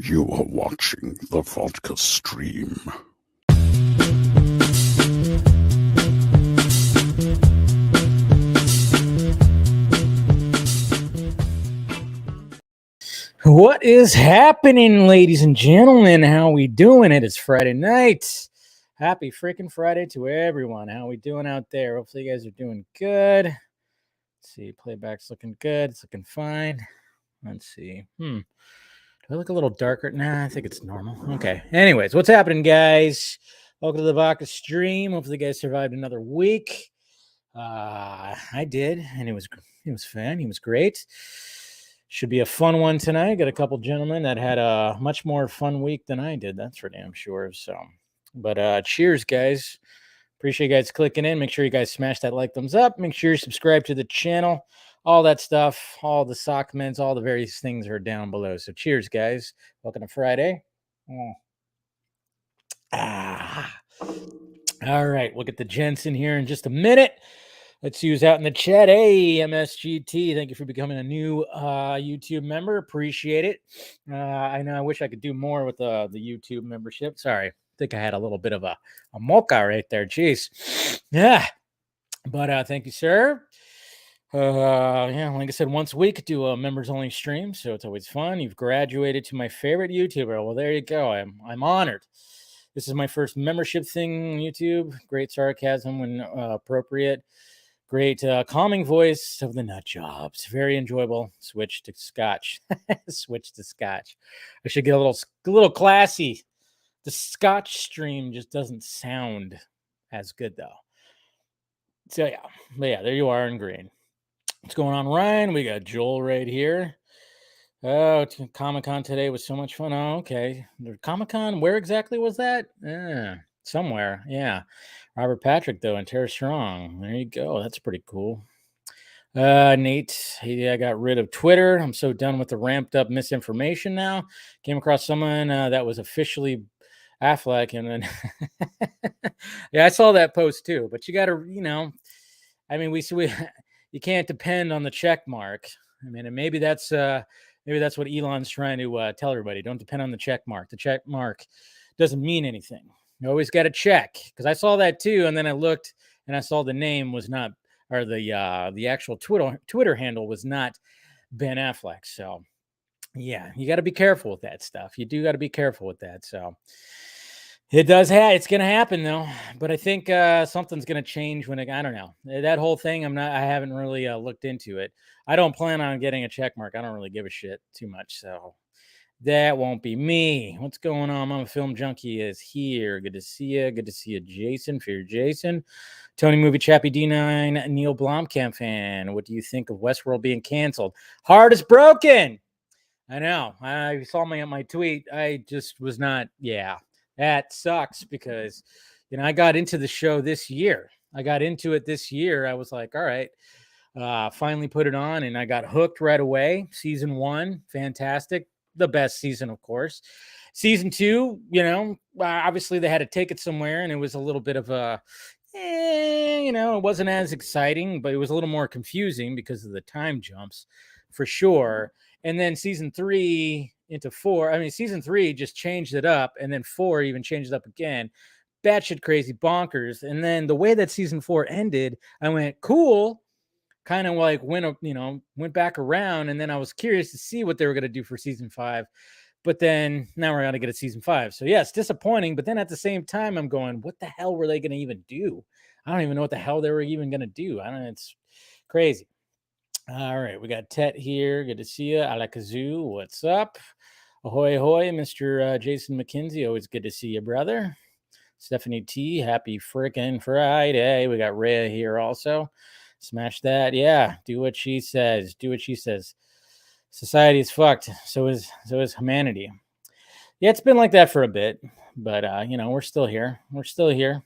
You are watching the Vodka stream. What is happening, ladies and gentlemen? How we doing? It is Friday night. Happy freaking Friday to everyone. How we doing out there? Hopefully you guys are doing good. Let's see, playback's looking good. It's looking fine. Let's see. Do I look a little darker? Nah, I think it's normal. Okay. Anyways, what's happening, guys? Welcome to the Vodka stream. Hopefully you guys survived another week. I did, and it was fun. It was great. Should be a fun one tonight. Got a couple gentlemen that had a much more fun week than I did. That's for damn sure. So, but cheers, guys. Appreciate you guys clicking in. Make sure you guys smash that like, thumbs up. Make sure you subscribe to the channel. All that stuff, all the sock mints, all the various things are down below. So cheers, guys. Welcome to Friday. All right, we'll get the gents in here in just a minute. Let's see who's out in the chat. Hey, MSGT, thank you for becoming a new YouTube member. Appreciate it. I know I wish I could do more with the YouTube membership. Sorry, I think I had a little bit of a mocha right there. Jeez. Yeah, but thank you, sir. Yeah, like I said, once a week, do a members-only stream, so it's always fun. You've graduated to my favorite YouTuber. Well, there you go. I'm honored. This is my first membership thing on YouTube. Great sarcasm when appropriate. Great calming voice of the nut jobs. Very enjoyable. Switch to Scotch. Switch to Scotch. I should get a little classy. The Scotch stream just doesn't sound as good, though. So, yeah. But, yeah, there you are in green. What's going on, Ryan? We got Joel right here. Oh, Comic-Con today was so much fun. Oh, okay. Comic-Con, where exactly was that? Somewhere, yeah. Robert Patrick, though, and Tara Strong. There you go. That's pretty cool. Nate, I got rid of Twitter. I'm so done with the ramped-up misinformation now. Came across someone that was officially Affleck, and then... yeah, I saw that post, too. But you got to, I mean, we you can't depend on the check mark. I mean, and maybe that's what Elon's trying to tell everybody. Don't depend on the check mark. The check mark doesn't mean anything. You always got to check, because I saw that too, and then I looked and I saw the name was not, or the actual Twitter handle was not Ben Affleck. So yeah, you got to be careful with that stuff. You do got to be careful with that. So It does it's going to happen though, but I think something's going to change when I don't know. That whole thing I haven't really looked into it. I don't plan on getting a check mark. I don't really give a shit too much, so that won't be me. What's going on? I'm a film junkie is here. Good to see you. Good to see you, Jason. Fear Jason. Tony Movie Chappie D9 Neil Blomkamp fan. What do you think of Westworld being canceled? Heart is broken. I know. I saw my tweet. I just was not. Yeah, that sucks because I got into the show this year. I got into it this year. I was like, all right, finally put it on, and I got hooked right away. Season 1, fantastic, the best season, of course. Season 2, obviously they had to take it somewhere, and it was a little bit of a. It wasn't as exciting, but it was a little more confusing because of the time jumps, for sure. And then season 3 into 4, season 3 just changed it up, and then 4 even changed it up again. Batshit crazy bonkers. And then the way that season 4 ended, I went, cool, kind of like went back around, and then I was curious to see what they were going to do for season 5. But then now we're going to get a season 5. So yeah, it's disappointing. But then at the same time, I'm going, what the hell were they going to even do? I don't even know what the hell they were even going to do. I don't know. It's crazy. All right, we got Tet here. Good to see you. Alakazoo, what's up? Ahoy, ahoy, Mr. Jason McKenzie. Always good to see you, brother. Stephanie T, happy frickin' Friday. We got Rhea here also. Smash that. Yeah, do what she says. Do what she says. Society is fucked. So is humanity. Yeah, it's been like that for a bit, but we're still here. We're still here.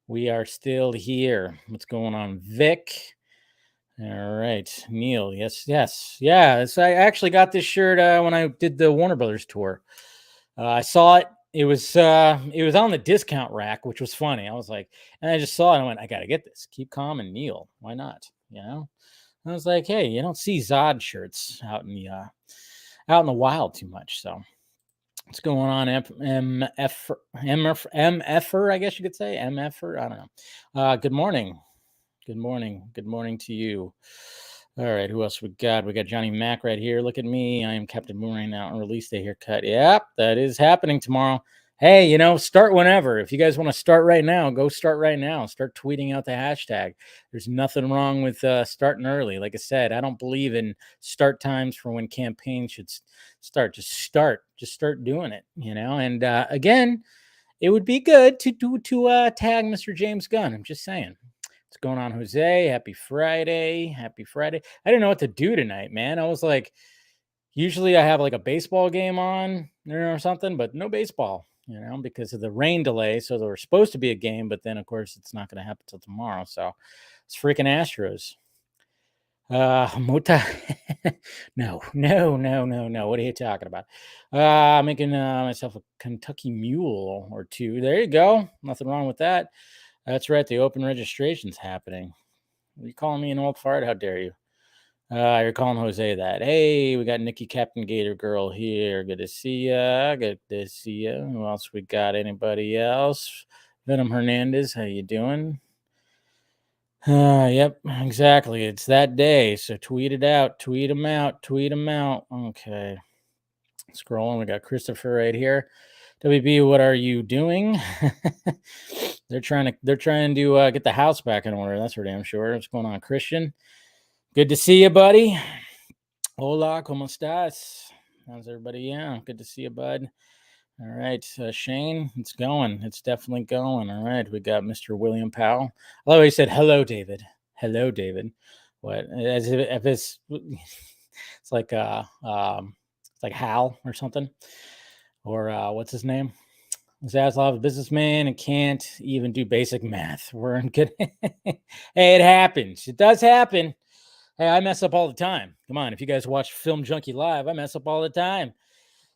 We are still here. What's going on, Vic? All right, Neil. Yes. Yeah. So I actually got this shirt when I did the Warner Brothers tour. I saw it. It was on the discount rack, which was funny. I was like, and I just saw it. And I went, I gotta get this. Keep calm and Neil. Why not? I was like, hey, you don't see Zod shirts out in the wild too much. So what's going on? MFer, I guess you could say. MFer. I don't know. Good morning. Good morning to you. All right, who else we got? We got Johnny Mac right here. Look at me. I am Captain Boomerang now on release day haircut. Yep, that is happening tomorrow. Hey, start whenever. If you guys want to start right now, go start right now. Start tweeting out the hashtag. There's nothing wrong with starting early. Like I said, I don't believe in start times for when campaigns should start. Just start doing it, And again, it would be good to tag Mr. James Gunn. I'm just saying. What's going on, Jose? Happy Friday. Happy Friday. I didn't know what to do tonight, man. I was like, usually I have like a baseball game on or something, but no baseball, because of the rain delay. So there was supposed to be a game, but then of course it's not going to happen till tomorrow. So it's freaking Astros. Mota. No. What are you talking about? Making myself a Kentucky Mule or two. There you go. Nothing wrong with that. That's right. The open registration's happening. Are you calling me an old fart? How dare you? You're calling Jose that. Hey, we got Nikki Captain Gator Girl here. Good to see ya. Good to see ya. Who else we got? Anybody else? Venom Hernandez, how you doing? Yep, exactly. It's that day. So tweet it out. Tweet them out. Okay. Scrolling. We got Christopher right here. WB, what are you doing? They're trying to get the house back in order. That's for damn sure. What's going on, Christian? Good to see you, buddy. Hola, ¿cómo estás? How's everybody? Yeah, good to see you, bud. All right, Shane, it's going. It's definitely going. All right, we got Mr. William Powell. I love how he said, hello, David. Hello, David. What? As if it's like it's like Hal or something. Or what's his name? Zaslav, a businessman, and can't even do basic math. We're in good. Hey, it happens. It does happen. Hey, I mess up all the time. Come on, if you guys watch Film Junkie Live, I mess up all the time.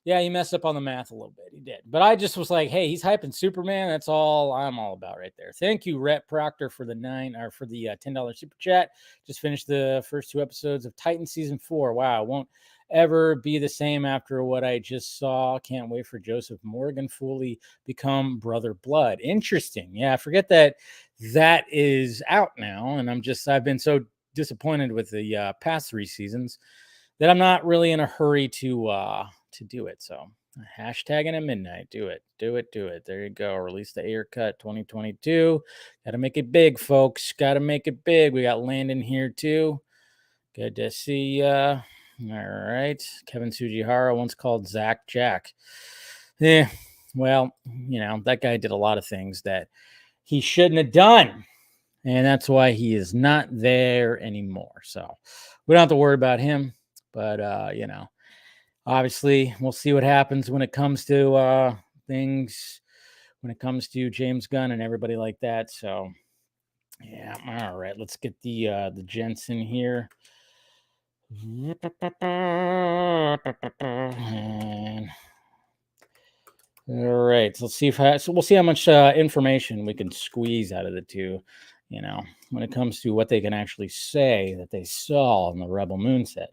Yeah, he messed up on the math a little bit. He did. But I just was like, hey, he's hyping Superman. That's all I'm all about right there. Thank you, Rhett Proctor, for the $10 super chat. Just finished the first 2 episodes of Titan season 4. Wow, won't ever be the same after what I just saw. Can't wait for Joseph Morgan fully become Brother Blood. Interesting. Yeah, I forget that is out now. And I've been so disappointed with the past 3 seasons that I'm not really in a hurry to do it. So Hashtagging at midnight. Do it. Do it. Do it. There you go. Release the Air Cut 2022. Got to make it big, folks. Got to make it big. We got Landon here too. Good to see ya. All right. Kevin Sujihara once called Zach Jack. Yeah. Well, that guy did a lot of things that he shouldn't have done. And that's why he is not there anymore. So we don't have to worry about him. But, obviously we'll see what happens when it comes to things, when it comes to James Gunn and everybody like that. So, yeah. All right. Let's get the gents in here. And, all right. So let's see we'll see how much information we can squeeze out of the two. When it comes to what they can actually say that they saw on the Rebel Moon set.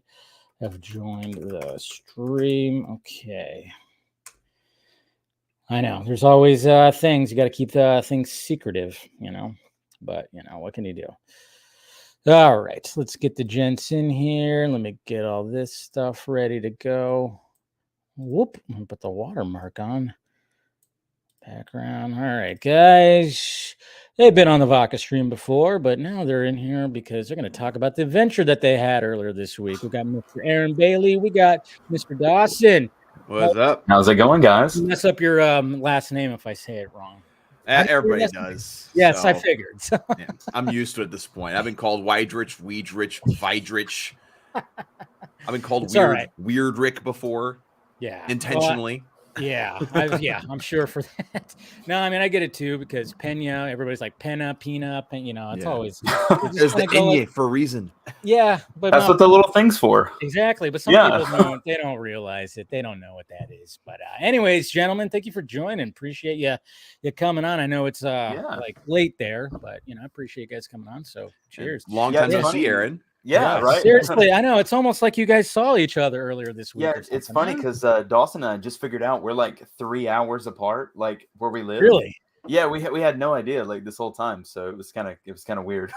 Have joined the stream. Okay. I know there's always things you got to keep the things secretive, but what can you do? All right, let's get the gents in here. Let me get all this stuff ready to go. Whoop, I'm gonna put the watermark on. Background. All right, guys. They've been on the Vodka stream before, but now they're in here because they're going to talk about the adventure that they had earlier this week. We got Mr. Aaron Bailey. We got Mr. Dawson. What's up? How's it going, guys? Mess up your last name if I say it wrong. Everybody does. Yes, so, I figured. Yeah, I'm used to it at this point. I've been called Wiedrich, Wiedrich. I've been called Weirdrick before. Yeah. Intentionally. I'm sure for that. No, I mean I get it too because Pena, everybody's like Pena, it's always there's the Enye for a reason. Yeah, but that's what the little thing's for. Exactly, but some people don't realize it. They don't know what that is. But anyways, gentlemen, thank you for joining. Appreciate you coming on. I know it's like late there, but I appreciate you guys coming on. So cheers. Long time no see, Aaron. Yeah, right. Seriously, I know it's almost like you guys saw each other earlier this week. Yeah, it's funny because Dawson and I just figured out we're like 3 hours apart, like where we live. Really? Yeah, we had no idea like this whole time, so it was kind of weird.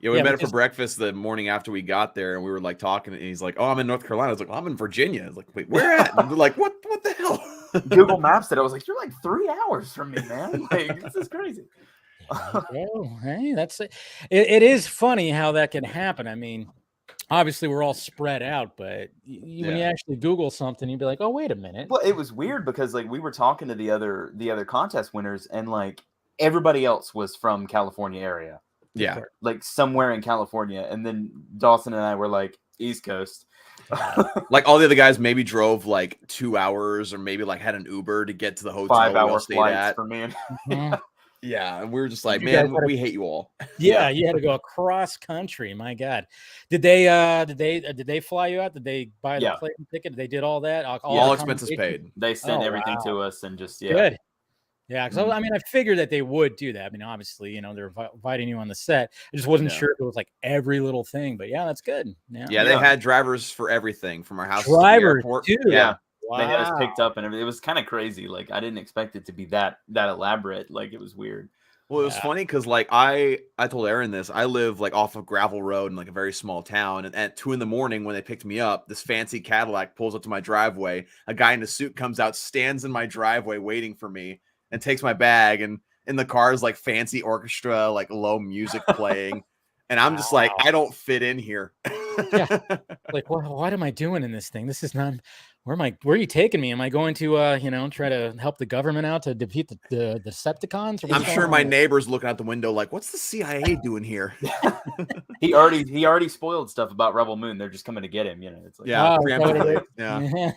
Yeah, we met for breakfast the morning after we got there, and we were like talking, and he's like, "Oh, I'm in North Carolina." I was like, well, "I'm in Virginia." I was like, "Wait, where at?" And they're like, "What the hell?" Google Maps it. I was like, "You're like 3 hours from me, man. Like this is crazy." Hey, that's it. It is funny how that can happen. I mean, obviously we're all spread out, but when you actually Google something, you'd be like, "Oh, wait a minute." Well, it was weird because like we were talking to the other contest winners, and like everybody else was from California area. Yeah, like somewhere in California, and then Dawson and I were like East Coast. Like all the other guys maybe drove like 2 hours, or maybe like had an Uber to get to the hotel. 5-hour flights for me. Yeah, and we were just like, man, we hate you all. Yeah, you had to go across country. My God, did they fly you out? Did they buy the plane ticket? They did all that. All expenses paid. They sent everything to us, and just good. Yeah, because I mean, I figured that they would do that. I mean, obviously, they're inviting you on the set. I just wasn't sure if it was like every little thing, but yeah, that's good. Yeah, they had drivers for everything from our house to the airport. Too. Yeah. Wow. They had us picked up and everything. It was kind of crazy. Like I didn't expect it to be that elaborate. Like it was weird. Well, it was funny because like I told Aaron this. I live like off of gravel road in like a very small town, and at 2 a.m. when they picked me up, this fancy Cadillac pulls up to my driveway. A guy in a suit comes out, stands in my driveway waiting for me, and takes my bag. And in the car is like fancy orchestra, like low music playing, and I'm just like, I don't fit in here. Yeah. Like, what am I doing in this thing? This is not. Where are you taking me? Am I going to, try to help the government out to defeat the Decepticons? I'm sure my neighbor's looking out the window like, what's the CIA doing here? He already spoiled stuff about Rebel Moon. They're just coming to get him. It's like, totally. Yeah.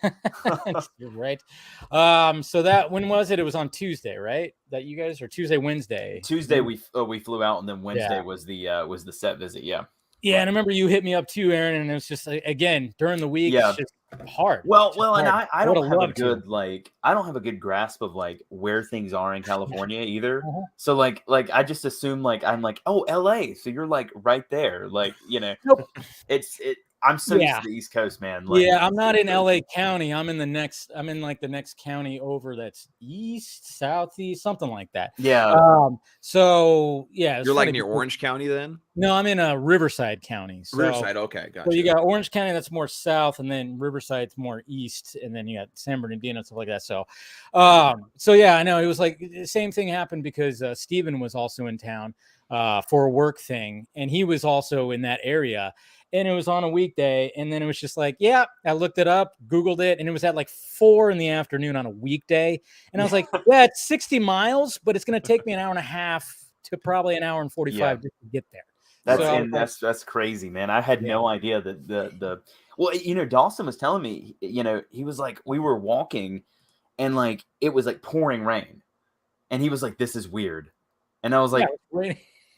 You're right. So when was it? It was on Tuesday, right? That you guys, or Wednesday? Tuesday we flew out, and then Wednesday was the set visit. Yeah. Yeah, and I remember you hit me up too, Aaron, and it was just again during the week. Yeah. It's just hard. Well, and I don't have a good grasp of like where things are in California either. So like I just assume like I'm like, oh, LA, so you're like right there, like nope. I'm so used to the East Coast, man. Like, yeah, I'm not in LA County. I'm in the next county over that's east, southeast, something like that. Yeah. So yeah, you're like near Orange County then? No, I'm in Riverside County. So, Riverside, okay, gotcha. So you got Orange County that's more south, and then Riverside's more east, and then you got San Bernardino and stuff like that. So, so yeah, I know it was like the same thing happened because Steven was also in town for a work thing, and he was also in that area. And it was on a weekday, and then it was just like, yeah, I looked it up, Googled it, and it was at like 4 p.m. on a weekday. And I was like, yeah, it's 60 miles, but it's going to take me an hour and a half to probably an hour and 45 just to get there. That's crazy, man. I had no idea that well, you know, Dawson was telling me, you know, he was like, we were walking, and like it was like pouring rain, and he was like, this is weird, and I was like.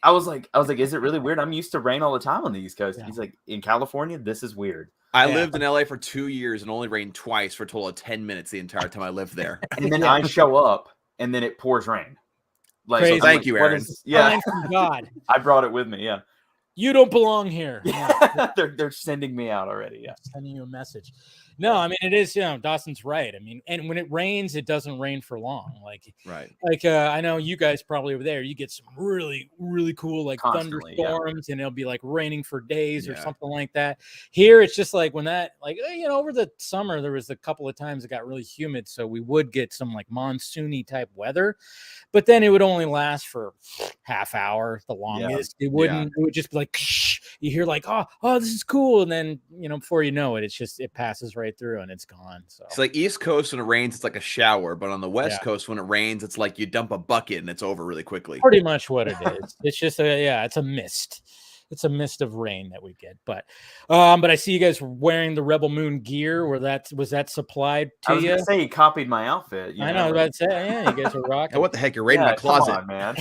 I was like, is it really weird? I'm used to rain all the time on the East Coast. Yeah. He's like, in California, this is weird. I lived in LA for 2 years and only rained twice for a total of 10 minutes the entire time I lived there. And then I show up and then it pours rain. Like, so thank you, Aaron. Yeah, God, I brought it with me. Yeah, you don't belong here. Yeah. they're sending me out already. Yeah, sending you a message. No, I mean, it is, you know, Dawson's right. I mean, and when it rains, it doesn't rain for long. Like I know you guys probably over there, you get some really, really cool, like thunderstorms, and it'll be like raining for days or something like that. Here, it's just like when that, like, you know, over the summer, there was a couple of times it got really humid. So we would get some like monsoony type weather, but then it would only last for half hour, the longest. It wouldn't, it would just be like, you hear like, oh, this is cool. And then, you know, before you know it, it passes right through and it's gone. So it's like East Coast when it rains, it's like a shower, but on the West Coast when it rains, it's like you dump a bucket and it's over really quickly. Pretty much what it is. It's just it's a mist. It's a mist of rain that we get. But I see you guys wearing the Rebel Moon gear. Was that supplied to you? I was gonna say he copied my outfit. I know that's it. Yeah, you guys are rocking. What the heck? You're right in my closet, come on, man.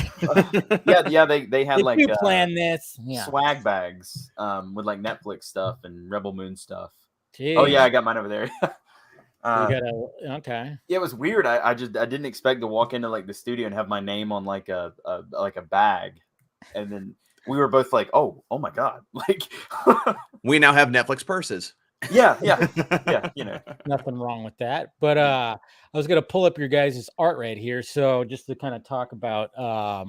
They had like plan this swag bags with like Netflix stuff and Rebel Moon stuff. Jeez. Oh yeah, I got mine over there. Okay. Yeah, it was weird. I didn't expect to walk into like the studio and have my name on like a bag, and then we were both like, oh my God, like we now have Netflix purses. Yeah, you know, nothing wrong with that. But I was gonna pull up your guys' art right here, so just to kind of talk about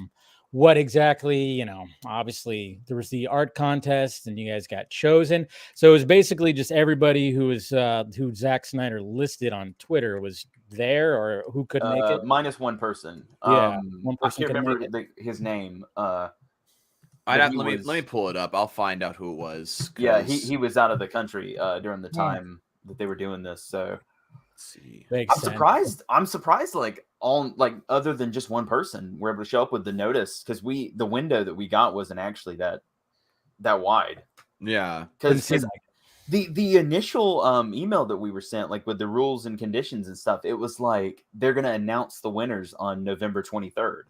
what exactly, you know, obviously there was the art contest and you guys got chosen. So it was basically just everybody who was who Zack Snyder listed on Twitter was there, or who could make it. Minus one person. One person. I can't remember his name. Let me pull it up. I'll find out who it was. Yeah, he was out of the country during the time that they were doing this. So let's see. I'm surprised. Like other than just one person, we're able to show up with the notice because the window that we got wasn't actually that wide. Yeah, because the initial email that we were sent, like with the rules and conditions and stuff, it was like they're gonna announce the winners on November 23rd.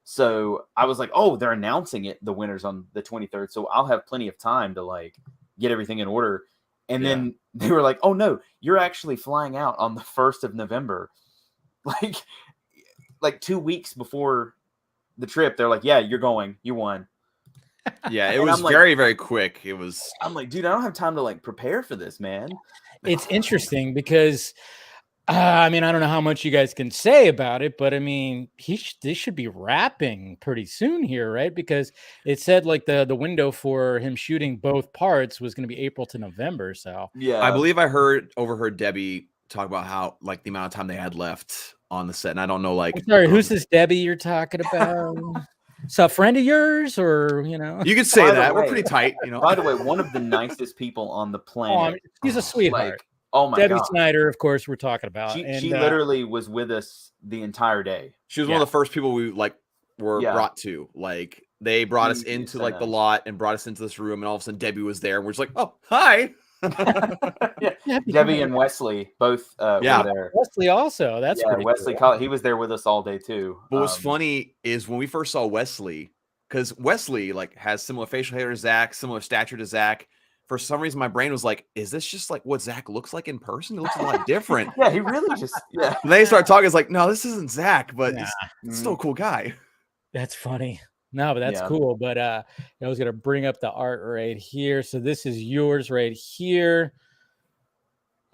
So I was like, oh, they're announcing the winners on the 23rd. So I'll have plenty of time to like get everything in order. And then they were like, oh no, you're actually flying out on the 1st of November. Like 2 weeks before the trip. They're like, yeah, you're going, you won. Yeah, it was very, very quick. I'm like, dude, I don't have time to like prepare for this, man. It's interesting because I mean, I don't know how much you guys can say about it, but I mean, they should be wrapping pretty soon here, right? Because it said like the window for him shooting both parts was going to be April to November. So yeah, I believe I overheard Debbie talk about how like the amount of time they had left on the set, and I don't know. Like, I'm sorry, who's this Debbie you're talking about? So a friend of yours, or you know? You could say that. We're pretty tight, you know. By the way, one of the nicest people on the planet. She's a sweetheart. Like, oh my Debbie God. Snyder, of course, we're talking about. She literally was with us the entire day. She was one of the first people we like were brought to. Like they brought us into like the lot and brought us into this room, and all of a sudden Debbie was there, and we're just like, oh, hi. Debbie and Wesley both were there. Wesley also. That's Wesley. cool. He was there with us all day too. But what's funny is when we first saw Wesley, because Wesley like has similar facial hair to Zack, similar stature to Zack. For some reason, my brain was like, is this just like what Zack looks like in person? It looks a lot different. Yeah, he really just, And they start talking, it's like, no, this isn't Zack, but he's still a cool guy. That's funny. No, but that's Yeah. cool. But I was gonna bring up the art right here. So this is yours right here.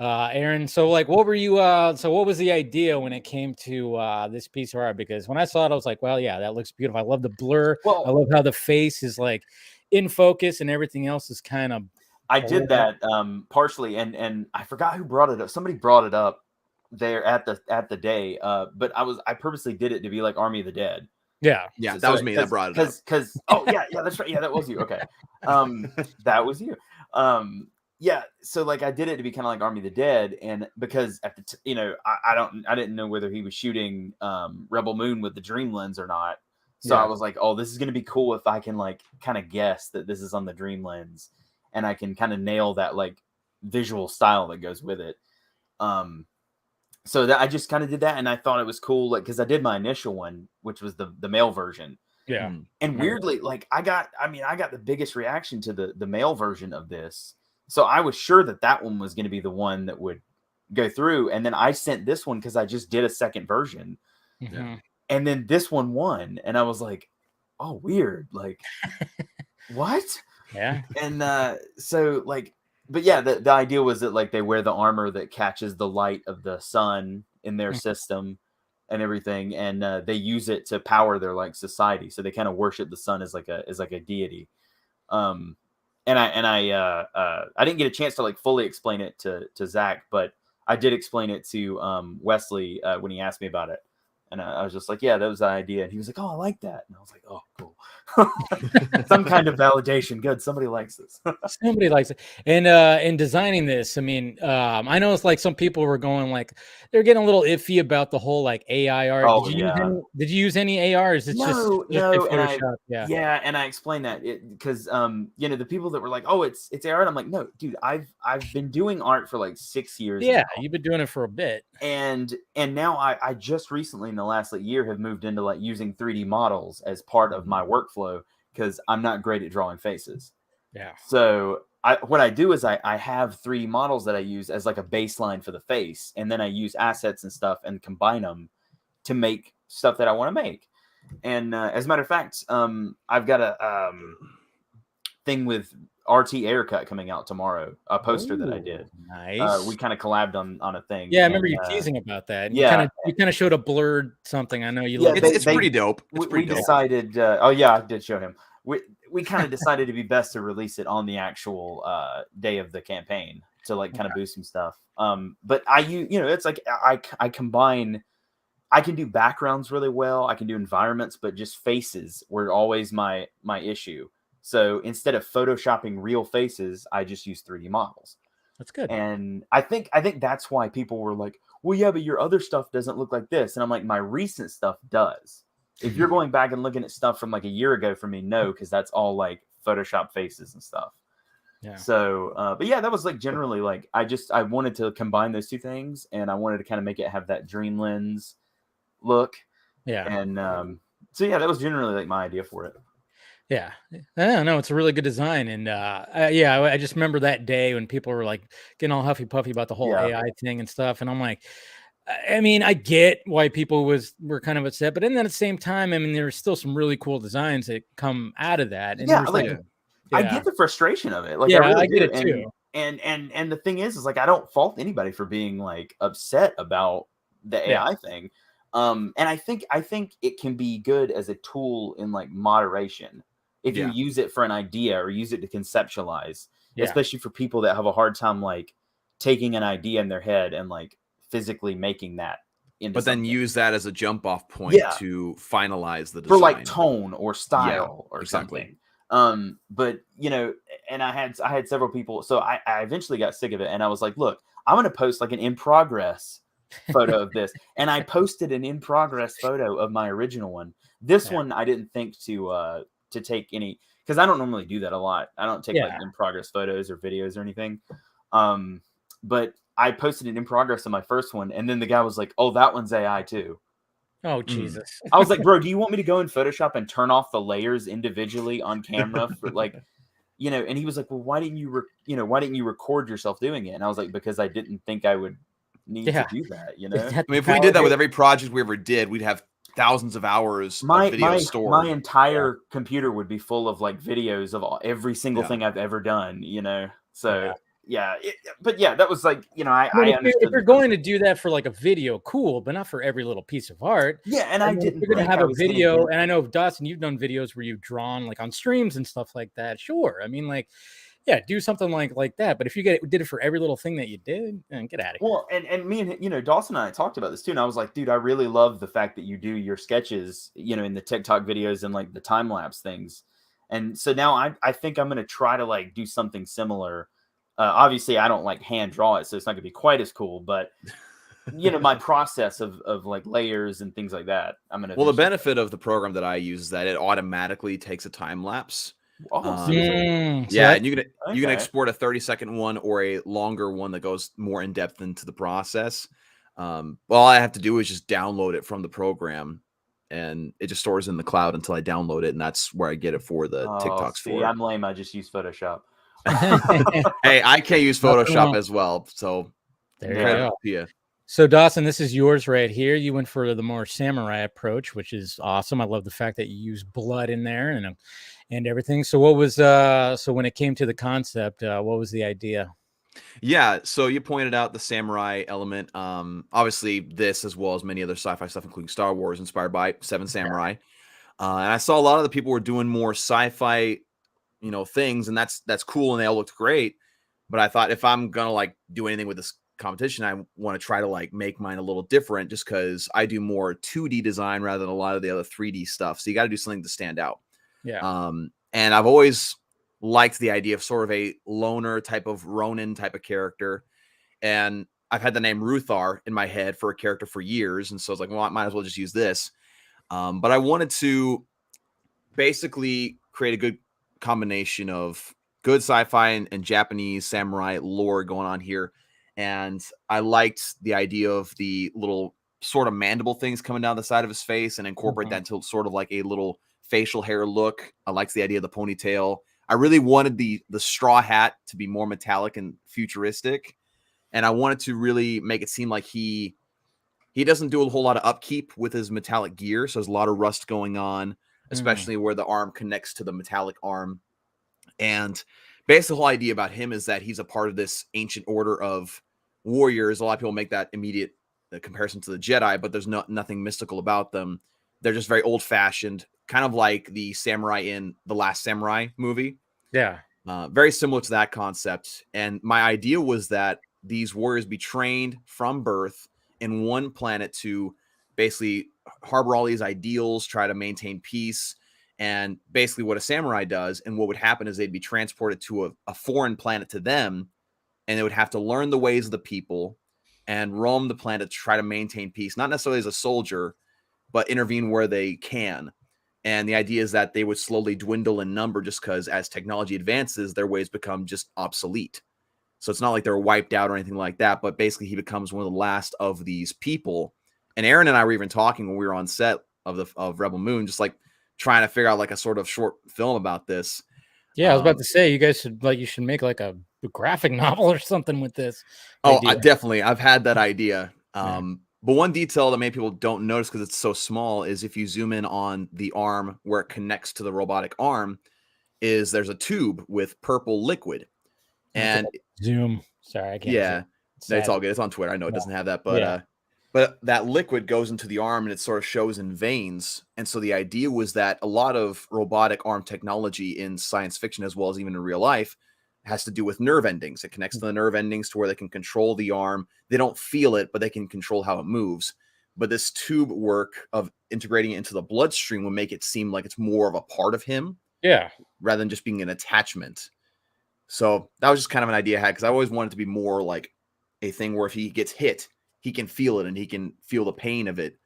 Aaron, so like what were you so what was the idea when it came to this piece of art? Because when I saw it, I was like, well, yeah, that looks beautiful. I love the blur. I Well, love how the face is like in focus and everything else is kind of I did that partially, and I forgot who brought it up. Somebody brought it up there at the day. But I purposely did it to be like Army of the Dead. yeah. Yeah, that was me that brought it up. Because yeah, that's right. Yeah, that was you. Okay. That was you. Yeah, so like I did it to be kind of like Army of the Dead, and because at the I didn't know whether he was shooting Rebel Moon with the Dream Lens or not. So I was like, oh, this is gonna be cool if I can like kind of guess that this is on the Dream Lens, and I can kind of nail that like visual style that goes with it. So that I just kind of did that, and I thought it was cool, like because I did my initial one, which was the male version. Yeah. And weirdly, like I got the biggest reaction to the male version of this. So I was sure that one was going to be the one that would go through. And then I sent this one because I just did a second version. Mm-hmm. And then this one won. And I was like, oh, weird. Like, what? Yeah. And so like, but yeah, the idea was that like they wear the armor that catches the light of the sun in their system and everything. And they use it to power their like society. So they kind of worship the sun as like a deity. And I didn't get a chance to like fully explain it to Zach, but I did explain it to Wesley when he asked me about it. And I was just like, yeah, that was the idea. And he was like, oh, I like that. And I was like, oh, cool. Some kind of validation. Good. Somebody likes this. Somebody likes it. And in designing this, I mean, I know it's like some people were going like they're getting a little iffy about the whole like AI art. Oh, Did you use any AR? Is it just Photoshop? Yeah, and I explained that because the people that were like, oh, it's AR, and I'm like, no, dude, I've been doing art for like 6 years. Yeah, now. You've been doing it for a bit. And now I just recently in the last like year have moved into like using 3D models as part of my workflow because I'm not great at drawing faces. Yeah. So what I do is I have 3D models that I use as like a baseline for the face, and then I use assets and stuff and combine them to make stuff that I want to make. And as a matter of fact, I've got a thing with RT Aircut coming out tomorrow, a poster that I did. Nice. We kind of collabed on a thing. Yeah, I remember you teasing about that. Yeah, you kind of showed a blurred something. I know you. Yeah, it's pretty dope. We decided. Oh yeah, I did show him. We kind of decided it'd be best to release it on the actual day of the campaign to like kind of boost some stuff. But it's like I combine. I can do backgrounds really well. I can do environments, but just faces were always my issue. So instead of photoshopping real faces, I just use 3D models. That's good. And I think that's why people were like, well, yeah, but your other stuff doesn't look like this. And I'm like, my recent stuff does. If you're going back and looking at stuff from like a year ago for me, no, because that's all like Photoshop faces and stuff. Yeah. So, but yeah, that was like generally like, I wanted to combine those two things, and I wanted to kind of make it have that Dream Lens look. Yeah. And so yeah, that was generally like my idea for it. Yeah, I don't know. It's a really good design, and I just remember that day when people were like getting all huffy puffy about the whole AI thing and stuff, and I'm like, I mean, I get why people were kind of upset, but then at the same time, I mean, there were still some really cool designs that come out of that. And I get the frustration of it. Like, I get it too. And the thing is like, I don't fault anybody for being like upset about the AI thing. And I think it can be good as a tool in like moderation. If you use it for an idea or use it to conceptualize, especially for people that have a hard time like taking an idea in their head and like physically making that into then use that as a jump off point to finalize the design for like tone or style or something. But and I had several people, so I eventually got sick of it, and I was like, look, I'm going to post like an in progress photo of this. And I posted an in progress photo of my original one. This one I didn't think to take any, because I don't normally do that a lot. I don't take like in progress photos or videos or anything. But I posted it in progress on my first one, and then the guy was like, oh, that one's AI too. Oh, Jesus. I was like, bro, do you want me to go in Photoshop and turn off the layers individually on camera for like, and he was like, well, why didn't you record yourself doing it? And I was like, because I didn't think I would need to do that, I mean, if we did that with every project we ever did, we'd have thousands of hours My of video stored. my entire computer would be full of like videos of every single Yeah. thing I've ever done, you know. So Yeah. but yeah, that was like, you know, I mean, understood. if you're going to do that for like a video, cool, but not for every little piece of art. Yeah, and I didn't. If you're gonna think have I a was gonna video, get- and I know Dawson, you've done videos where you've drawn like on streams and stuff like that. Sure, I mean, like, yeah, do something like that. But if you did it for every little thing that you did, then get out of here. Well, and me and, you know, Dawson and I talked about this too, and I was like, dude, I really love the fact that you do your sketches, you know, in the TikTok videos and like the time lapse things. And so now I think I'm gonna try to like do something similar. Obviously, I don't like hand draw it, so it's not gonna be quite as cool. But you know, my process of like layers and things like that, I'm gonna. Well, the benefit of the program that I use is that it automatically takes a time lapse. Oh, seriously? So Yeah, that- and you can Okay. export a 30-second one or a longer one that goes more in depth into the process. All I have to do is just download it from the program, and it just stores in the cloud until I download it, and that's where I get it for the TikToks See, for. I'm lame. I just use Photoshop. Hey, I can't use Nothing Photoshop wrong. as well, so there Yeah. you go. yeah. So Dawson, this is yours right here. You went for the more samurai approach, which is awesome. I love the fact that you use blood in there and everything. So what was so when it came to the concept, what was the idea? Yeah, so you pointed out the samurai element. Obviously, this as well as many other sci-fi stuff, including Star Wars, inspired by Seven Samurai. And I saw a lot of the people were doing more sci-fi, you know, things, and that's cool, and they all looked great. But I thought if I'm gonna like do anything with this competition, I want to try to like make mine a little different, just because I do more 2D design rather than a lot of the other 3D stuff. So you got to do something to stand out. Yeah. And I've always liked the idea of sort of a loner type of Ronin type of character. And I've had the name Ruthar in my head for a character for years. And so I was like, well, I might as well just use this. But I wanted to basically create a good combination of good sci-fi and Japanese samurai lore going on here. And I liked the idea of the little sort of mandible things coming down the side of his face and incorporate that into sort of like a little facial hair look. I liked the idea of the ponytail. I really wanted the straw hat to be more metallic and futuristic. And I wanted to really make it seem like he doesn't do a whole lot of upkeep with his metallic gear. So there's a lot of rust going on, especially where the arm connects to the metallic arm. And basically the whole idea about him is that he's a part of this ancient order of warriors. A lot of people make that immediate comparison to the Jedi, but there's nothing mystical about them. They're just very old-fashioned, kind of like the samurai in The Last Samurai movie. Yeah. Very similar to that concept. And my idea was that these warriors be trained from birth in one planet to basically harbor all these ideals, try to maintain peace. And basically what a samurai does, and what would happen is they'd be transported to a foreign planet to them, and they would have to learn the ways of the people and roam the planet to try to maintain peace, not necessarily as a soldier, but intervene where they can. And the idea is that they would slowly dwindle in number just because as technology advances, their ways become just obsolete. So it's not like they're wiped out or anything like that, but basically he becomes one of the last of these people. And Aaron and I were even talking when we were on set of Rebel Moon, just like trying to figure out like a sort of short film about this. Yeah, I was about to say you should make like a graphic novel or something with this. Definitely. I've had that idea. But one detail that many people don't notice because it's so small is if you zoom in on the arm where it connects to the robotic arm, is there's a tube with purple liquid. And zoom. Sorry, I can't. Yeah, it's all good. It's on Twitter. I know it doesn't have that, but but that liquid goes into the arm and it sort of shows in veins. And so the idea was that a lot of robotic arm technology in science fiction, as well as even in real life, has to do with nerve endings. It connects to the nerve endings to where they can control the arm. They don't feel it, but they can control how it moves. But this tube work of integrating it into the bloodstream will make it seem like it's more of a part of him. Yeah. Rather than just being an attachment. So that was just kind of an idea I had, because I always wanted it to be more like a thing where if he gets hit, he can feel it and he can feel the pain of it.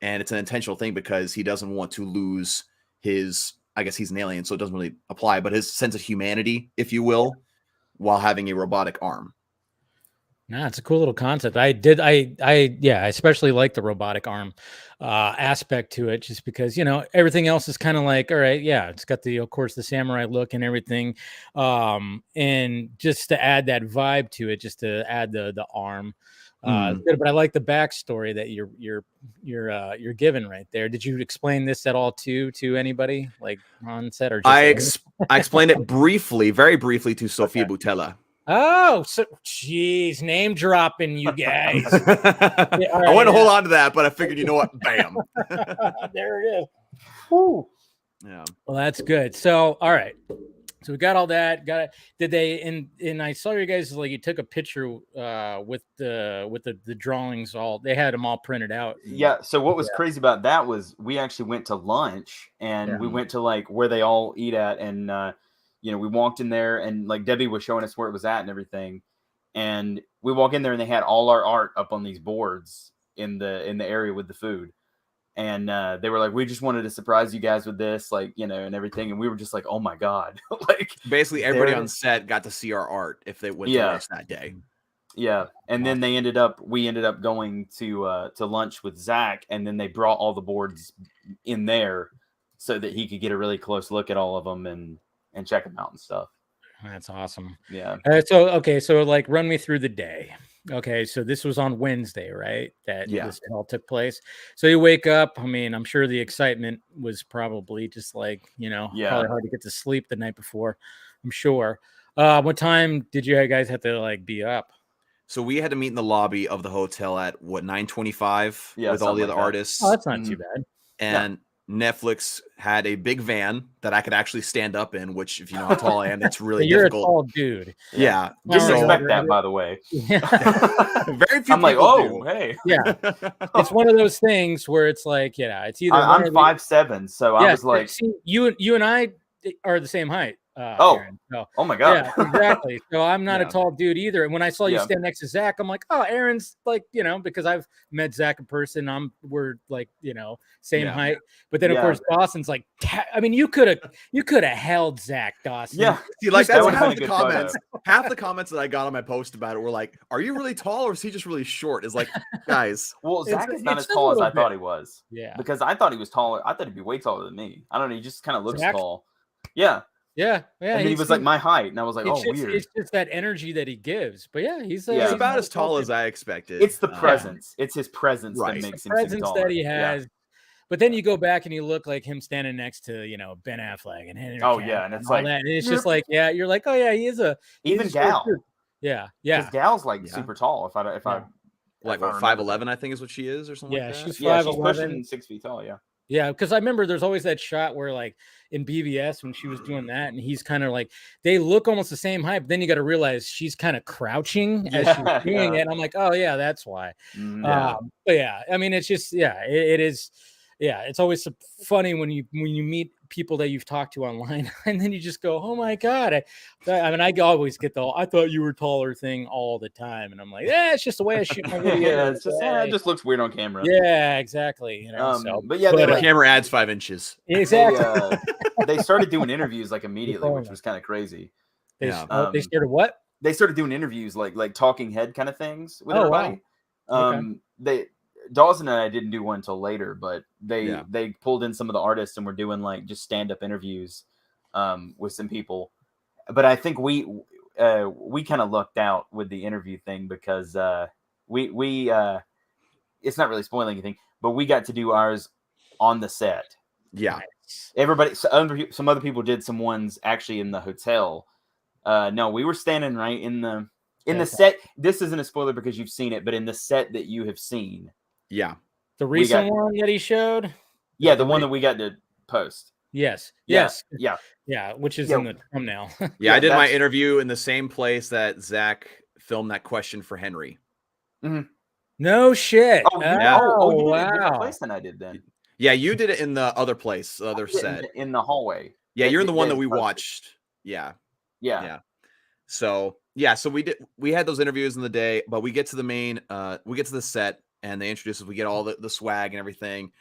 And it's an intentional thing because he doesn't want to lose his, I guess he's an alien, so it doesn't really apply, but his sense of humanity, if you will, while having a robotic arm. No, it's a cool little concept. I especially like the robotic arm aspect to it, just because, you know, everything else is kind of like, all right, yeah, it's got of course, the samurai look and everything. And just to add that vibe to it, just to add the arm It's good, but I like the backstory that you're giving right there. Did you explain this at all to anybody like on set or just I explained it briefly, very briefly to Sofia Boutella. Oh, so geez, name dropping, you guys. I want to hold on to that, but I figured, you know what? Bam. There it is. Woo. Yeah. Well, that's good. So, all right. So we got all that. Got it. Did they? And I saw you guys like you took a picture with the drawings. All they had them all printed out. Yeah. So what was crazy about that was we actually went to lunch and we went to like where they all eat at, and we walked in there and like Debbie was showing us where it was at and everything, and we walk in there and they had all our art up on these boards in the area with the food. And they were like, we just wanted to surprise you guys with this, like, and everything. And we were just like, oh my God. Like basically everybody on set got to see our art if they went to lunch that day. Yeah. And then we ended up going to lunch with Zack, and then they brought all the boards in there so that he could get a really close look at all of them and check them out and stuff. That's awesome. Yeah. So like run me through the day. Okay, so this was on Wednesday, right? This all took place. So you wake up. I mean, I'm sure the excitement was probably just like, probably hard to get to sleep the night before. I'm sure. What time did you guys have to like be up? So we had to meet in the lobby of the hotel at 9:25 with all the other artists. Oh, that's not too bad. And Netflix had a big van that I could actually stand up in, which, if you know how tall I am, it's really difficult. You're a tall dude. Yeah. Didn't expect that, by the way. Very few. I'm like, oh, hey. Yeah. It's one of those things where it's like, it's either I'm 5'7", so I was like, see, you and I are the same height. Oh my God. Yeah, exactly. So I'm not a tall dude either. And when I saw you stand next to Zach, I'm like, oh, Aaron's like, because I've met Zach in person. We're like, same height. But then of course Dawson's like, I mean, you could have held Zach Dawson. Yeah. See, like that's half the comments. Half the comments that I got on my post about it were like, are you really tall or is he just really short? Is like, guys. Well, Zach is not as tall as I thought he was. Yeah. Because I thought he was taller. I thought he'd be way taller than me. I don't know. He just kind of looks tall. Yeah. Yeah. And he was like my height, and I was like, weird. It's just that energy that he gives. But he's about as tall as I expected. It's the presence. It's his presence that makes him presence taller. that he has. Yeah. But then you go back and you look like him standing next to Ben Affleck and Henry. And it's like that. And it's just like you're like, oh yeah, he is even Gal. Yeah. Because Gal's like super tall. If I like 5'11", I think is what she is, or something. Yeah, like that. she's 5'11". She's pushing 6 feet tall. Yeah. Yeah, because I remember there's always that shot where like in BVS when she was doing that, and he's kind of like they look almost the same height, but then you got to realize she's kind of crouching as she's doing it. And I'm like, oh yeah, that's why. But I mean, it's just it is. Yeah, it's always funny when you meet people that you've talked to online, and then you just go, "Oh my God!" I mean, I always get "I thought you were taller" thing all the time, and I'm like, it's just the way I shoot my video. It's just it just looks weird on camera. Yeah, exactly. But the camera adds 5 inches. Exactly. They started doing interviews like immediately, which was kind of crazy. They started what? They started doing interviews like talking head kind of things with everybody. Wow. Dawson and I didn't do one until later, but they pulled in some of the artists and were doing like just stand-up interviews with some people. But I think we kind of lucked out with the interview thing because we it's not really spoiling anything, but we got to do ours on the set. Yeah. Everybody, some other people did some ones actually in the hotel. No, we were standing right in the set. This isn't a spoiler because you've seen it, but in the set that you have seen. Yeah. The recent one that he showed? Yeah, the one that we got to post. Yes. Yeah. Which is in the thumbnail. I did my interview in the same place that Zach filmed that question for Henry. Mm-hmm. No shit. Oh, yeah. You did it in a different wow. place than I did then. Yeah, you did it in the other place, the other set. In the hallway. Yeah, you're in the one that we watched. Yeah. So we had those interviews in the day, but we get to the set and they introduce us. We get all the swag and everything.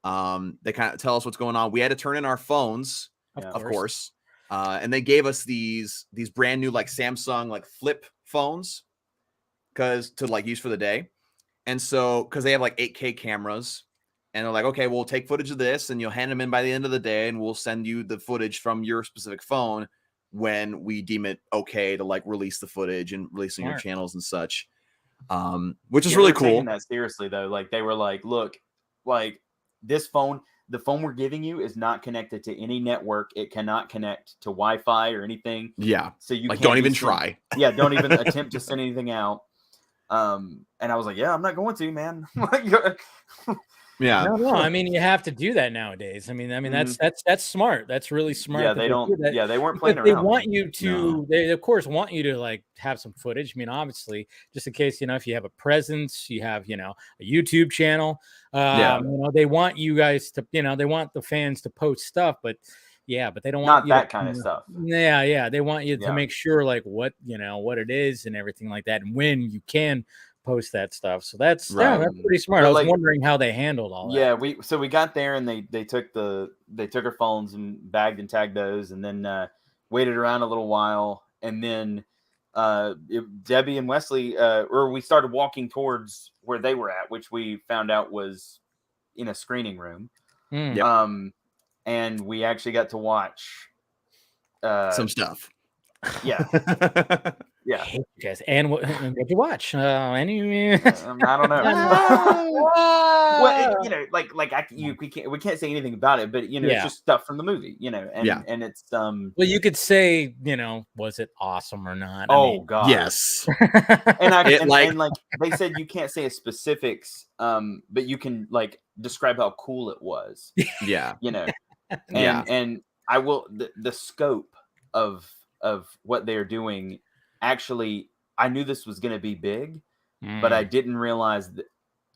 They kind of tell us what's going on. We had to turn in our phones, of course. And they gave us these brand new like Samsung like flip phones to like use for the day. And so because they have like 8K cameras, and they're like, okay, we'll take footage of this and you'll hand them in by the end of the day, and we'll send you the footage from your specific phone when we deem it okay to like release the footage and release on your channels and such. Which is Yeah, really they were taking cool. that seriously though. Like they were like, look, like this phone, the phone we're giving you is not connected to any network. It cannot connect to Wi-Fi or anything. Yeah. So you Like, can't don't even send- try. Yeah, don't even attempt to send anything out. And I was like, yeah, I'm not going to, man. Yeah. No, I mean, you have to do that nowadays. I mean, that's smart. That's really smart. Yeah, that they do don't. that Yeah, they weren't because playing they around. want man. you to. No. They of course want you to like have some footage. I mean, obviously, just in case if you have a presence, you have a YouTube channel. Yeah. They want you guys to. They want the fans to post stuff, but they don't Not want you that to, kind of stuff. Yeah, they want you to Yeah. make sure like what it is and everything like that, and when you can post that stuff. So that's Right. that's pretty smart. But, I was like, wondering how they handled all that. Yeah, we got there and they took our phones and bagged and tagged those, and then waited around a little while, and then Debbie and Wesley or we started walking towards where they were at, which we found out was in a screening room. Yep. And we actually got to watch Some stuff. Yeah. Yeah. Hey, guys, and what'd you watch? Any? I don't know. Well, we can't say anything about it, but it's just stuff from the movie, and it's Well, you could say, was it awesome or not? God, yes. and like they said, you can't say specifics, but you can like describe how cool it was. Yeah. And I will the scope of what they're doing. Actually, I knew this was going to be big, but I didn't realize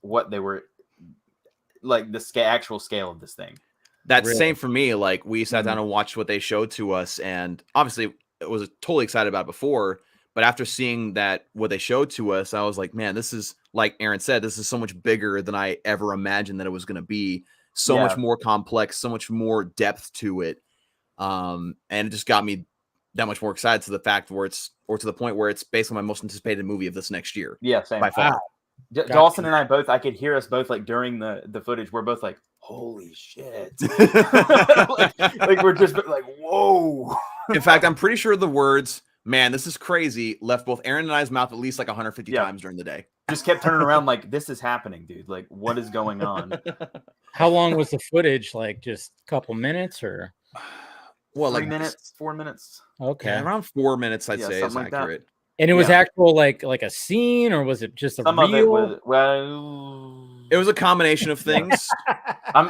what they were like the actual scale of this thing. That's the same for me. Like we sat down and watched what they showed to us, and obviously I was totally excited about it before. But after seeing what they showed to us, I was like, man, this is, like Aaron said, this is so much bigger than I ever imagined that it was going to be. So much more complex, so much more depth to it. And it just got me that much more excited to the fact to the point where it's basically my most anticipated movie of this next year. Yeah, same. By far. Dawson and I both, I could hear us both like during the footage. We're both like, holy shit. like we're just like, whoa. In fact, I'm pretty sure the words, man, this is crazy, left both Aaron and I's mouth at least like 150 times during the day. Just kept turning around like, this is happening, dude. Like, what is going on? How long was the footage? Like just a couple minutes or? Well, 3 minutes, 4 minutes. Okay. Yeah, around 4 minutes, I'd say is like accurate. That. And it was actual like a scene, or was it just Some reel? Of it was, well, it was a combination of things. I'm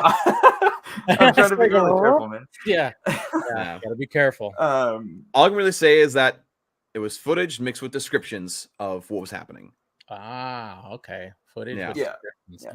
trying to be really careful, man. Yeah. Gotta be careful. All I can really say is that it was footage mixed with descriptions of what was happening. Okay. Footage. Yeah.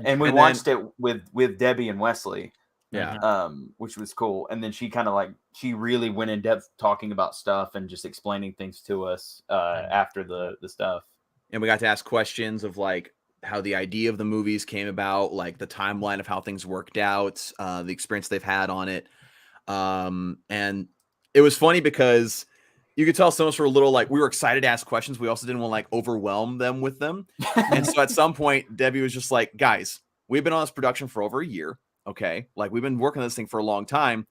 And we watched it with Debbie and Wesley. Yeah. Which was cool. And then she kind of she really went in depth talking about stuff and just explaining things to us after the stuff. And we got to ask questions of like how the idea of the movies came about, like the timeline of how things worked out, the experience they've had on it. And it was funny because you could tell some of us were a little like, we were excited to ask questions. We also didn't want to like overwhelm them with them. And so at some point, Debbie was just like, guys, we've been on this production for over a year. Okay. Like we've been working on this thing for a long time.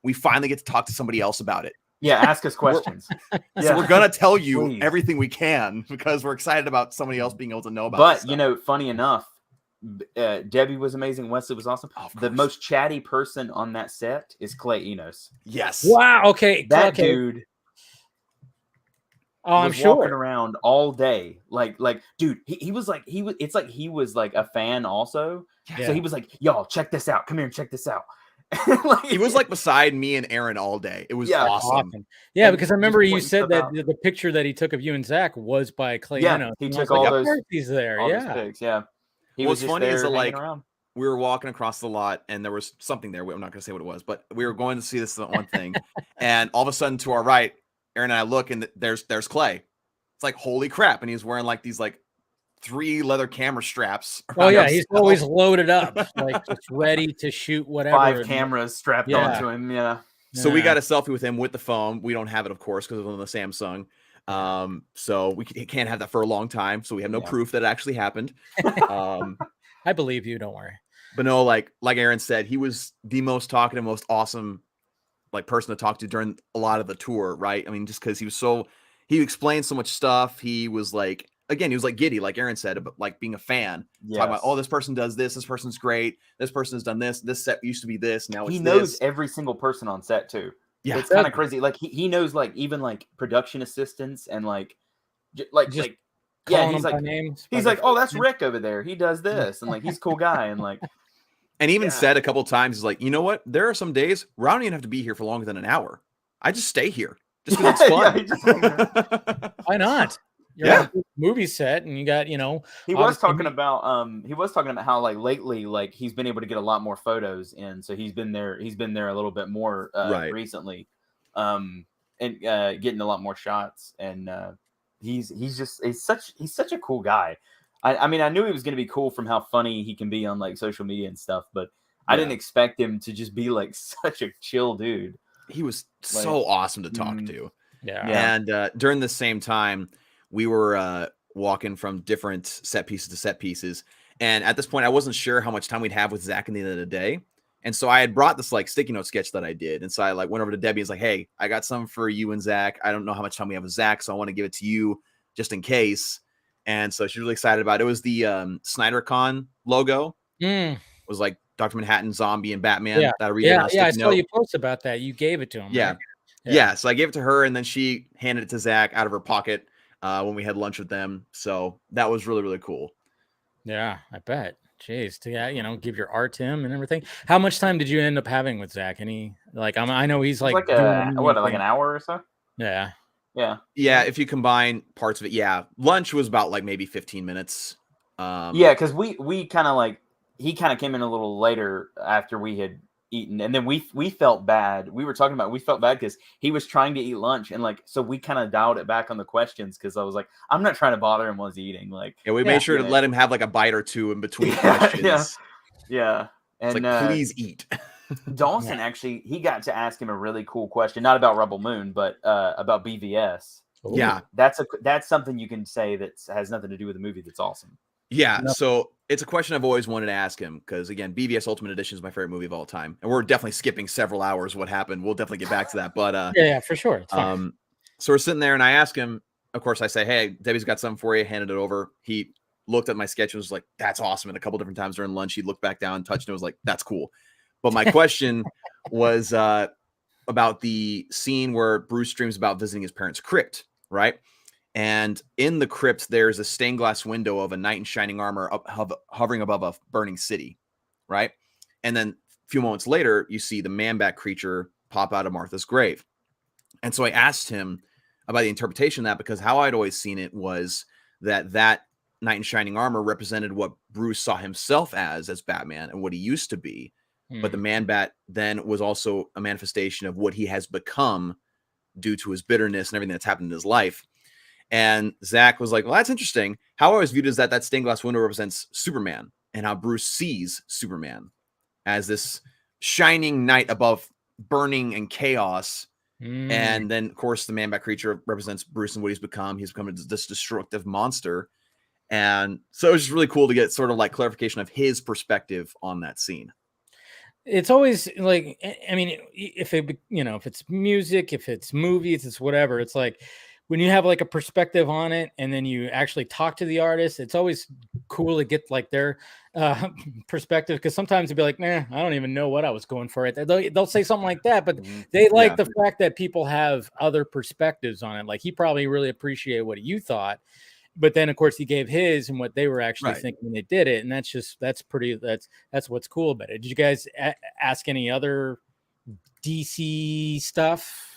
We finally get to talk to somebody else about it. Yeah. Ask us questions. So we're going to tell you everything we can because we're excited about somebody else being able to know about it. But, funny enough, Debbie was amazing. Wesley was awesome. The most chatty person on that set is Clay Enos. Yes. Wow. Okay. That dude. Oh, I'm sure. Walking around all day. Like, dude, it's like he was like a fan also. Yeah. So he was like, y'all, check this out. Come here and check this out. He was like beside me and Aaron all day. It was awesome. Yeah, because I remember you said that the picture that he took of you and Zach was by Clay. Yeah, he took all those. He's there. Those pics, yeah. What's funny is that like we were walking across the lot and there was something there. I'm not going to say what it was, but we were going to see this one thing, and all of a sudden to our right, Aaron and I look and there's Clay. It's like holy crap, and he's wearing like these like 3 leather camera straps. Oh yeah, he's always loaded up, like just ready to shoot whatever. 5 cameras strapped onto him. Yeah. So we got a selfie with him with the phone. We don't have it, of course, because it's on the Samsung. So we can't have that for a long time. So we have no proof that it actually happened. I believe you. Don't worry. But no, like Aaron said, he was the most talkative, most awesome like person to talk to during a lot of the tour. Right? I mean, just because he explained so much stuff. He was like again, he was like giddy, like Aaron said, about like being a fan. Talking about, oh, this person does this person's great, this person has done this set used to be this, now it's he knows this. every single person on set too. Yeah, it's kind of crazy. Like he knows like even like production assistants and like yeah, he's like names. He's like, oh, that's Rick over there. He does this, and like he's a cool guy, and like, and even said a couple of times, he's like, you know what? There are some days where I don't even have to be here for longer than an hour. I just stay here just because it's fun. Why not? You're on a movie set, and you got He was talking about how like lately, like he's been able to get a lot more photos in, so he's been there a little bit more recently, and getting a lot more shots, and he's such a cool guy. I mean, I knew he was going to be cool from how funny he can be on like social media and stuff, but I didn't expect him to just be like such a chill dude. He was so awesome to talk to. Yeah. And during the same time, we were walking from different set pieces to set pieces. And at this point, I wasn't sure how much time we'd have with Zach in the end of the day. And so I had brought this like sticky note sketch that I did. And so I like went over to Debbie and was like, hey, I got some for you and Zach. I don't know how much time we have with Zach, so I want to give it to you just in case. And so she's really excited about it. It was the SnyderCon logo. It was like Dr. Manhattan, Zombie, and Batman. Yeah, I saw you post about that. You gave it to him. Yeah. Right? Yeah. So I gave it to her, and then she handed it to Zach out of her pocket when we had lunch with them. So that was really, really cool. Yeah, I bet. Jeez, to give your art to him and everything. How much time did you end up having with Zach? Any I know he's like an hour or so. Yeah. Yeah, if you combine parts of it, lunch was about like maybe 15 minutes. Because we kind of like he kind of came in a little later after we had eaten, and then we felt bad. We were talking about we felt bad because he was trying to eat lunch, and like so we kind of dialed it back on the questions because I was like, I'm not trying to bother him while he's eating. Like, we made sure to let him have like a bite or two in between questions. Yeah. And it's like, please eat. Dawson actually, he got to ask him a really cool question, not about Rebel Moon, but about BVS. Ooh. Yeah, that's something you can say that has nothing to do with the movie. That's awesome. Yeah, so it's a question I've always wanted to ask him because, again, BVS Ultimate Edition is my favorite movie of all time, and we're definitely skipping several hours. What happened? We'll definitely get back to that, but yeah, for sure. So we're sitting there, and I ask him. Of course, I say, "Hey, Debbie's got something for you." Handed it over. He looked at my sketch and was like, "That's awesome." And a couple different times during lunch, he looked back down, touched it, and was like, "That's cool." But my question was about the scene where Bruce dreams about visiting his parents' crypt, right? And in the crypt, there's a stained glass window of a knight in shining armor hovering above a burning city, right? And then a few moments later, you see the man-bat creature pop out of Martha's grave. And so I asked him about the interpretation of that because how I'd always seen it was that knight in shining armor represented what Bruce saw himself as Batman and what he used to be. But the man-bat then was also a manifestation of what he has become due to his bitterness and everything that's happened in his life. And Zach was like, well, that's interesting. How I always viewed it is that stained glass window represents Superman and how Bruce sees Superman as this shining knight above burning and chaos. And then, of course, the man-bat creature represents Bruce and what he's become. He's become this destructive monster. And so it was just really cool to get sort of like clarification of his perspective on that scene. It's always like, I mean, if it's music, if it's movies, it's whatever. It's like, when you have like a perspective on it and then you actually talk to the artist, it's always cool to get like their perspective. Cause sometimes they'll be like, nah, I don't even know what I was going for it. They'll say something like that, but they like the fact that people have other perspectives on it. Like he probably really appreciated what you thought, but then of course he gave his and what they were actually thinking when they did it. And that's what's cool about it. Did you guys ask any other DC stuff?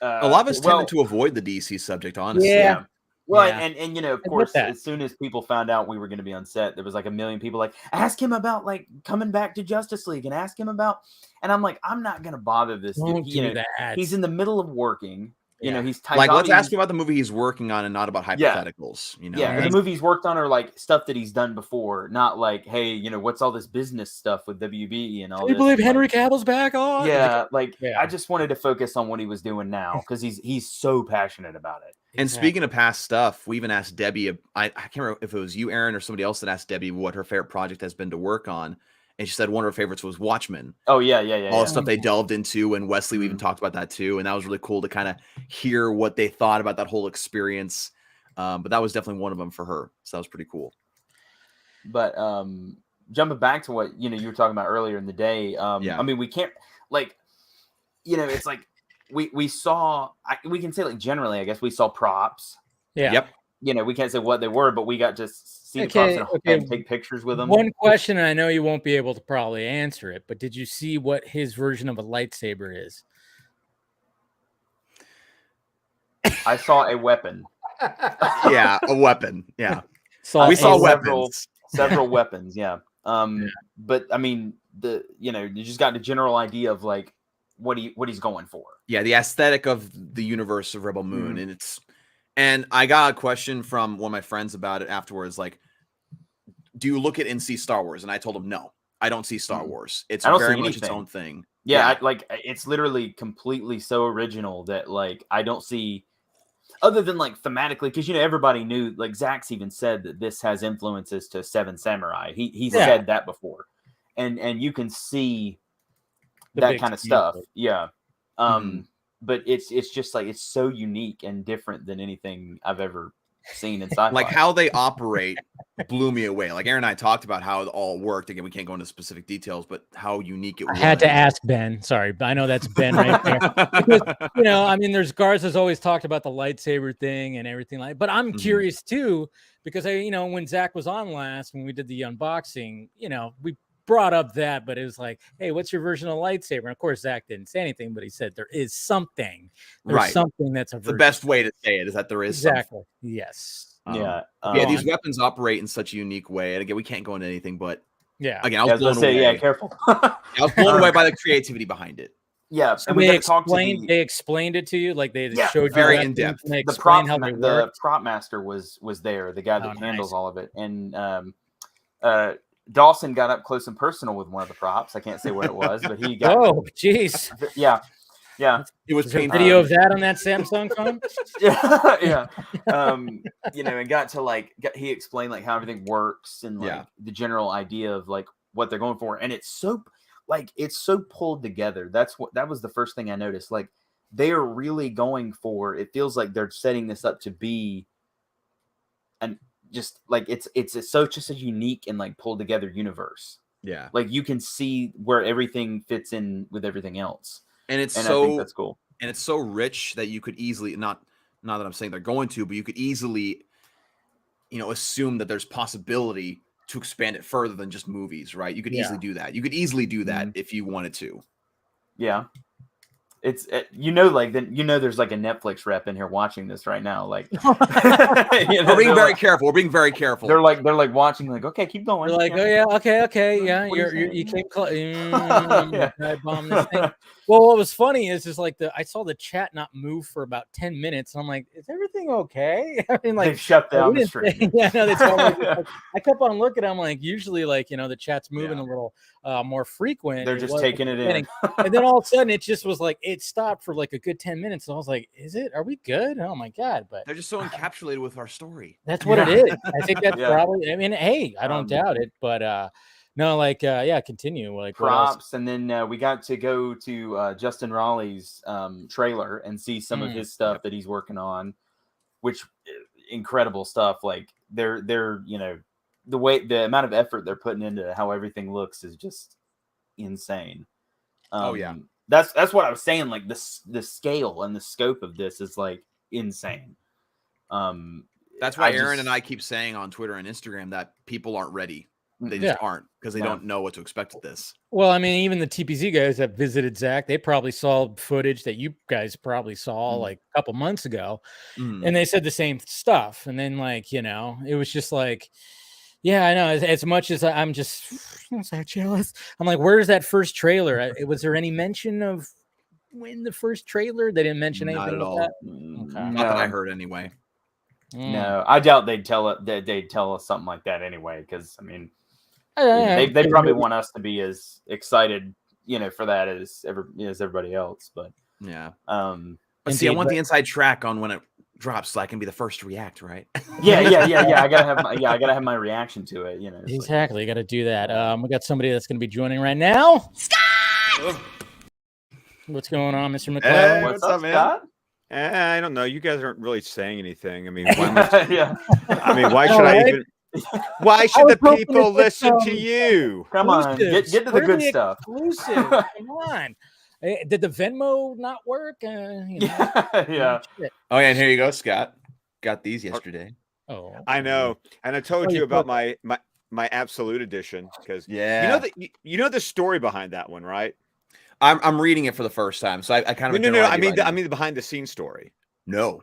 A lot of us tended to avoid the DC subject, honestly. Yeah. Well, and of course, as soon as people found out we were going to be on set, there was like a million people like, ask him about like coming back to Justice League and ask him about. And I'm like, I'm not going to bother this dude. He's in the middle of working. He's like, let's ask him about the movie he's working on and not about hypotheticals. The movies he's worked on are like stuff that he's done before, not like, hey, what's all this business stuff with WB and all. Do you believe Henry Cavill's back on? I just wanted to focus on what he was doing now because he's so passionate about it. And speaking of past stuff, we even asked Debbie. I can't remember if it was you, Aaron, or somebody else that asked Debbie what her favorite project has been to work on. And she said one of her favorites was Watchmen. Oh, yeah. All the stuff they delved into. And Wesley, we even talked about that too. And that was really cool to kind of hear what they thought about that whole experience. But that was definitely one of them for her. So that was pretty cool. But jumping back to what you were talking about earlier in the day, I mean, we can't it's like we saw. We can say like generally, I guess we saw props. Yeah. Yep. We can't say what they were, but we got to see the props and take pictures with them. One question, and I know you won't be able to probably answer it, but did you see what his version of a lightsaber is? I saw a weapon. Yeah, a weapon. Yeah. We saw weapons. Several weapons, yeah. But I mean, you just got the general idea of like what he's going for. Yeah, the aesthetic of the universe of Rebel Moon, and I got a question from one of my friends about it afterwards. Like, do you look at and see Star Wars? And I told him, no, I don't see Star Wars. It's very much its own thing. Yeah, it's literally completely so original that like I don't see. Other than like thematically, because everybody knew, like Zack's even said that this has influences to Seven Samurai. He said that before, and you can see that kind of stuff. Yeah, but it's just like it's so unique and different than anything I've ever seen in sci-fi. Like how they operate blew me away. Like Aaron and I talked about how it all worked. Again, we can't go into specific details, but how unique it was. I had to ask Ben. Sorry, but I know that's Ben right there. Because, I mean, there's Garza's always talked about the lightsaber thing and everything but I'm curious too, because when Zack was on last, when we did the unboxing, we brought up that, but it was like, hey, what's your version of lightsaber? And of course, Zack didn't say anything, but he said there is something. There's something that's a version. The best way to say it is that there is exactly. something. Yes. These weapons operate in such a unique way, and again, we can't go into anything, but again, I was blown away. Yeah, careful. I was blown away by the creativity behind it. Yeah, and they explained it to you, like they showed you very in depth. The prop master was there, the guy that handles all of it, and Dawson got up close and personal with one of the props. I can't say what it was, but he got. Oh, jeez. Yeah. It was painful. Video of that on that Samsung phone. Yeah. And got to he explained like how everything works and like the general idea of like what they're going for, and it's so pulled together. That was the first thing I noticed. Like they are really going for. It feels like they're setting this up to be just like it's just a unique and like pulled together universe. Yeah. Like you can see where everything fits in with everything else. And I think that's cool. And it's so rich that you could easily not that I'm saying they're going to, but you could easily, assume that there's possibility to expand it further than just movies, right? You could easily do that. You could easily do that if you wanted to. Yeah. It's there's like a Netflix rep in here watching this right now. Like we're being very careful. We're being very careful. They're like watching, like, okay, keep going. They're like, oh yeah, okay, yeah. You came close. I bombed this thing. Well, what was funny is like I saw the chat not move for about 10 minutes, and I'm like, is everything okay? I mean, like they've shut down the stream. I kept on looking. I'm like, usually, like the chat's moving a little more frequent. They're just taking it in, and then all of a sudden, it just was like it stopped for like a good 10 minutes. And I was like, is it? Are we good? Oh my god! But they're just so encapsulated with our story. That's what it is. I think that's probably. I mean, hey, I don't doubt it, but no, continue. Like props, and then we got to go to Justin Raleigh's trailer and see some of his stuff that he's working on, which incredible stuff. Like they're the amount of effort they're putting into how everything looks is just insane. That's what I was saying. Like the scale and the scope of this is like insane. That's why Aaron and I keep saying on Twitter and Instagram that people aren't ready. They just aren't, because they don't know what to expect with this. Well, I mean, even the TPZ guys that visited Zack, they probably saw footage that you guys probably saw like a couple months ago, and they said the same stuff. And then it was just like, yeah, I know. As much as I'm just so jealous, I'm like, where's that first trailer? Was there any mention of when the first trailer? They didn't mention anything. Not at all. Okay. Not that I heard anyway. No, I doubt they'd tell us something like that anyway. Because I mean, they probably want us to be as excited, for that as everybody else. But but see, I want the inside track on when it drops, so I can be the first to react, right? Yeah. I gotta have my reaction to it. Exactly. You got to do that. We got somebody that's going to be joining right now. Scott, what's going on, Mr. McLeod? What's up, man? Scott? I don't know. You guys aren't really saying anything. I mean, why am I, Yeah. I mean, why should All I right. even? Why should was the hoping people to get listen to some you? Come on, get Exclusives, to the good really stuff. Exclusive. Come on. Did the Venmo not work? Yeah. Shit. Oh yeah, and here you go, Scott. Got these yesterday. Oh, I know, and I told Oh, you you about told my Absolute Edition because Yeah. you know the story behind that one, right? I'm reading it for the first time, so I kind of No. I mean the behind the scenes story. no.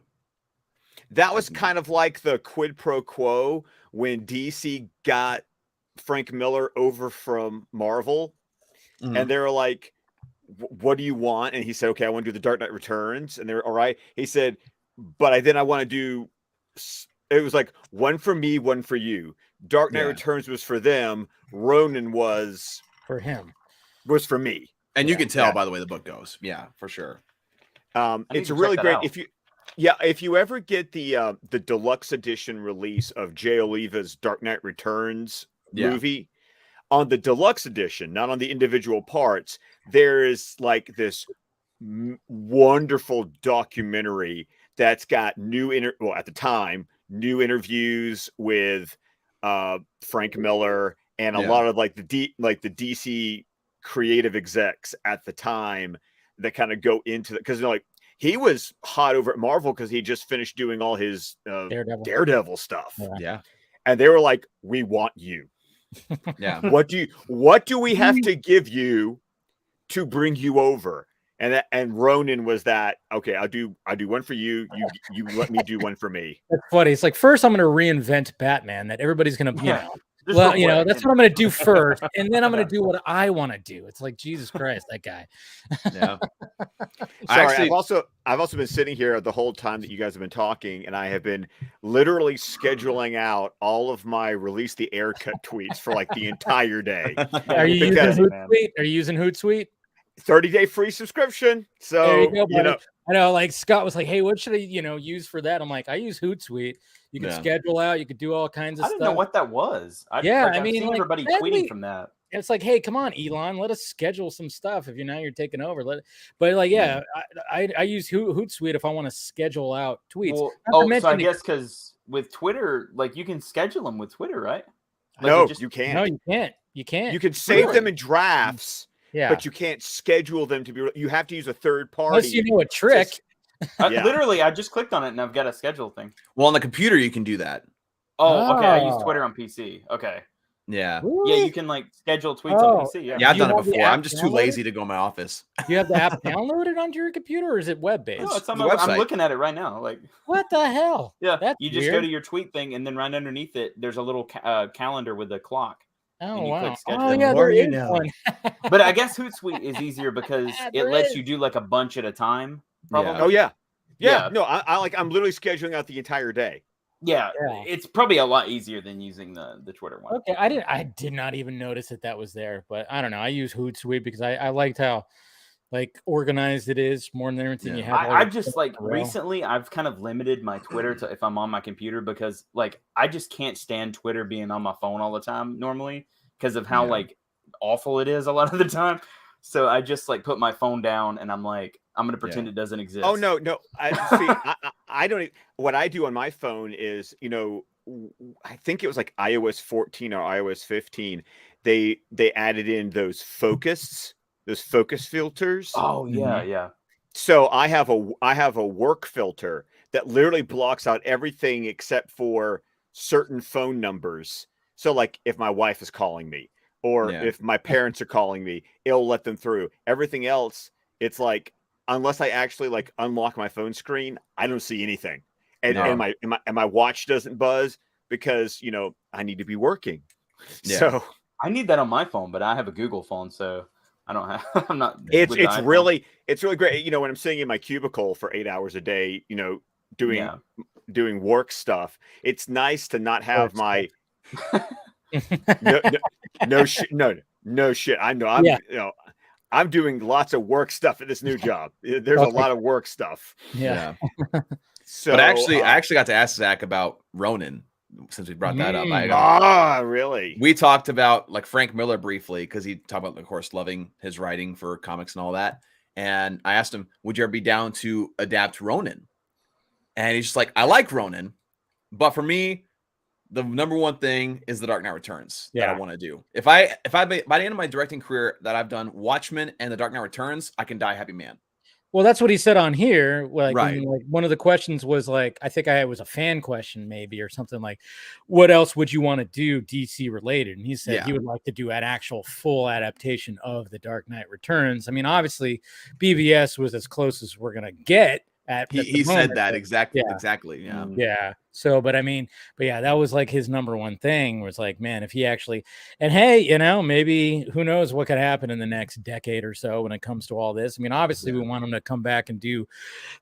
That was kind of like the quid pro quo when DC got Frank Miller over from Marvel, Mhm. and they were like, "What do you want?" And he said, "Okay, I want to do the Dark Knight Returns." And they're all right. He said, "But I want to do." It was like one for me, one for you. Dark Knight Yeah. Returns was for them. Ronin was for him. for me. And you Yeah. can tell Yeah. by the way the book goes. Yeah, for sure. need It's to a check really that great out. if you ever get the deluxe edition release of Jay Oliva's Dark Knight Returns Yeah. movie, on the deluxe edition, not on the individual parts, there is like this wonderful documentary that's got at the time new interviews with Frank Miller and a Yeah. lot of like the DC creative execs at the time that kind of go into it because like he was hot over at Marvel because he just finished doing all his Daredevil stuff. Yeah. And they were like, "We want you. Yeah. What do we have to give you to bring you over?" And Ronin was that. Okay, I'll do one for you. You let me do one for me. That's funny. It's like first I'm going to reinvent Batman that everybody's going to, Just well, real quick, that's what I'm going to do first, and then I'm going to do what I want to do. It's like Jesus Christ, that guy. Yeah. Sorry, I've also been sitting here the whole time that you guys have been talking, and I have been literally scheduling out all of my release the air cut tweets for like the entire day. Are you using Because- Hootsuite? Are you using Hootsuite? 30-day free subscription. So There you go, you know, buddy. I know, like Scott was like, "Hey, what should I, use for that?" I'm like, "I use Hootsuite. You can Yeah. schedule out. You could do all kinds of I stuff." didn't know what that was. I I've mean, seen like, everybody exactly. tweeting from that. It's like, hey, come on, Elon, let us schedule some stuff. If you're taking over, but like, yeah, I use Hootsuite if I want to schedule out tweets. Well, Not to so I mention- guess because with Twitter, like you can schedule them with Twitter, right? Like, no, it just- you can't. no, you can't. You can't. You can save Really? them in drafts, yeah, but you can't schedule them to be. You have to use a third party. unless you know a trick. Yeah. Literally, I just clicked on it and I've got a schedule thing. Well, on the computer you can do that. Oh, okay. I use Oh. Twitter on PC. Okay. Yeah. Yeah, you can like schedule tweets on PC. Yeah. Yeah, I've You done it have the before. app I'm just too downloaded? lazy to go in my office. Do you have the app downloaded onto your computer, or is it web based? No, it's on the my, website. I'm looking at it right now. Like, What the hell? yeah, That's you just weird. go to your tweet thing, and then right underneath it, there's a little calendar with a clock. Oh and you click wow! schedule. Oh The yeah, more there you is know. one. But I guess Hootsuite is easier because it There lets is. you do like a bunch at a time. Yeah. Probably. Oh yeah. Yeah. No, I'm literally scheduling out the entire day. Yeah, Yeah. it's probably a lot easier than using the Twitter one. Okay, I did not even notice that was there, but I don't know. I use Hootsuite because I liked how like organized it is more than everything you Yeah. have. all I your just stuff like in a row. recently I've kind of limited my Twitter to if I'm on my computer because like I just can't stand Twitter being on my phone all the time normally because of how Yeah. like awful it is a lot of the time. So I just like put my phone down and I'm like I'm gonna pretend it doesn't exist. Oh no. I don't. What I do on my phone is, I think it was like iOS 14 or iOS 15. They added in those focus filters. Oh yeah, yeah. So I have a work filter that literally blocks out everything except for certain phone numbers. So like if my wife is calling me or Yeah. if my parents are calling me, it'll let them through. Everything else, it's like unless I actually like unlock my phone screen, I don't see anything. And No. and my watch doesn't buzz because I need to be working. Yeah. So I need that on my phone, but I have a Google phone, so I don't have. I'm not. it's with the iPhone. really great. When I'm sitting in my cubicle for 8 hours a day, doing Yeah. doing work stuff, it's nice to not have Work my no shit. I know I'm Yeah. I'm doing lots of work stuff at this new job. There's a Okay. lot of work stuff. Yeah. So But I actually got to ask Zach about Ronin since we brought that up. Really? We talked about like Frank Miller briefly because he talked about, of course, loving his writing for comics and all that. And I asked him, would you ever be down to adapt Ronin? And he's just like, I like Ronin, but for me, the number one thing is the Dark Knight Returns that I want to do. If I by the end of my directing career that I've done Watchmen and the Dark Knight Returns, I can die a happy man. Well, that's what he said on here. Like, Right. like one of the questions was like, I think it was a fan question maybe or something like, what else would you want to do DC related? And he said he would like to do an actual full adaptation of the Dark Knight Returns. I mean, obviously, BVS was as close as we're gonna get. He said that exactly. Yeah. Yeah. So, but yeah, that was like his number one thing was like, man, if he actually, and hey, you know, maybe who knows what could happen in the next decade or so when it comes to all this. I mean, obviously we want him to come back and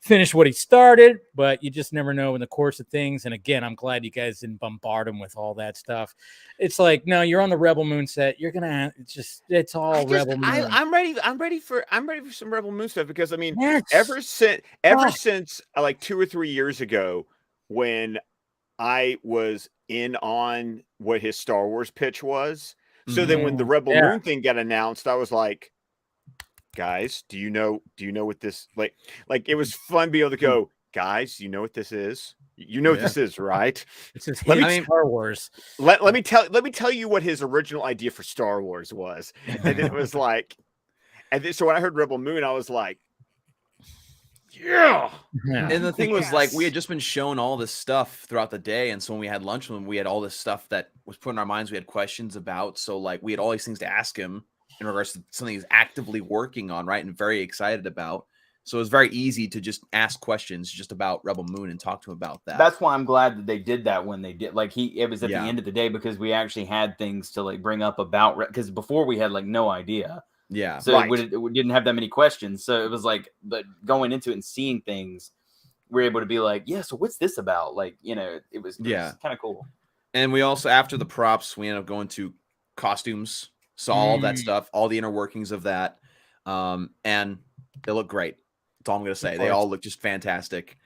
finish what he started, but you just never know in the course of things. And again, I'm glad you guys didn't bombard him with all that stuff. It's like, no, you're on the Rebel Moon set. You're going to, it's all Rebel Moon. I'm ready for some Rebel Moon stuff because I mean, Yes. ever since like 2 or 3 years ago, when I was in on what his Star Wars pitch was. So then when the Rebel Moon thing got announced, I was like, guys, do you know what this like it was fun being able to go, guys, you know what this is? You know what this is, right? This is Star Wars. Let me tell you what his original idea for Star Wars was. And it was like, so when I heard Rebel Moon, I was like, yeah. And the thing was, like, we had just been shown all this stuff throughout the day, and so when we had lunch with him, we had all this stuff that was put in our minds. We had questions about, so like we had all these things to ask him in regards to something he's actively working on, right, and very excited about. So it was very easy to just ask questions just about Rebel Moon and talk to him about that. That's why I'm glad that they did that when they did. Like it was at the end of the day because we actually had things to like bring up about because before we had like no idea. Yeah. So we didn't have that many questions. So it was like, but going into it and seeing things, we're able to be like, yeah, so what's this about? Like, you know, it was kind of cool. And we also, after the props, we ended up going to costumes, saw all that stuff, all the inner workings of that. And they look great. That's all I'm going to say. They all look just fantastic.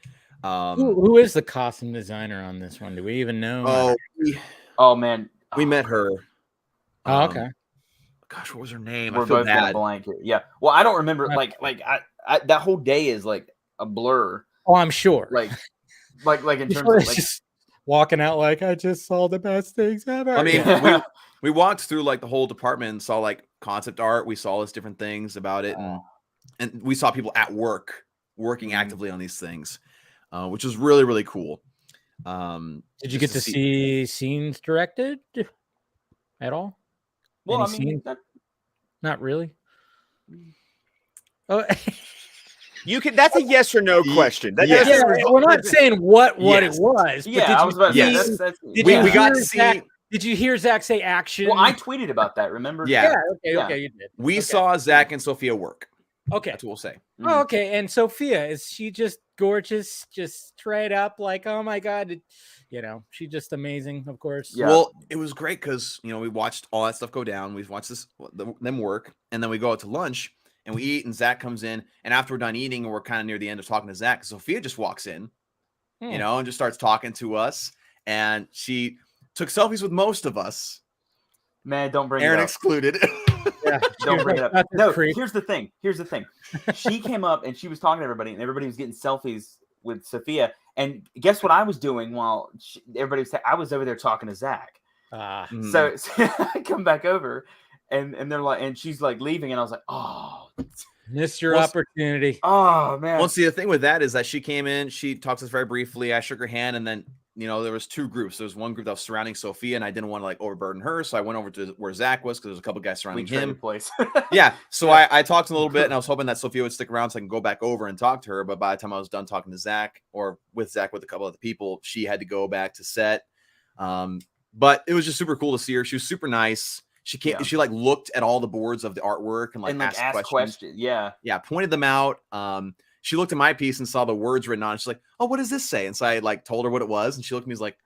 Who is the costume designer on this one? Do we even know? Oh man. We met her. Oh, okay. Gosh, what was her name? We're I feel both bad. blank here. Yeah. Well, I don't remember. Like I that whole day is like a blur. Oh, I'm sure. Like in terms of like just walking out like I just saw the best things ever. I mean, we walked through like the whole department and saw like concept art. We saw all these different things about it, and we saw people at work working actively on these things, which was really, really cool. Did you get to see scenes directed at all? Well, Any I mean, not really. Oh, you can. That's a yes or no question. We're not saying what it was. Yeah, I was about to say we got to see. Did you hear Zach say action? Well, I tweeted about that. Remember? Yeah. Okay, you did. We saw Zach and Sophia work. Okay, that's what we'll say. Oh, okay, and Sophia, is she just gorgeous, just straight up like, oh my god, she's just amazing, of course. Yeah. Well, it was great because we watched all that stuff go down. We've watched them work, and then we go out to lunch and we eat. And Zach comes in, and after we're done eating, and we're kind of near the end of talking to Zach, Sophia just walks in, and just starts talking to us. And she took selfies with most of us. Man, don't bring Aaron it up. excluded. Yeah, don't bring it up. No, here's the thing. She came up and she was talking to everybody, and everybody was getting selfies with Sophia. And guess what I was doing while everybody was? I was over there talking to Zach. So I come back over, and they're like, and she's like leaving, and I was like, oh, missed your opportunity. Oh man. Well, see, the thing with that is that she came in, she talked to us very briefly. I shook her hand, and then there was two groups. There was one group that was surrounding Sophia, and I didn't want to like overburden her, so I went over to where Zach was because there was a couple guys surrounding him. Yeah, so I talked to him a little bit, and I was hoping that Sophia would stick around so I can go back over and talk to her. But by the time I was done talking to Zach, or with Zach with a couple other people, she had to go back to set. But it was just super cool to see her. She was super nice. She like looked at all the boards of the artwork and like asked questions. Yeah, pointed them out. She looked at my piece and saw the words written on it. She's like, oh, what does this say? And so I like told her what it was. And she looked at me and was like,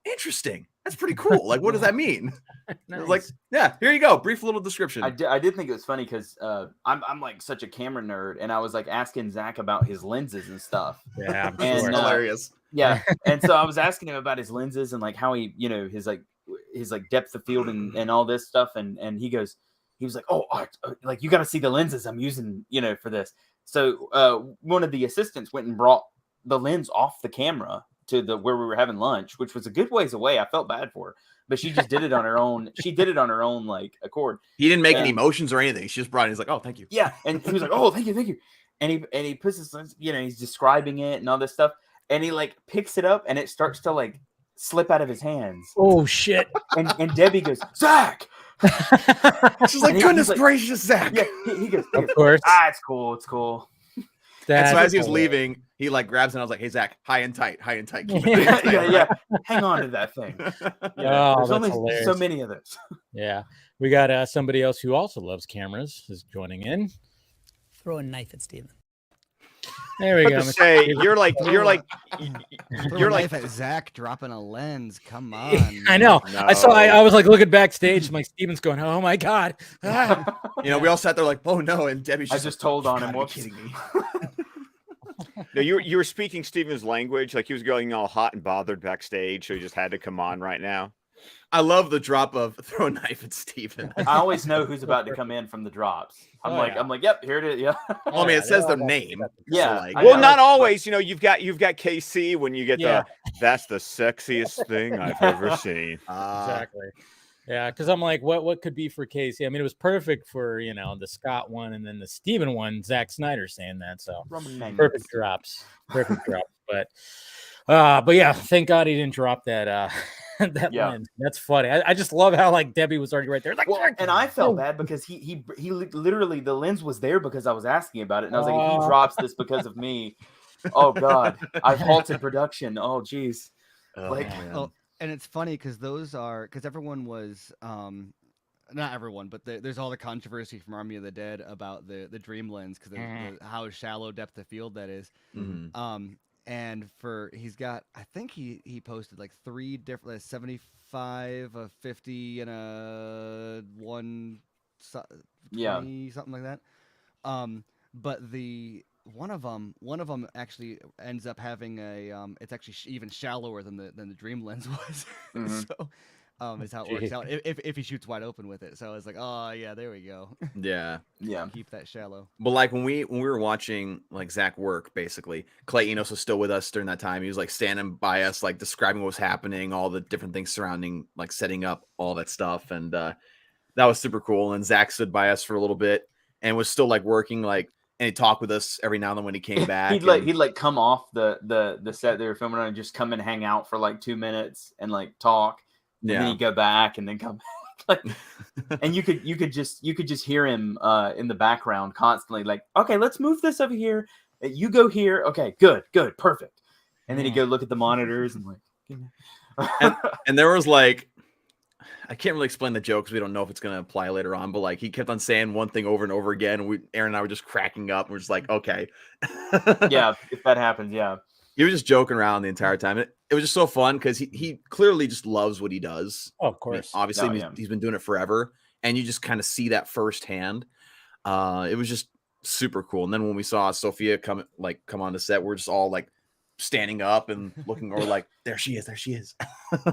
interesting. That's pretty cool. Like, what does that mean? Nice. I was like, yeah, here you go. Brief little description. I did think it was funny because I'm like such a camera nerd. And I was like asking Zach about his lenses and stuff. Yeah, and hilarious. Yeah. And so I was asking him about his lenses and like how he, his depth of field and all this stuff. And he goes, he was like, "Oh, like you got to see the lenses I'm using, for this." So one of the assistants went and brought the lens off the camera to where we were having lunch, which was a good ways away. I felt bad for her, but she just did it on her own. She did it on her own, like, accord. He didn't make any motions or anything. She just brought it. He's like, "Oh, thank you." Yeah, and he was like, "Oh, thank you." And he puts this, he's describing it and all this stuff, and he like picks it up and it starts to like slip out of his hands. Oh shit! And Debbie goes, "Zach." She's like, "Goodness gracious, Zach." Yeah, he goes, of course. It's cool. And so as he was leaving, he like grabs it. And I was like, "Hey, Zach, high and tight. Keep it yeah. Hang on to that thing." There's only hilarious. so many of those. Yeah, we got somebody else who also loves cameras is joining in. Throw a knife at Steven. There we go. To say, you're like at Zach dropping a lens. Come on. I know. No. I was like looking backstage. Like Steven's going, "Oh my god!" Ah. we all sat there like, "Oh no!" And Debbie's I just just told on him. Whoops. Kidding me? No, you were speaking Steven's language, like he was going all hot and bothered backstage, so he just had to come on right now. I love the drop of throw a knife at Steven. I always know who's about to come in from the drops. I'm like, "Yep, here it is." Yeah. Well, I mean, it says their name. Yeah. So like, Well, not always. You've got KC when you get Yeah. that's the sexiest thing I've ever seen. Exactly. Yeah, because I'm like, what could be for Casey? I mean, it was perfect for the Scott one and then the Steven one. Zack Snyder saying that, so perfect drops. But yeah, thank God he didn't drop that that lens. That's funny. I just love how like Debbie was already right there. Like, and I felt bad because he literally, the lens was there because I was asking about it, and I was like, if he drops this because of me, oh God, I've halted production. Oh geez, and it's funny because because everyone was not everyone, but there's all the controversy from Army of the Dead about the dream lens because how shallow depth of field that is. Mm-hmm. And he's got, I think he posted like 3 different 75, a 50, and a 120, something like that. But the one of them actually ends up having it's actually even shallower than the dream lens was. Mm-hmm. So is how it works out if he shoots wide open with it. So I was like, oh yeah, there we go. Yeah. Keep that shallow. But like when we were watching like Zach work, basically Clay Enos was still with us during that time. He was like standing by us, like describing what was happening, all the different things surrounding like setting up all that stuff, and that was super cool. And Zach stood by us for a little bit and was still like working, like, and he talked with us every now and then when he came back. he'd come off the set they were filming on and just come and hang out for like 2 minutes and like talk. And then he'd go back and then come back. And you could just hear him in the background constantly, like, "Okay, let's move this over here. You go here. Okay, good, perfect." And then he'd go look at the monitors and like, and there was like, I can't really explain the joke because we don't know if it's going to apply later on, but like he kept on saying one thing over and over again. And Aaron and I were just cracking up. And we're just like, okay. Yeah, if that happens, yeah. He was just joking around the entire time. It was just so fun because he clearly just loves what he does. Oh, of course. I mean, obviously, he's been doing it forever. And you just kind of see that firsthand. It was just super cool. And then when we saw Sophia come on the set, we're just all like standing up and looking over like, there she is.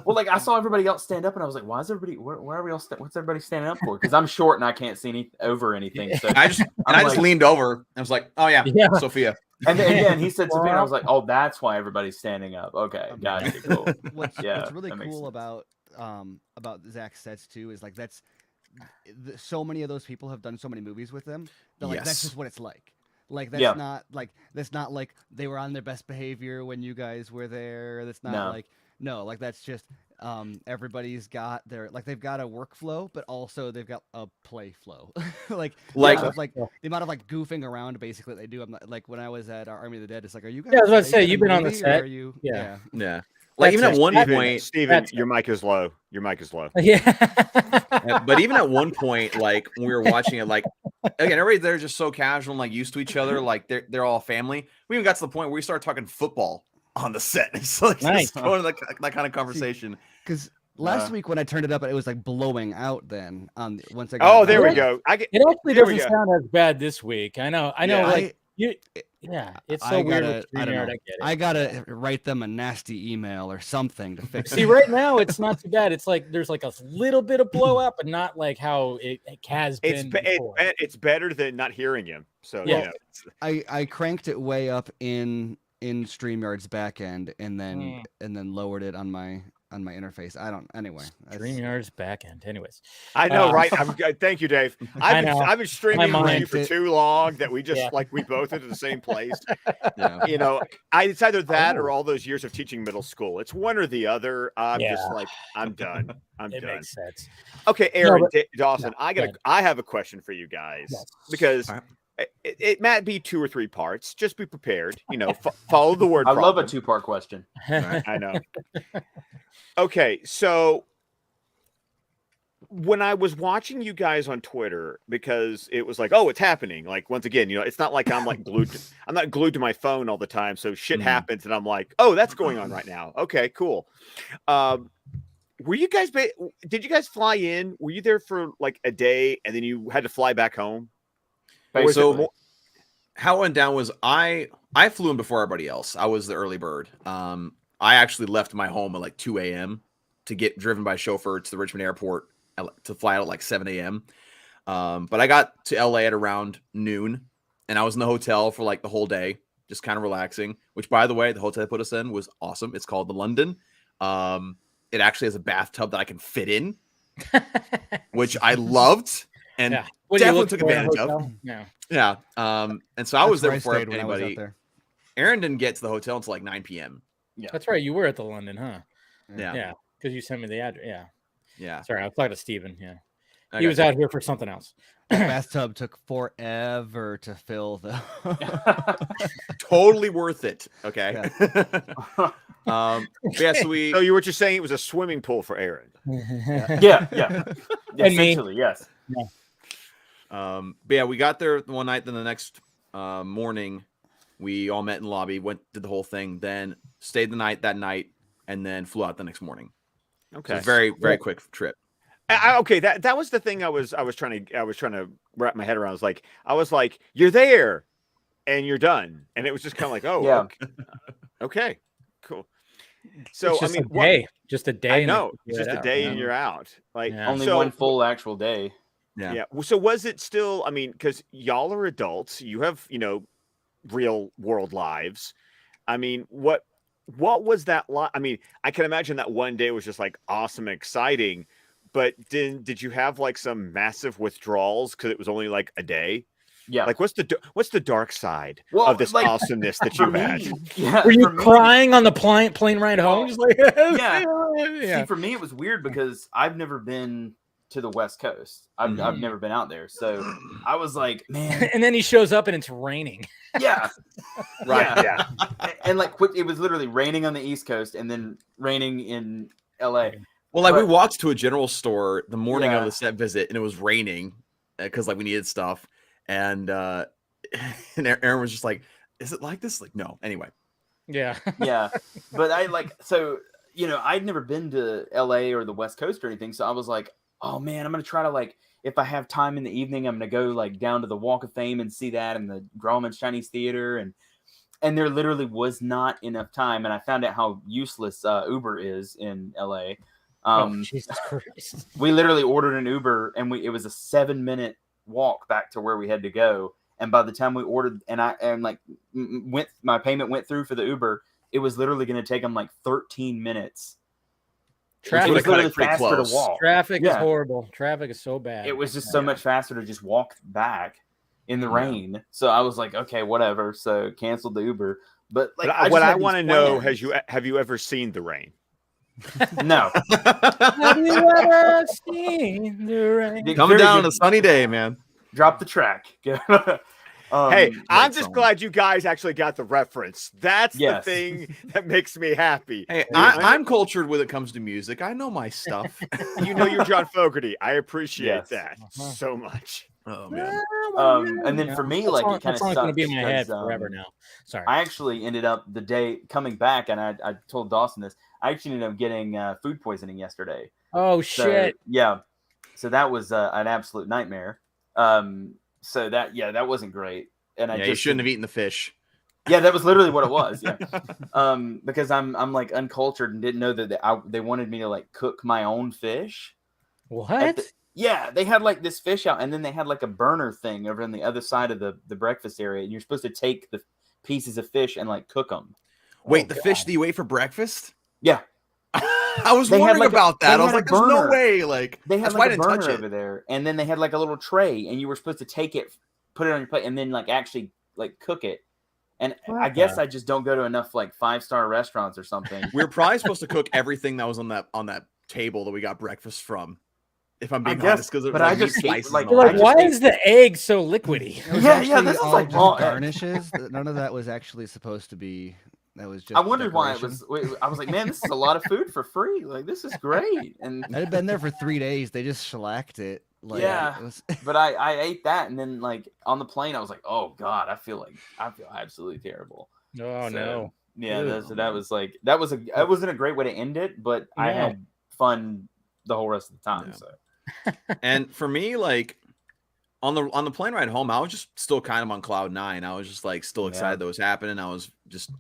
Well, like I saw everybody else stand up and I was like, why is everybody, where are we all, what's everybody standing up for? Because I'm short and I can't see over anything. So I just leaned over. I was like, oh yeah. Sophia. And then again, he said Sophia, and I was like, oh, that's why everybody's standing up. Okay, gotcha. Cool. What's really cool about Zach's sets too is like so many of those people have done so many movies with them. Like that's just what it's like. Like that's not like they were on their best behavior when you guys were there. That's not like that's just everybody's got they've got a workflow, but also they've got a play flow. like the amount of like goofing around basically they do. I'm not, like when I was at Army of the Dead, it's like, are you guys? Yeah, I was about to say you've been on the set. Are you? Yeah. Like even at one point, Steven, your mic is low. Yeah. But even at one point, like when we were watching it, like again, everybody there just so casual and like used to each other, like they're all family. We even got to the point where we started talking football on the set. It's like just going to that kind of conversation. Because last week when I turned it up, it was like blowing out. Then once I got there we go. It actually doesn't sound as bad this week. I know. It's so weird with I don't StreamYard. know. I get it. I gotta write them a nasty email or something to fix See, it. right now it's not too bad. It's like there's like a little bit of blow up, but not like how it has been before. It's better than not hearing him. So Yeah. you know, I cranked it way up in StreamYard's backend and then lowered it on my interface. Anyway. StreamYard's backend. Anyways. I know, right? Thank you, Dave. I know. I've been streaming My with you mind- for too long that we just we both into the same place. You know, it's either that or all those years of teaching middle school. It's one or the other. I'm just like, I'm done. It done. makes sense. Okay, Aaron Dawson, go I have a question for you guys because it might be 2 or 3 parts. Just be prepared. You know, follow the word. I love a problem. 2-part question. I know. Okay, so when I was watching you guys on Twitter, because it was like, oh, it's happening. Like, once again, you know, it's not like I'm like I'm not glued to my phone all the time. So shit happens and I'm like, oh, that's going on right now. Okay, cool. Were you guys, did you guys fly in? Were you there for like a day and then you had to fly back home? So how it went down was I flew in before everybody else. I was the early bird. I actually left my home at like 2 a.m. to get driven by a chauffeur to the Richmond airport to fly out at like 7 a.m. But I got to LA at around noon and I was in the hotel for like the whole day, just kind of relaxing, which by the way, the hotel they put us in was awesome. It's called the London. It actually has a bathtub that I can fit in, which I loved and definitely took advantage of. Yeah. And so I was there before anybody. Aaron didn't get to the hotel until like 9 p.m. Yeah, that's right. You were at the London, huh? Yeah. Because you sent me the address. Yeah. Sorry, I was talking to Steven. Yeah. He was out here for something else. The bathtub took forever to fill, though. Totally worth it. Okay. So you were just saying it was a swimming pool for Aaron. Yeah. Essentially, yes. Yeah. But yeah, we got there one night. Then the next morning, we all met in the lobby, did the whole thing, then stayed the night that night, and then flew out the next morning. Okay, so very very quick trip. Okay, that was the thing I was trying to wrap my head around. I was like, you're there, and you're done, and it was just kind of like, oh, yeah, okay, cool. So I mean, just a day. I know, just a day, and you're out. Like only one full actual day. Yeah. So was it still? I mean, because y'all are adults, you have real world lives. I mean, what was that like? I mean, I can imagine that one day was just like awesome, exciting, but did you have like some massive withdrawals because it was only like a day? Yeah. Like what's the dark side of this awesomeness that you had? Yeah, were you crying on the plane ride home? Just like, yeah. See, for me, it was weird because I've never been to the West Coast. I've never been out there. So I was like, man. And then he shows up and it's raining. Yeah. Right. Yeah. And like it was literally raining on the East Coast and then raining in LA. Well, like we walked to a general store the morning of the set visit and it was raining because like we needed stuff. And Aaron was just like, is it like this? Like, no. Anyway. Yeah. Yeah. But I'd never been to LA or the West Coast or anything. So I was like, oh man, I'm going to try to like, if I have time in the evening, I'm going to go like down to the Walk of Fame and see that and the Grauman's Chinese Theater. And there literally was not enough time. And I found out how useless Uber is in LA. Jesus Christ. We literally ordered an Uber and it was a 7-minute walk back to where we had to go. And by the time we ordered my payment went through for the Uber, it was literally going to take them like 13 minutes. Traffic it was literally faster to walk. Traffic is horrible. Traffic is so bad. It was just so much faster to just walk back in the rain. So I was like, okay, whatever. So canceled the Uber. But like, what I want to know, have you ever seen the rain? No. Have you ever seen the rain? Coming down on a sunny day, man. Drop the track. Hey, I'm just glad you guys actually got the reference. That's the thing that makes me happy. Hey, I'm cultured when it comes to music. I know my stuff. You're John Fogerty. I appreciate that so much. Oh man. And then for me, like it kind of going to be in my head forever now. Sorry. I actually ended up the day coming back, and I told Dawson this. I actually ended up getting food poisoning yesterday. Oh shit! Yeah, so that was an absolute nightmare. So that wasn't great. and I you just shouldn't have eaten the fish. Yeah, that was literally what it was. Yeah, because I'm like uncultured and didn't know that they wanted me to like cook my own fish. What? Yeah, they had like this fish out, and then they had like a burner thing over on the other side of the breakfast area, and you're supposed to take the pieces of fish and like cook them. Wait, the fish that you ate for breakfast? Yeah. I was wondering about that. I was like, there's no way. Like, they had that's why I like a didn't touch burner it. over there, and then they had like a little tray, and you were supposed to take it, put it on your plate, and then like actually like cook it. And I guess I just don't go to enough like 5-star restaurants or something. We were probably supposed to cook everything that was on that table that we got breakfast from. If I'm being honest, because but I just hate, like why is the egg so liquidy? Yeah, this is like garnishes. None of that was actually supposed to be. That was just. I wondered why it was. I was like, man, this is a lot of food for free. Like, this is great. And I had been there for 3 days. They just shellacked it. Like, yeah, it was... but I ate that, and then like on the plane, I was like, oh god, I feel absolutely terrible. Oh no. Yeah, that wasn't a great way to end it, but I had fun the whole rest of the time. Yeah. So. And for me, like on the plane ride home, I was just still kind of on cloud 9. I was just like still excited that was happening. I was just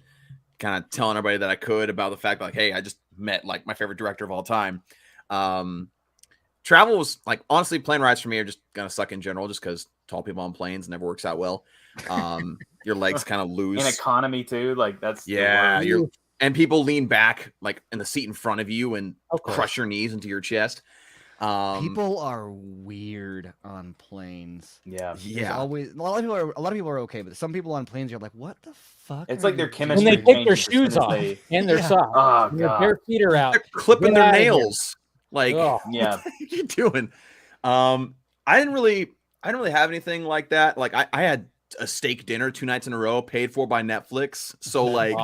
kind of telling everybody that I could about the fact, like, hey, I just met like my favorite director of all time. Travel was like, honestly, plane rides for me are just gonna suck in general, just because tall people on planes never works out well. Your legs kind of lose in economy too. Like that's and people lean back like in the seat in front of you and crush your knees into your chest. People are weird on planes. Yeah. Always a lot of people are okay, but some people on planes are like, what the fuck? It's like their chemistry. When they take their shoes off and their socks. Oh, their bare feet are out. They're clipping their nails. Like, yeah. What are you doing? I didn't really have anything like that. Like I had a steak dinner 2 nights in a row paid for by Netflix. So like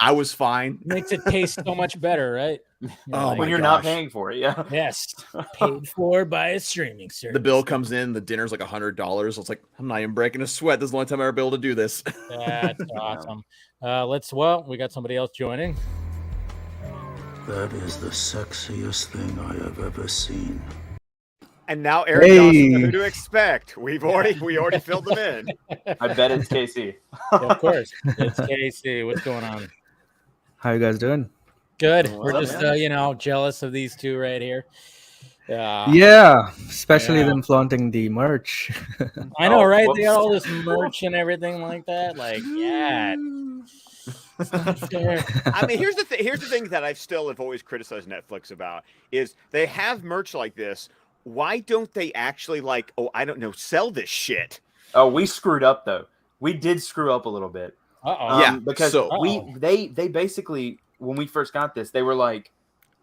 I was fine. Makes it taste so much better, right? When you're not paying for it, yeah. Yes, paid for by a streaming service. The bill comes in, the dinner's like $100. It's like, I'm not even breaking a sweat. This is the only time I ever be able to do this. That's awesome. We got somebody else joining. That is the sexiest thing I have ever seen. And now Aaron Dawson, who to expect? We already filled them in. I bet it's KC. Of course, it's KC. What's going on? How you guys doing? Good. We're just jealous of these two right here. Especially them flaunting the merch. I know, right? They got all this merch and everything like that. Like, yeah. I mean, here's the thing that I still have always criticized Netflix about is they have merch like this. Why don't they actually sell this shit? Oh, we screwed up though. We did screw up a little bit. Because they basically, when we first got this, they were like,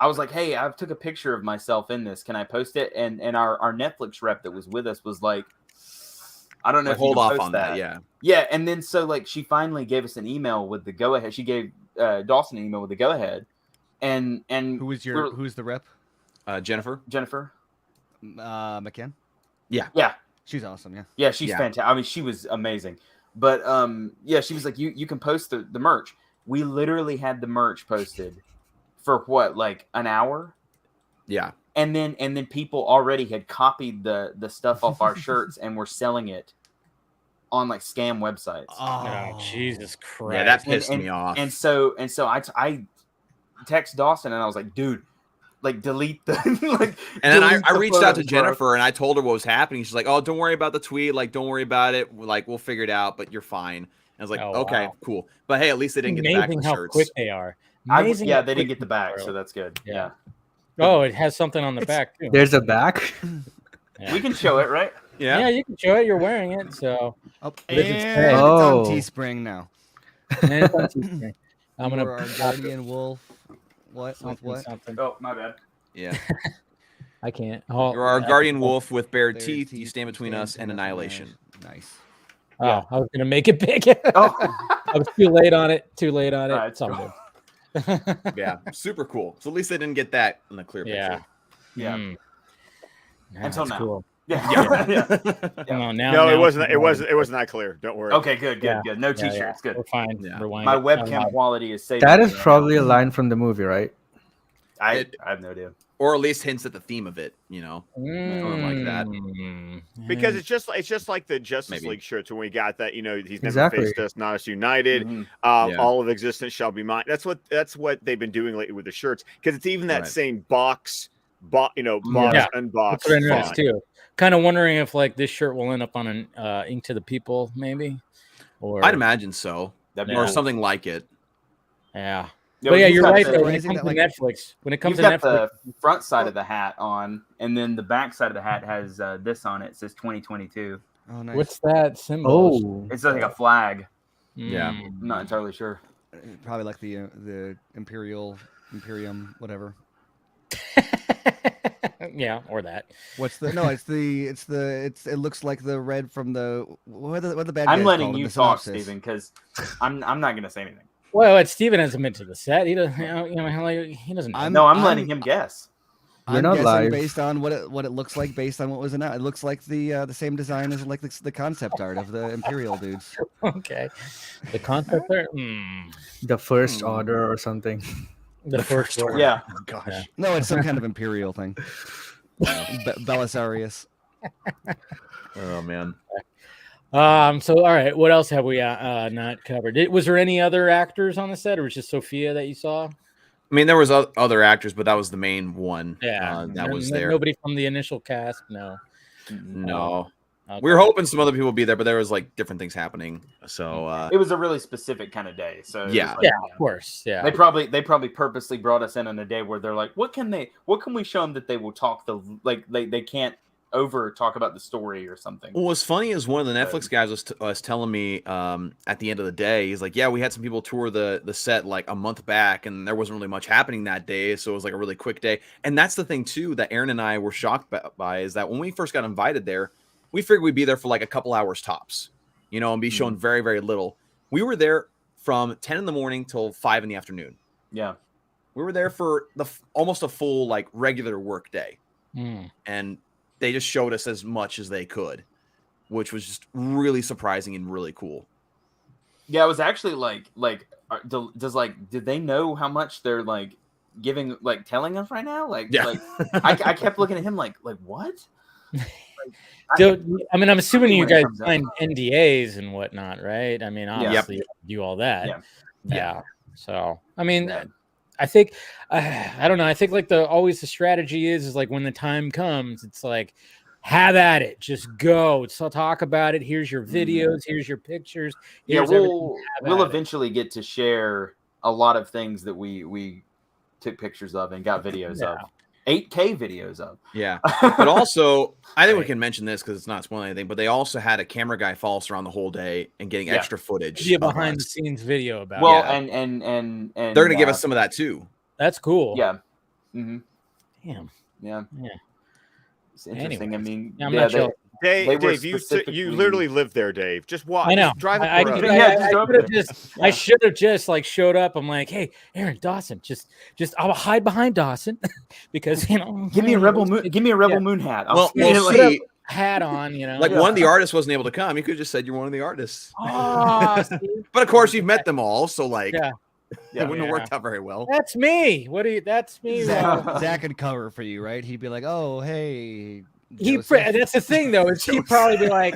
I was like, hey, I took a picture of myself in this. Can I post it? And our Netflix rep that was with us was like, I don't know. Hold off on that. Yeah. Yeah. And then so like she finally gave us an email with the go ahead. She gave Dawson an email with the go ahead. And who's the rep? Jennifer McCann. Yeah. She's awesome. Yeah. Yeah. She's fantastic. I mean, she was amazing. But she was like, you can post the merch. We literally had the merch posted for what, like an hour? Yeah. And then people already had copied the stuff off our shirts and were selling it on like scam websites. Oh, Jesus Christ. Yeah, that pissed me off. And so I text Dawson and I was like, dude, like delete the and then I reached out to Jennifer and I told her what was happening. She's like, oh, don't worry about the tweet. Like, don't worry about it. Like, we'll figure it out, but you're fine. And I was like, okay, cool. But hey, at least they didn't get the back of the how shirts. Quick they are. They didn't get the back, so that's good. Yeah. Oh, it has something on the back too. There's a back. Yeah. We can show it, right? Yeah, you can show it. You're wearing it, so. It's on Teespring now. It's on Teespring. I'm gonna our guardian wolf. What? Something. Oh, my bad. Yeah. I can't. You're our guardian wolf with bare teeth. You stand between us and annihilation. Nice. Oh, I was gonna make it big. I was too late on it. Right, it's all good. Yeah, super cool. So at least they didn't get that in the clear picture. Yeah. Until now. Cool. Yeah. No, it wasn't that clear. Don't worry. Okay, good. No t-shirts. Good. We're fine. Yeah. Rewind My it. webcam quality is safe. That is probably a line from the movie, right? I have no idea. or at least hints at the theme of it, you know, something like that. Because it's just like the Justice Maybe. League shirts when we got that, you know, he's never Exactly. faced us, not us united. Yeah. All of existence shall be mine. That's what they've been doing lately with the shirts, because it's even that Right. same box, Yeah. unbox. That's what I noticed font. too. Kind of wondering if like this shirt will end up on an Ink to the People, maybe, or I'd imagine so, That'd be or cool. something like it. yeah. Yeah, But yeah, he's you're got right the- though. When it Amazing comes to that, like- Netflix, when it comes You've to got Netflix, the front side of the hat on, and then the back side of the hat has this on it. It says 2022. Oh, nice. what's that symbol? Oh, It's like a flag. Yeah. Mm. I'm not entirely sure. Probably like the Imperium, whatever. Yeah, or that. What's the no? It looks like the red from the what are the bad I'm guys letting called in you the talk, synopsis? Steven, because I'm not going to say anything. Well, Steven hasn't been to the set. He doesn't. Like, he doesn't. Know. I'm letting him guess. We're I'm not guessing live. based on what it looks like, based on what was announced. It looks like the same design as like the concept art of the Imperial dudes. Okay. The concept there. Mm. the First Order or something. The first order. Yeah. Oh, gosh. Yeah. No, it's some kind of Imperial thing. Belisarius. Oh man. So all right, what else have we not covered? Was there any other actors on the set, or was it just Sophia that you saw? I mean, there was other actors, but that was the main one. Yeah, that was there. Nobody from the initial cast. No. No, Okay. we were hoping some other people would be there, but there was like different things happening. So It was a really specific kind of day. So it was Yeah. like, Yeah, of course. Yeah. They probably purposely brought us in on a day where they're like, what can we show them that they will talk they can't over talk about the story or something. what was funny is one of the Netflix guys was telling me at the end of the day, he's like, yeah, we had some people tour the set like a month back, and there wasn't really much happening that day, so it was like a really quick day. And that's the thing too that Aaron and I were shocked by is that when we first got invited there, we figured we'd be there for like a couple hours tops, you know, and be shown very, very little. We were there from 10 in the morning till 5 in the afternoon. Yeah. We were there for almost a full like regular work day. Mm. And they just showed us as much as they could, which was just really surprising and really cool. Yeah, it was actually did they know how much they're like giving, like telling us right now? Like, Yeah. like I kept looking at him like what? I mean, I'm assuming you when it guys comes out. signed NDAs and whatnot, right? I mean, obviously, you do all that. Yeah. Yeah. So, I mean, Yeah. I think, I don't know. I think like always the strategy is like when the time comes, it's like, have at it, just go. So talk about it. Here's your videos. Here's your pictures. Yeah, Here's everything. we'll at it. eventually get to share a lot of things that we took pictures of and got videos of. 8K videos of. Yeah. But also, I think we Right. can mention this because it's not spoiling anything, but they also had a camera guy follow us around the whole day and getting Yeah. extra footage. Be a of behind the us. scenes video about Well, it. and They're going to give us some of that too. That's cool. Yeah. Mm-hmm. Damn. Yeah. Yeah. It's interesting. Anyways. I mean, Yeah, I'm yeah, not they, sure. Dave, They were you specifically- literally live there, Dave. Just walk. I know. Just drive I up the road. Yeah, should have just like showed up. I'm like, hey, Aaron Dawson, just I'll hide behind Dawson because give me a rebel moon hat. I'll Well, see you we'll later. see. hat on, Like one of the artists wasn't able to come. You could have just said you're one of the artists. Oh, But of course, you've met them all, so like, Yeah. it wouldn't have worked out very well. that's me. What do you? That's me. Well, Zach could cover for you, right? He'd be like, "Oh, hey." that's the thing, though. Is he'd probably be like,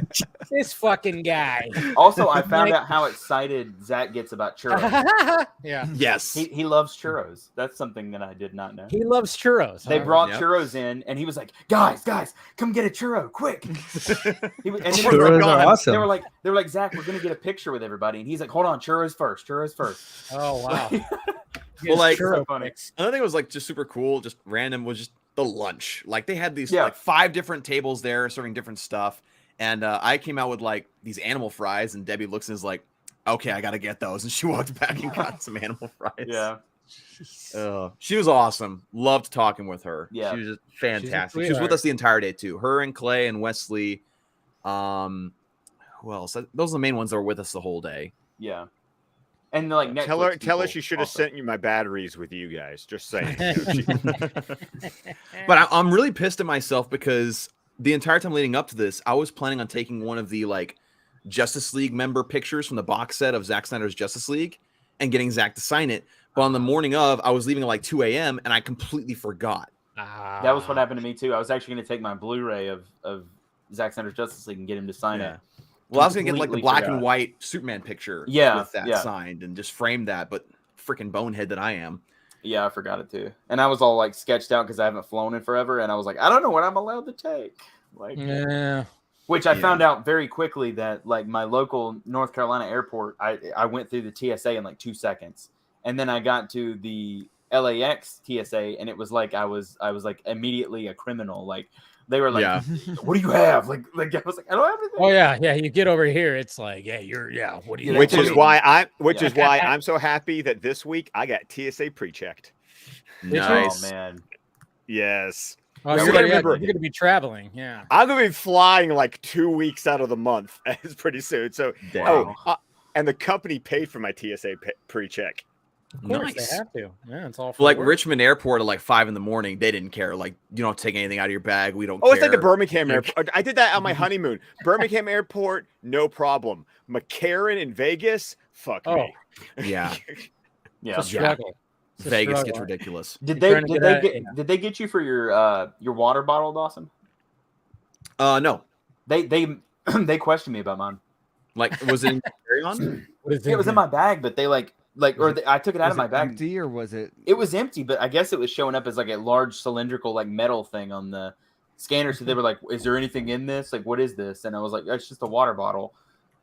this fucking guy. Also, I found Like- out how excited Zach gets about churros. Yeah, Yes. He loves churros. That's something that I did not know. he loves churros. They huh? brought Yep. churros in, and he was like, "Guys, come get a churro, quick!" And then Churros are awesome. they were like, "Zach, we're gonna get a picture with everybody," and he's like, "Hold on, churros first." Oh wow. Well, like, Churro funny. pics. Another thing was like just super cool, just random, was just the lunch. Like they had these Yeah. like 5 different tables there serving different stuff. And I came out with like these animal fries, and Debbie looks and is like, okay, I got to get those. And she walked back and got some animal fries. Yeah, She was awesome. Loved talking with her. Yeah. She was just fantastic. She was sweetheart. with us the entire day too. Her and Clay and Wesley. Who else? Those are the main ones that were with us the whole day. yeah. And like, Netflix Tell her people she should have also. sent you my batteries with you guys. Just saying. But I'm really pissed at myself because the entire time leading up to this, I was planning on taking one of the like Justice League member pictures from the box set of Zack Snyder's Justice League and getting Zack to sign it. But on the morning of, I was leaving at like 2 a.m. and I completely forgot. That was what happened to me too. I was actually going to take my Blu-ray of Zack Snyder's Justice League and get him to sign it. Well, I was gonna get like the Completely black forgot. and white Superman picture Yeah, with that yeah. signed and just frame that, but freaking bonehead that I am. Yeah, I forgot it too. And I was all like sketched out because I haven't flown in forever, and I was like, I don't know what I'm allowed to take. Like, Yeah. which I found out very quickly that like my local North Carolina airport, I went through the TSA in like 2 seconds, and then I got to the LAX TSA, and it was like I was like immediately a criminal. Like they were like, "What do you have?" Like I was like, "I don't have anything." Oh yeah. You get over here, it's like, what do you? Which is Yeah. why I'm so happy that this week I got TSA pre-checked. Nice. Oh man. Yes. Oh, Yeah, you're we gotta going remember- to be traveling. Yeah. I'm gonna be flying like 2 weeks out of the month. It's pretty soon. So, Wow. and the company paid for my TSA pre-check. Of course Nice. they have to. Yeah, it's all for Like work. Richmond Airport at like 5 in the morning, they didn't care. Like, you don't take anything out of your bag. We don't Oh, care. it's like the Birmingham Airport. I did that on my honeymoon. Birmingham Airport, no problem. McCarran in Vegas, fuck me. Yeah. Yeah. It's a struggle. It's a Vegas struggle. gets ridiculous. Did You're they trying to did get they out- get did they get you for your water bottle, Dawson? No. They questioned me about mine. Like, was it in carry-on? What is It was in my bag, but they I took it out Was of my it bag. empty or was it? It was empty, but I guess it was showing up as like a large cylindrical like metal thing on the scanner. So they were like, "Is there anything in this? Like, what is this?" And I was like, "It's just a water bottle."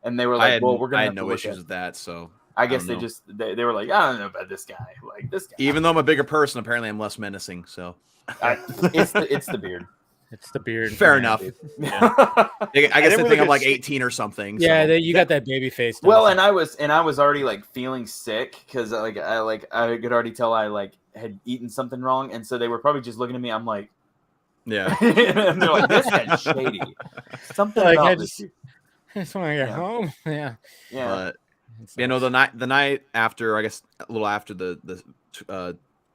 And they were like, "Well, we're gonna I have had to no look issues at it." with that. So I guess don't they know. were like, "I don't know about this guy. Like this guy." Even though I'm a bigger person, apparently I'm less menacing. So It's the beard. It's the beard. fair Yeah. enough. Yeah. I guess then they we think look I'm at like Steve- 18 or something. Yeah, so. you got that baby face. Well, Dawson. and I was already like feeling sick because I could already tell I like had eaten something wrong, and so they were probably just looking at me. I'm like, Yeah. and they're like, "This guy's shady." Something Like, about I this. just want to get Yeah. home. Yeah. Yeah. But It's you know, nice. the night after, I guess a little after the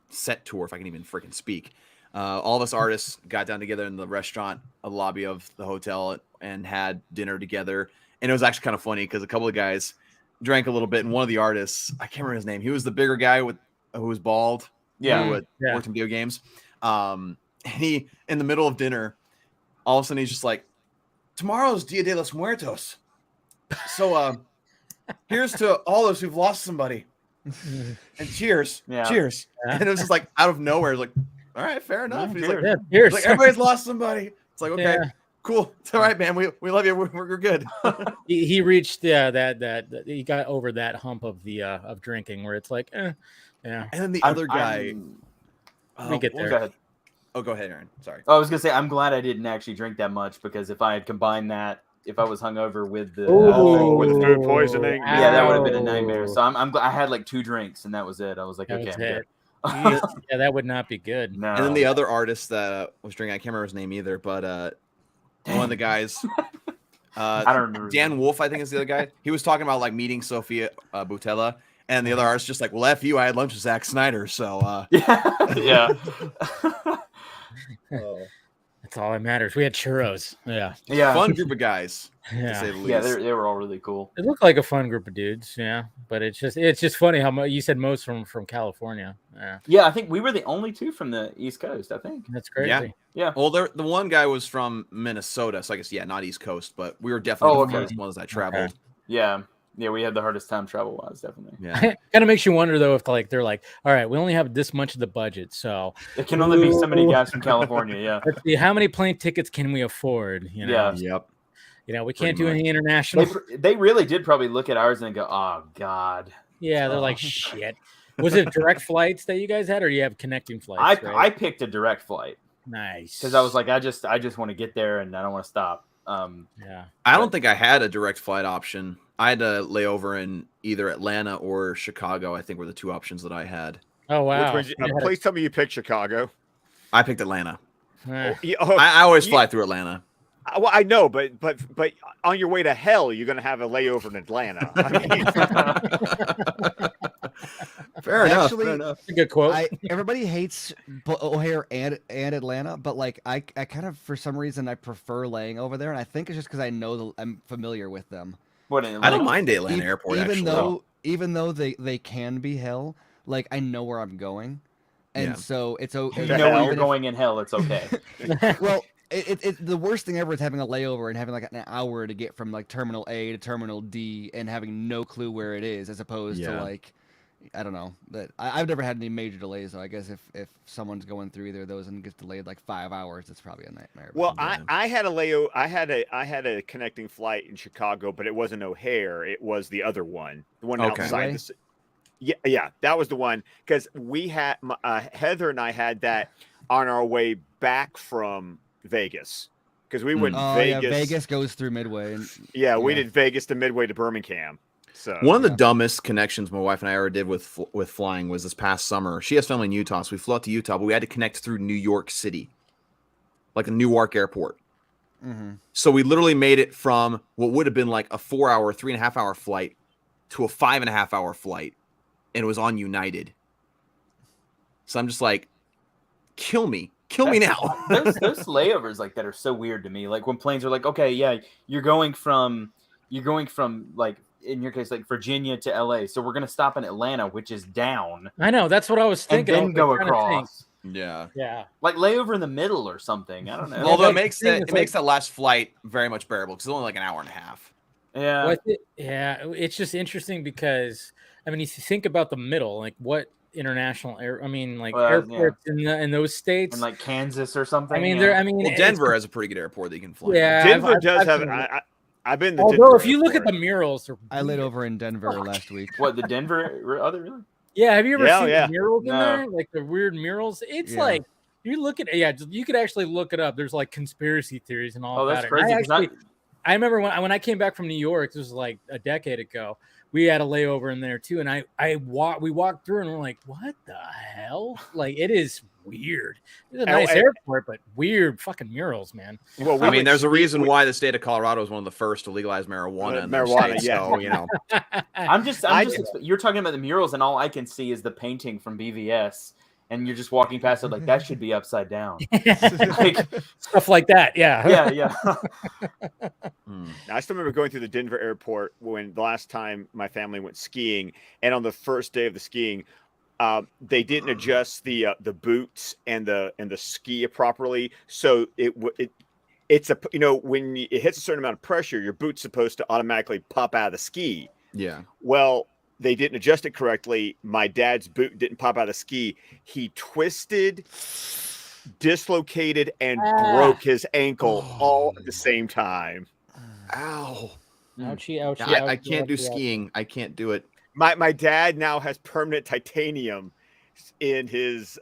set tour, if I can even freaking speak, all of us artists got down together in the restaurant, the lobby of the hotel, and had dinner together. And it was actually kind of funny because a couple of guys drank a little bit, and one of the artists, I can't remember his name, he was the bigger guy who was bald, Yeah. who had worked in video games. He, in the middle of dinner, all of a sudden he's just like, "Tomorrow's Dia de los Muertos. So here's to all those who've lost somebody. And cheers." Yeah. Cheers. Yeah. And it was just like out of nowhere, like, all right, fair enough. Yeah, He's like, Yeah, cheers. like, everybody's lost somebody. It's like, okay, Yeah. cool. It's all right, man. We love you. We're good. He reached that he got over that hump of the of drinking where it's like, yeah. And then the I'm- other guy. Let me get Well, there. go ahead. Oh, go ahead, Aaron. Sorry. I was gonna say I'm glad I didn't actually drink that much because if I had combined that, if I was hungover with the with food poisoning. yeah, that would have been a Ow. nightmare. So I'm glad I had like 2 drinks and that was it. I was like, That okay, was I'm it. good. Yeah, that would not be good. No. And then the other artist that was drinking, I can't remember his name either, but one of the guys, I don't remember. Dan Wolf, I think is the other guy. He was talking about like meeting Sophia Boutella, and the other artist just like, "Well, F you, I had lunch with Zack Snyder." So yeah. That's all that matters. We had churros. Yeah. Yeah. fun group of guys, to Yeah. say the least. Yeah, they were all really cool. It looked like a fun group of dudes. Yeah. But it's just funny how you said most from California. Yeah. Yeah, I think we were the only 2 from the East Coast, I think. That's crazy. Yeah. Well, the one guy was from Minnesota, so I guess not East Coast, but we were definitely the okay. first ones that traveled. Yeah. Yeah, we had the hardest time travel wise, definitely. Yeah. Kind of makes you wonder though if they're like, all right, we only have this much of the budget, so It can only be so many guys from California, yeah. let's see how many plane tickets can we afford? You know, Yeah. Yep. we can't Pretty do much. any international. They really did probably look at ours and go, "Oh God." Yeah, they're like, shit. Was it direct flights that you guys had, or do you have connecting flights? I picked a direct flight Nice. because I was like, I just want to get there and I don't want to stop. yeah. I don't think I had a direct flight option. I had to lay over in either Atlanta or Chicago, I think were the 2 options that I had. Oh wow. Please tell me you picked Chicago. I picked Atlanta. I I always fly through Atlanta. Well, I know, but on your way to hell, you're going to have a layover in Atlanta. I mean, Fair enough. Actually, Fair enough. Good quote. Everybody hates O'Hare and Atlanta, but like I kind of for some reason I prefer laying over there, and I think it's just because I know I'm familiar with them. I don't mind the Atlanta airport even actually. though they can be hell, like I know where I'm going. And so it's you know when you're going in hell, it's okay. Well, the worst thing ever is having a layover and having like an hour to get from like Terminal A to Terminal D and having no clue where it is, as opposed to like, I don't know. That I've never had any major delays, though. I guess if someone's going through either of those and gets delayed like 5 hours, it's probably a nightmare. Well, I had a connecting flight in Chicago, but it wasn't O'Hare. It was the other one, the one outside the. Yeah, that was the one, because we had Heather and I had that on our way back from Vegas, because we went Vegas. Yeah, Vegas goes through Midway. And, we did Vegas to Midway to Birmingham. So one of the dumbest connections my wife and I ever did with flying was this past summer. She has family in Utah, so we flew out to Utah, but we had to connect through New York City, like the Newark airport. So we literally made it from what would have been like a 4-hour, 3.5-hour flight to a 5.5-hour flight. And it was on United. So I'm just like, kill me now. those layovers like that are so weird to me. Like when planes are like, okay, yeah, you're going from like, in your case, like Virginia to LA. So we're going to stop in Atlanta, which is down. I know. That's what I was thinking. And then go across. Yeah. Like layover in the middle or something. I don't know. Although it makes that last flight very much bearable, because it's only like an hour and a half. Yeah. It's just interesting because, I mean, you think about the middle, like what international airports in those states, and like Kansas or something. I mean, Denver has a pretty good airport that you can fly. Yeah, Denver does have. I've been. Although if you look at the murals, I laid over in Denver last week. What, the Denver? Other really? Yeah, have you ever seen the murals in No. there? Like the weird murals. It's like you look at you could actually look it up. There's like conspiracy theories and all that's about crazy. it. I remember when I came back from New York, this was like a decade ago. We had a layover in there too, and we walked through and we're like, what the hell? Like, it is weird. It's a nice airport, but weird fucking murals, man. Well, I mean, there's a reason why the state of Colorado is one of the first to legalize marijuana. So, you know, I'm just you're talking about the murals, and all I can see is the painting from BVS. And you're just walking past it like, that should be upside down. Like, stuff like that. Yeah. Yeah. I still remember going through the Denver airport when the last time my family went skiing, and on the first day of the skiing, they didn't adjust the boots and the ski properly. So it's when it hits a certain amount of pressure, your boot's supposed to automatically pop out of the ski. Yeah. Well, they didn't adjust it correctly. My dad's boot didn't pop out of the ski. He twisted, dislocated, and broke his ankle all at the same time. Ow. Ouchie. I can't do skiing. I can't do it. My dad now has permanent titanium in his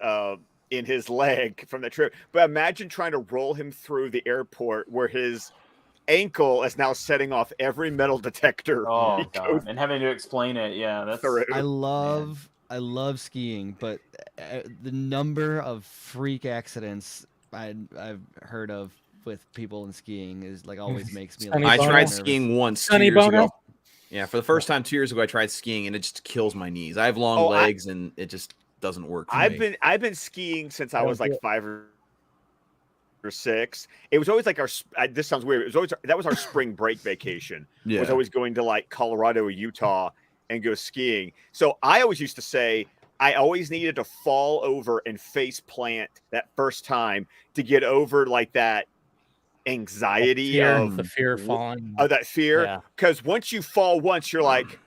leg from the trip. But imagine trying to roll him through the airport where his ankle is now setting off every metal detector. Oh god! And having to explain it, that's. I love skiing, but the number of freak accidents I've heard of with people in skiing is like always makes me. I tried skiing once 2 years ago. Yeah, for the first time 2 years ago, I tried skiing, and it just kills my knees. I have long legs, and it just doesn't work. I've been skiing since I was like 5 or 6. It was always like this sounds weird. That was our spring break vacation. Yeah. It was always going to like Colorado or Utah and go skiing. So I always used to say I always needed to fall over and face plant that first time to get over like that anxiety of the fear of falling. Of that fear. Because once you fall once, you're like,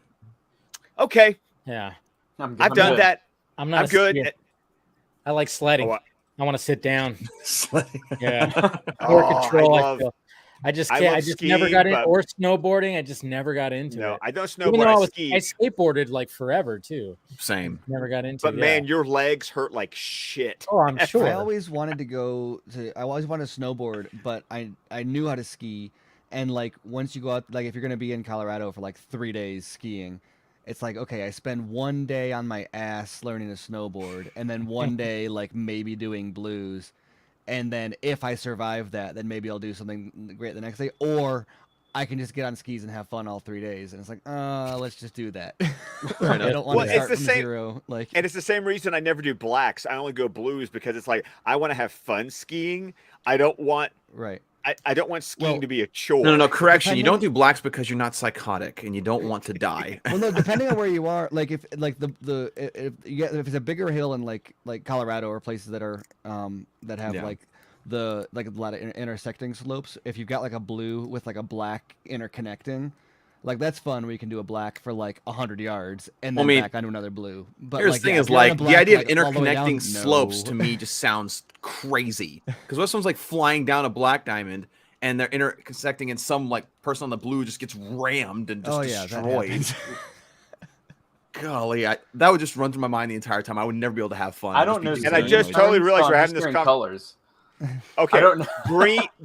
okay. Yeah. I've done that. I'm good. I like sledding. I want to sit down. Yeah. More control. I just can't. I just skiing, never got into or snowboarding. I just never got into it. No, I don't snowboard. I skateboarded like forever too. Same. Never got into it. But man, your legs hurt like shit. Oh, I'm sure. I always wanted to snowboard, but I knew how to ski. And like once you go out, like if you're gonna be in Colorado for like 3 days skiing, it's like, okay, I spend 1 day on my ass learning to snowboard, and then 1 day like maybe doing blues. And then if I survive that, then maybe I'll do something great the next day. Or I can just get on skis and have fun all 3 days. And it's like, let's just do that. I don't want to start from zero. Like, and it's the same reason I never do blacks. I only go blues because it's like I want to have fun skiing. I don't want I don't want skiing to be a chore. No. Correction. You don't do blacks because you're not psychotic and you don't want to die. Well, no, depending on where you are, like if it's a bigger hill in like Colorado or places that are that have like a lot of intersecting slopes. If you've got like a blue with like a black interconnecting, like that's fun where you can do a black for like 100 yards and then back onto another blue. But here's like, the thing is like the idea of interconnecting slopes to me just sounds crazy. Because what if someone's like flying down a black diamond and they're intersecting and some like person on the blue just gets rammed and just destroyed. Golly, that would just run through my mind the entire time. I would never be able to have fun. I don't know. And I just totally realized we're having this colors. Okay, I don't know.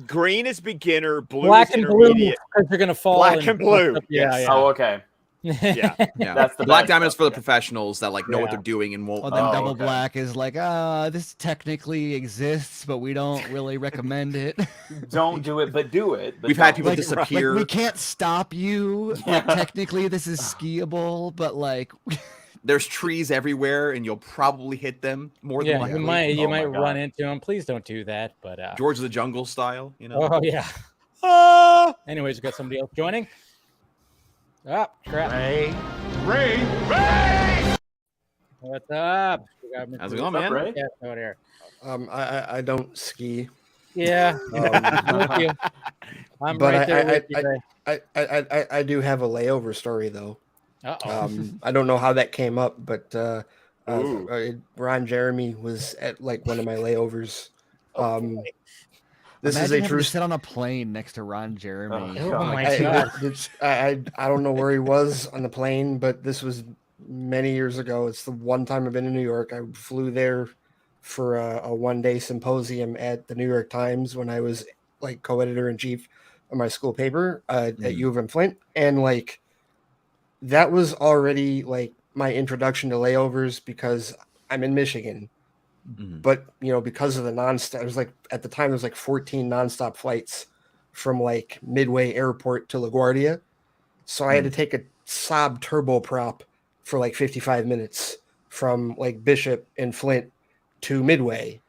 green is beginner, blue Black is and blue intermediate. because they're gonna fall. Black and blue. Yeah. Oh, okay. Yeah. That's the black best diamond is stuff, for the professionals that like know what they're doing and won't. Well, then double black is like, this technically exists, but we don't really recommend it. Don't do it, but do it. But We've had people like, disappear. Like, we can't stop you. Like, technically, this is skiable, but like, there's trees everywhere, and you'll probably hit them more than likely. You might run into them. Please don't do that. But George of the Jungle style, you know. Oh yeah. Anyways, we got somebody else joining. Oh, crap. Ray. What's up? How's it going, man? Ray? Yeah, over there. I don't ski. Yeah. Thank you. I'm But right there with you, Ray. I do have a layover story though. Uh-oh. I don't know how that came up, but Ron Jeremy was at like one of my layovers. This is a true. Sit on a plane next to Ron Jeremy. Oh my god! I don't know where he was on the plane, but this was many years ago. It's the one time I've been in New York. I flew there for a one-day symposium at the New York Times when I was like co-editor in chief of my school paper at U of M Flint, and like that was already like my introduction to layovers because I'm in Michigan. But you know, because of the nonstop, it was like at the time there was like 14 nonstop flights from like Midway Airport to LaGuardia, so I had to take a Saab turboprop for like 55 minutes from like Bishop and Flint to Midway,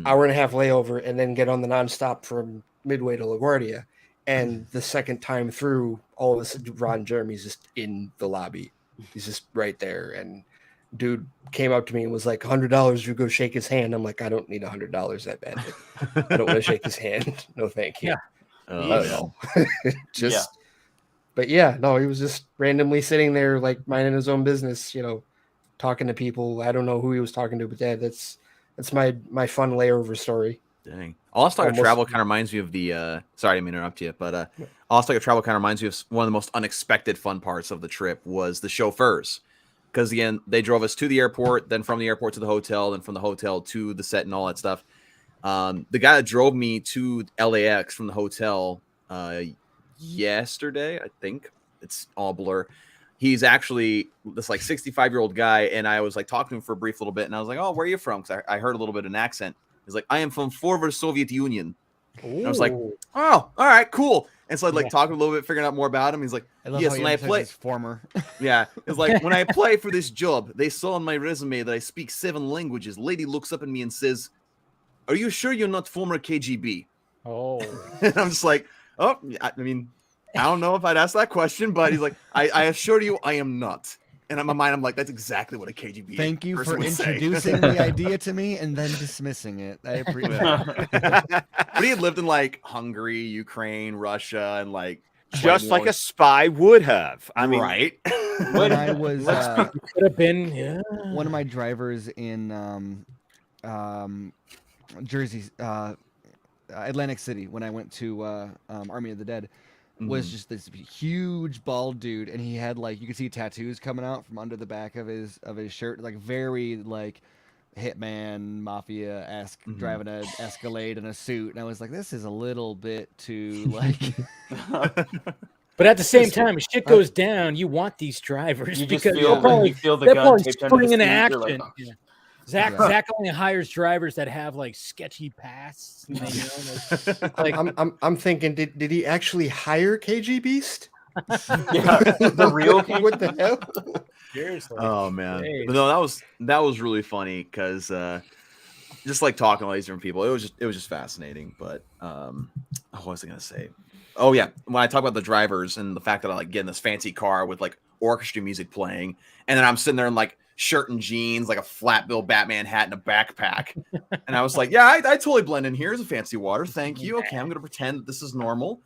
hour and a half layover, and then get on the nonstop from Midway to LaGuardia. And the second time through, all of a sudden, Ron Jeremy's just in the lobby. He's just right there, and dude came up to me and was like, $100 you go shake his hand. I'm like, I don't need $100 that bad. I don't want to shake his hand. No, thank you. But yeah, no, he was just randomly sitting there, like minding his own business, you know, talking to people. I don't know who he was talking to, but that's my fun layover story. Dang. All this talk of travel kind of reminds me of the sorry, I didn't mean to interrupt you, but all this talk of travel kind of reminds me of one of the most unexpected fun parts of the trip was the chauffeurs. Because again, they drove us to the airport, then from the airport to the hotel, then from the hotel to the set and all that stuff. The guy that drove me to LAX from the hotel yesterday, I think it's all blur. He's actually this like 65-year-old guy, and I was like talking to him for a brief little bit, and I was like, "Oh, where are you from?" Because I heard a little bit of an accent. He's like, "I am from former Soviet Union." And I was like, "Oh, all right, cool." And so I'd like talking a little bit, figuring out more about him. He's like, "Yes, when I play, former." Yeah, it's like when I apply for this job, they saw on my resume that I speak 7 languages. Lady looks up at me and says, "Are you sure you're not former KGB?" Oh, and I'm just like, "Oh, I mean, I don't know if I'd ask that question," but he's like, "I assure you, I am not." And in my mind, I'm like, "That's exactly what a KGB." Thank you person for would say. introducing the idea to me and then dismissing it. I appreciate it. But he had lived in like Hungary, Ukraine, Russia, and like just like a spy would have. I mean, right? When I was could have been one of my drivers in Jersey, Atlantic City, when I went to Army of the Dead, was just this huge bald dude, and he had like, you could see tattoos coming out from under the back of his shirt, like very like hitman mafia-esque, driving an Escalade in a suit, and I was like, this is a little bit too like. But at the same time, if shit goes down, you want these drivers because feel the they're gun probably taped under springing the into seat, you're action. like, Yeah. Zach only hires drivers that have like sketchy pasts. You know, like, I'm thinking, did he actually hire KG Beast? Yeah, the real KG. What the hell? seriously. Oh man, but no, that was really funny because just like talking to all these different people. It was just fascinating. But what was I gonna say? Oh yeah, when I talk about the drivers and the fact that I like get in this fancy car with like orchestra music playing, and then I'm sitting there in like shirt and jeans, like a flat bill Batman hat and a backpack, and I was like, yeah, I totally blend in here. Here's a fancy water, thank you. Okay, I'm gonna pretend that this is normal.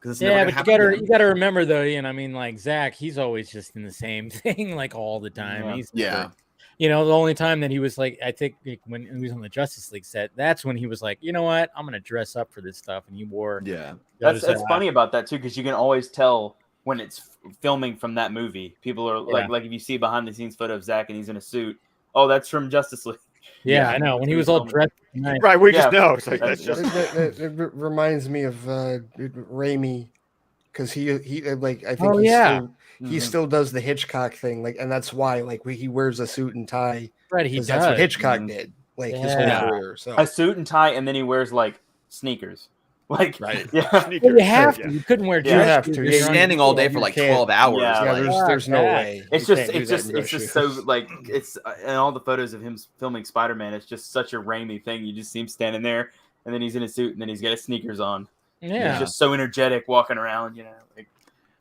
Yeah, but you gotta remember though, I mean, like Zach, he's always just in the same thing like all the time. Yeah. He's never, the only time that he was like, I think when he was on the Justice League set, that's when he was like, you know what, I'm gonna dress up for this stuff, and he wore. Yeah, that's funny about that too, because you can always tell when it's filming from that movie. People are like if you see behind the scenes photo of Zach and he's in a suit, oh, that's from Justice League. Yeah, I know when he was all dressed. Right, we just know. It's like, it reminds me of Raimi, because he like I think he still does the Hitchcock thing, like, and that's why like he wears a suit and tie. Right, he does. That's what Hitchcock did, like his whole career. So a suit and tie, and then he wears like sneakers. Like, right, Well, you have to. You couldn't wear. You have to. You're standing all day for like 12 hours. Yeah, there's no way. It's just so like it's and all the photos of him filming Spider-Man. It's just such a Raimi thing. You just see him standing there, and then he's in a suit, and then he's got his sneakers on. Yeah, he's just so energetic walking around. Like,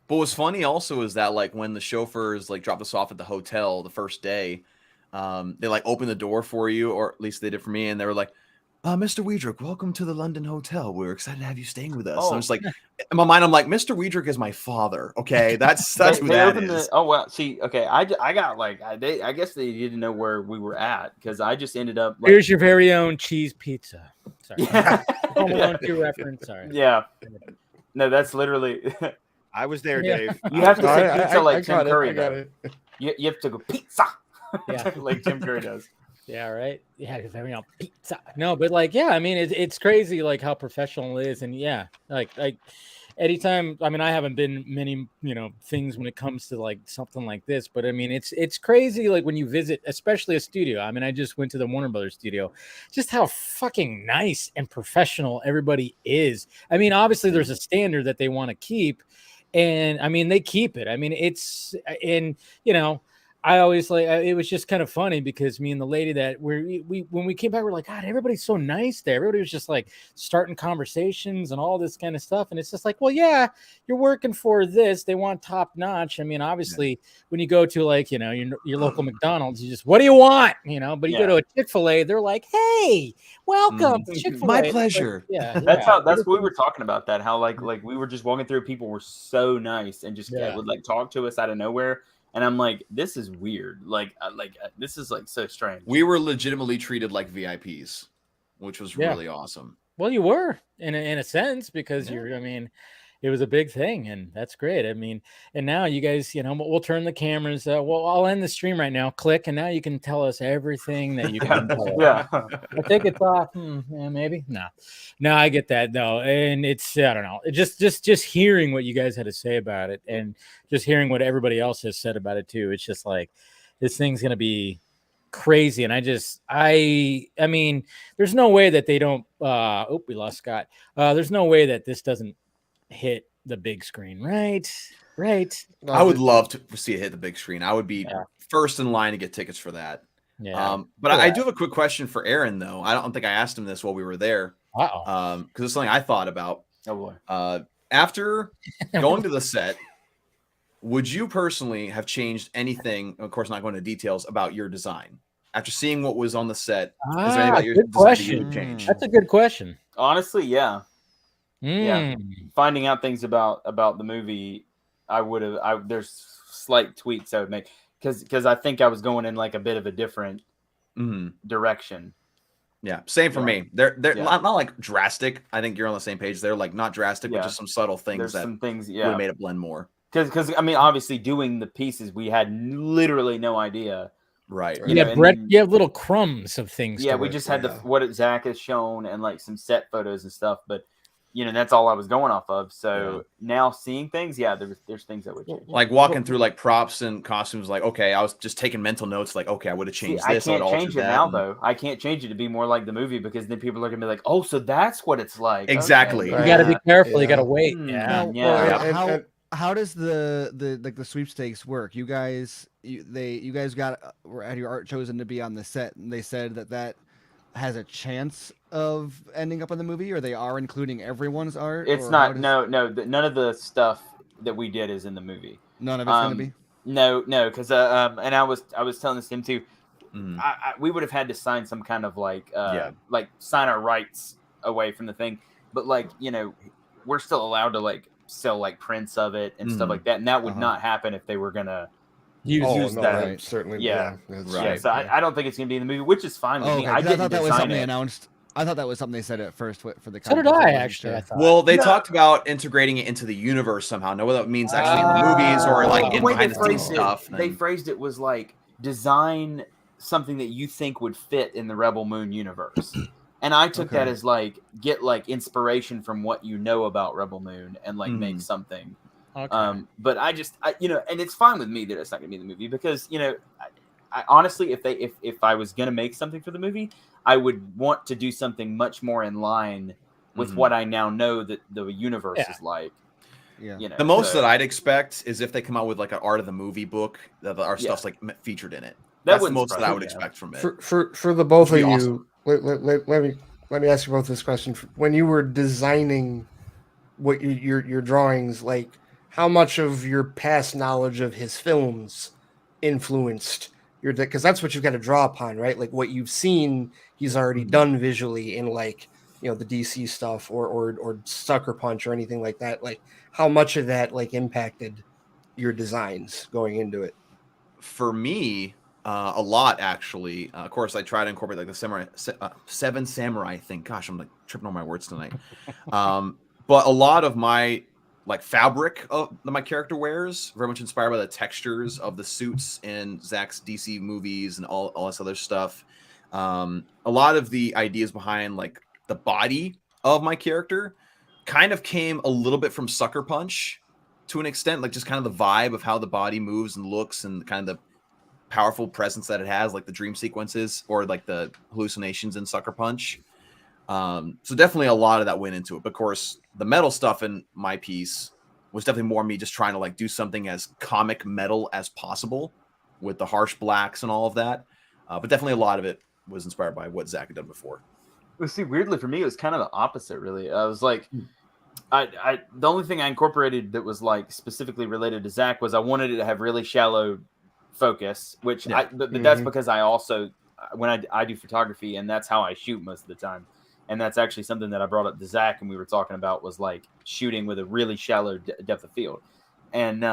but what's funny also is that like when the chauffeurs like dropped us off at the hotel the first day, they like opened the door for you, or at least they did for me, and they were like, Mr. Wiedrich, welcome to the London Hotel. We're excited to have you staying with us. And I was like, in my mind, I'm like, Mr. Wiedrich is my father. Okay, that's who that is. Oh well, see, okay, I got like I guess they didn't know where we were at, because I just ended up. Like, here's your very own cheese pizza. Sorry, Home Alone 2 reference. Sorry. Yeah, no, that's literally. I was there, Dave. You have to say pizza like Tim Curry does. You have to go pizza. Yeah, like Tim Curry does. Yeah, right. Yeah, very on pizza. No, but like, yeah, I mean, it's crazy like how professional it is, and yeah, like anytime. I mean, I haven't been many things when it comes to like something like this, but I mean, it's crazy like when you visit, especially a studio. I mean, I just went to the Warner Brothers studio, just how fucking nice and professional everybody is. I mean, obviously there's a standard that they want to keep, and I mean they keep it. I mean, I always like it was just kind of funny because me and the lady that we when we came back, we're like, God, everybody's so nice there. Everybody was just like starting conversations and all this kind of stuff. And it's just like, well, yeah, you're working for this. They want top notch. I mean, obviously, when you go to like, your local McDonald's, you just, what do you want? But you go to a Chick-fil-A, they're like, hey, welcome to Chick-fil-A. My pleasure. Like, that's what we were talking about that. How like we were just walking through, people were so nice and just would like talk to us out of nowhere. And I'm like, this is weird. Like this is like so strange. We were legitimately treated like VIPs, which was really awesome. Well, you were in a sense because it was a big thing, and that's great. I mean, and now you guys, we'll turn the cameras. I'll end the stream right now. Click, and now you can tell us everything that you can tell us. Yeah, I think it's off. Maybe no, I get that though, and it's I don't know. It just hearing what you guys had to say about it, and just hearing what everybody else has said about it too. It's just like this thing's gonna be crazy, and I mean, there's no way that they don't. We lost Scott. There's no way that this doesn't hit the big screen, right? I would love to see it hit the big screen. I would be first in line to get tickets for that. But I do have a quick question for Aaron, though. I don't think I asked him this while we were there. Because it's something I thought about. Oh boy. After going to the set, would you personally have changed anything? Of course, not going into details about your design. After seeing what was on the set, is there anything about your good design that you question. would change? That's a good question. Honestly, yeah. Yeah, finding out things about the movie, I would have. There's slight tweaks I would make because I think I was going in like a bit of a different direction. Yeah, same for me. They're not like drastic. I think you're on the same page. They're like not drastic, but just some subtle things some things, would have made it blend more. Because I mean, obviously, doing the pieces, we had literally no idea. Right. You have little crumbs of things. Yeah, we just had what Zach has shown and like some set photos and stuff, but. That's all I was going off of. So now seeing things, there's things that would change. Like walking through like props and costumes, like, okay, I was just taking mental notes, like, okay, I would have changed this. I can't change it now, though. I can't change it to be more like the movie because then people are going to be like, oh, so that's what it's like. Exactly. Okay. You got to be careful. You got to wait. How does the sweepstakes work? You guys got had your art chosen to be on the set, and they said that has a chance of ending up in the movie, or they are including everyone's art? It's not. None of the stuff that we did is in the movie. None of it's gonna be. No, because and I was telling this to him too. We would have had to sign some kind of like sign our rights away from the thing, but like we're still allowed to like sell like prints of it and stuff like that, and that would not happen if they were gonna use that. Right. Certainly, So I don't think it's gonna be in the movie, which is fine with me. I thought that was something they announced. I thought that was something they said at first for the. So did I actually. I thought. Well, they talked about integrating it into the universe somehow. No, whether that means actually in the movies or like in behind the scenes stuff. They phrased it was like design something that you think would fit in the Rebel Moon universe, and I took that as like get like inspiration from what you know about Rebel Moon and like make something. Okay. But I and it's fine with me that it's not gonna be in the movie because I honestly, if I was gonna make something for the movie, I would want to do something much more in line with what I now know that the universe is like. Yeah. The most that I'd expect is if they come out with like an art of the movie book that our stuff's like featured in it. That's the most that I would expect from it. For the both of you, let me ask you both this question. When you were designing what your drawings, like how much of your past knowledge of his films influenced your, because that's what you've got to draw upon, right? Like what you've seen, he's already done visually in like the DC stuff or Sucker Punch or anything like that. Like how much of that like impacted your designs going into it? For me, a lot actually. Of course, I try to incorporate like the Seven Samurai thing. Gosh, I'm like tripping on my words tonight. But a lot of my like fabric that my character wears very much inspired by the textures of the suits in Zack's DC movies and all this other stuff. A lot of the ideas behind like the body of my character kind of came a little bit from Sucker Punch to an extent, like just kind of the vibe of how the body moves and looks and kind of the powerful presence that it has, like the dream sequences or like the hallucinations in Sucker Punch. So definitely a lot of that went into it. But of course, the metal stuff in my piece was definitely more me just trying to like do something as comic metal as possible with the harsh blacks and all of that. But definitely a lot of it was inspired by what Zack had done before. Well, see, weirdly for me, it was kind of the opposite, really. I was like, the only thing I incorporated that was like specifically related to Zack was I wanted it to have really shallow focus, which but that's because I also, when I do photography and that's how I shoot most of the time. And that's actually something that I brought up to Zack and we were talking about was like shooting with a really shallow depth of field. And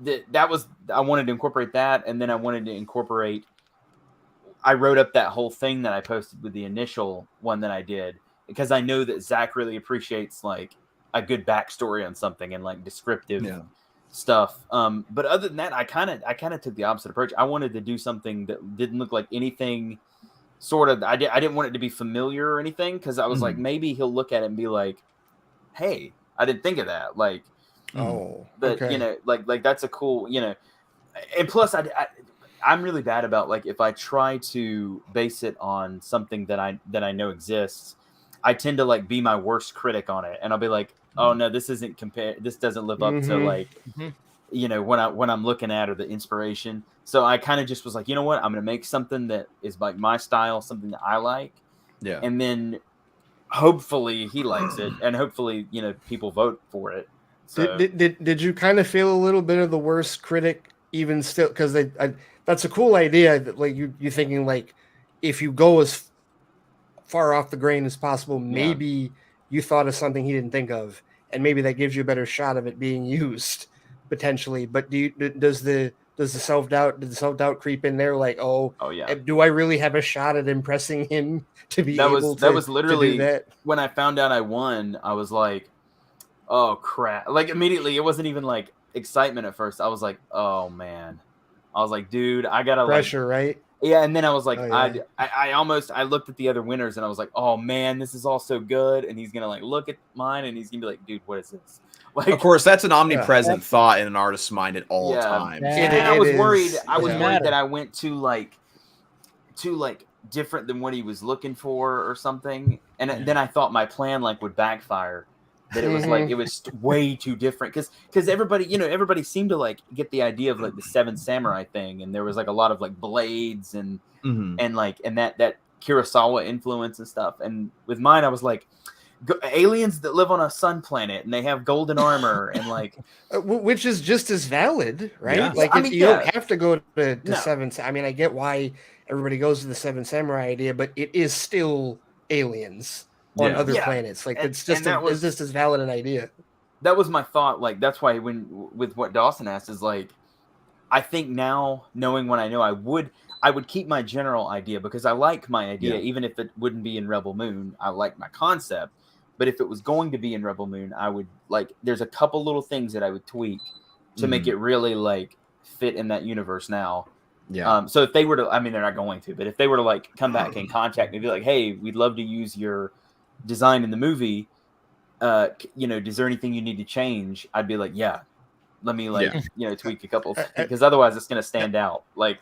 that was, I wanted to incorporate that. And then I wanted to incorporate, I wrote up that whole thing that I posted with the initial one that I did, because I know that Zack really appreciates like a good backstory on something and like descriptive stuff. But other than that, I kind of took the opposite approach. I wanted to do something that didn't look like anything sort of, I didn't want it to be familiar or anything, because I was like, maybe he'll look at it and be like, hey, I didn't think of that. Like, but like that's a cool, and plus I'm really bad about like, if I try to base it on something that I know exists, I tend to like be my worst critic on it. And I'll be like, oh no, this isn't this doesn't live up to like, when I'm looking at or the inspiration. So I kind of just was like, you know what? I'm going to make something that is like my style, something that I like. Yeah. And then hopefully he likes it. And hopefully, people vote for it. So did you kind of feel a little bit of the worst critic even still? Because that's a cool idea that like you're thinking like, if you go as far off the grain as possible, maybe you thought of something he didn't think of. And maybe that gives you a better shot of it being used potentially. But does the self-doubt creep in there? Like, do I really have a shot at impressing him to be that able that was literally to do that? When I found out I won, I was like, oh crap. Like immediately, it wasn't even like excitement at first. I was like, oh man. I was like, dude, I gotta pressure, right? Yeah, and then I was like, I looked at the other winners and I was like, oh man, this is all so good. And he's gonna like look at mine and he's gonna be like, dude, what is this? Like, of course, that's an omnipresent thought in an artist's mind at all times. And I was worried. I was worried that I went too different than what he was looking for or something. And then I thought my plan like would backfire. That it was like it was way too different because everybody seemed to like get the idea of like the Seven Samurai thing, and there was like a lot of like blades and that Kurosawa influence and stuff. And with mine, I was like, aliens that live on a sun planet and they have golden armor and like, which is just as valid, right? Yeah. Like, I mean, you don't have to go to Seven. I mean, I get why everybody goes to the Seven Samurai idea, but it is still aliens on other planets. Like, it's just as valid an idea. That was my thought. Like, that's why with what Dawson asked is like, I think now, knowing what I know, I would keep my general idea because I like my idea, even if it wouldn't be in Rebel Moon. I like my concept, but if it was going to be in Rebel Moon, I would there's a couple little things that I would tweak to make it really like fit in that universe now. Yeah. So if they were to, I mean, they're not going to, but if they were to like come back and contact me, be like, hey, we'd love to use your design in the movie. Is there anything you need to change? I'd be like, yeah, let me tweak a couple because otherwise it's going to stand out. Like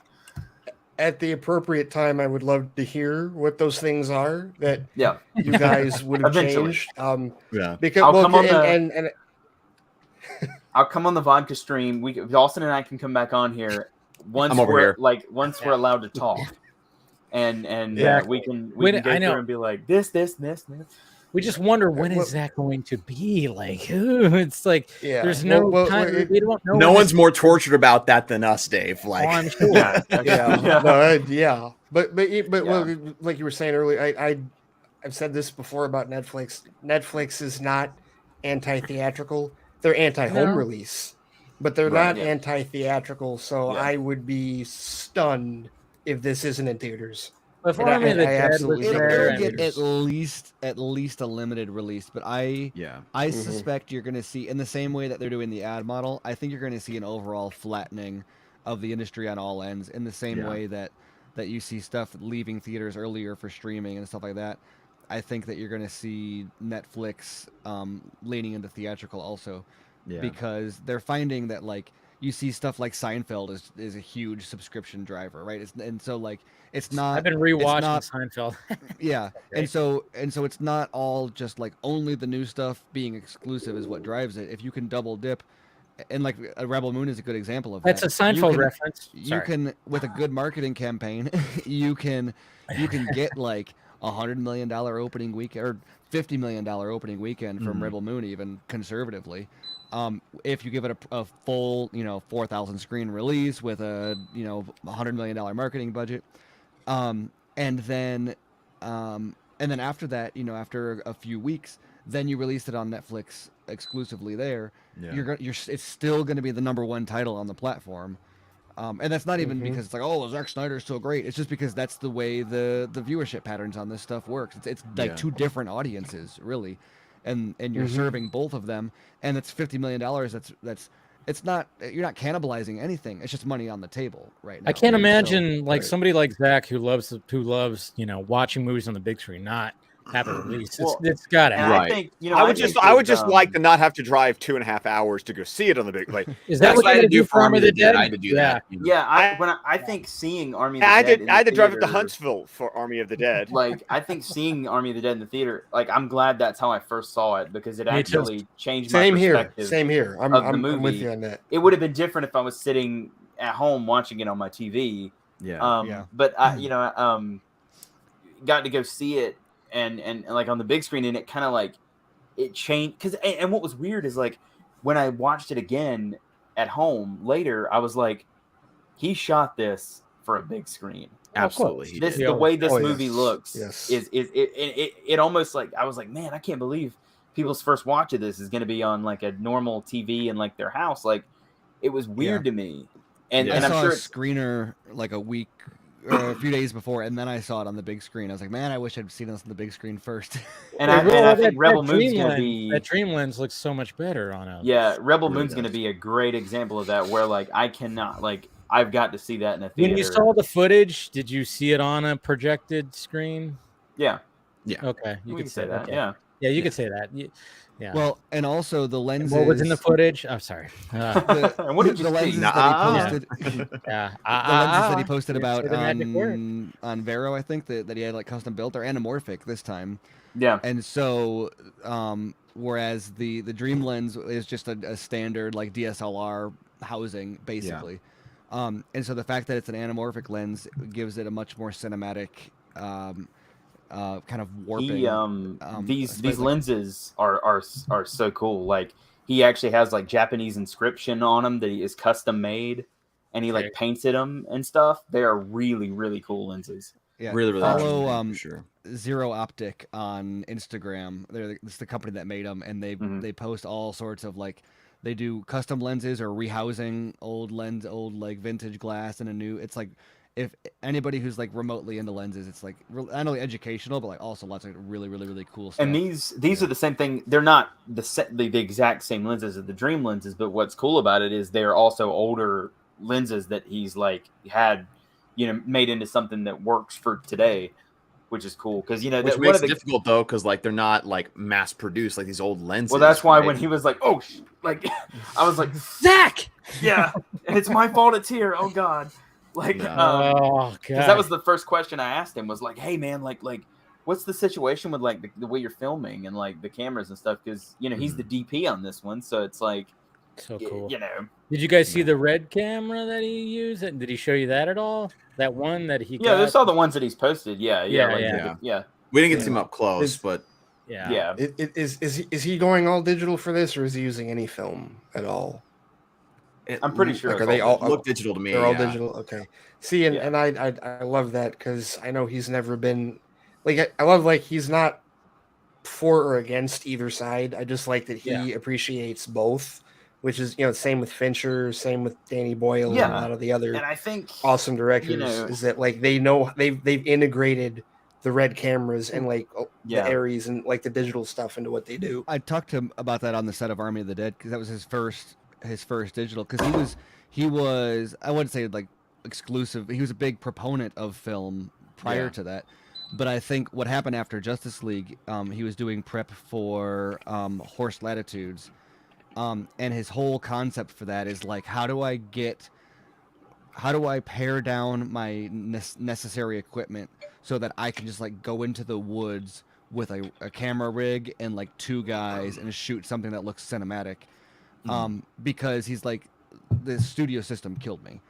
at the appropriate time, I would love to hear what those things are that you guys would have changed. Because I'll come on the Vodka stream. Dawson and I can come back on here once we're allowed to talk, and we can go through and be like this. We just wonder when is that going to be? Like, it's like there's no time. We don't know. No one's more tortured about that than us, Dave. Like, I'm sure. But like you were saying earlier, I've said this before about Netflix. Netflix is not anti-theatrical. They're anti-home release, but they're not anti-theatrical. So I would be stunned if this isn't in theaters. If Army of the Dead was there, it'll get at least a limited release, but I suspect you're going to see, in the same way that they're doing the ad model, I think you're going to see an overall flattening of the industry on all ends, in the same way that you see stuff leaving theaters earlier for streaming and stuff like that. I think that you're going to see Netflix leaning into theatrical also, because they're finding that like you see stuff like Seinfeld is a huge subscription driver, right? It's not. I've been rewatching Seinfeld. And so it's not all just like only the new stuff being exclusive is what drives it. If you can double dip, and like Rebel Moon is a good example of that. That's a Seinfeld reference. You can, with a good marketing campaign, you can get like $100 million opening week or $50 million opening weekend from Rebel Moon, even conservatively. If you give it a full 4,000 screen release with a $100 million marketing budget. And then after that, after a few weeks, then you release it on Netflix exclusively there. It's still going to be the #1 title on the platform. And that's not even because it's like, oh, Zack Snyder's so great. It's just because that's the way the viewership patterns on this stuff works. It's like two different audiences, really. And you're serving both of them. And it's $50 million. It's not, you're not cannibalizing anything. It's just money on the table right now. I can't imagine somebody like Zach who loves watching movies on the big screen not have a release. It's got to happen. I think, I would just like to not have to drive 2.5 hours to go see it on the big. Like, is that what I had to do for Army of the Dead? I had to do that. I think seeing Army of the Dead. I had to drive up to Huntsville for Army of the Dead. Like, I think seeing Army of the Dead in the theater, like, I'm glad that's how I first saw it because it actually changed my perspective. Same here. I'm with you on that. It would have been different if I was sitting at home watching it on my TV. But I got to go see it. And like on the big screen, and it kind of like it changed because and what was weird is like when I watched it again at home later, I was like, he shot this for a big screen. Absolutely, the way this movie looks is it almost like I was like, man, I can't believe people's first watch of this is going to be on like a normal TV in like their house. Like it was weird to me. And I I'm saw sure a screener like a week. A few days before, and then I saw it on the big screen. I was like, man, I wish I'd seen this on the big screen first. And I think Rebel Moon's going to be... That Dream Lens looks so much better on it. Yeah, Rebel Moon's going to be a great example of that, where, like, I cannot... Like, I've got to see that in a theater. When you saw the footage, did you see it on a projected screen? Yeah. Okay. You could say that. Okay. Yeah. Yeah, you could say that. Yeah. Well, and also the lenses. What was in the footage? I'm sorry. What did you lenses see? That he posted? The lenses that he posted about on Vero, I think that he had like custom built. They're anamorphic this time. Yeah. And so, whereas the Dream Lens is just a standard like DSLR housing, basically. And so the fact that it's an anamorphic lens gives it a much more cinematic kind of warping. These lenses are so cool. Like he actually has like Japanese inscription on them that he is custom made, and he like painted them and stuff. They are really, really cool lenses. Yeah, really follow for sure. Zero Optic on Instagram. It's the company that made them, and they post all sorts of like they do custom lenses or rehousing old like vintage glass in a new. It's like if anybody who's like remotely into lenses, it's like not only educational but like also lots of really, really, really cool stuff. And these are the same thing. They're not the exact same lenses as the Dream lenses, but what's cool about it is they're also older lenses that he's like had, made into something that works for today, which is cool because which makes it difficult though because like they're not like mass produced like these old lenses. Well, that's why when he was like, "Oh," like I was like, Zach, yeah, it's my fault. It's here. Oh God, like, because that was the first question I asked him was like, "Hey man, like, what's the situation with like the way you're filming and like the cameras and stuff?" Because he's the DP on this one, so it's like. So cool. Did you guys see the red camera that he used? Did he show you that at all? That one that he got? I saw the ones that he's posted. Yeah. We didn't get to see him up close, but yeah. Is he going all digital for this, or is he using any film at all? I'm pretty sure. Like, are they all look digital to me? They're all digital. Okay. See, and I love that because I know he's never been like I love like he's not for or against either side. I just like that he appreciates both. Which is, same with Fincher, same with Danny Boyle, and a lot of the other and I think, awesome directors, is that like they know they've integrated the red cameras and like the Aries and like the digital stuff into what they do. I talked to him about that on the set of Army of the Dead because that was his first digital. Because he was I wouldn't say like exclusive. He was a big proponent of film prior to that. But I think what happened after Justice League, he was doing prep for Horse Latitudes. And his whole concept for that is like, how do I pare down my necessary equipment so that I can just like go into the woods with a camera rig and like two guys and shoot something that looks cinematic. Because he's like, the studio system killed me.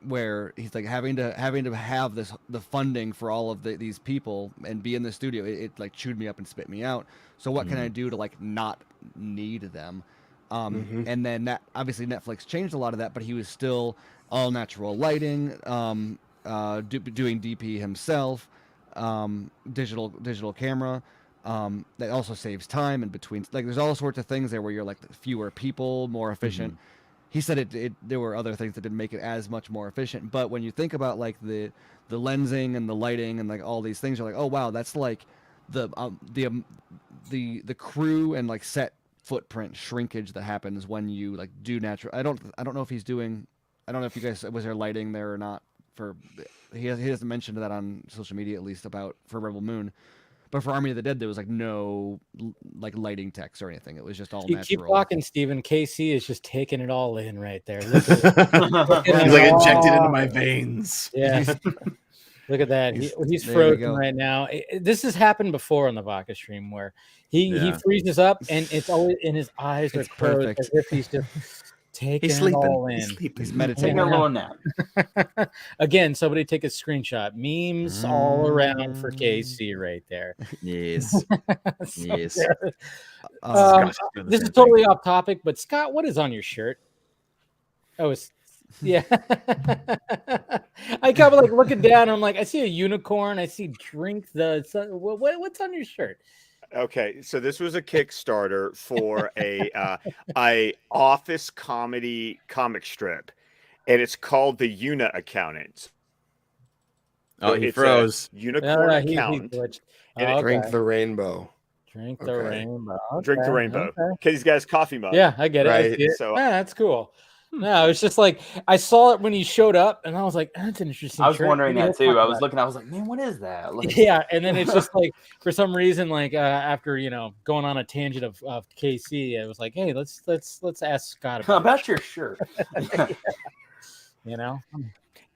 Where he's like having to have the funding for all of these people and be in the studio, it like chewed me up and spit me out. So what can I do to like not need them? And then that obviously Netflix changed a lot of that, but he was still all natural lighting, doing DP himself, digital camera. That also saves time in between. Like there's all sorts of things there where you're like fewer people, more efficient. He said there were other things that didn't make it as much more efficient. But when you think about like the lensing and the lighting and like all these things, you're like, oh wow, that's like the crew and like set footprint shrinkage that happens when you like do natural. I don't know if he's doing. I don't know if you guys was there lighting there or not. He hasn't mentioned that on social media at least for Rebel Moon. But for Army of the Dead, there was like no like lighting text or anything. It was just all natural. Keep walking, Steven. KC is just taking it all in right there. He's like injected into my veins. Yeah. Look at that. He's frozen right now. This has happened before on the Vodka stream where he freezes up and it's always in his eyes are closed as if he's just taking it all in. He's meditating. Taking a little nap. Again, somebody take a screenshot. Memes all around for KC right there. Yes. Yes. This is totally off topic, but Scott, what is on your shirt? Oh, it's yeah. I kind of like looking down. I'm like, I see a unicorn. I see drink what's on your shirt? Okay, so this was a Kickstarter for a office comedy comic strip, and it's called The Una Accountant. Oh, he froze. Unicorn accountant. Drink the rainbow. Drink the rainbow. Okay. Drink the rainbow. Okay, these guys coffee mug. Yeah, I get it. Right. I see it. So that's cool. No, it's just like I saw it when he showed up, and I was like, "That's an interesting." I was wondering that too. I was looking. I was like, "Man, what is that?" Like, yeah, and then it's just like for some reason, like after going on a tangent of KC, I was like, "Hey, let's ask Scott about your shirt."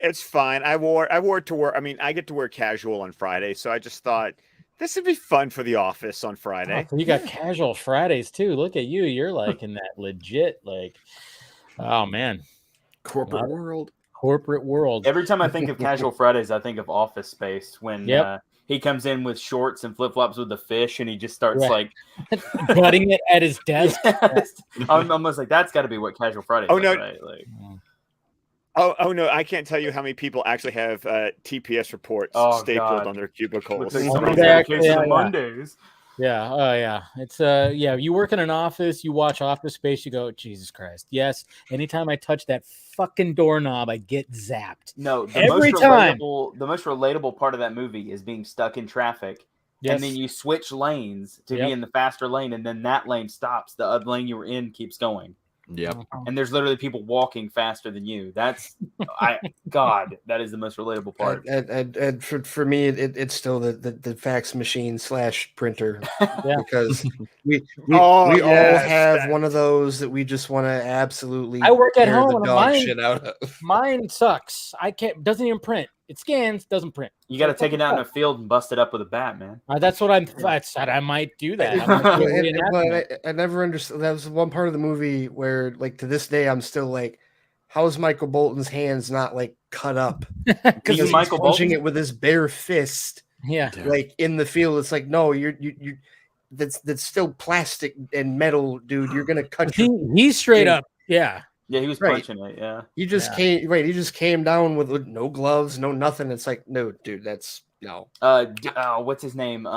It's fine. I wore it to work. I mean, I get to wear casual on Friday, so I just thought this would be fun for the office on Friday. Oh, you got casual Fridays too. Look at you. You're like in that legit like. Oh man, corporate world. corporate world. Every time I think of Casual Fridays, I think of Office Space when he comes in with shorts and flip flops with the fish, and he just starts like butting it at his desk. I'm almost like that's got to be what Casual Fridays. Oh no! Right? Like, oh no! I can't tell you how many people actually have TPS reports stapled on their cubicles. Mondays. Yeah. Oh yeah. It's you work in an office, you watch Office Space, you go, Jesus Christ. Yes. Anytime I touch that fucking doorknob, I get zapped. No, the most relatable part of that movie is being stuck in traffic. Yes. And then you switch lanes to be in the faster lane, and then that lane stops. The other lane you were in keeps going. Yep. And there's literally people walking faster than you. That's God, that is the most relatable part. And for me, it's still the fax machine / printer because we all have one of those that we just want to absolutely. I work at home. And mine sucks. I can't. Doesn't even print. It scans, doesn't print. You got to take it out in a field and bust it up with a bat, man. That's what I said. I might do that. I never understood. That was one part of the movie where, like, to this day, I'm still like, how is Michael Bolton's hands not like cut up? Because he's punching it with his bare fist. Yeah, like in the field. It's like, no, you. That's still plastic and metal, dude. You're gonna cut. He's straight up. Yeah. Yeah, he was punching it. Yeah, he just came. Right, he just came down with no gloves, no nothing. It's like, no, dude, that's no. What's his name?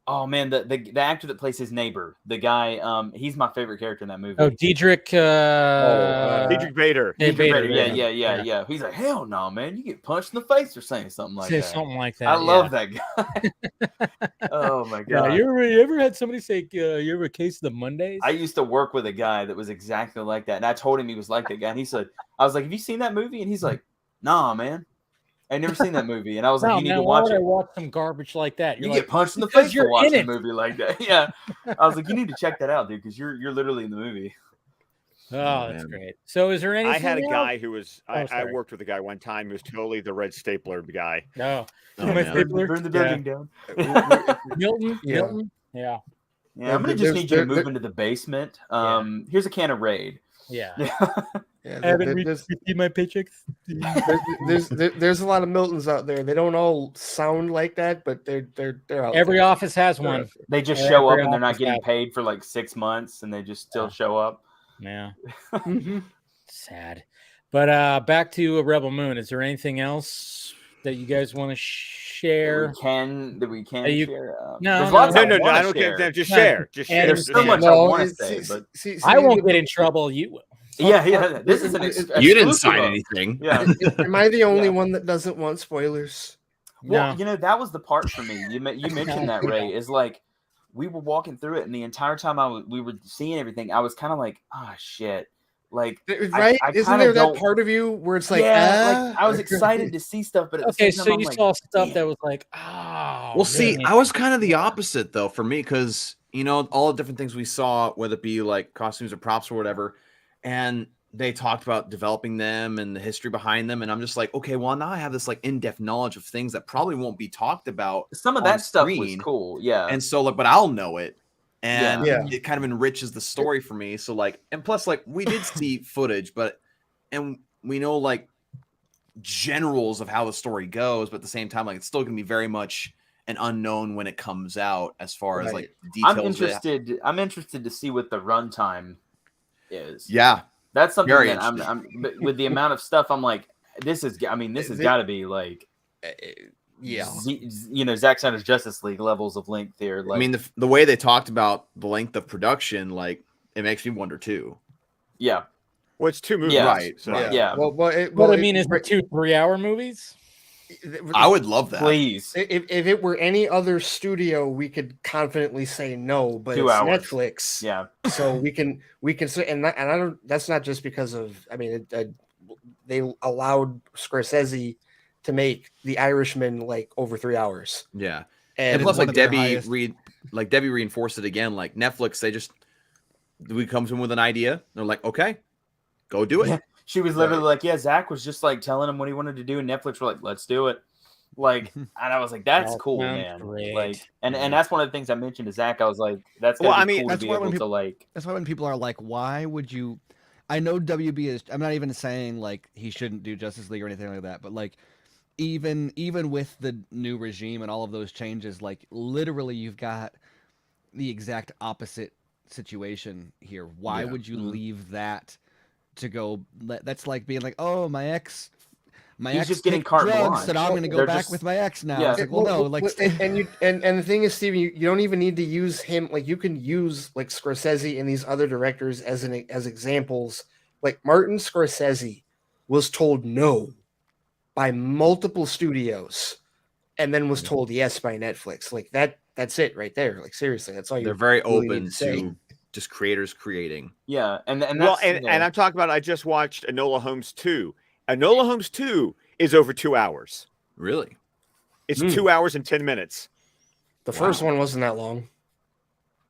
Oh man, the actor that plays his neighbor, the guy. He's my favorite character in that movie. Oh, Diedrich. Diedrich Bader. Yeah. He's like, hell no, man! You get punched in the face or saying something like that. Something like that. I love that guy. Oh my god! You ever had somebody say, "You ever a case of the Mondays"? I used to work with a guy that was exactly like that, and I told him he was like that guy. And he said, "I was like, have you seen that movie?" And he's like, "Nah, man." I never seen that movie, and I was like, "You need to watch it." I watch some garbage like that. You get punched in the face for watching a movie like that. Yeah, I was like, "You need to check that out, dude, because you're literally in the movie." Oh, that's great. So, is there anything? I had a guy who was. I worked with a guy one time who was totally the red stapler guy. No, my stapler. Burn the building down. Milton. Yeah. I'm gonna just need you to move into the basement. Here's a can of Raid. Yeah. Haven't received my paychecks. There's a lot of Miltons out there. They don't all sound like that, but they're out Every there. office has one. They just show up and they're not getting paid for like 6 months, and they just still show up. Yeah. Sad. But back to Rebel Moon. Is there anything else that you guys want to share? That we can share? No. I don't care. Just share. Just share. There's so much I want to say, but I won't get in trouble. You will. Yeah. This is an you didn't sign anything. Yeah. Am I the only one that doesn't want spoilers? Well, that was the part for me. You mentioned that, Ray, is like we were walking through it, and the entire time we were seeing everything, I was kind of like, shit. Like, right? Isn't there that part of you where it's like, like I was excited to see stuff, but at the same time, so you saw stuff that was like, oh. Well, see, I was kind of the opposite though for me, because all the different things we saw, whether it be like costumes or props or whatever, and they talked about developing them and the history behind them, and I'm just like, okay, well, now I have this like in-depth knowledge of things that probably won't be talked about. Some of that stuff was cool, yeah. And so, like, but I'll know it. And it kind of enriches the story for me. So, like, and plus, like, we did see footage, and we know, like, generals of how the story goes, but at the same time, like, it's still going to be very much an unknown when it comes out as far as, like, details. I'm interested to see what the runtime is. Yeah. That's something that but with the amount of stuff, I'm like, this has got to be, like... Zack Snyder's Justice League levels of length here. Like, I mean, the way they talked about the length of production, like, it makes me wonder too. Yeah. Well, it's 2 movies, right? So. Right. Yeah. Well, I mean, is it 2 3-hour movies? I would love that. Please. If it were any other studio, we could confidently say no, but 2 it's hours. Netflix. Yeah. So we can say, and I don't. That's not just because of. I mean, they allowed Scorsese to make The Irishman like over 3 hours. Yeah. And plus, like Debbie reinforced it again. Like Netflix, we come to them with an idea. They're like, okay, go do it. She was literally like, yeah, Zach was just like telling him what he wanted to do, and Netflix were like, let's do it. Like, and I was like, that's cool, man. Great. Like, and that's one of the things I mentioned to Zach. I was like, that's cool to be able to like. That's why when people are like, why would you? I know WB is. I'm not even saying like he shouldn't do Justice League or anything like that, but like even with the new regime and all of those changes, like literally you've got the exact opposite situation here. Why would you leave that to go? That's like being like, oh, my ex. He's just getting carte blanche. So now I'm going to go back with my ex now. Yeah. It's like, well, no, like, and the thing is, Steven, you don't even need to use him. Like, you can use like Scorsese and these other directors as examples. Like Martin Scorsese was told no by multiple studios, and then was told yes by Netflix. Like that. That's it right there. Like seriously, that's all. They're very open to just creators creating. Yeah, and I'm talking about. I just watched Enola Holmes 2. Enola Holmes 2 is over 2 hours. Really? It's 2 hours and 10 minutes. The first one wasn't that long.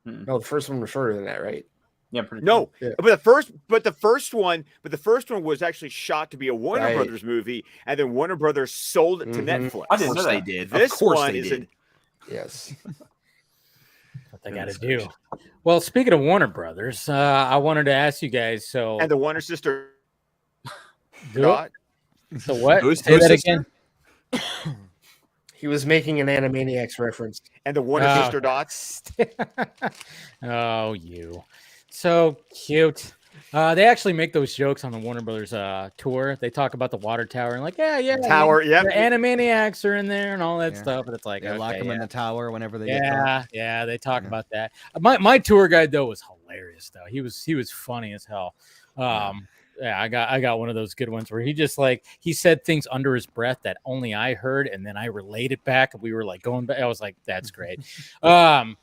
No, the first one was shorter than that, right? Yeah, pretty. No, yeah. But the first one was actually shot to be a Warner Brothers movie, and then Warner Brothers sold it to Netflix. I didn't know that. They did. This one is yes. What they got to do. Well, speaking of Warner Brothers, I wanted to ask you guys. So and the Warner sister. So what? Say that again. He was making an Animaniacs reference. And the Warner sister dots. Oh, you. So cute. They actually make those jokes on the Warner Brothers tour. They talk about the water tower and like, tower, the Animaniacs are in there and all that stuff. But it's like, they lock them in the tower whenever they get there. They talk about that. My tour guide though was hilarious though. He was funny as hell. I got one of those good ones where he just like he said things under his breath that only I heard, and then I related back, and we were like going back. I was like, that's great. But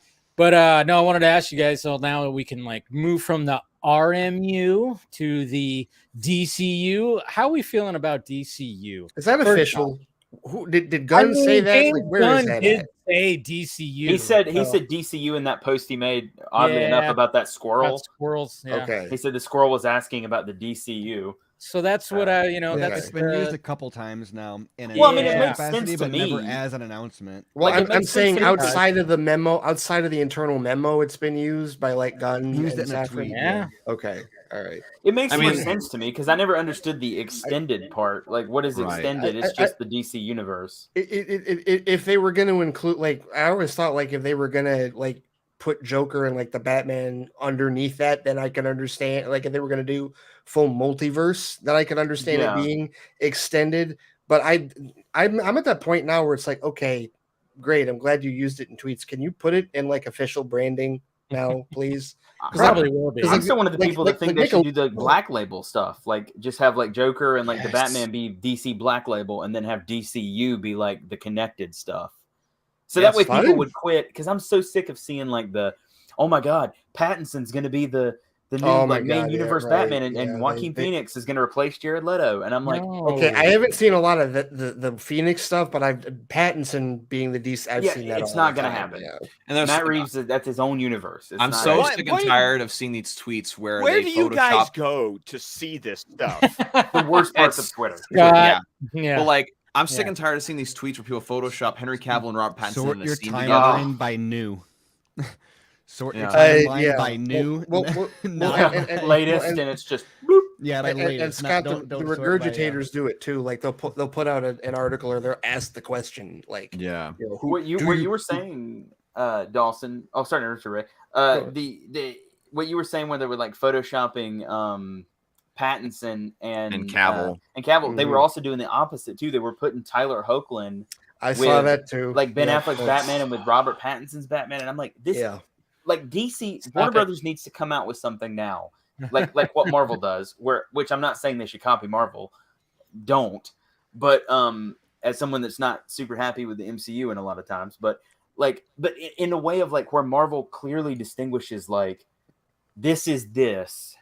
no, I wanted to ask you guys. So now we can like move from the RMU to the DCU. How are we feeling about DCU? Is that official? Who did Gunn say that? Like, where Gunn is that did at? Say DCU. He said DCU in that post he made. Oddly enough, about that squirrel. About squirrels. Yeah. Okay. He said the squirrel was asking about the DCU. So that's what that's been used a couple times now. It makes sense to but me. never as an announcement. Well, I'm saying outside of the memo, outside of the internal memo, it's been used by like Gunn. Used it in a tweet. Yeah. Okay. All right. It makes more sense to me because I never understood the extended part. Like, what is extended? It's just the DC universe. If they were going to include, like, I always thought, like, if they were going to like put Joker and like the Batman underneath that, then I can understand. Like, if they were going to do full multiverse, then I can understand it being extended. But I'm at that point now where it's like, okay, great. I'm glad you used it in tweets. Can you put it in like official branding now, please? Probably will be. I'm still one of the people that think they should do the Black Label stuff. Like, just have like Joker and like the Batman be DC Black Label, and then have DCU be like the connected stuff. So that way people would quit, because I'm so sick of seeing like oh my God, Pattinson's going to be the new main universe Batman, and Joaquin Phoenix is going to replace Jared Leto, and I'm like, okay, I haven't seen a lot of the Phoenix stuff, but Pattinson being the DC, I've seen that. It's not going to happen. Yeah. And Matt Reeves, that's his own universe. I'm so sick and tired of seeing these tweets where do you guys go to see this stuff? The worst parts of Twitter. Yeah. But like, I'm sick and tired of seeing these tweets where people Photoshop Henry Cavill and Robert Pattinson Sort in a your scene timeline by new. Sort your timeline by new. Latest, and it's just bloop. Yeah, like latest. And Scott, the regurgitators do it too. Like they'll put out an article, or they'll ask the question. Like, what you were saying, Dawson. Oh, sorry to interrupt, Ray. What you were saying when they were like photoshopping Pattinson and Cavill. They were also doing the opposite too. They were putting Tyler Hoechlin. I saw that too. Like Ben Affleck's Batman and with Robert Pattinson's Batman, and I'm like, this. Yeah. Like DC, Warner Brothers needs to come out with something now, like what Marvel does. Which I'm not saying they should copy Marvel, don't. But as someone that's not super happy with the MCU in a lot of times, but in a way of like where Marvel clearly distinguishes, like this is this,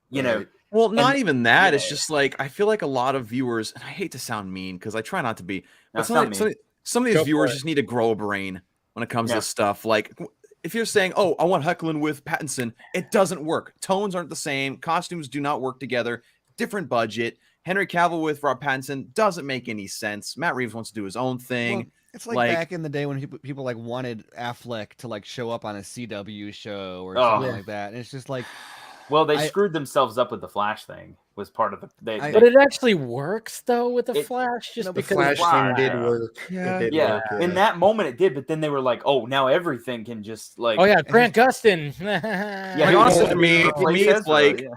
you know. Well, not even that. It's just like I feel like a lot of viewers, and I hate to sound mean because I try not to be, but some of these viewers just need to grow a brain when it comes to stuff. Like, if you're saying, "Oh, I want Hoechlin with Pattinson," it doesn't work. Tones aren't the same. Costumes do not work together. Different budget. Henry Cavill with Rob Pattinson doesn't make any sense. Matt Reeves wants to do his own thing. Well, it's like back in the day when people like wanted Affleck to like show up on a CW show or something like that, and it's just like, Well, they screwed themselves up with the Flash thing. Was part of the. But it actually works though with the Flash, just because the Flash thing did work. Yeah, it did work. In that moment, it did. But then they were like, "Oh, now everything can just like." Oh yeah, Grant Gustin. Yeah, honestly, for me, it's like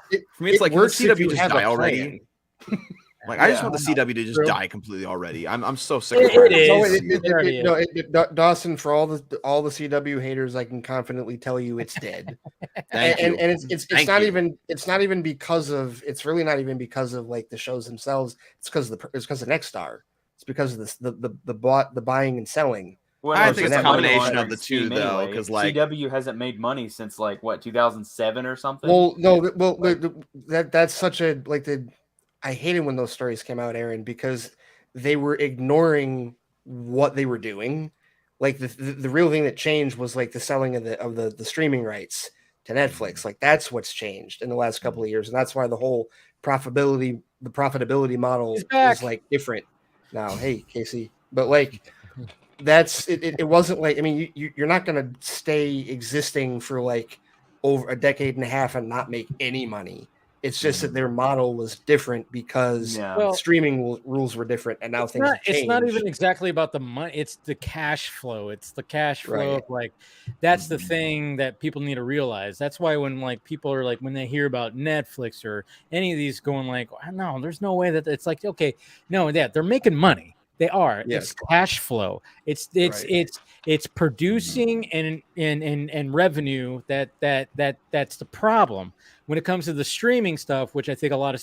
CW just die already. Like I just want the CW to just die completely already. I'm so sick of it. Dawson, for all the CW haters, I can confidently tell you it's dead. and it's not even because of like the shows themselves. It's because of Nexstar. It's because of the buying and selling. Well, I think it's a combination of the two, though, because like CW hasn't made money since like what 2007 or something. Well, no, that's such a like the. I hated when those stories came out, Aaron, because they were ignoring what they were doing. Like the real thing that changed was like the selling of the streaming rights to Netflix. Like that's what's changed in the last couple of years, and that's why the whole profitability model is like different now. Hey, Casey, but like that's it. It wasn't like, I mean, you're not going to stay existing for like over a decade and a half and not make any money. It's just that their model was different because streaming rules were different, and now things have changed. It's not even exactly about the money. It's the cash flow. It's the cash flow of like, that's the thing that people need to realize. That's why when like people are like, when they hear about Netflix or any of these going like, no, there's no way that it's like, okay, no, they're making money. They are. Yes. It's cash flow. It's producing and revenue that's the problem. When it comes to the streaming stuff, which I think a lot of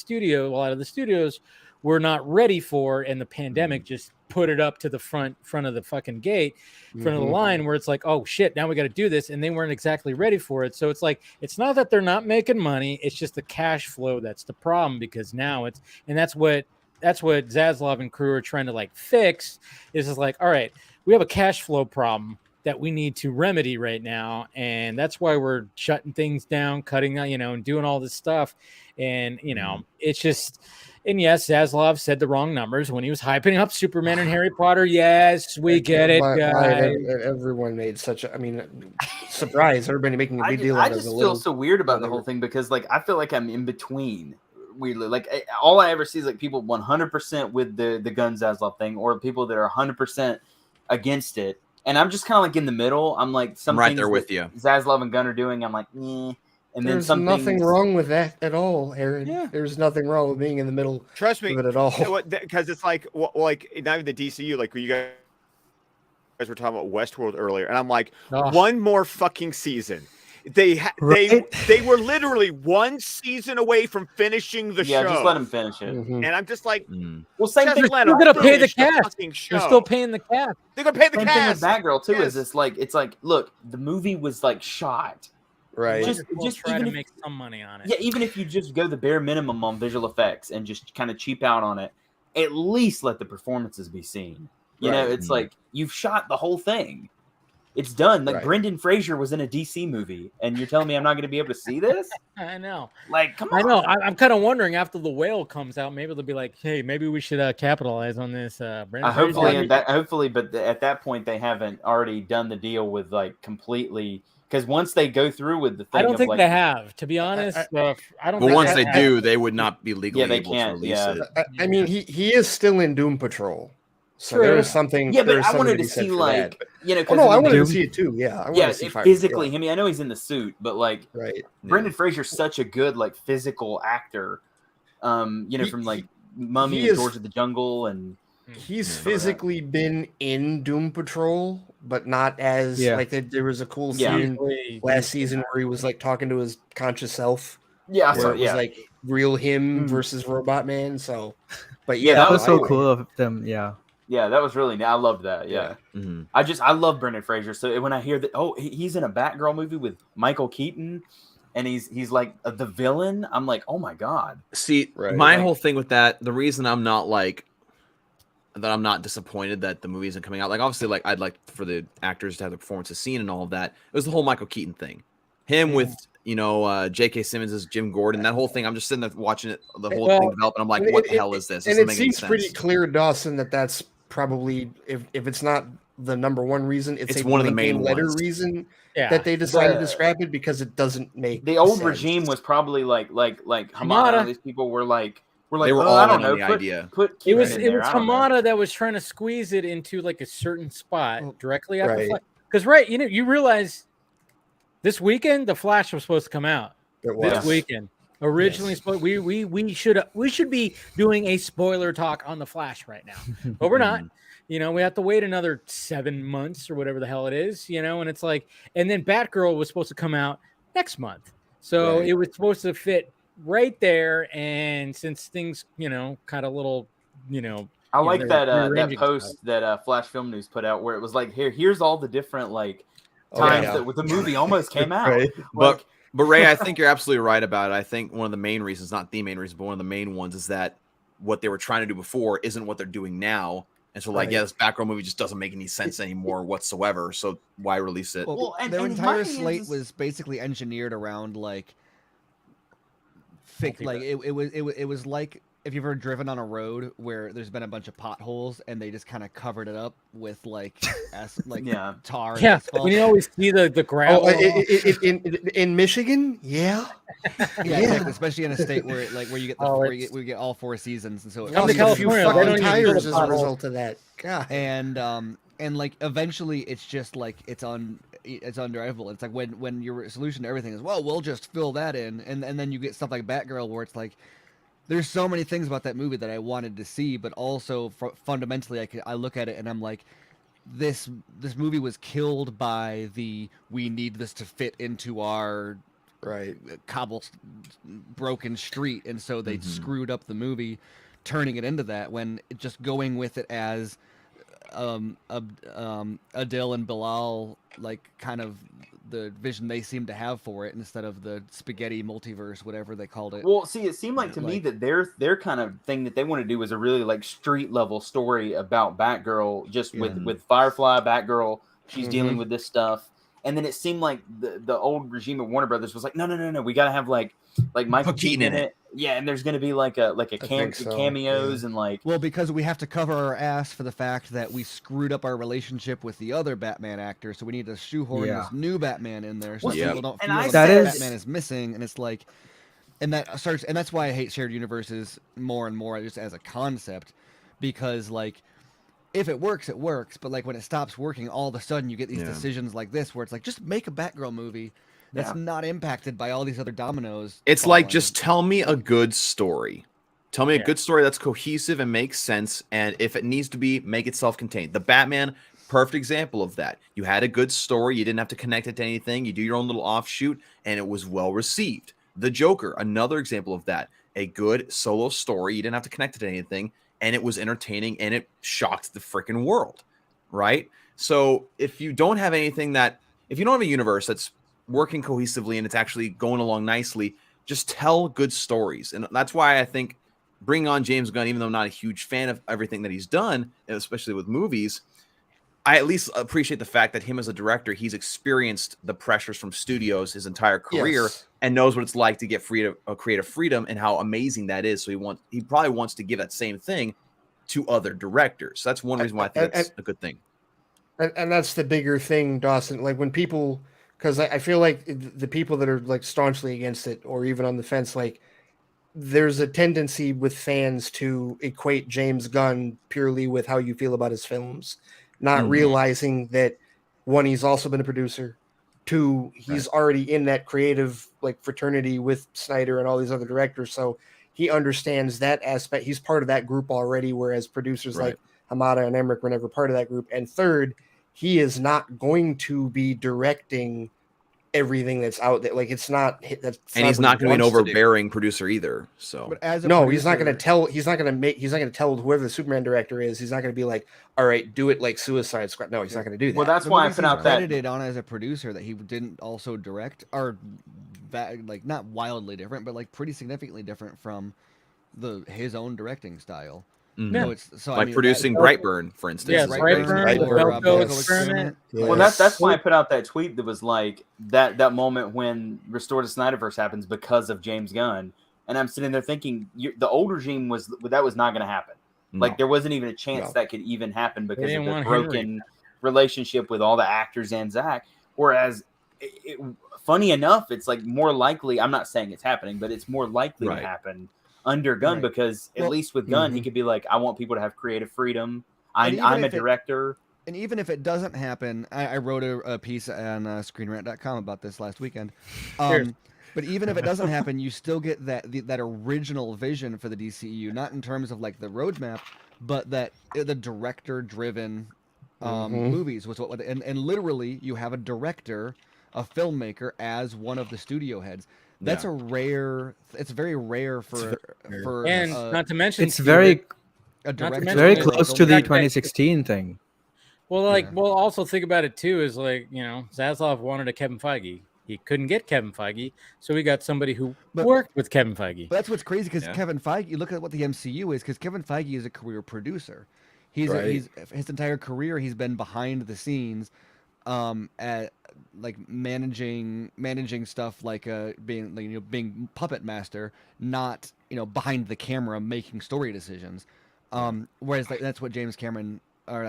the studios were not ready for, and the pandemic just put it up to the front of the fucking gate, front of the line, where it's like, oh shit, now we got to do this, and they weren't exactly ready for it. So it's like, it's not that they're not making money, it's just the cash flow that's the problem, because now that's what Zaslav and crew are trying to like fix. Is like, all right, we have a cash flow problem that we need to remedy right now, and that's why we're shutting things down, cutting, and doing all this stuff. And it's just, and yes, Zaslav said the wrong numbers when he was hyping up Superman and Harry Potter. Yes, we get it, guys. Everyone made such a, surprise. Everybody making a big deal out of it. I just feel so weird about the whole thing, because like I feel like I'm in between. Weirdly, like all I ever see is like people 100% with the Gunn Zaslav thing, or people that are 100% against it. And I'm just kind of like in the middle. I'm like, I'm right there with you. Zaslav and Gunn are doing, I'm like, eh. And there's then nothing wrong with that at all, Aaron. Yeah. There's nothing wrong with being in the middle. Trust me, of it at all. Because it's like, not even the DCU. Like you guys were talking about Westworld earlier, and I'm like, one more fucking season. They were literally one season away from finishing the show. Yeah, just let them finish it. And I'm just like, well, same thing. They're still gonna pay the cast. They're still paying the cast. They're gonna pay the same cast. Thing with Batgirl too. Is it's like, look, the movie was like shot. Right. Just try to make some money on it. Yeah, even if you just go the bare minimum on visual effects and just kind of cheap out on it, at least let the performances be seen. You know, it's like you've shot the whole thing. It's done. Like Brendan Fraser was in a DC movie, and you're telling me I'm not going to be able to see this? I know. Like, come on. I know. I'm kind of wondering after The Whale comes out, maybe they'll be like, "Hey, maybe we should capitalize on this." Brendan hopefully, but at that point they haven't already done the deal with like completely. Because once they go through with the thing, I don't think they have. To be honest, I don't. But once they do, they would not be legally able to release it. I mean, he is still in Doom Patrol. So there is something. Yeah, but I wanted to see like I wanted to see it too. Yeah, I to see physically. I mean, I know he's in the suit, but like, Brendan Fraser's such a good like physical actor. From like Mummy and George of the Jungle, and he's physically been in Doom Patrol, but not as like there was a cool scene last season where he was like talking to his conscious self. Yeah, it was like real him versus Robot Man. So, but that was so cool of them. Yeah. Yeah, that was really neat. I loved that. Yeah. I love Brendan Fraser. So when I hear that, he's in a Batgirl movie with Michael Keaton, and he's like the villain, I'm like, oh my god. See, my whole thing with that, the reason I'm not like that, I'm not disappointed that the movie isn't coming out. Like obviously, like I'd like for the actors to have the performances seen and all of that. It was the whole Michael Keaton thing, him with J.K. Simmons as Jim Gordon. That whole thing, I'm just sitting there watching it, the whole thing develop, and I'm like, what the hell is this? And it seems pretty clear, Dawson, that's probably if it's not the number one reason. It's a one of the main letter ones. reason Yeah. that they decided to scrap it because it doesn't make the old sense. regime was probably like Hamada. Hamada. These people were like They were oh, all I in don't on know. the Put idea. It was Kieran in there. I don't know. Hamada that was trying to squeeze it into like a certain spot directly after Right. Flash. Because you realize this weekend the Flash was supposed to come out. It was. This weekend. Originally, we should be doing a spoiler talk on the Flash right now, but we're not. We have to wait another 7 months or whatever the hell it is. And it's like, and then Batgirl was supposed to come out next month, so it was supposed to fit right there. And since things, kind of little, I like that rearranging post stuff. that Flash Film News put out where it was like, here's all the different times that the movie almost came out. Right. But Ray, I think you're absolutely right about it. I think one of the main reasons, not the main reason, but one of the main ones is that what they were trying to do before isn't what they're doing now. And so, this Batgirl movie just doesn't make any sense anymore whatsoever. So why release it? Well, their entire slate was basically engineered around it was like if you've ever driven on a road where there's been a bunch of potholes and they just kind of covered it up with tar. And asphalt. When you always see the gravel. In Michigan, yeah, exactly. Especially in a state where you get where you get all 4 seasons, and so it Come to a few California, they don't fucking even tires build as a potholes. result of that. God. And eventually it's just it's undrivable. It's like when your solution to everything is, well, we'll just fill that in, and then you get stuff like Batgirl where it's like there's so many things about that movie that I wanted to see, but also fundamentally I look at it and I'm like, this movie was killed by we need this to fit into our cobble broken street, and so they screwed up the movie turning it into that, when just going with it as Adil and Bilal, kind of the vision they seem to have for it, instead of the spaghetti multiverse, whatever they called it. Well, see, it seemed like to me that their kind of thing that they want to do was a really street level story about Batgirl, just with Firefly, Batgirl. She's dealing with this stuff, and then it seemed like the old regime of Warner Brothers was like, no, we got to have Michael Keaton in it. Yeah, and there's going to be cameos and well, because we have to cover our ass for the fact that we screwed up our relationship with the other Batman actor, so we need to shoehorn this new Batman in there so people don't feel like Batman is missing. And it's and that's why I hate shared universes more and more, just as a concept, because if it works, it works, but when it stops working, all of a sudden you get these decisions like this where it's just make a Batgirl movie that's not impacted by all these other dominoes. It's just tell me a good story. Tell me a good story that's cohesive and makes sense. And if it needs to be, make it self-contained. The Batman, perfect example of that. You had a good story. You didn't have to connect it to anything. You do your own little offshoot, and it was well received. The Joker, another example of that. A good solo story. You didn't have to connect it to anything, and it was entertaining, and it shocked the freaking world, right? So if you don't have anything if you don't have a universe that's working cohesively and it's actually going along nicely, just tell good stories. And that's why I think bringing on James Gunn, even though I'm not a huge fan of everything that he's done, especially with movies, I at least appreciate the fact that him as a director, he's experienced the pressures from studios his entire career and knows what it's like to get creative freedom and how amazing that is. So he probably wants to give that same thing to other directors. So that's one reason why I think it's a good thing. And that's the bigger thing, Dawson. When people, because I feel like the people that are staunchly against it or even on the fence, there's a tendency with fans to equate James Gunn purely with how you feel about his films, not realizing that, one, he's also been a producer, two, he's already in that creative fraternity with Snyder and all these other directors, so he understands that aspect. He's part of that group already, whereas producers like Hamada and Emmerich were never part of that group. And third, he is not going to be directing everything that's out there. It's not that's and he's not going to be an overbearing producer either. So he's not going to tell whoever the Superman director is, he's not going to be like, all right, do it like Suicide Squad. No, he's not going to do that. Well, that's why I put out that credited on as a producer that he didn't also direct are not wildly different, but pretty significantly different from his own directing style. Producing Brightburn, for instance. Yeah, Brightburn, Experiment. Well, that's why I put out that tweet that was that moment when Restore to Snyderverse happens because of James Gunn, and I'm sitting there thinking the old regime was not going to happen. No. There wasn't even a chance that could even happen because of the broken relationship with all the actors and Zack. Whereas, funny enough, it's like more likely. I'm not saying it's happening, but it's more likely to happen under Gunn because at least with Gunn, he could be like, I want people to have creative freedom. I'm a director. And even if it doesn't happen, I wrote a piece on ScreenRant.com about this last weekend. But even if it doesn't happen, you still get that original vision for the DCU, not in terms of like the roadmap, but that the director-driven movies was what. And literally, you have a director, a filmmaker, as one of the studio heads. That's a rare. It's very rare for and not to mention it's very very close to the 2016 thing. Well, well, also think about it too. Is like Zaslav wanted a Kevin Feige. He couldn't get Kevin Feige, so we got somebody who worked with Kevin Feige. But that's what's crazy because Kevin Feige. You look at what the MCU is, because Kevin Feige is a career producer. He's his entire career he's been behind the scenes, at like managing stuff like being puppet master, not behind the camera making story decisions. Whereas that's what James Gunn. Let's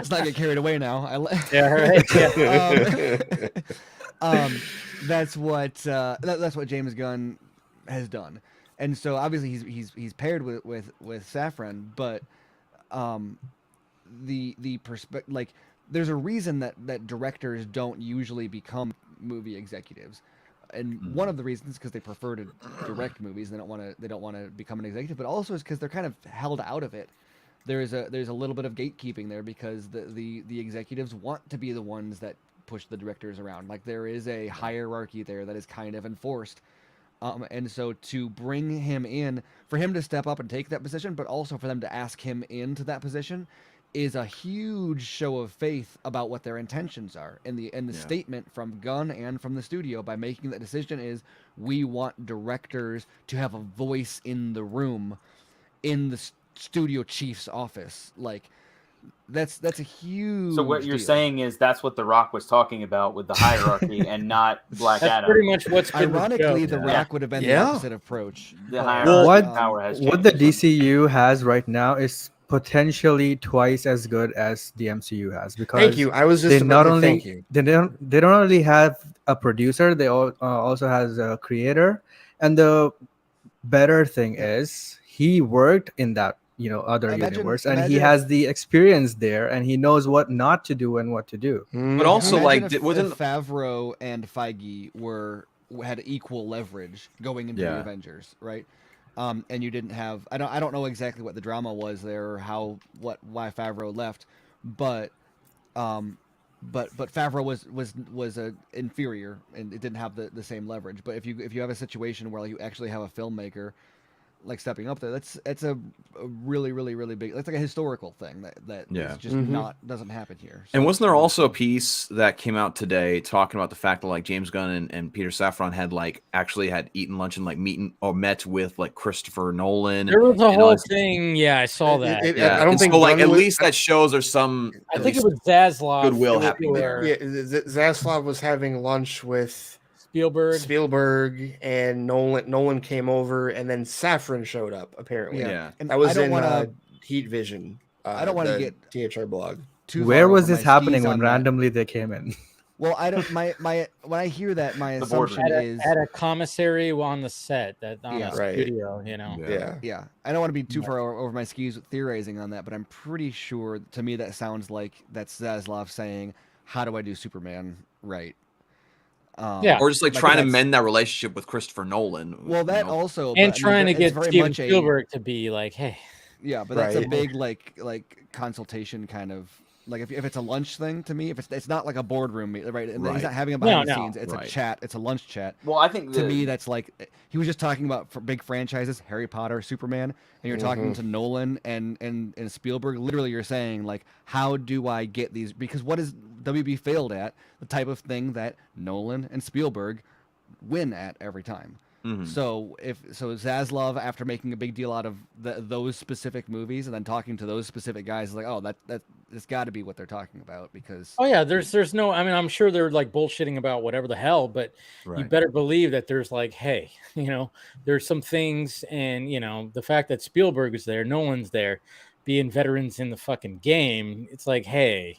not get carried away now. That's what James Gunn has done, and so obviously he's paired with Safran, but the perspective, like, there's a reason that directors don't usually become movie executives. And one of the reasons is because they prefer to direct movies. They don't want to become an executive, but also is because they're kind of held out of it. There's a little bit of gatekeeping there because the executives want to be the ones that push the directors around. Like, there is a hierarchy there that is kind of enforced. And so to bring him in, for him to step up and take that position, but also for them to ask him into that position, is a huge show of faith about what their intentions are. And the statement from Gunn and from the studio by making that decision is, we want directors to have a voice in the room, in the studio chief's office. Like, that's a huge So what you're deal. saying is that's what The Rock was talking about with the hierarchy and not Black That's Adam. pretty much what's been Ironically, the The Rock would have been the opposite approach. The hierarchy power has What the changed. DCU has right now is potentially twice as good as the MCU has, because Thank you. I was just they about not to only thank you. they don't only have a producer, they also has a creator, and the better thing is he worked in that other universe, and he has the experience there, and he knows what not to do and what to do. But also, Imagine wasn't if Favreau and Feige had equal leverage going into the Avengers, right? And you didn't have, I don't know exactly what the drama was there or why Favreau left, but Favreau was a inferior and it didn't have the same leverage. But if you have a situation where you actually have a filmmaker like stepping up there, that's a really, really, really big, that's like a historical thing that is just doesn't happen here. So, and wasn't there also a piece that came out today talking about the fact that James Gunn and Peter Safran had actually had eaten lunch and met with Christopher Nolan? There was a whole thing. Yeah, I saw that. I don't think so. Gunn At was- least that shows there's some. I think it was Zaslav. Goodwill happening there. Yeah, Zaslav was having lunch with Spielberg and Nolan came over, and then Safran showed up apparently. Yeah. And That was I don't in wanna, Heat Vision. I don't want to get THR blog. too Where far was over this my happening skis when on that. randomly they came in? Well, I don't. My when I hear that, my assumption is at a commissary on the set, on a Right. studio. Yeah. I don't want to be too far over my skis with theorizing on that, but I'm pretty sure. To me, that sounds like that's Zaslav saying, "How do I do Superman right?" Or just trying to mend that relationship with Christopher Nolan. Well, that also, And but, trying to it's get very Steven much Spielberg to be like, hey. Yeah, but that's a Right. big like consultation kind of. Like if it's a lunch thing to me, if it's not like a boardroom meet, right? And he's not having a behind the scenes. It's a chat. It's a lunch chat. Well, I think to me that's like he was just talking about for big franchises, Harry Potter, Superman, and you're talking to Nolan and Spielberg. Literally, you're saying like, how do I get these? Because what is WB failed at? The type of thing that Nolan and Spielberg win at every time. So Zaslav, after making a big deal out of those specific movies and then talking to those specific guys, is like, oh, that's got to be what they're talking about because. Oh yeah, there's no. I mean, I'm sure they're bullshitting about whatever the hell, but you better believe that there's hey, there's some things, and the fact that Spielberg is there, Nolan's there, being veterans in the fucking game, it's like, hey,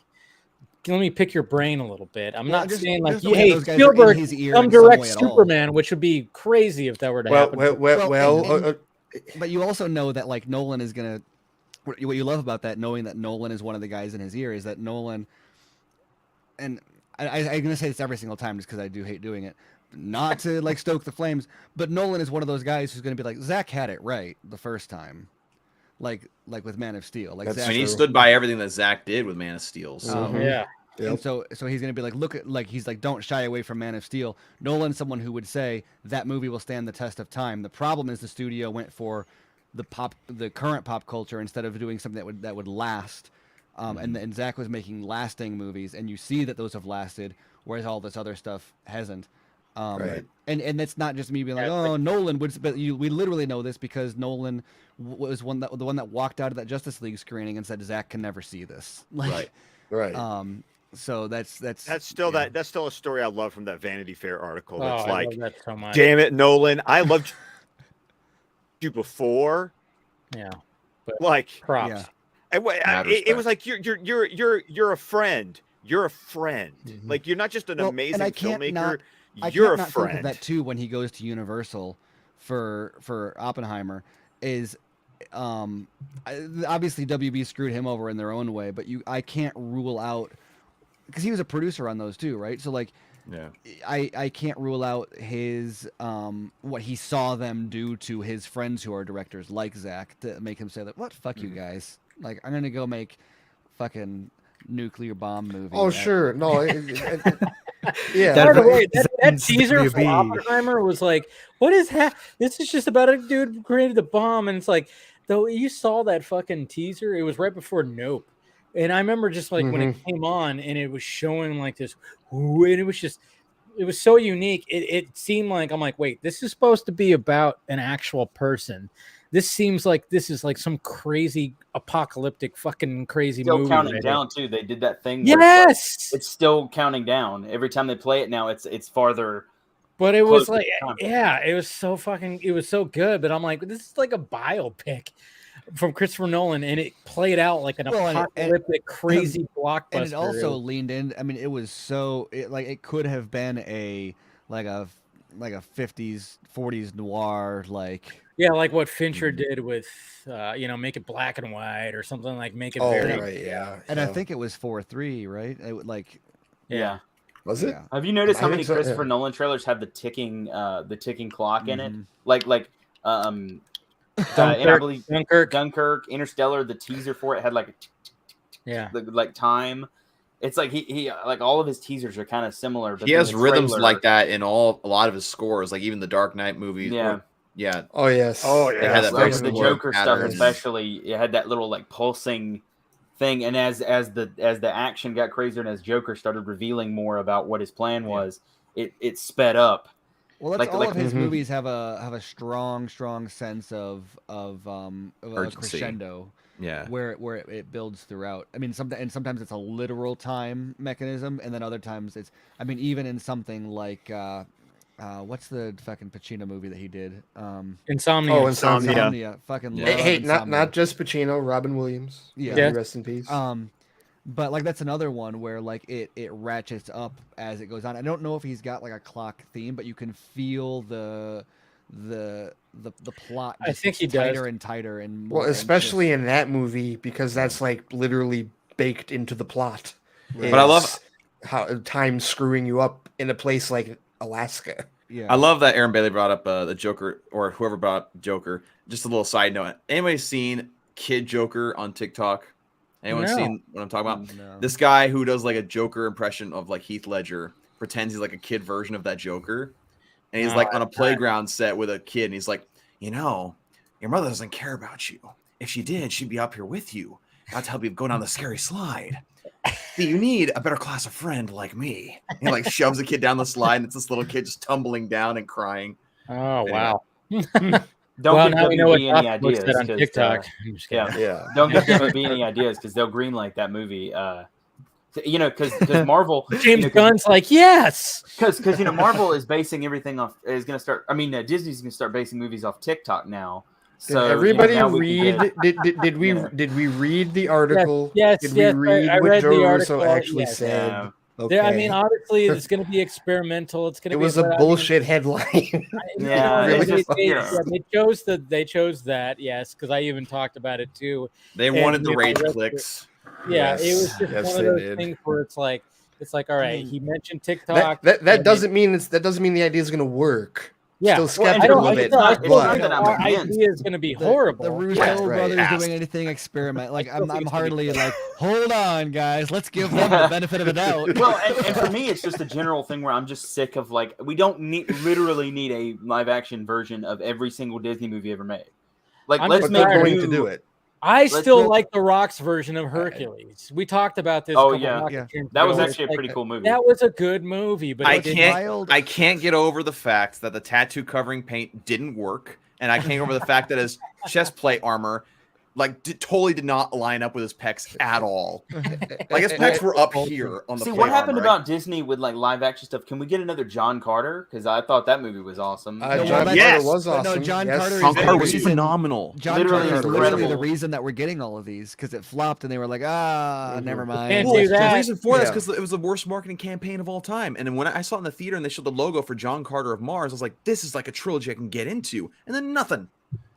let me pick your brain a little bit. I'm not saying like, hey, Spielberg, come direct Superman, which would be crazy if that were to happen. But you also know that like Nolan is gonna. What you love about that, knowing that Nolan is one of the guys in his ear, is that Nolan. And I'm gonna say this every single time just because I do hate doing it, not to like stoke the flames, but Nolan is one of those guys who's gonna be like, Zack had it right the first time. Like with Man of Steel, like Zack, he stood by everything that Zack did with Man of Steel. So. Yeah, and so he's gonna be like, look at like he's like, don't shy away from Man of Steel. Nolan's someone who would say that movie will stand the test of time. The problem is the studio went for the current pop culture instead of doing something that would last. And Zack was making lasting movies, and you see that those have lasted, whereas all this other stuff hasn't. Right. And that's not just me being like, oh, Nolan would, but we literally know this because Nolan was the one that walked out of that Justice League screening and said Zack can never see this. Like, right. So that's still that's still a story I love from that Vanity Fair article. That's I like, love that so much. Damn it, Nolan, I loved you before. Yeah, but like props. Yeah. It was like you're a friend. You're a friend. Mm-hmm. Like you're not just an amazing filmmaker. I you're can't a not friend. think of that too when he goes to Universal for Oppenheimer. Is obviously WB screwed him over in their own way, but I can't rule out because he was a producer on those too, right? So like, yeah, I can't rule out his what he saw them do to his friends who are directors like Zack to make him say that, what, fuck you guys, like I'm gonna go make fucking nuclear bomb movie. Oh sure, no, yeah. By the way, that teaser for Oppenheimer was like, what is that? This is just about a dude who created the bomb, and it's like, though you saw that fucking teaser, it was right before Nope. And I remember just like when it came on and it was showing like this, and it was so unique. It seemed like, I'm like, wait, this is supposed to be about an actual person. This seems like this is like some crazy apocalyptic fucking crazy still movie. Counting down too. They did that thing. Yes, it's still counting down. Every time they play it now, it's farther. But it was like, yeah, it was so good. But I'm like, this is like a biopic from Christopher Nolan, and it played out like an apocalyptic, crazy blockbuster. And it also leaned in. I mean, it was it could have been a 50s, 40s noir, like. Yeah, like what Fincher did with, make it black and white or something, like make it very. Right, yeah. And I think it was 4:3, right? It would yeah. Was it? Yeah. Have you noticed how many Christopher Nolan trailers have the ticking clock in it? Like Dunkirk, Interstellar. The teaser for it had like time. It's like he like all of his teasers are kind of similar. But he has rhythms like that in a lot of his scores, like even the Dark Knight movies. Yeah. Yeah. Oh yes. Oh yeah. It had that very the Joker stuff, especially, it had that little like pulsing thing. And as the action got crazier and as Joker started revealing more about what his plan was, it sped up. Well, that's all of his movies have a strong sense of a crescendo. Yeah. Where it builds throughout. I mean, sometimes it's a literal time mechanism, and then other times it's. I mean, even in something like. What's the fucking Pacino movie that he did? Insomnia. Oh, Insomnia. Fucking love hey, Insomnia. not just Pacino, Robin Williams. Yeah. Rest in peace. But like that's another one where like it ratchets up as it goes on. I don't know if he's got like a clock theme, but you can feel the plot. I think he tighter does. And tighter and more. Well, especially in that movie because that's like literally baked into the plot. Right. But I love how time screwing you up in a place like Alaska. Yeah, I love that Aaron Bailey brought up the Joker, or whoever brought up Joker. Just a little side note: anybody seen Kid Joker on TikTok? Anyone seen what I'm talking about? No. This guy who does like a Joker impression of like Heath Ledger pretends he's like a kid version of that Joker, and he's like on a playground set with a kid, and he's like, your mother doesn't care about you. If she did, she'd be up here with you. Not to help you go down the scary slide. See, you need a better class of friend like me. And he like shoves a kid down the slide, and it's this little kid just tumbling down and crying. Oh wow! Don't give now we know what WB any ideas said on TikTok. Don't give WB any ideas because they'll greenlight that movie. Because Marvel, James Gunn's like yes, because Marvel is basing everything off. Is going to start. I mean, Disney's going to start basing movies off TikTok now. So everybody now we can read? get- Did we did we read the article? Yes, Did yes, we read I what read Joe the Russo article, actually yes. said? Yeah. Okay. I mean, obviously, it's going to be experimental. It's going it to be. was a but I mean, bullshit headline. Yeah, Really it's just, they chose they chose that, yes, because I even talked about it too. They And, wanted the you know, rage that's- clicks. Yeah, it was just Yes, one they of those did. things where it's like all right. mean, He mentioned TikTok. That doesn't mean that doesn't mean the idea is going to work. Yeah, Still Well, and skeptical for of me, it. it's not but that I'm our against. idea is going to be The horrible. Russo Yeah, right. brothers Asked. doing anything experiment. Like still think I'm it's gonna be hardly good. like, hold on, guys, let's give them the benefit of the doubt. Well, and for me, it's just a general thing where I'm just sick of like we don't literally need a live action version of every single Disney movie ever made. Like, I'm let's just make they're going new, to do it. I Let's still go- like The Rock's version of Hercules. We talked about this. Oh, a couple yeah. Rock Yeah. Tunes That was ago. actually a It's pretty cool movie. That was a good movie, but I it didn't- can't get over the fact that the tattoo covering paint didn't work, and I can't get over the fact that his chest plate armor totally did not line up with his pecs at all. Like his pecs were up here on the See, plate what happened armor. about Disney with like live action stuff? Can we get another John Carter? Because I thought that movie was awesome. No, John well, yes. Carter was but no, awesome. John yes. Carter John is Carter the was reason- phenomenal. John Literally Carter is literally the incredible. reason that we're getting all of these because it flopped and they were like, never mind. Can't Well, do that. the reason for that is Yeah. because it was the worst marketing campaign of all time. And then when I saw it in the theater and they showed the logo for John Carter of Mars, I was like, this is like a trilogy I can get into. And then nothing.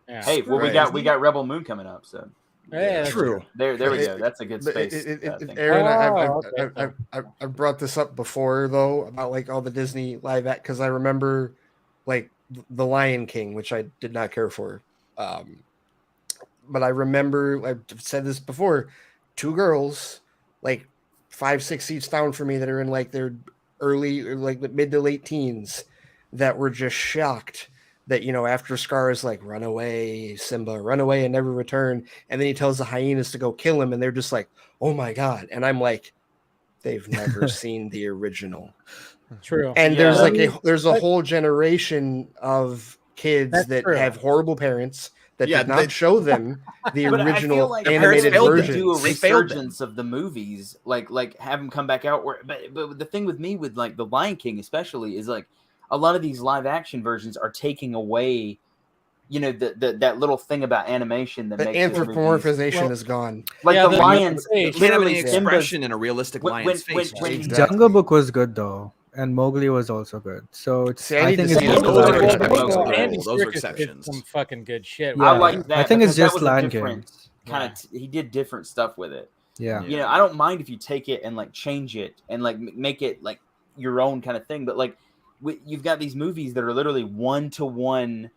Yeah. Hey, well, Right. we got Rebel Moon coming up, so Yeah, that's True. there we It- go. That's a good But space. thing. Aaron, Oh, I've brought this up before though about like all the Disney live act because I remember like the Lion King, which I did not care for, but I remember I've said this before. 2 girls, like 5-6 seats down from me, that are in like their early or like mid to late teens, that were just shocked that, you know, after Scar is like, run away, Simba, run away and never return. And then he tells the hyenas to go kill him. And they're just like, oh my God. And I'm like, they've never seen the original. true. And Yeah. there's a whole generation of kids That's that true. have horrible parents that Yeah, did not show them the But I feel original like animated failed them. version. do a They failed them. resurgence of the movies, like have them come back out. But the thing with me with like the Lion King especially is like a lot of these live action versions are taking away, you know, that little thing about animation that The makes the movies- anthropomorphization Well, is gone. like Yeah, the the- lions. You You can't have Literally, any Simba's- expression in a realistic when- lion's when- face. when- James. Exactly. Jungle Book was good though, and Mowgli was also good. So it's See, I I need think to it's see just those. the Those live are action. good. Those are Andy cool. Those are Serkis did exceptions. some fucking good shit. Yeah. I with like it. that. I think it's because that just was a Lion King. different kind of. He did different stuff with it. Yeah. You know, I don't mind if you take it and like change it and like make it like your own kind of thing. But like, you've got these movies that are literally 1-to-1.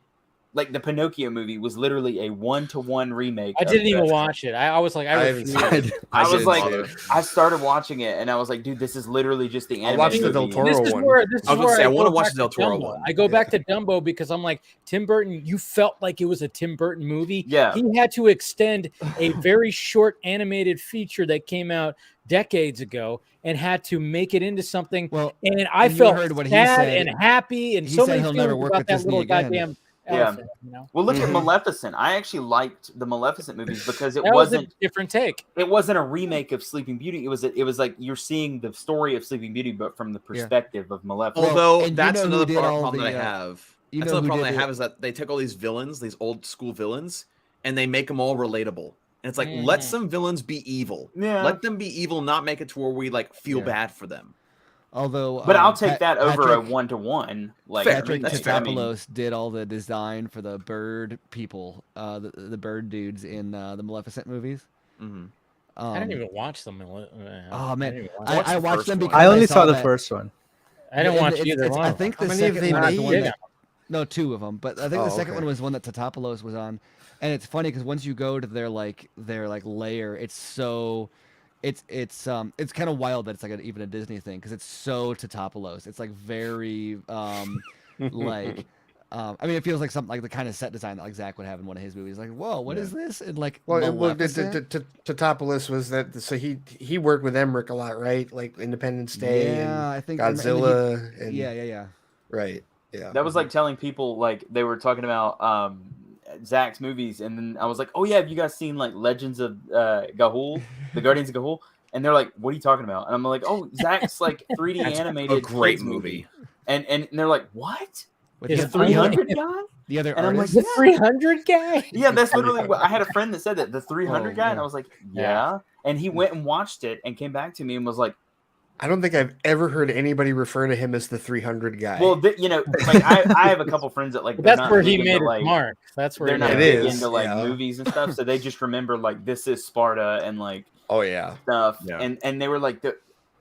Like the Pinocchio movie was literally a 1-to-1 remake. I of didn't even the- watch it. I was like, I haven't refuse. seen it. I was didn't like, bother. I started watching it and I was like, dude, this is literally just the I watched animated the Del movie. Toro This is one. where I was gonna say, I go wanna watch back the Del to Toro Dumbo. one. I go back to Dumbo because I'm like, Tim Burton, you felt like it was a Tim Burton movie. Yeah. He had to extend a very short animated feature that came out decades ago and had to make it into something. Well, And I and you felt heard what he sad said. and happy and He so said many he'll feelings never work about with that Disney little again. goddamn Yeah. elephant, you know? Well, look at Mhm. Maleficent. I actually liked the Maleficent movies because it That was a wasn't different take. it wasn't a remake of Sleeping Beauty. It was like you're seeing the story of Sleeping Beauty, but from the perspective of Maleficent. Although and you that's know who another did all problem that I the, have. you That's know another who problem did I the- have is that they take all these villains, these old school villains, and they make them all relatable. And it's like, let some villains be evil. Yeah. Let them be evil, not make it to where we like feel Yeah. bad for them. Although, But I'll take that over a Patrick- 1-to-1. Like Fair. Patrick That's fair. Tatopoulos did all the design for the bird people, the bird dudes in the Maleficent movies. Mhm. I didn't even watch them. Oh man, didn't even watch I watched the watched first them one. because I only saw the that- first one. I didn't and watch it's- either it's- one. I think the How many have second they one is the one made? that- no, 2 of them, but I think Oh, the second okay. one was one that Tatopoulos was on, and it's funny because once you go to their layer, it's so. It's kind of wild that it's like even a Disney thing because it's so Tatopoulos. It's like very like I mean it feels like something like the kind of set design that like Zach would have in one of his movies. Like, whoa, what is this? And like Maleficent? Tatopoulos was that. So he worked with Emmerich a lot, right? Like Independence Day Yeah, I and think Godzilla. And, yeah. Right. Yeah. that was like telling people like they were talking about Zach's movies, and then I was like, oh yeah, have you guys seen like Legends of Ga'Hoole, the Guardians of Ga'Hoole? And they're like, what are you talking about? And I'm like, oh, Zach's like 3D animated A great kids movie. And they're like, what? With Is The 300 guy? the other And I'm like, artists. the 300 guy? Yeah, that's literally what I had a friend that said that, the 300 guy, and I was like, Yeah. And he went and watched it and came back to me and was like, I don't think I've ever heard anybody refer to him as the 300 guy. well, you know, like I have a couple friends that like But they're that's not where he big made into, his like, mark. That's where they're he not It made big is, into like yeah. movies and stuff, so they just remember like This Is Sparta and like oh yeah. stuff, Yeah. and they were like,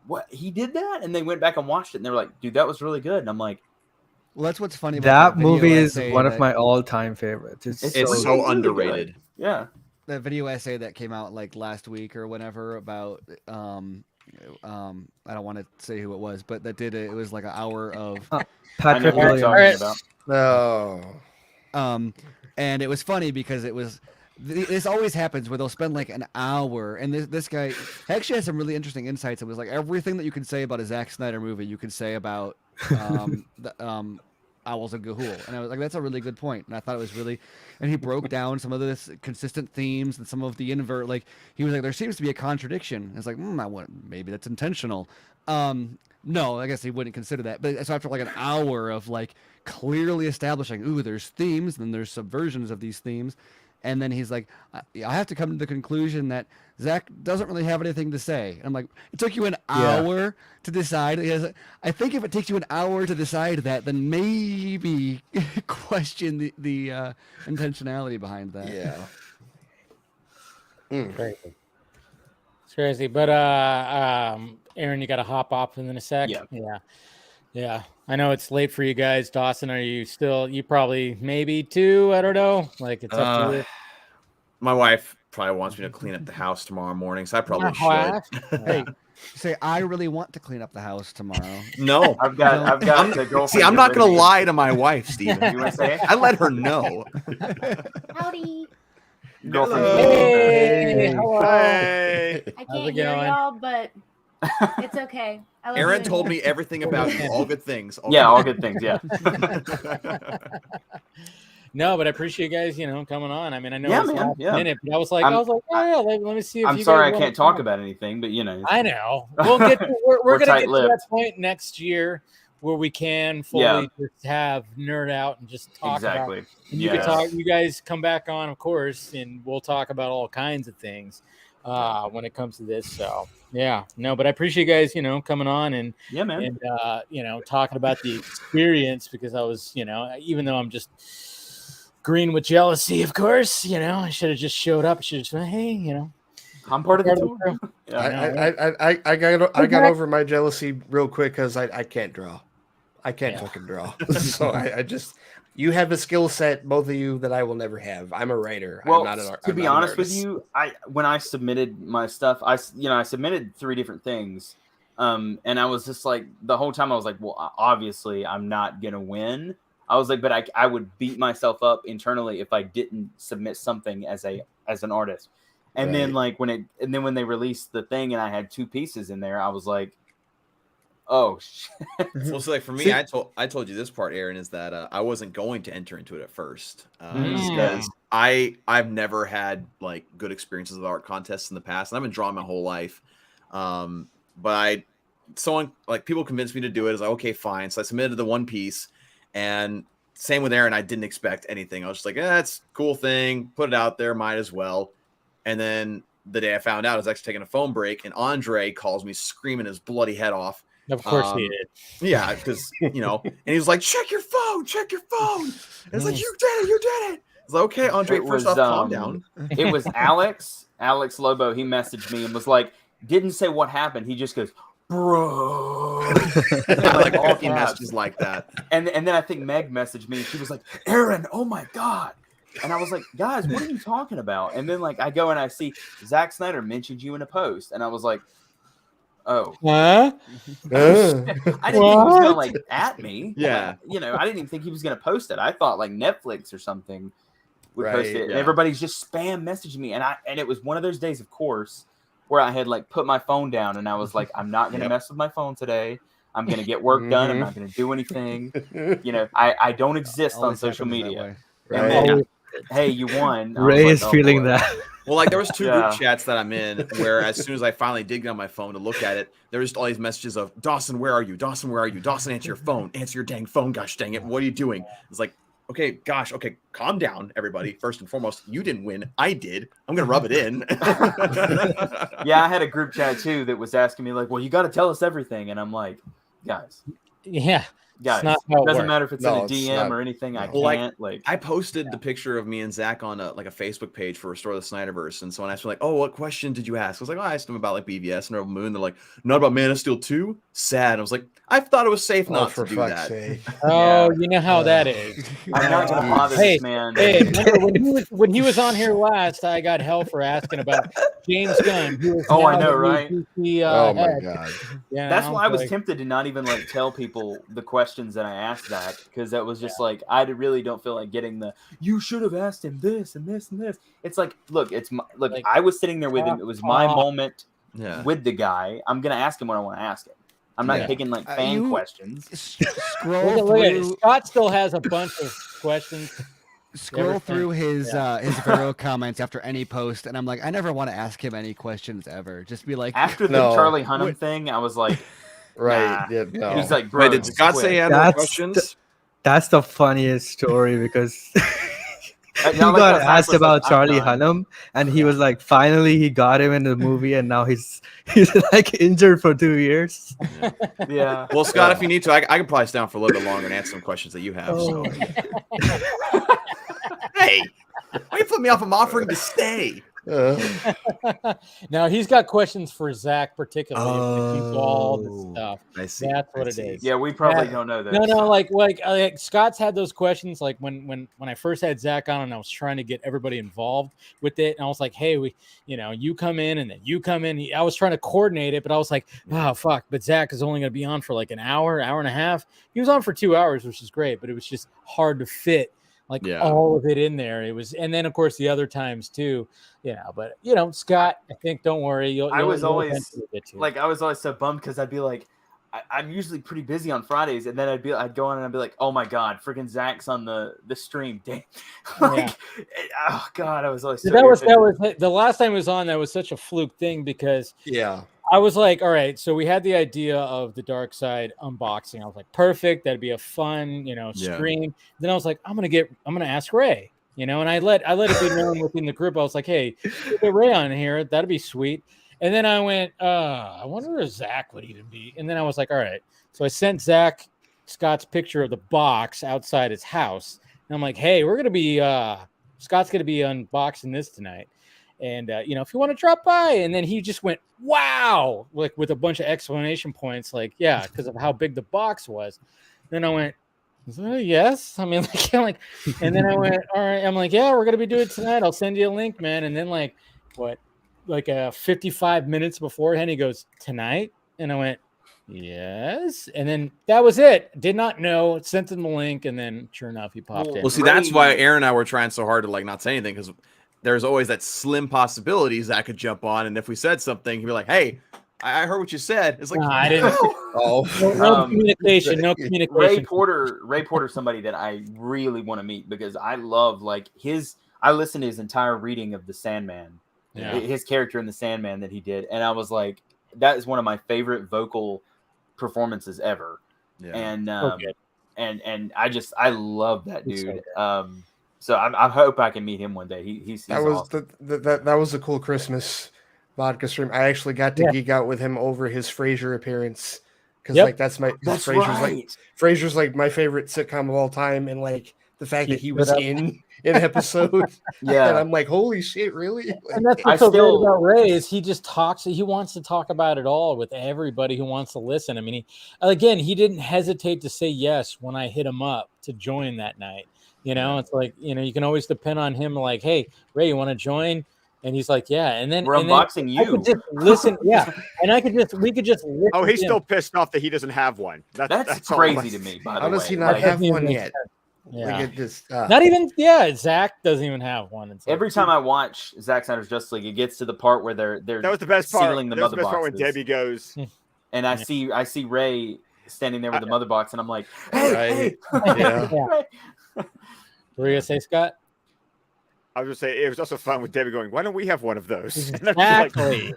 what, he did that? And they went back and watched it, and they were like, dude, that was really good. And I'm like, Well, that's what's funny about That movie video is essay one of that- my all-time favorites. It's It's really, so really underrated. good. Yeah. that video essay that came out like last week or whenever about I don't want to say who it was, but that did it. It was like an hour of Patrick I know what you're Williams. talking about. Oh. and it was funny because it was this always happens where they'll spend like an hour, and this guy actually has some really interesting insights. It was like everything that you can say about a Zack Snyder movie, you could say about the Owls and Gahul, and I was like, that's a really good point, and I thought it was really, and he broke down some of this consistent themes and some of the invert, like he was like, there seems to be a contradiction. It's like, maybe that's intentional. No, I guess he wouldn't consider that. But so after like an hour of like clearly establishing, ooh, there's themes, then there's subversions of these themes. And then he's like, I have to come to the conclusion that Zach doesn't really have anything to say. And I'm like, it took you an hour to decide. I think if it takes you an hour to decide that, then maybe question the intentionality behind that. Yeah. Crazy. It's crazy. But Aaron, you got to hop off in a sec. Yeah. I know it's late for you guys. Dawson, are you still? You probably maybe too. I don't know. Like it's up to you. My wife probably wants me to clean up the house tomorrow morning, so I probably should. Hey, say I really want to clean up the house tomorrow. No, I've got the girlfriend. See, I'm not gonna lie to my wife, Steven. You want to say it? I let her know. Howdy. Girlfriend. Hey, hello. Hey. I How's can't it hear going? y'all, but it's okay. I love Aaron doing told it. me everything about you, all good things. Yeah, all good things. Yeah. No, but I appreciate you guys, coming on. I mean, I know Yeah, it's man, last yeah. minute, but I was like, oh yeah, let me see if I'm you sorry I guys wanna can't talk about anything, but I know. We'll get. We're We're gonna get to that tight-lipped. point next year where we can fully just have nerd out and just talk Exactly. about. And you can talk. You guys come back on, of course, and we'll talk about all kinds of things when it comes to this. So yeah, no, but I appreciate you guys, coming on and Yeah, man. and talking about the experience, because I was, even though I'm just green with jealousy, of course, I should have just showed up. I should have just been, hey, I'm part of the crew. tour. Yeah. I got over my jealousy real quick because I can't draw. I can't Yeah. fucking draw. So I just, you have a skill set, both of you, that I will never have. I'm a writer. Well, I'm not an to be I'm not an honest with artist. you, when I submitted my stuff, I submitted 3 different things, and I was just like, the whole time I was like, well, obviously I'm not gonna win. I was like, but I would beat myself up internally if I didn't submit something as an artist. And then like when they released the thing and I had 2 pieces in there, I was like, oh shit. Well, so like for me, I told you this part, Aaron, is that I wasn't going to enter into it at first because I've never had like good experiences with art contests in the past, and I've been drawing my whole life. But people convinced me to do it. I was like, okay, fine. So I submitted the 1 piece, and same with Aaron. I didn't expect anything. I was just like, that's a cool thing. Put it out there. Might as well. And then the day I found out, I was actually taking a phone break, and Andre calls me screaming his bloody head off. Of course he did. Yeah, because and he was like, check your phone. And it's like, you did it. It's like, okay, Andre, first off, calm down. It was Alex Lobo. He messaged me and was like, didn't say what happened. He just goes, bro. I like fucking messages like that. And then I think Meg messaged me. And she was like, Aaron, oh my God. And I was like, guys, what are you talking about? And then like I go and I see Zack Snyder mentioned you in a post. And I was like, oh. Huh? I didn't think he was gonna like at me. Yeah. I didn't even think he was gonna post it. I thought like Netflix or something would post it. And yeah. everybody's just spam messaging me. And it was one of those days, of course, where I had like put my phone down and I was like, I'm not gonna mess with my phone today. I'm gonna get work done. I'm not gonna do anything. I don't exist on social media. Right. hey, you won. Ray is feeling that. Well, like there was two group chats that I'm in where as soon as I finally did get on my phone to look at it, there was just all these messages of Dawson, where are you? Dawson, where are you? Dawson, answer your phone. Answer your dang phone. Gosh dang it. What are you doing? It's like, okay, calm down, everybody. First and foremost, you didn't win. I did. I'm going to rub it in. Yeah, I had a group chat too that was asking me like, well, you got to tell us everything. And I'm like, guys. Yeah. Guys, it doesn't matter if it's in a DM or anything. I can't I posted the picture of me and Zach on a Facebook page for Restore the Snyderverse, and someone asked me like, "Oh, what question did you ask?" I was like, "Oh, I asked them about like BVS and Rebel Moon." They're like, "Not about Man of Steel 2?" Sad. I was like, I thought it was safe not to do that. Oh, you know how that is. I'm not gonna bother this man. Hey, remember when he was on here last, I got hell for asking about James Gunn. Who is I know, right? Oh my god. Yeah, that's why I was tempted to not even like tell people the questions that I asked Zach, because that was just like I really don't feel like getting the you should have asked him this and this and this. It's like, look, I was sitting there with him. It was my moment with the guy. I'm gonna ask him what I want to ask him. I'm not picking like fan questions. Scroll through. Scott still has a bunch of questions. Scroll through his Vero comments after any post, and I'm like, I never want to ask him any questions ever. Just be like, after the Charlie Hunnam thing, I was like, right? Nah. Yeah, no. He's like, bro, did Scott say he had more questions? That's the funniest story because he like got asked was about like, Charlie Hunnam, and he was like, finally he got him in the movie, and now he's like injured for 2 years. Yeah. Well, Scott, if you need to, I can probably stay down for a little bit longer and answer some questions that you have. So. Hey, why you put me off? I'm offering to stay. Now he's got questions for Zach, particularly all this stuff. I see. That's what it is. Yeah, we probably don't know that. No, like Scott's had those questions. Like when I first had Zach on, and I was trying to get everybody involved with it, and I was like, hey, you come in, and then you come in. I was trying to coordinate it, but I was like, wow, fuck. But Zach is only going to be on for like an hour and a half. He was on for 2 hours, which is great, but it was just hard to fit all of it in there. It was, and then of course the other times too, but Scott, I think, don't worry. I was always so bummed because I'd be like, I'm usually pretty busy on Fridays, and then I'd go on and I'd be like, oh my god, freaking Zach's on the stream. Damn. Oh god, I was always so that was the last time it was on. That was such a fluke thing because I was like, all right, so we had the idea of the Dark Side unboxing. I was like, perfect. That'd be a fun, stream. Then I was like, I'm gonna ask Ray, and I let it be known within the group. I was like, hey, get Ray on here. That'd be sweet. And then I went, I wonder if Zach would even be. And then I was like, all right. So I sent Zach Scott's picture of the box outside his house. And I'm like, hey, we're gonna be Scott's gonna be unboxing this tonight. And, if you want to drop by. And then he just went, wow, like with a bunch of exclamation points, like, yeah, because of how big the box was. Then I went, yes. I mean, and then I went, all right. I'm like, yeah, we're going to be doing it tonight. I'll send you a link, man. And then 55 minutes beforehand, he goes, tonight? And I went, yes. And then that was it. Did not know. Sent him the link. And then sure enough, he popped in. Well, see, that's why Aaron and I were trying so hard to not say anything, because there's always that slim possibility Zach could jump on, and if we said something, he'd be like, "Hey, I heard what you said." It's like, I didn't. No communication. No communication. Ray Porter, somebody that I really want to meet because I love I listened to his entire reading of the Sandman, his character in the Sandman that he did, and I was like, that is one of my favorite vocal performances ever. Yeah. And I love that dude. So I hope I can meet him one day. He's awesome. That was a cool Christmas vodka stream. I actually got to geek out with him over his Frasier appearance because Frasier's like my favorite sitcom of all time, and the fact that he was in an episode, and I'm like, holy shit, really? And that's what's so great about Ray is he just talks. He wants to talk about it all with everybody who wants to listen. I mean, he didn't hesitate to say yes when I hit him up to join that night. It's like, you can always depend on him. Like, hey, Ray, you want to join? And he's like, yeah. And then we're unboxing you. I could just listen. Yeah. And we could just listen. Oh, he's still pissed off that he doesn't have one. That's crazy to me, by the way. How does he not have one yet? Yeah. Not even, Zach doesn't even have one. Every time I watch Zack Snyder's Justice League, it gets to the part where they're that was the best sealing part. the mother boxes. Part when Debbie goes. And I see Ray standing there with the mother box, and I'm like, hey. What were you gonna say, Scott? I was just saying it was also fun with David going, "Why don't we have one of those?" And I'm just Exactly.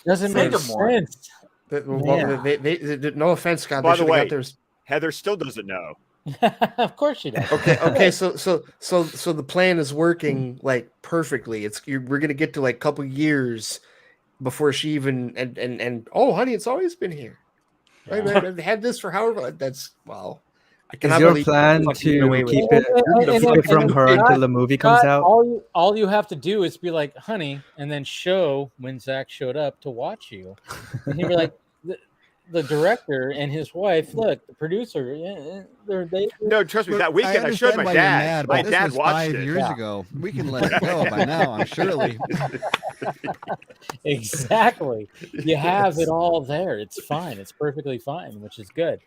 Doesn't make sense. No offense, Scott. By the way, got theirs. Heather still doesn't know. Of course she does. Okay. So the plan is working like perfectly. We're gonna get to like a couple years before she even and oh, honey, it's always been here. Yeah. I've had this for however. That's wow. Is your plan to keep it from her until the movie comes out? All you have to do is be like, honey, and then show when Zach showed up to watch you. And he'd be like, the director and his wife, look, the producer. No, trust me. That weekend I showed my dad. My dad watched 5 years ago. We can let it go by now, I'm surely. Exactly. You have it all there. It's fine. It's perfectly fine, which is good.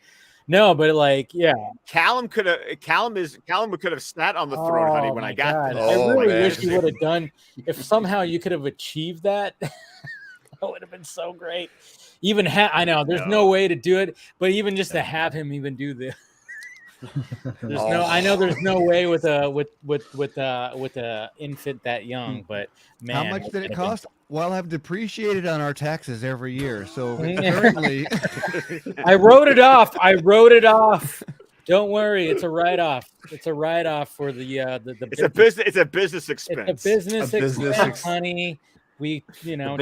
No, but like, yeah. Callum could have sat on the throne, honey, when I got there. I really wish you would have done. If somehow you could have achieved that, that would have been so great. Even I know there's no way to do it, but even just to have him even do this. I know there's no way with a infant that young, but man, how much did it cost? Well, I've depreciated on our taxes every year, so currently I wrote it off. Don't worry, it's a write-off. It's a write-off for the It's a business. It's a business expense. It's a business expense, honey. We,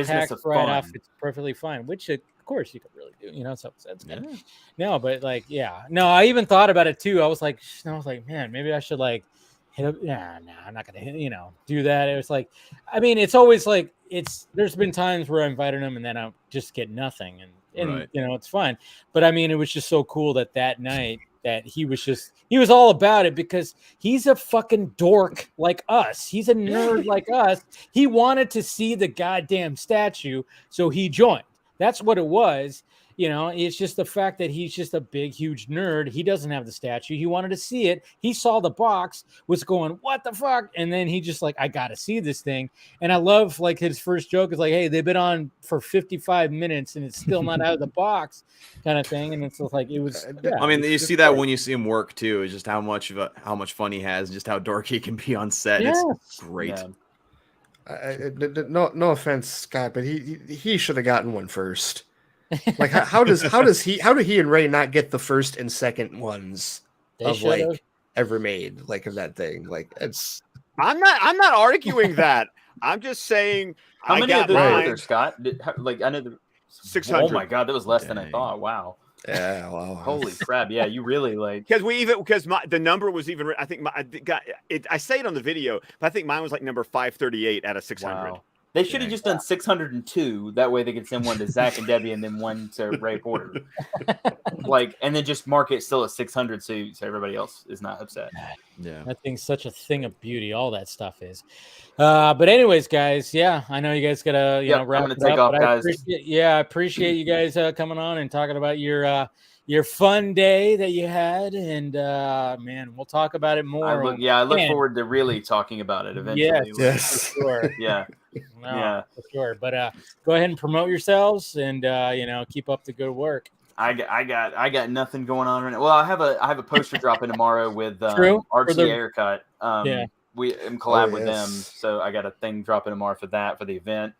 tax write-off. It's perfectly fine. Which, of course, you could really do. So that's good. Yeah. No, but like, yeah, no. I even thought about it too. I was like, man, maybe I should like hit up. Nah, I'm not gonna do that. It was like, I mean, it's always like there's been times where I invited him and then I just get nothing, and Right. It's fine. But I mean, it was just so cool that night that he was all about it because he's a fucking dork like us. He's a nerd like us. He wanted to see the goddamn statue, so he joined. That's what it was. It's just the fact that he's just a big, huge nerd. He doesn't have the statue. He wanted to see it. He saw the box, was going, what the fuck? And then he just like, I got to see this thing. And I love like his first joke is like, hey, they've been on for 55 minutes and it's still not out of the box kind of thing. And it's just like, it was. Yeah, I mean, you see that when you see him work too, is just how much fun he has, just how dorky he can be on set. Yes. It's great. Yeah. No offense, Scott, but he should have gotten one first. Like how did he and Ray not get the first and second ones ever made of that thing? Like it's. I'm not arguing that. I'm just saying. How many of those were there, Scott? I know the 600. Oh my God, that was less than I thought. Wow. Yeah. Wow. Holy crap! Yeah, you really like. Because the number was even. I think I say it on the video, but I think mine was like number 538 out of 600. Wow. They should have just done 602. That way they could send one to Zach and Debbie and then one to Ray Porter. And then just mark it still at 600 so everybody else is not upset. Yeah. That thing's such a thing of beauty. All that stuff is. But anyways, guys, yeah, I know you guys got to wrap it up. But I appreciate you guys coming on and talking about your fun day that you had. And, man, we'll talk about it more. I look forward to really talking about it eventually. Yes. For sure. Yeah. No, for sure. But go ahead and promote yourselves and keep up the good work. I got nothing going on right now. Well, I have a poster dropping tomorrow with RC Haircut. We collab with them, so I got a thing dropping tomorrow for the event.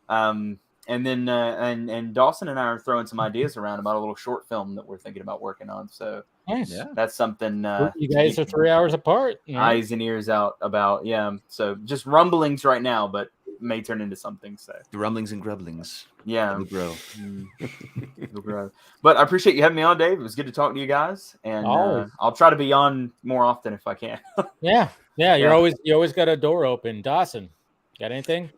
And then and Dawson and I are throwing some ideas around about a little short film that we're thinking about working on. So nice. That's something. You guys are 3 hours apart. Eyes and ears out about. Yeah. So just rumblings right now, but may turn into something. So the rumblings and grumblings. Yeah. It'll grow. It'll grow. But I appreciate you having me on, Dave. It was good to talk to you guys, and I'll try to be on more often if I can. Yeah. You always got a door open. Dawson, got anything?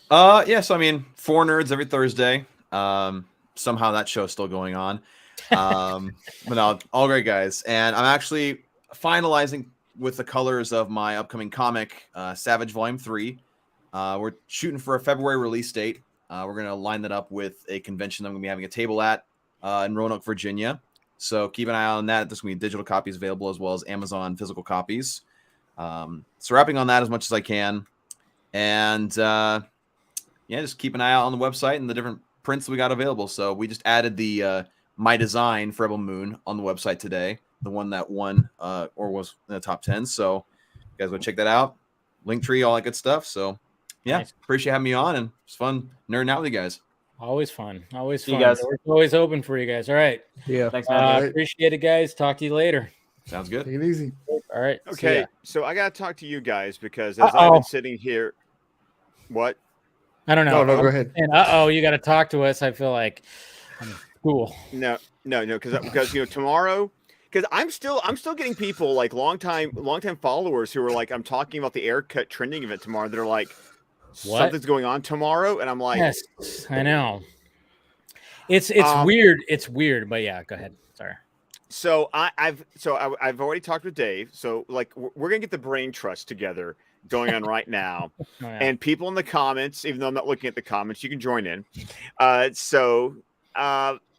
So I mean, 4 Nerds every Thursday. Somehow that show's still going on. But no, all great guys. And I'm actually finalizing with the colors of my upcoming comic, Savage Volume 3. We're shooting for a February release date. We're going to line that up with a convention that I'm going to be having a table at in Roanoke, Virginia. So keep an eye on that. There's going to be digital copies available as well as Amazon physical copies. So wrapping on that as much as I can. And just keep an eye out on the website and the different prints that we got available. So we just added the my design for Rebel Moon on the website today, the one that won or was in the top 10. So you guys want to check that out? Linktree, all that good stuff. So yeah, Nice. appreciate having me on, and it's fun nerding out with you guys. Always fun. Always See fun. you guys. Doors always open for you guys. All right. Yeah. Thanks, man. All right. Appreciate it, guys. Talk to you later. Sounds good. Take it easy. All right. see Okay, ya. so I got to talk to you guys because as I've been sitting here, what? I don't know. No, go ahead. And you got to talk to us. I feel like I'm cool. No, because tomorrow, because I'm still getting people like longtime followers who are like, I'm talking about the Aircut trending event tomorrow. That are like, What? something's going on tomorrow, and I'm like, Yes, I know. It's weird. It's weird, but yeah, go ahead. Sorry. So I've already talked with Dave. So like we're gonna get the brain trust together going on right now, and people in the comments, even though I'm not looking at the comments, you can join in.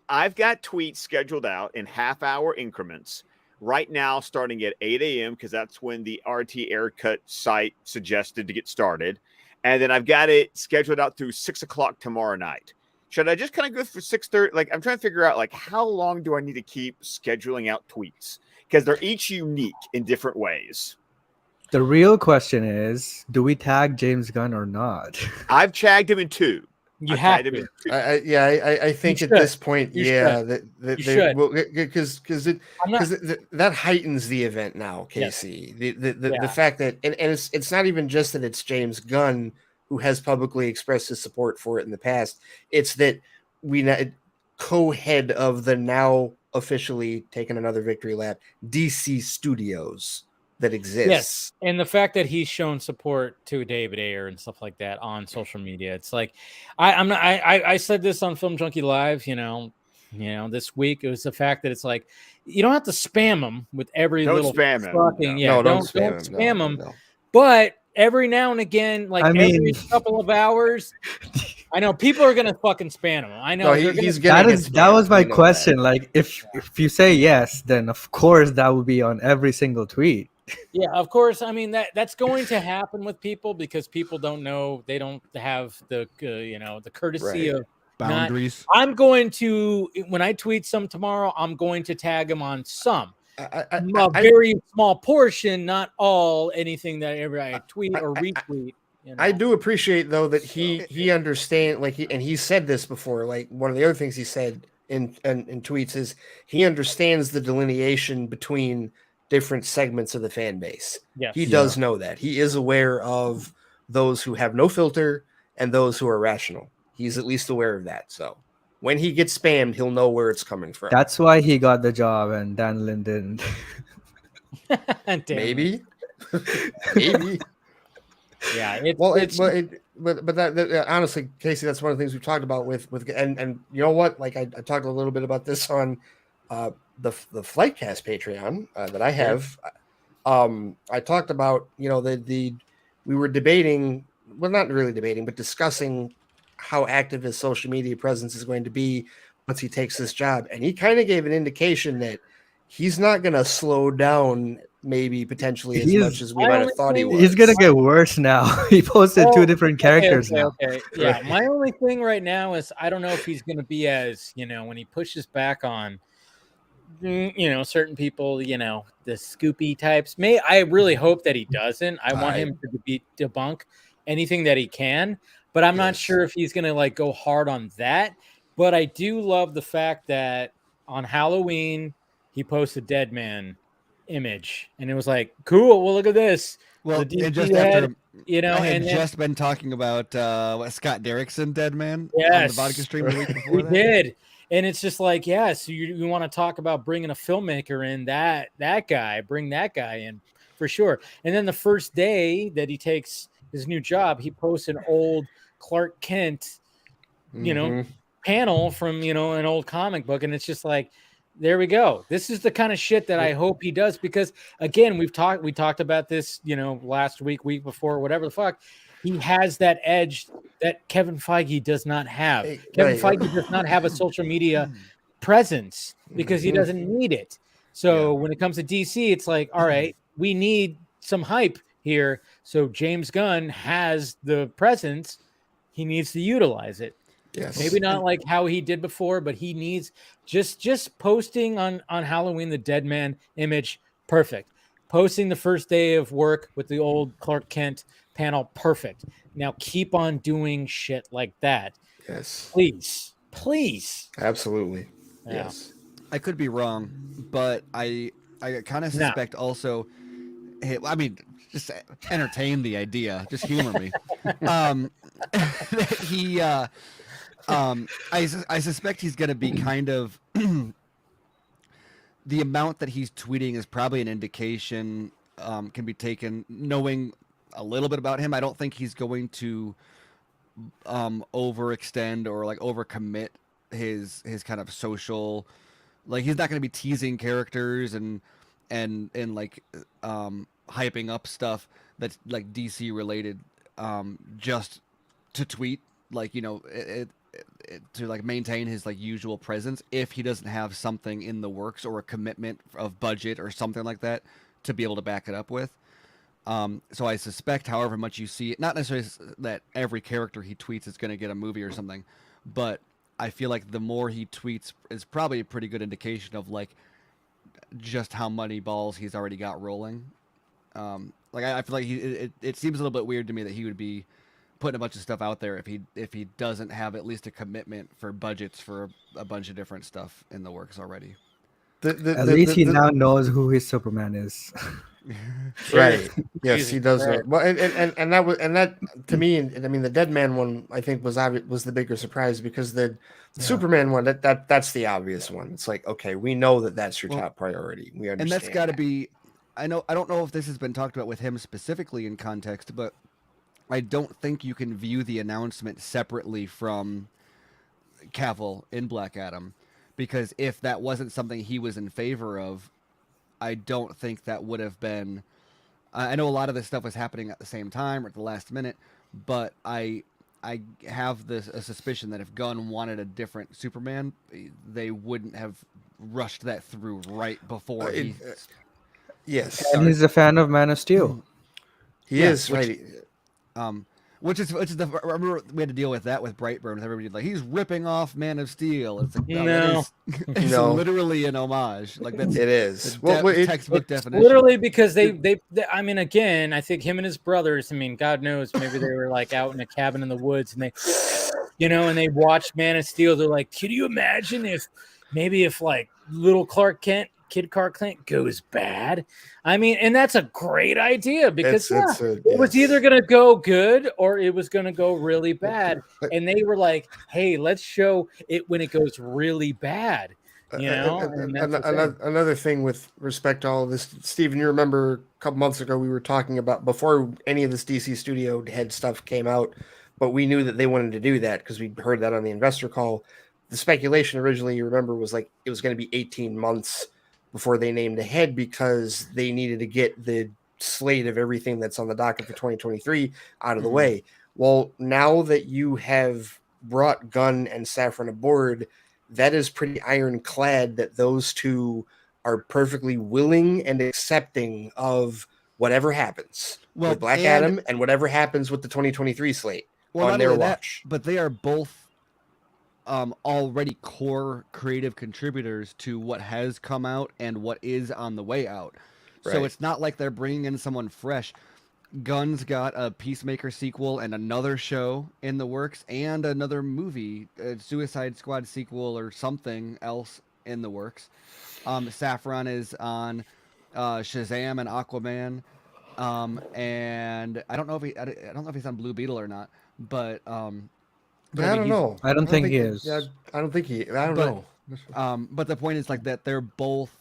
I've got tweets scheduled out in half-hour increments right now, starting at 8 a.m. because that's when the RT Aircut site suggested to get started, and then I've got it scheduled out through 6 o'clock tomorrow night. Should I just kind of go for 6:30? Like, I'm trying to figure out, like, how long do I need to keep scheduling out tweets? Because they're each unique in different ways. The real question is, do we tag James Gunn or not? I've tagged him in 2. You have to. I think You at should. this point, You yeah, should. that You they should. will, because that heightens the event now, Yes. Casey. The Yeah. fact that and it's not even just that it's James Gunn who has publicly expressed his support for it in the past. It's that co-head of the now officially taken another victory lap DC Studios that exists. Yes, and the fact that he's shown support to David Ayer and stuff like that on social media, it's like I said this on Film Junkie Live, this week. It was the fact that it's like you don't have to spam them with every Don't little spam him. fucking don't spam them. No. But every now and again, like every couple of hours, I know people are gonna fucking spam him. I know he's gonna. That was my question. Like, if you say yes, then of course that would be on every single tweet. Yeah, of course. I mean that's going to happen with people because people don't know, they don't have the the courtesy of boundaries. I'm going to, when I tweet some tomorrow, I'm going to tag them on some. A very small portion, not all anything that ever I tweet or retweet. I do appreciate though that he understand, like he said this before. Like one of the other things he said in tweets is he understands the delineation between different segments of the fan base. Yes. He does know that. He is aware of those who have no filter and those who are rational. He's at least aware of that. So when he gets spammed, he'll know where it's coming from. That's why he got the job and Dan Lin didn't. Maybe. Maybe. Yeah. But that honestly, Casey, that's one of the things we've talked about with and you know what? Like I talked a little bit about this on the Flightcast Patreon that I have. I talked about, we were debating, well, not really debating, but discussing how active his social media presence is going to be once he takes this job. And he kind of gave an indication that he's not going to slow down maybe potentially as much as we might have thought he was. He's going to get worse now. He posted 2 different characters now. Okay. Yeah. My only thing right now is I don't know if he's going to be as, when he pushes back on, certain people, the Scoopy types. I really hope that he doesn't. I want him to debunk anything that he can, but I'm not sure if he's going to go hard on that. But I do love the fact that on Halloween, he posted Dead Man image and it was like, cool. Well, look at this. Well, the DC just head, after, I had just been talking about Scott Derrickson, Dead Man, on yes, the Vodka stream the week before. We did. And it's just like, so you want to talk about bringing a filmmaker in, that guy, bring that guy in for sure. And then the first day that he takes his new job, he posts an old Clark Kent, panel from, an old comic book. And it's just like, there we go. This is the kind of shit that I hope he does, because again, we talked about this, last week before, whatever the fuck. He has that edge that Kevin Feige does not have. Kevin Feige does not have a social media presence because he doesn't need it. So when it comes to DC, it's like, all right, we need some hype here. So James Gunn has the presence. He needs to utilize it. Yes. Maybe not like how he did before, but he needs just posting on Halloween, the Dead Man image. Perfect. Posting the first day of work with the old Clark Kent panel, perfect. Now keep on doing shit like that. Yes. Please. Absolutely. Yeah. Yes. I could be wrong, but I kind of suspect also. Hey, I mean, just entertain the idea, just humor me. He, I suspect he's going to be kind of. The amount that he's tweeting is probably an indication, can be taken knowing a little bit about him. I don't think he's going to overextend or like overcommit his kind of social, like he's not going to be teasing characters and like hyping up stuff that's like DC related just to tweet, like, you know, to like maintain his like usual presence if he doesn't have something in the works or a commitment of budget or something like that to be able to back it up with. So I suspect however much you see it, not necessarily that every character he tweets is going to get a movie or something, but I feel like the more he tweets is probably a pretty good indication of like just how many balls he's already got rolling. Like I feel like it seems a little bit weird to me that he would be putting a bunch of stuff out there if he doesn't have at least a commitment for budgets for a bunch of different stuff in the works already. At least he now knows who his Superman is. Right. Yes, he does know. Well, and that to me, and I mean the Dead Man one I think was the bigger surprise because the Superman one that's the obvious one. It's like, okay, we know that's your top priority. We understand. And that's got to be. I don't know if this has been talked about with him specifically in context, but I don't think you can view the announcement separately from Cavill in Black Adam, because if that wasn't something he was in favor of, I don't think that would have been. I know a lot of this stuff was happening at the same time or at the last minute, but I have a suspicion that if Gunn wanted a different Superman, they wouldn't have rushed that through right before he. Yes, and he's a fan of Man of Steel. He is right. Which is the. I remember we had to deal with that with Brightburn. With everybody like he's ripping off Man of Steel. It's like it's literally an homage. Like that's it is. Textbook definition. Literally because they. I mean, again, I think him and his brothers. I mean, God knows, maybe they were like out in a cabin in the woods and they, you know, and they watched Man of Steel. They're like, can you imagine if like little Kid Clark Kent goes bad? I mean, and that's a great idea because it was either going to go good or it was going to go really bad. And they were like, hey, let's show it when it goes really bad. You know, another thing with respect to all of this, Steven, you remember a couple months ago we were talking about before any of this DC studio head stuff came out, but we knew that they wanted to do that because we heard that on the investor call. The speculation originally, you remember, was like it was going to be 18 months before they named a head because they needed to get the slate of everything that's on the docket for 2023 out of the way. Well, now that you have brought Gunn and Safran aboard, that is pretty ironclad that those two are perfectly willing and accepting of whatever happens with Black Adam and whatever happens with the 2023 slate on their watch. But they are both already core creative contributors to what has come out and what is on the way out. Right. So it's not like they're bringing in someone fresh. Gunn's got a Peacemaker sequel and another show in the works and another movie, a Suicide Squad sequel or something else in the works. Safran is on Shazam and Aquaman, and I don't know if he's on Blue Beetle or not, but I don't know. I don't think he is. Yeah, I don't think he. I don't know. But the point is like that they're both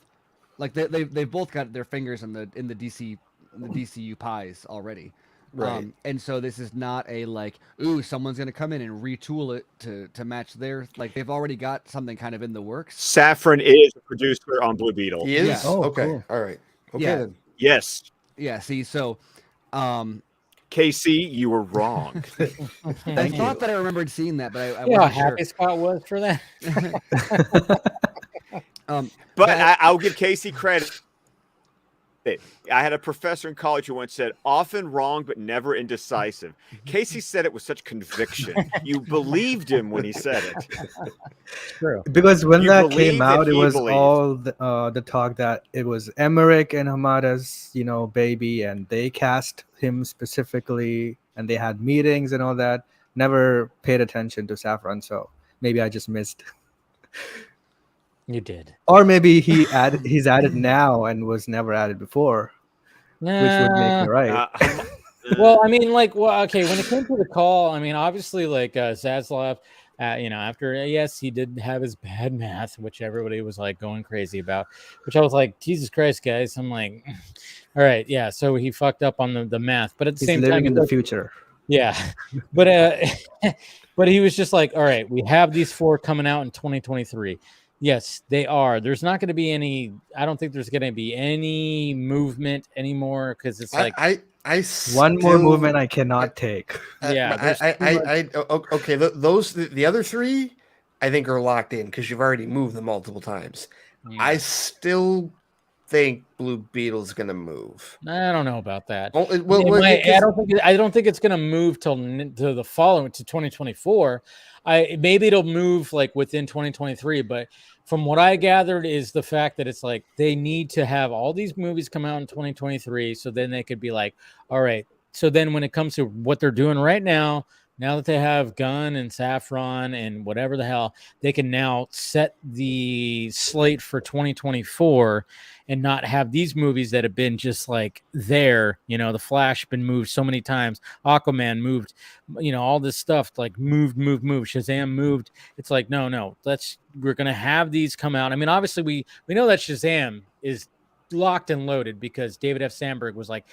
like they've both got their fingers in the DCU pies already. Right. And so this is not a like, ooh, someone's gonna come in and retool it to match their, like they've already got something kind of in the works. Safran is a producer on Blue Beetle. He is? Yeah. Oh, okay. Cool. All right. Okay Yeah. then. Yes. Yeah, see, so KC, you were wrong. I thought that I remembered seeing that, but I Yeah, how wasn't happy Scott was for that. But I'll give Casey credit. I had a professor in college who once said, often wrong, but never indecisive. Casey said it with such conviction. You believed him when he said it. True. Because when You that believed came that out, it he was believed. all the talk that it was Emmerich and Hamada's, baby, and they cast him specifically, and they had meetings and all that. Never paid attention to Saffron, so maybe I just missed. You did. Or maybe he's added now and was never added before, which would make me right. Well, I mean, okay, when it came to the call, I mean, obviously, Zaslav, after, yes, he did have his bad math, which everybody was like going crazy about, which I was like, Jesus Christ, guys. I'm like, all right, yeah, so he fucked up on the math, but at the He's same living time, in the future. yeah, but but he was just like, all right, we have these 4 coming out in 2023. Yes, they are. There's not going to be any. I don't think there's going to be any movement anymore because it's like one more movement I cannot take. Yeah, okay. The other 3, I think are locked in because you've already moved them multiple times. I still think Blue Beetle's going to move. I don't know about that. Well, I don't think it's going to move to the following to 2024. Maybe it'll move like within 2023, but from what I gathered is the fact that it's like they need to have all these movies come out in 2023, so then they could be like, all right. So then when it comes to what they're doing right now that they have Gunn and Saffron and whatever the hell, they can now set the slate for 2024 and not have these movies that have been just like there. The Flash been moved so many times, Aquaman moved, all this stuff like moved, Shazam moved. It's like, no, we're going to have these come out. I mean, obviously we know that Shazam is locked and loaded because David F. Sandberg was like,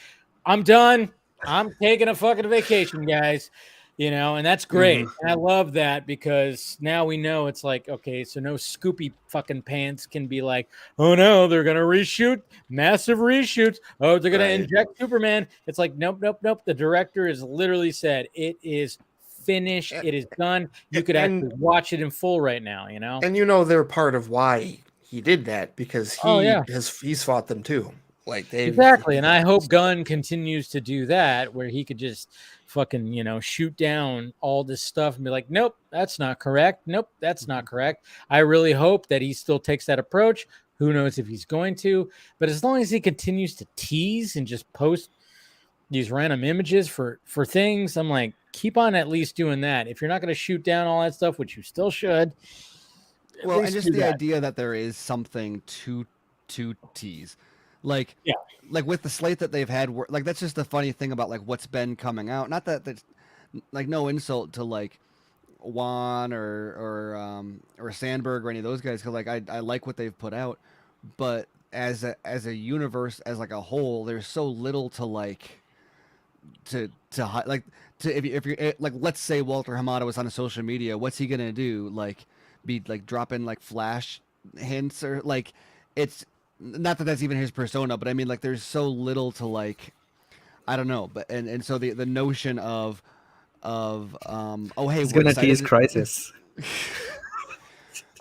I'm done. I'm taking a fucking vacation, guys. And that's great. Mm-hmm. And I love that because now we know it's like, okay, so no Scoopy fucking pants can be like, oh no, they're going to reshoot, massive reshoots. Oh, they're going to inject Superman. It's like, nope. The director has literally said it is finished. It is done. You could actually watch it in full right now, And they're part of why he did that because he's fought them too. Exactly. And I hope Gunn continues to do that where he could just fucking, shoot down all this stuff and be like, nope, that's not correct. Nope, that's not correct. I really hope that he still takes that approach. Who knows if he's going to, but as long as he continues to tease and just post these random images for things, I'm like, keep on at least doing that. If you're not going to shoot down all that stuff, which you still should. Well, and just the idea that there is something to tease. Like with the slate that they've had, like that's just the funny thing about like what's been coming out. Not that that's like no insult to like Juan or Sandberg or any of those guys, because like I like what they've put out, but as a universe as like a whole, there's so little to like to if you're like, let's say Walter Hamada was on a social media, what's he gonna do? Like be like dropping like Flash hints or like it's. Not that that's even his persona, but I mean, like, there's so little to like, I don't know, but and so the notion of oh hey, he's gonna tease Crisis.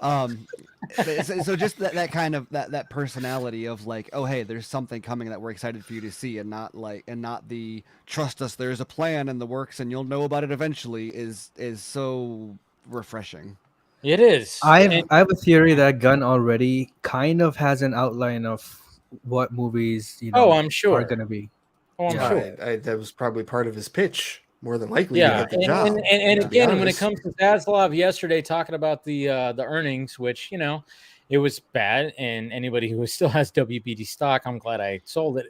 So just that kind of that personality of like, oh hey, there's something coming that we're excited for you to see, and not the trust us, there's a plan in the works and you'll know about it eventually is so refreshing. It is. I have a theory that Gunn already kind of has an outline of what movies I'm sure are going to be. Oh, I'm sure. That was probably part of his pitch, more than likely. Yeah, to get the job, and again, when it comes to Zaslav yesterday talking about the earnings, which it was bad, and anybody who still has WBD stock, I'm glad I sold it.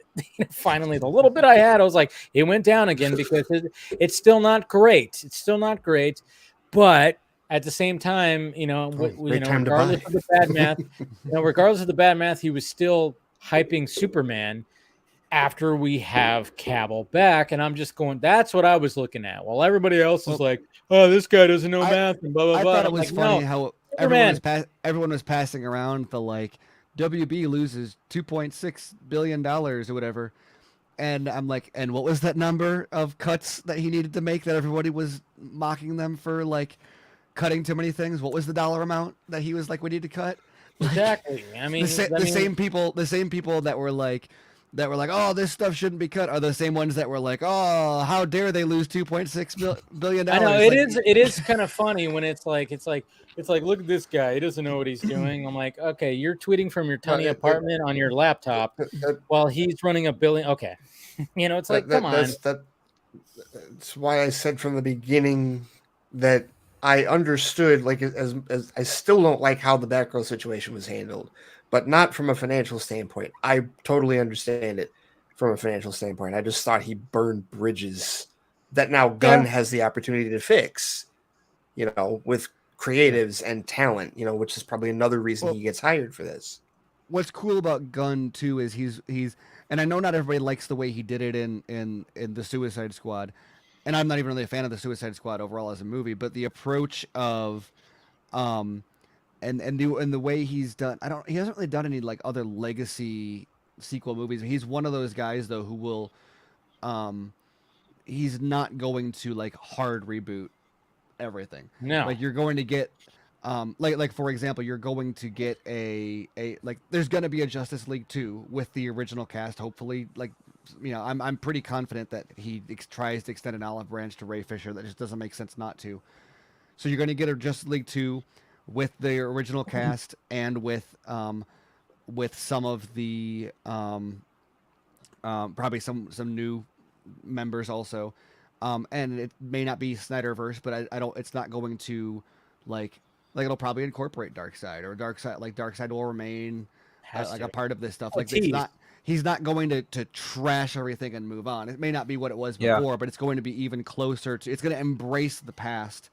Finally, the little bit I had, I was like, it went down again because it's still not great. It's still not great, but at the same time, regardless of the bad math, regardless of the bad math, he was still hyping Superman after we have Cavill back. And I'm just going, that's what I was looking at. While everybody else is like, oh, this guy doesn't know math and blah, blah, blah. I thought it was funny how everyone was passing around the like, WB loses $2.6 billion or whatever. And I'm like, and what was that number of cuts that he needed to make that everybody was mocking them for like, cutting too many things? What was the dollar amount that he was like, we need to cut? Exactly. I mean, the same people that were like, that were like, "Oh, this stuff shouldn't be cut," are the same ones that were like, "Oh, how dare they lose $2.6 billion?" I know it is kind of funny when it's like look at this guy, he doesn't know what he's doing. I'm like, okay, you're tweeting from your tiny apartment on your laptop while he's running $1 billion. Okay, it's like, come on. That's why I said from the beginning that I understood, like, as I still don't like how the Batgirl situation was handled, but not from a financial standpoint. I totally understand it from a financial standpoint. I just thought he burned bridges that now Gunn has the opportunity to fix, with creatives and talent, which is probably another reason he gets hired for this. What's cool about Gunn too is he's and I know not everybody likes the way he did it in the Suicide Squad, and I'm not even really a fan of the Suicide Squad overall as a movie, but the approach of and the way he's done, he hasn't really done any like other legacy sequel movies. He's one of those guys though who will he's not going to like hard reboot everything. No. Like you're going to get like for example, you're going to get a like there's going to be a Justice League 2 with the original cast, hopefully. Like, I'm pretty confident that he tries to extend an olive branch to Ray Fisher. That just doesn't make sense not to. So you're going to get a Justice League 2 with the original cast and with some of the probably some new members also. And it may not be Snyderverse, but I don't. It's not going to like it'll probably incorporate Darkseid, or Darkseid will remain like a part of this stuff. Like it's not. He's not going to trash everything and move on. It may not be what it was before, but it's going to be even closer to. It's going to embrace the past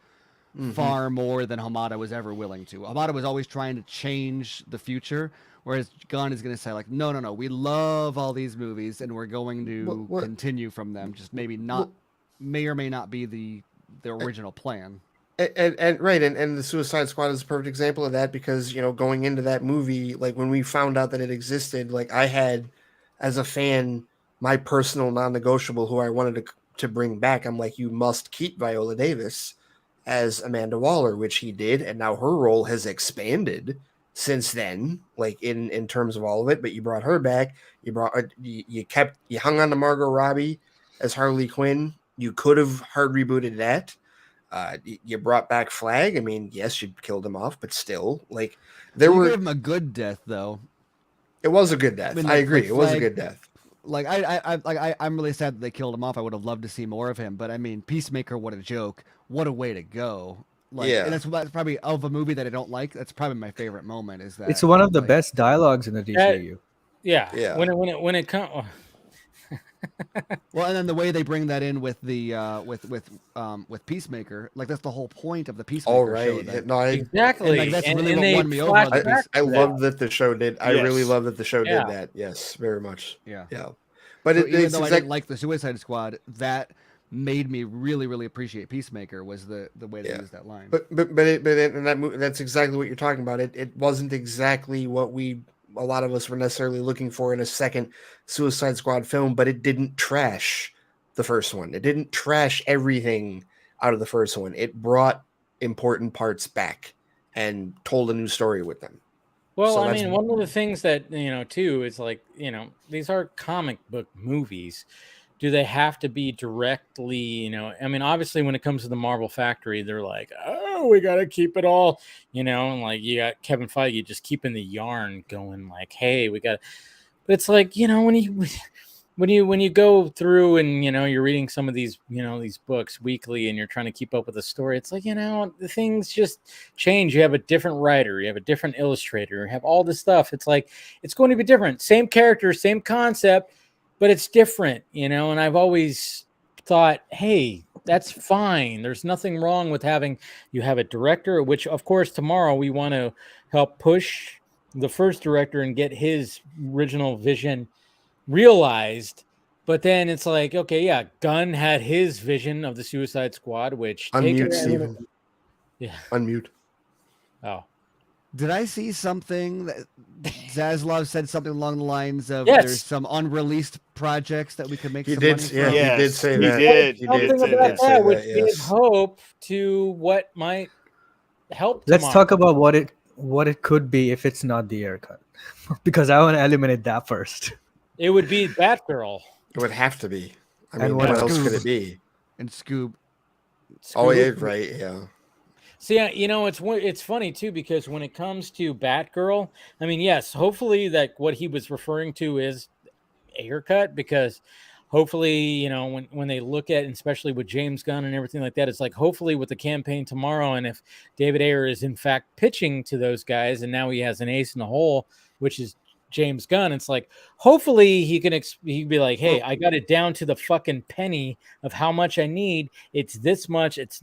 far more than Hamada was ever willing to. Hamada was always trying to change the future, whereas Gunn is going to say like, no, we love all these movies and we're going to continue from them. Just maybe not, may or may not be the original plan. And right, and the Suicide Squad is a perfect example of that, because going into that movie, like when we found out that it existed, like I had, as a fan, my personal non-negotiable who I wanted to bring back. I'm like, you must keep Viola Davis as Amanda Waller, which he did, and now her role has expanded since then, like in terms of all of it. But you brought her back. You hung on to Margot Robbie as Harley Quinn. You could have hard rebooted that. You brought back Flag. I mean, yes, you killed him off, but still, like you gave him a good death, though. It was a good death. I mean, I agree. Like it was a good death. Like I'm really sad that they killed him off. I would have loved to see more of him. But I mean, Peacemaker, what a joke! What a way to go! Like, and that's probably of a movie that I don't like. That's probably my favorite moment. Is that it's one of the best dialogues in the DCU. Yeah. When it comes. Well, and then the way they bring that in with the with Peacemaker, like that's the whole point of the Peacemaker show. Exactly. And, like, that's really what won me over. I love that the show did. I really love that the show did that. Yes, very much. Yeah. But even though I didn't like the Suicide Squad, that made me really, really appreciate Peacemaker. Was the way they used that line. But that's exactly what you're talking about. It wasn't exactly what a lot of us were necessarily looking for in a second Suicide Squad film, but it didn't trash the first one. It didn't trash everything out of the first one. It brought important parts back and told a new story with them. Well, so I mean, one of the things that, too, is like, these are comic book movies. Do they have to be directly, I mean, obviously when it comes to the Marvel Factory, they're like, oh, we got to keep it all, and like you got Kevin Feige just keeping the yarn going, like, hey, we got, but it's like, when you go through and, you're reading some of these, these books weekly and you're trying to keep up with the story, it's like, the things just change. You have a different writer, you have a different illustrator, you have all this stuff. It's like, it's going to be different. Same character, same concept, but it's different, and I've always thought, hey, that's fine. There's nothing wrong with you have a director, which of course tomorrow we want to help push the first director and get his original vision realized. But then it's like, okay, yeah, Gunn had his vision of the Suicide Squad, which unmute Steven. Yeah. Unmute. Oh. Did I see something that Zaslav said something along the lines of there's some unreleased projects that we could make some money from? Yeah, he did say that. He did say that, which gives hope to what might help. Let's talk about what it could be if it's not the air cut, because I want to eliminate that first. It would be Batgirl. It would have to be. I And mean, what what else Scoob. could it be? And Scoob. Oh, yeah, Scoob. right. Yeah. See, it's funny too because when it comes to Batgirl, I mean, yes, hopefully that what he was referring to is a haircut because hopefully when they look at, especially with James Gunn and everything like that, it's like hopefully with the campaign tomorrow, and if David Ayer is in fact pitching to those guys, and now he has an ace in the hole, which is James Gunn, it's like hopefully he can be like, hey, I got it down to the fucking penny of how much I need. It's this much. It's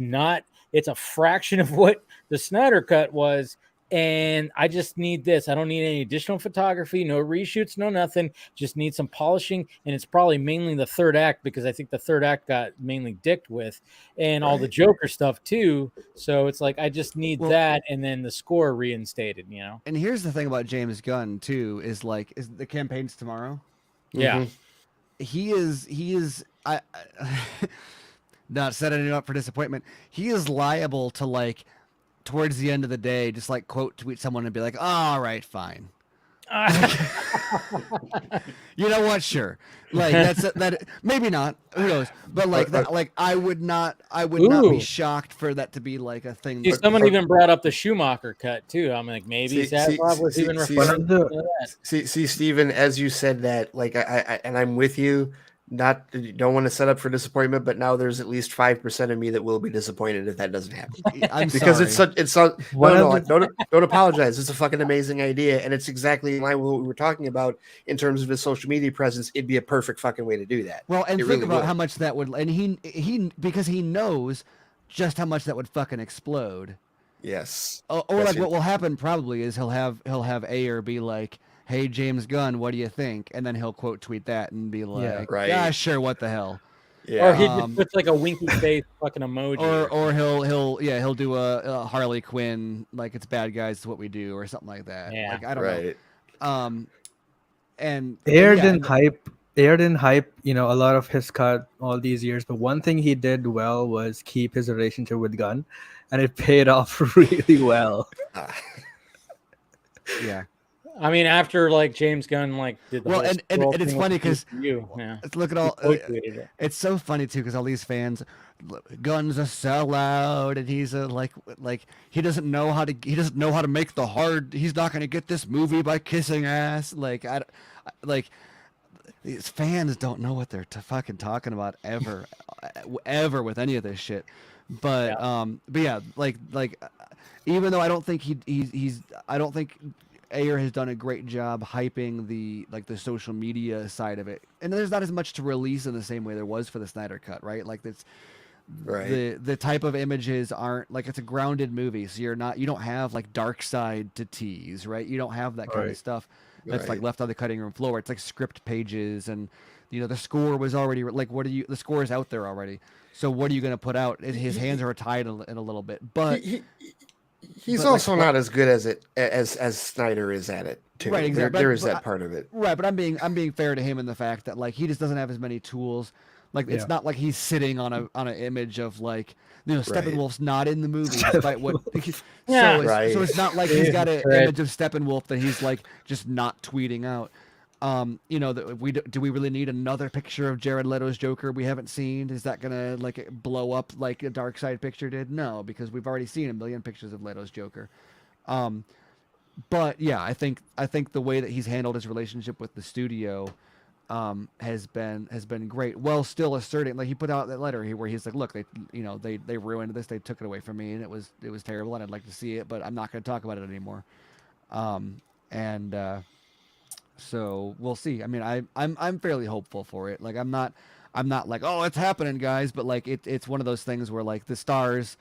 a fraction of what the Snyder cut was. And I just need this. I don't need any additional photography, no reshoots, no nothing. Just need some polishing. And it's probably mainly the third act because I think the third act got mainly dicked with and all the Joker stuff too. So it's like I just need that and then the score reinstated, And here's the thing about James Gunn too is the campaign's tomorrow. Yeah. He is I not setting him up for disappointment. He is liable to towards the end of the day, just quote tweet someone and be like, all right, fine. You know what? Sure. That maybe not. Who knows? But I would not be shocked for that to be a thing. Someone even brought up the Schumacher cut too. I'm like, maybe Zaslav was even referring to that. See, Steven, as you said that, and I'm with you. Don't want to set up for disappointment, but now there's at least 5% of me that will be disappointed if that doesn't happen. Don't apologize. It's a fucking amazing idea, and it's exactly in line with what we were talking about in terms of his social media presence. It'd be a perfect fucking way to do that. Well, and think about how much that would, and he because he knows just how much that would fucking explode. Yes. Or what will happen probably is he'll have Ayer be like, hey, James Gunn, what do you think? And then he'll quote tweet that and be like, yeah, sure, what the hell? Yeah. Or he just puts a winky face fucking emoji. Or he'll do a Harley Quinn, it's bad guys is what we do, or something like that. Yeah. I don't know. And Ayer didn't hype, a lot of his cut all these years, but one thing he did well was keep his relationship with Gunn, and it paid off really well. Yeah. I mean, after James Gunn did the whole and it's funny because look at all it's so funny too because all these fans, Gunn's a sellout and he's he doesn't know how to make the hard. He's not going to get this movie by kissing ass. These fans don't know what they're fucking talking about ever with any of this shit. But yeah, even though I don't think I don't think Ayer has done a great job hyping the social media side of it, and there's not as much to release in the same way there was for the Snyder Cut, right? The type of images aren't it's a grounded movie, so you don't have the side to tease, right? You don't have that kind of stuff that's left on the cutting room floor. It's script pages, and the score was already the score is out there already. So what are you going to put out? His hands are tied in a little bit, but. He's also not as good as Snyder is at it too. Right, exactly. There is that part of it. Right, but I'm being fair to him in the fact that he just doesn't have as many tools. It's not like he's sitting on an image of Steppenwolf's not in the movie despite what. So it's not like he's got an image of Steppenwolf that he's just not tweeting out. Do we really need another picture of Jared Leto's Joker we haven't seen? Is that gonna blow up like a Dark Side picture did? No, because we've already seen a million pictures of Leto's Joker. But yeah, I think the way that he's handled his relationship with the studio has been great. While still asserting, he put out that letter where he's like, look, they ruined this, they took it away from me, and it was terrible, and I'd like to see it, but I'm not going to talk about it anymore. So we'll see. I mean, I'm fairly hopeful for it. I'm not oh, it's happening, guys, but it's one of those things where the stars,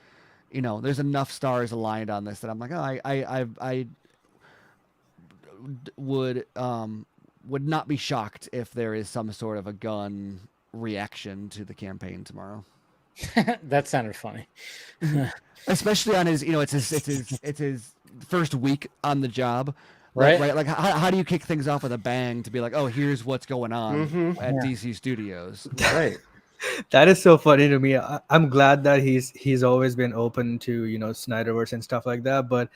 there's enough stars aligned on this that I'm like, oh, I would not be shocked if there is some sort of a Gunn reaction to the campaign tomorrow. That sounded funny. Especially on his, it's his first week on the job. Right. How do you kick things off with a bang to be like, oh, here's what's going on at DC Studios? Right. That is so funny to me. I'm glad that he's always been open to Snyderverse and stuff like that. But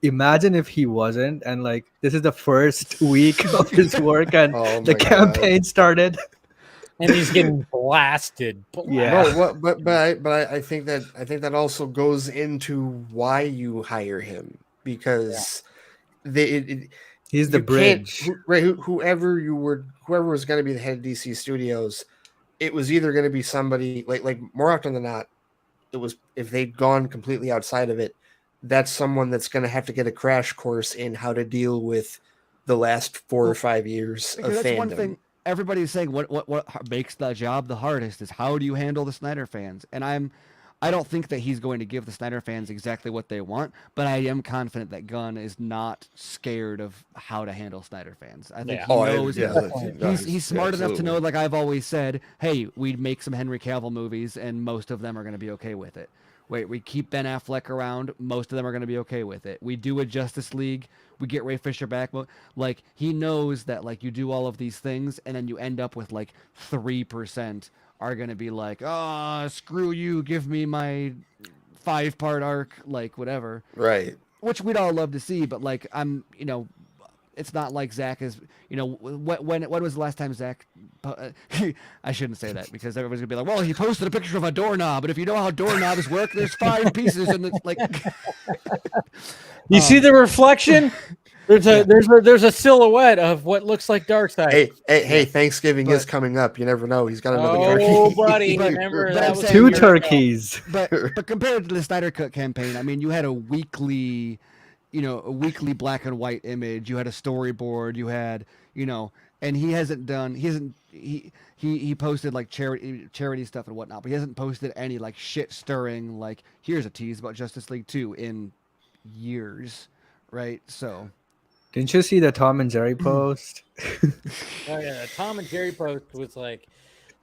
imagine if he wasn't, and like this is the first week of his work, and Oh the my campaign started. And he's getting blasted. Yeah. No, I think that also goes into why you hire him, because he's the you bridge. right? Whoever was going to be the head of DC Studios, it was either going to be somebody like more often than not, it was, if they'd gone completely outside of it, that's someone that's going to have to get a crash course in how to deal with the last 4 or 5 years of that's fandom. one thing everybody's saying. What makes the job the hardest is how do you handle the Snyder fans? And I don't think that he's going to give the Snyder fans exactly what they want, but I am confident that Gunn is not scared of how to handle Snyder fans. I think he knows. He's smart enough to know, like I've always said, hey, we'd make some Henry Cavill movies, and most of them are going to be okay with it. Wait, we keep Ben Affleck around, most of them are going to be okay with it. We do a Justice League, we get Ray Fisher back, but like he knows that like you do all of these things, and then you end up with like 3% are going to be like, oh, screw you, give me my 5-part arc, like whatever. Right. Which we'd all love to see, but like it's not like Zack is, when was the last time Zack, I shouldn't say that because everybody's gonna be like, well, he posted a picture of a doorknob, but if you know how doorknobs work, there's 5 pieces and it's like. You see the reflection? There's a silhouette of what looks like Darkseid. Hey, Thanksgiving is coming up. You never know. He's got another turkey. Oh, buddy, remember that was 2 turkeys. But compared to the Snyder Cut campaign, I mean, you had a weekly black and white image. You had a storyboard. You had, and he posted like charity stuff and whatnot, but he hasn't posted any like shit stirring, like here's a tease about Justice League 2 in years, right? So. Didn't you see the Tom and Jerry post? Oh yeah, the Tom and Jerry post was like,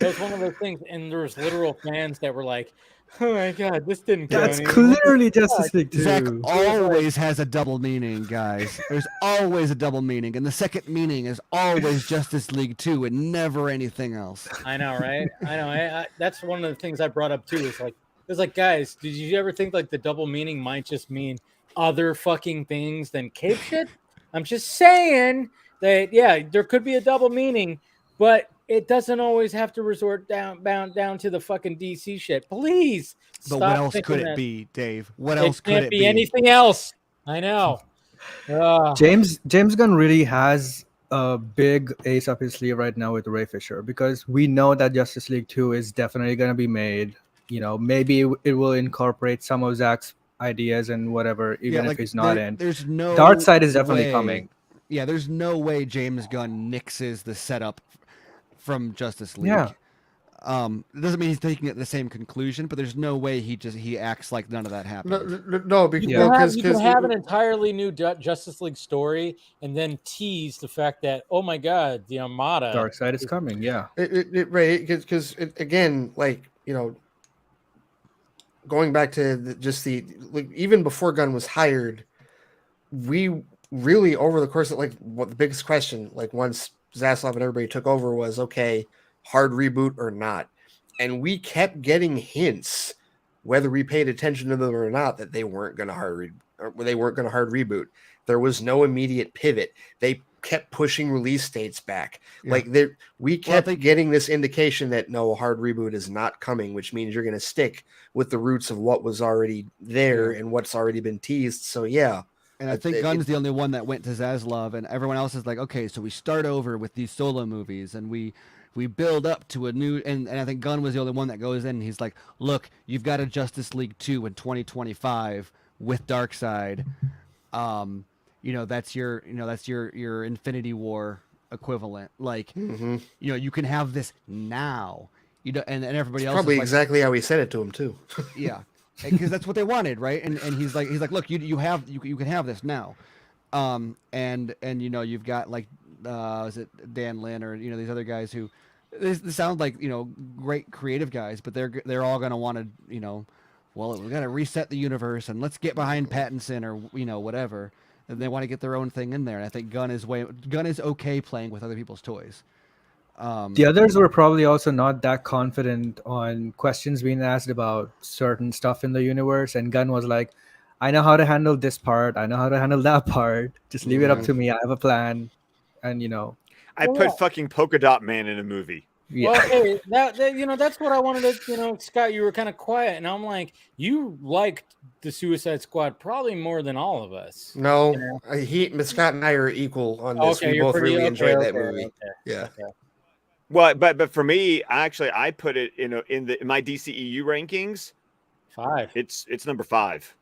that was one of those things, and there was literal fans that were like, oh my god, this didn't go That's anywhere. clearly Justice League 2. Zack always has a double meaning, guys. There's always a double meaning, and the second meaning is always Justice League 2 and never anything else. I know, right? I know. That's one of the things I brought up too. Is like, it's like, guys, did you ever think like the double meaning might just mean other fucking things than cape shit? I'm just saying that, yeah, there could be a double meaning, but it doesn't always have to resort down to the fucking DC shit. Please. But what else could it be, Dave? What else could it be? It can't be anything else. I know. James Gunn really has a big ace up his sleeve right now with Ray Fisher, because we know that Justice League 2 is definitely going to be made. Maybe it will incorporate some of Zack's ideas and whatever, even if he's not in. There's no Darkseid is definitely coming. Yeah, there's no way James Gunn nixes the setup from Justice League. Yeah. It doesn't mean he's taking it the same conclusion, but there's no way he acts like none of that happened. No, because you can have an entirely new Justice League story and then tease the fact that, oh my god, the Armada Darkseid is coming. Yeah. Right, because again, like, going back to even before Gunn was hired, we really, over the course of what the biggest question, like once Zaslav and everybody took over, was, okay, hard reboot or not? And we kept getting hints, whether we paid attention to them or not, that they weren't going to hard reboot. There was no immediate pivot. They kept pushing release dates back. Yeah. We kept getting this indication that no, hard reboot is not coming, which means you're going to stick with the roots of what was already there and what's already been teased. So yeah. And I think Gunn's the only one that went to Zaslav, and everyone else is like, okay, so we start over with these solo movies, and we build up to a new, and I think Gunn was the only one that goes in, and he's like, look, you've got a Justice League 2 in 2025 with Darkseid. That's your Infinity War equivalent. Like, you can have this now. And everybody else probably is like, exactly how he said it to him too. Yeah. Because that's what they wanted, right? And he's like, look, you can have this now, and you've got like, is it Dan Lin or these other guys who, they sound like great creative guys, but they're all gonna want to well, we got to reset the universe and let's get behind Pattinson or whatever, and they want to get their own thing in there. And I think Gunn is okay playing with other people's toys. The others were probably also not that confident on questions being asked about certain stuff in the universe, and Gunn was like, I know how to handle this part. I know how to handle that part. Just leave it up to me. I have a plan, and I put fucking Polka Dot Man in a movie. Yeah. Well, hey, that that's what I wanted to. Scott, you were kind of quiet, and I'm like, you liked the Suicide Squad probably more than all of us. No, Scott and I are equal on this. Okay, we both really enjoyed that movie. Okay, yeah. Okay. Well, but for me, I put it in my DCEU rankings. 5. It's number 5.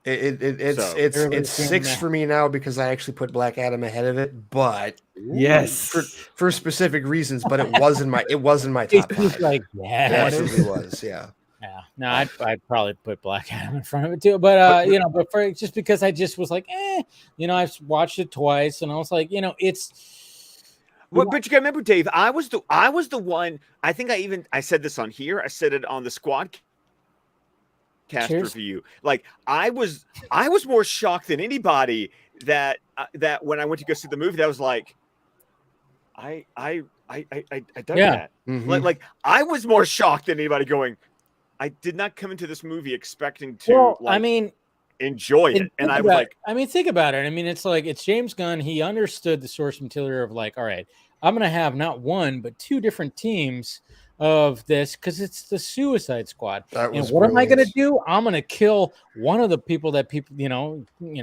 It's 6 for me now because I actually put Black Adam ahead of it, but yes, for specific reasons. But it wasn't my top 5. Like, yeah, it absolutely was. Yeah. Yeah. No, I'd probably put Black Adam in front of it too. But but for just because I just was like, I've watched it twice, and I was like, it's. Well, but you gotta remember, Dave, I was the one. I think I said this on here. I said it on the Squad cast review. Like I was more shocked than anybody that when I went to go see the movie, that was like, I done that. Mm-hmm. Like I was more shocked than anybody going, I did not come into this movie expecting to enjoy it. And I was like, think about it. I mean, it's like, it's James Gunn. He understood the source material of like, all right, I'm going to have not one, but 2 different teams of this because it's the Suicide Squad. And what am I going to do? I'm going to kill one of the people that people,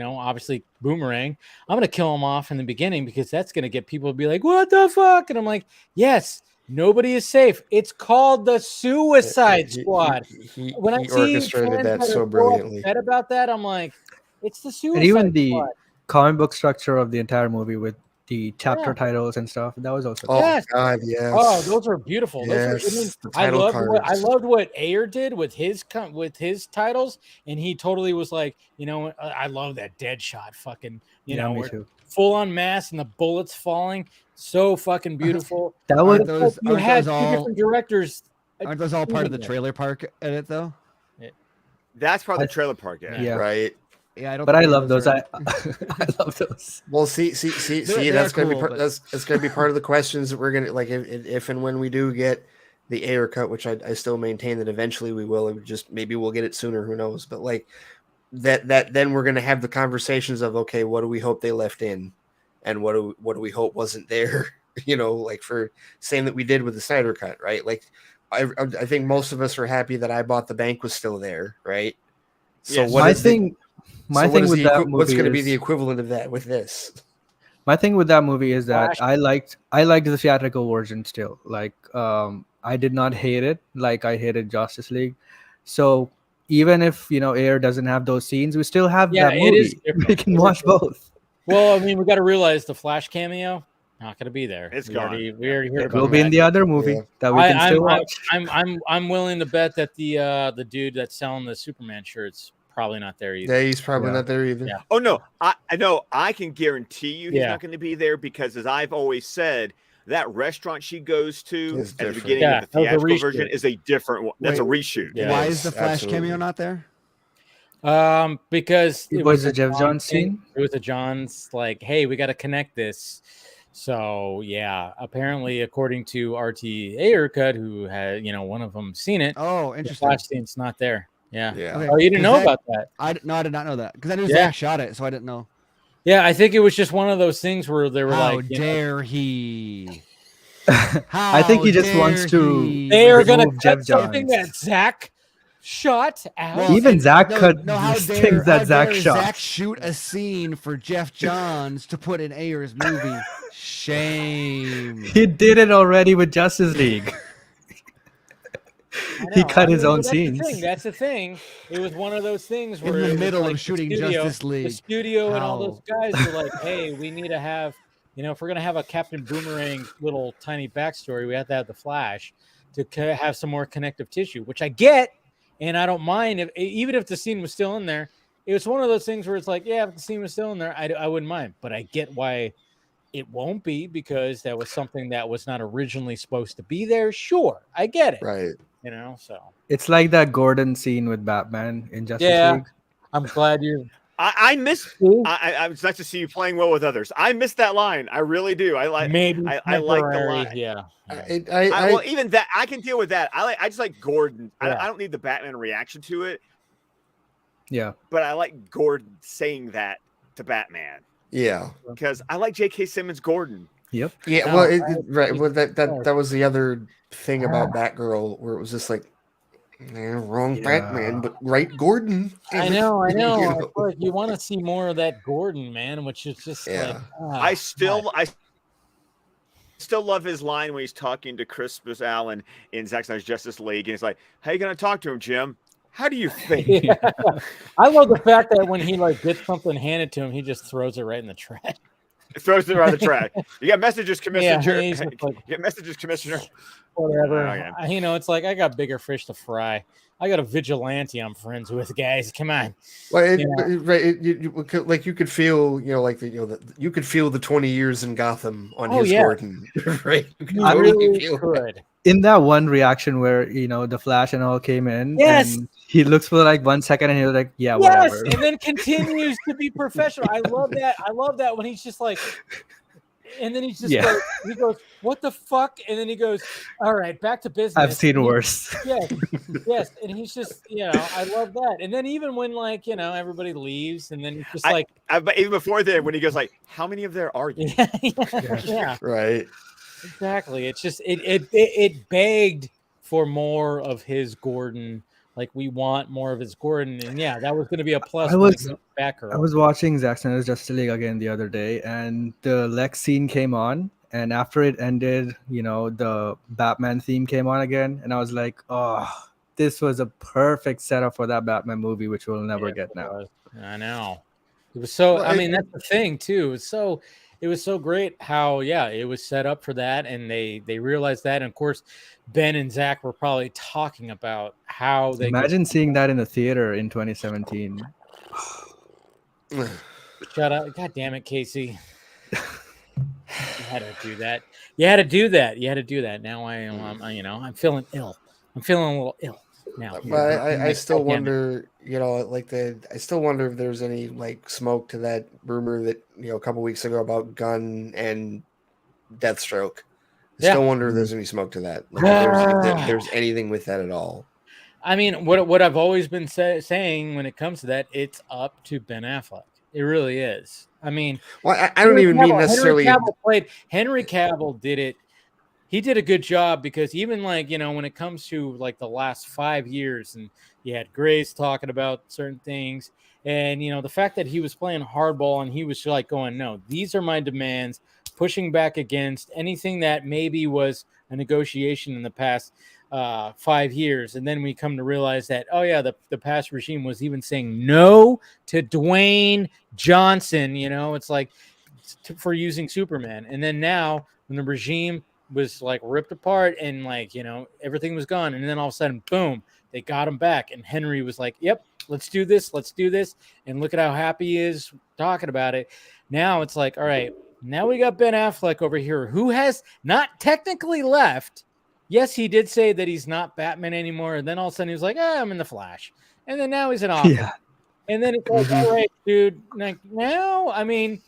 obviously Boomerang. I'm going to kill him off in the beginning because that's going to get people to be like, what the fuck? And I'm like, yes, nobody is safe. It's called the Suicide Squad. When I see orchestrated that so brilliantly. About that, I'm like, it's the Suicide and even Squad. the comic book structure of the entire movie with the chapter titles and stuff. That was also God, yes. Oh, those are beautiful. Yes, I loved what Ayer did with his titles, and he totally was like, I love that Deadshot fucking, me too. Full on mass and the bullets falling, so fucking beautiful. That was you had 2 different directors. Aren't those all part of the trailer park edit though? That's part of the trailer park edit. Yeah, right. Yeah, I don't. But I love those. I love those. Well, see. That's gonna be that's gonna be part of the questions that we're gonna like if and when we do get the Ayer cut, which I still maintain that eventually we will. Maybe we'll get it sooner. Who knows? But like that then we're gonna have the conversations of okay, what do we hope they left in, and what do we hope wasn't there? Like for same that we did with the Snyder cut, right? Like I think most of us are happy that I Bought the Bank was still there, right? So yes. My thing with that movie, what's going to be the equivalent of that with this? My thing with that movie is that I liked the theatrical version still. Like I did not hate it like I hated Justice League. So even if Ayer doesn't have those scenes, we still have that movie. We can watch both. Well, I mean, we got to realize the Flash cameo not going to be there. It's gone. We already heard it will be in the other movie that we can still watch. I'm willing to bet that the dude that's selling the Superman shirts probably not there either. Yeah, he's probably not there either. Yeah. Oh no, I know. I can guarantee you he's not going to be there because, as I've always said, that restaurant she goes to at the beginning of the theatrical version is a different one. That's a reshoot. Yeah. Why is the Flash cameo not there? Because it was a Jeff Johns scene. It was a Johns like, hey, we got to connect this. So yeah, apparently, according to RT Ayer cut, who had one of them seen it. Oh, interesting. The Flash scene's not there. Yeah. Okay. Oh, you didn't know about that? I did not know that because I knew Zack shot it, so I didn't know. Yeah, I think it was just one of those things where they were How like, dare he? I think he just wants to. They are going to cut something that Zack shot out. Well, even Zack cut things that Zack shot. Zack shoot a scene for Jeff Johns to put in Ayer's movie. Shame. He did it already with Justice League. He cut his own scenes. That's the thing. It was one of those things where in the middle of shooting Justice League, the studio and all those guys were like, "Hey, we need to have, if we're gonna have a Captain Boomerang little tiny backstory, we have to have the Flash to have some more connective tissue." Which I get, and I don't mind even if the scene was still in there. It was one of those things where it's like, yeah, if the scene was still in there, I wouldn't mind. But I get why it won't be because that was something that was not originally supposed to be there. Sure, I get it. Right. So it's like that Gordon scene with Batman in Justice League. I'm glad you. I miss. It's nice to see you playing well with others. I miss that line. I really do. I like. Maybe I like the line. Yeah. Well, even that I can deal with that. I just like Gordon. I don't need the Batman reaction to it. Yeah. But I like Gordon saying that to Batman. Yeah. Because I like J.K. Simmons Gordon. Yep. Yeah. No, Well, right. I- Well, that was the other thing about Batgirl, where it was just like, wrong Batman, but right Gordon. I know. You know? It's like you want to see more of that Gordon, man, which is just like I still love his line when he's talking to Crispus Allen in Zack Snyder's Justice League, and he's like, "How you gonna talk to him, Jim? How do you think?" Yeah. I love the fact that when he like gets something handed to him, he just throws it right in the trash. Throws it around the track. You got messages, Commissioner. he's just like, You got messages, Commissioner. whatever. Okay. You know, it's like I got bigger fish to fry. I got a vigilante I'm friends with, guys. Come on. Well, You know? like you could feel, you could feel the 20 years in Gotham on Oh, his yeah. Gordon, right? You could You totally really feel that. could. In that one reaction where the Flash and all came in, Yes. and he looks for like 1 second, and he was like, "Yeah, Yes, whatever." and then continues to be professional. I love that. I love that when he's just like, and then he's just Yeah. like, he goes, "What the fuck?" And then he goes, "All right, back to business." I've seen And he- worse. Yes, yes, and he's just, I love that. And then even when like, everybody leaves, and then he's just like, But even before then, when he goes like, "How many of there are you?" yeah, Right. exactly. It's just it begged for more of his Gordon. Like we want more of his Gordon, and yeah, that was going to be a plus. I when it was- comes to Batgirl. I was watching Zack Snyder's Justice League again the other day, and the Lex scene came on, and after it ended, the Batman theme came on again, and I was like, "Oh, this was a perfect setup for that Batman movie, which we'll never Yes, get it now." was. I know. It was so. Well, I mean, that's the thing too. It was so great how it was set up for that, and they realized that. And of course, Ben and Zach were probably talking about how they Imagine seeing that in the theater in 2017. shut up. God damn it, Casey. You had to do that. You had to do that. You had to do that. Now I'm feeling ill. I'm feeling a little ill now. But I still God damn it. wonder, I still wonder if there's any like smoke to that rumor that a couple weeks ago about Gunn and Deathstroke. I Yeah. still wonder if there's any smoke to that. Like, if there's anything with that at all. I mean, what I've always been saying when it comes to that, it's up to Ben Affleck. It really is. I mean, Well, I don't even mean necessarily. Henry Cavill did it. He did a good job because even like, when it comes to like the last 5 years, and you had Grace talking about certain things, and the fact that he was playing hardball and he was like going, "No, these are my demands," pushing back against anything that maybe was a negotiation in the past 5 years. And then we come to realize that, oh yeah, the past regime was even saying no to Dwayne Johnson, it's like for using Superman. And then now when the regime was like ripped apart and like, everything was gone. And then all of a sudden, boom, they got him back. And Henry was like, "Yep, let's do this. Let's do this." And look at how happy he is talking about it. Now it's like, all right, now we got Ben Affleck over here, who has not technically left. Yes, he did say that he's not Batman anymore. And then all of a sudden he was like, "I'm in the Flash." And then now he's in Aquaman. Yeah. And then it's like, all right, dude. Like now, I mean,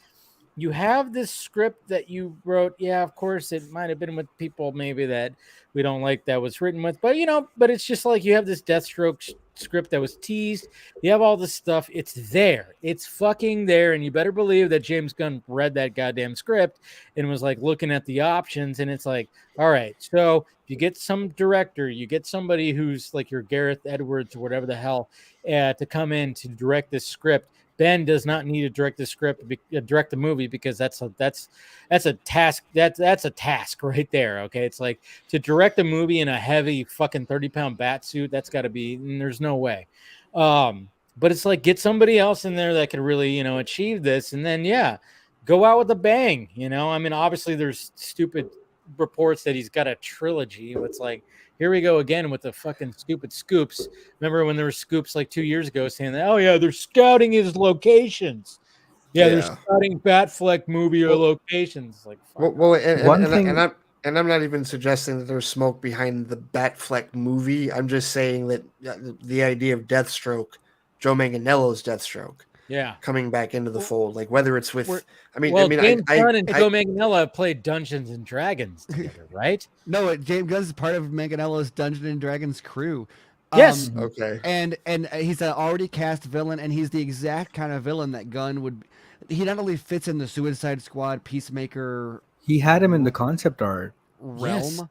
you have this script that you wrote. Yeah, of course, it might have been with people maybe that we don't like that was written with. But, but it's just like you have this Deathstroke script that was teased. You have all this stuff. It's there. It's fucking there. And you better believe that James Gunn read that goddamn script and was like looking at the options. And it's like, all right, so if you get some director, you get somebody who's like your Gareth Edwards or whatever the hell to come in to direct this script. Ben does not need to direct the script, direct the movie, because that's a task. That's a task right there. Okay, it's like to direct a movie in a heavy fucking 30-pound bat suit. That's got to be. There's no way. But it's like get somebody else in there that could really achieve this, and then go out with a bang. I mean, obviously there's stupid reports that he's got a trilogy. It's like, here we go again with the fucking stupid scoops. Remember when there were scoops like 2 years ago saying that, oh yeah, they're scouting his locations. Yeah, they're scouting Batfleck movie locations. Like, and I'm not even suggesting that there's smoke behind the Batfleck movie. I'm just saying that the idea of Deathstroke, Joe Manganiello's Deathstroke, coming back into the fold, like whether it's with, James Gunn and Joe Manganiello have played Dungeons and Dragons together, right? No, James Gunn's part of Manganiello's Dungeons and Dragons crew. Yes. Okay. And he's an already cast villain, and he's the exact kind of villain that Gunn would. He not only fits in the Suicide Squad, Peacemaker. He had him in the concept art. Realm. Yes.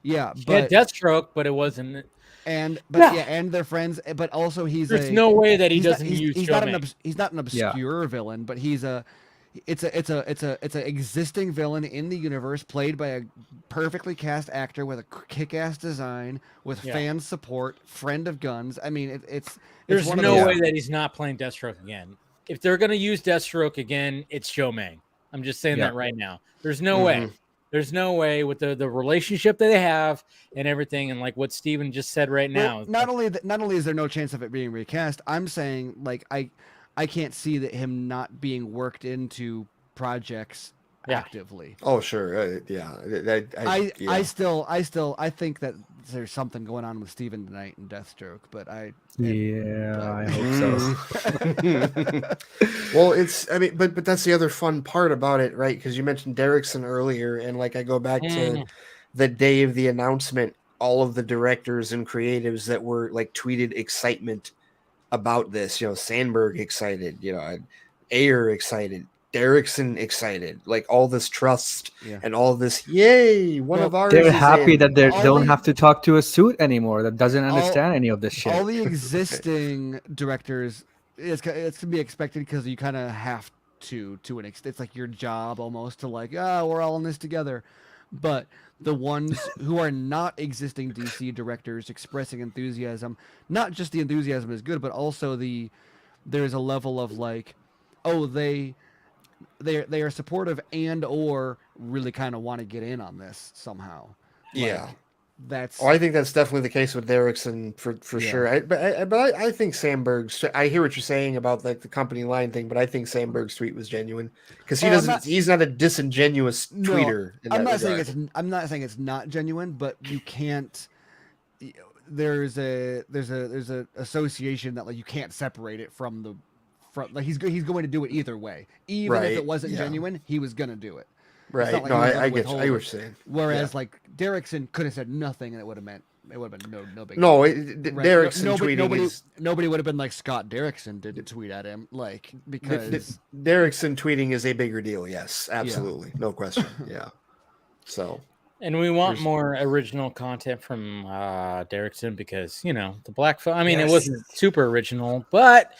Yeah, He had but Deathstroke, but it wasn't. and they're friends. But also There's no way that he doesn't use he's Joe not May. he's not an obscure villain, but it's a existing villain in the universe, played by a perfectly cast actor with a kick-ass design, with fan support, friend of Gunn's. I mean, There's one no of way that he's not playing Deathstroke again. If they're gonna use Deathstroke again, it's Joe May. I'm just saying that right now. There's no way. There's no way with the relationship that they have and everything, and like what Steven just said right now. Not only is there no chance of it being recast, I'm saying like I can't see that him not being worked into projects actively. Oh sure, yeah. I think that there's something going on with Steven tonight in Deathstroke, but I hope so. Well, but that's the other fun part about it, right? Because you mentioned Derrickson earlier, and like I go back to the day of the announcement, all of the directors and creatives that were like tweeted excitement about this. Sandberg excited, Ayer excited, Derrickson excited, like all this trust and all this. Yay! One of ours. They're happy that they don't have to talk to a suit anymore that doesn't understand any of this shit. All the existing directors, it's to be expected because you kind of have to an extent. It's like your job almost to like, we're all in this together. But the ones who are not existing DC directors expressing enthusiasm, not just the enthusiasm is good, but also there's a level of like, they are supportive and or really kind of want to get in on this somehow. Yeah. That's. I think that's definitely the case with Derrickson for sure. But I think Sandberg's. I hear what you're saying about like the company line thing, but I think Sandberg's tweet was genuine because he's not a disingenuous tweeter. I'm not saying it's not genuine, but you can't. There's a association that like you can't separate it from like he's going to do it either way. Even if it wasn't genuine, he was going to do it. Right. Like no, I get you. I get what you're saying. Whereas like Derrickson could have said nothing and it would have been no big deal. Derrickson tweeting nobody would have been like Scott Derrickson didn't tweet at him because Derrickson tweeting is a bigger deal. Yes, absolutely. No question. Yeah. So. And we want more original content from Derrickson because the Black Phone. I mean, it wasn't super original, but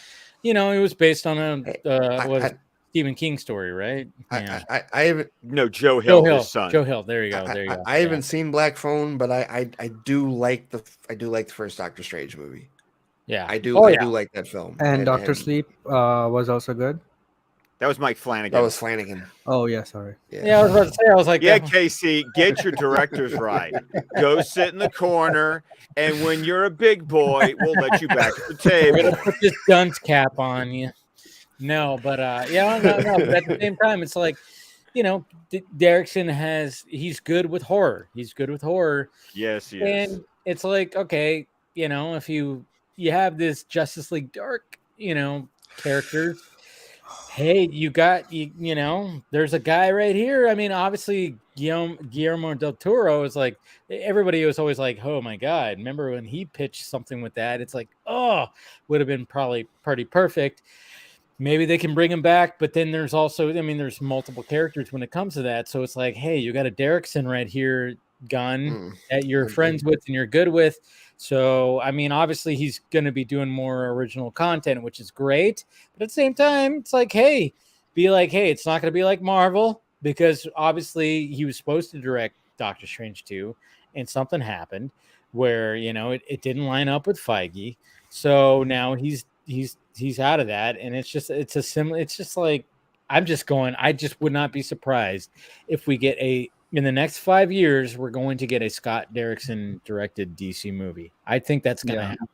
it was based on a Stephen King story, right? Yeah. I haven't. No, Joe Hill, his son. Joe Hill. There you go. I haven't seen Black Phone, but I do like the first Doctor Strange movie. Yeah, I do. I do like that film. And Doctor Sleep was also good. That was Mike Flanagan. That was Flanagan. Oh yeah, sorry. Yeah, I was about to say. I was like, Casey, get your directors right. Go sit in the corner, and when you're a big boy, we'll let you back at the table. We're gonna put this dunce cap on you. No, but no. But at the same time, it's like, Derrickson he's good with horror. He's good with horror. Yes, he is. is. And it's like, okay, if you have this Justice League Dark, characters. Hey, there's a guy right here. I mean, obviously, Guillermo del Toro is like, everybody was always like, oh my God, remember when he pitched something with that? It's like, would have been probably pretty perfect. Maybe they can bring him back, but then there's also, there's multiple characters when it comes to that. So it's like, hey, you got a Derrickson right here, Gunn, that you're friends with and you're good with. So, obviously he's going to be doing more original content, which is great. But at the same time, it's like, hey, it's not going to be like Marvel because obviously he was supposed to direct Doctor Strange 2 and something happened where, it didn't line up with Feige. So now he's out of that. And it's just like, I just would not be surprised if we get in the next 5 years, we're going to get a Scott Derrickson directed DC movie. I think that's going to happen.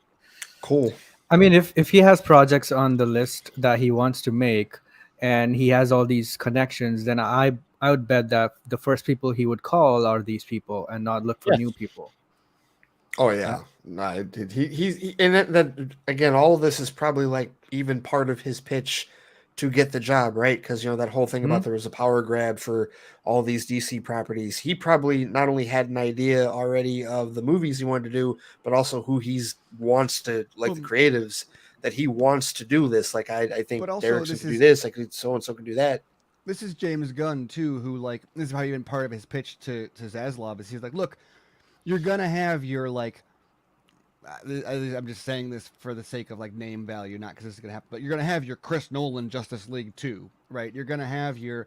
Cool. I mean, if he has projects on the list that he wants to make and he has all these connections, then I would bet that the first people he would call are these people and not look for new people. Oh yeah. No, he and that again, all of this is probably like even part of his pitch to get the job, right? Because that whole thing about there was a power grab for all these DC properties. He probably not only had an idea already of the movies he wanted to do, but also who wants to, like the creatives that he wants to do this. Like I think Derrickson could do this, like so and so can do that. This is James Gunn too, who like this is how even part of his pitch to Zaslav is he's like, look, you're gonna have your like. I'm just saying this for the sake of like name value, not because this is gonna happen. But you're gonna have your Chris Nolan Justice League 2, right? You're gonna have your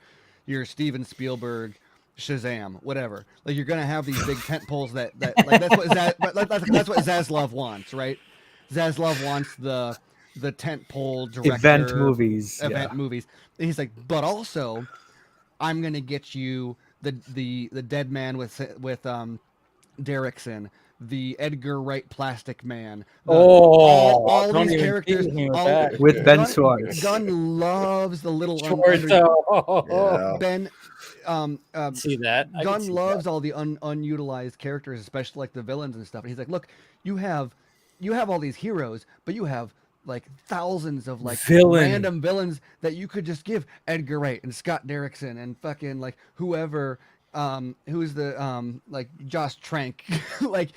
Steven Spielberg Shazam, whatever. Like you're gonna have these big tent poles that like that's what Zaslav wants, right? Zaslav wants the tent pole director event movies. And he's like, but also, I'm gonna get you the Dead Man with Derrickson. The Edgar Wright Plastic Man. All these characters with Ben Schwartz. Gunn loves the little Ben. See that? Gunn loves all the unutilized characters, especially like the villains and stuff. And he's like, look, you have all these heroes, but you have like thousands of like random villains that you could just give Edgar Wright and Scott Derrickson and fucking like whoever. Who's the like Josh Trank, like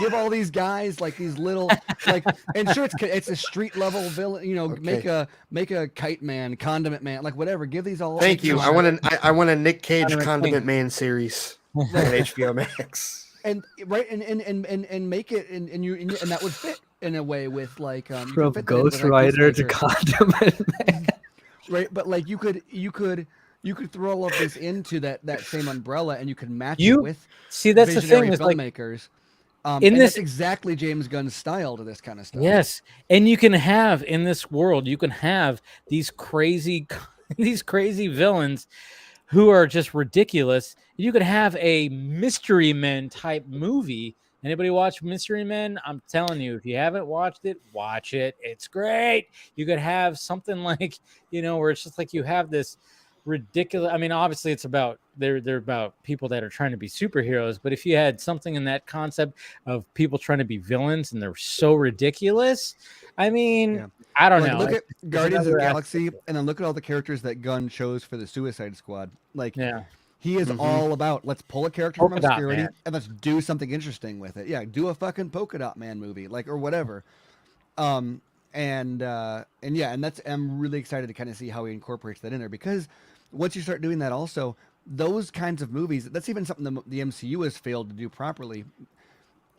give all these guys like these little like, and sure it's a street level villain, make a Kite Man, Condiment Man, like whatever. Give these all. Thank you. I want a Nick Cage Condiment Man series on HBO Max. And right and make it and that would fit in a way with like from Ghost Rider to Condiment Man. Right, but like you could throw all of this into that same umbrella, and you could match it with that's the thing is filmmakers. That's exactly James Gunn's style to this kind of stuff. Yes, and you can have in this world, you can have these crazy villains who are just ridiculous. You could have a Mystery Men type movie. Anybody watch Mystery Men? I'm telling you, if you haven't watched it, watch it. It's great. You could have something like where it's just like you have this ridiculous. I mean, obviously it's about they're about people that are trying to be superheroes, but if you had something in that concept of people trying to be villains and they're so ridiculous, I mean, I don't know. Look at Guardians of the Galaxy and then look at all the characters that Gunn chose for the Suicide Squad. Like he is all about let's pull a character from obscurity and let's do something interesting with it. Yeah, do a fucking Polka Dot Man movie, like or whatever. And that's I'm really excited to kind of see how he incorporates that in there, because once you start doing that, also those kinds of movies, that's even something the MCU has failed to do properly.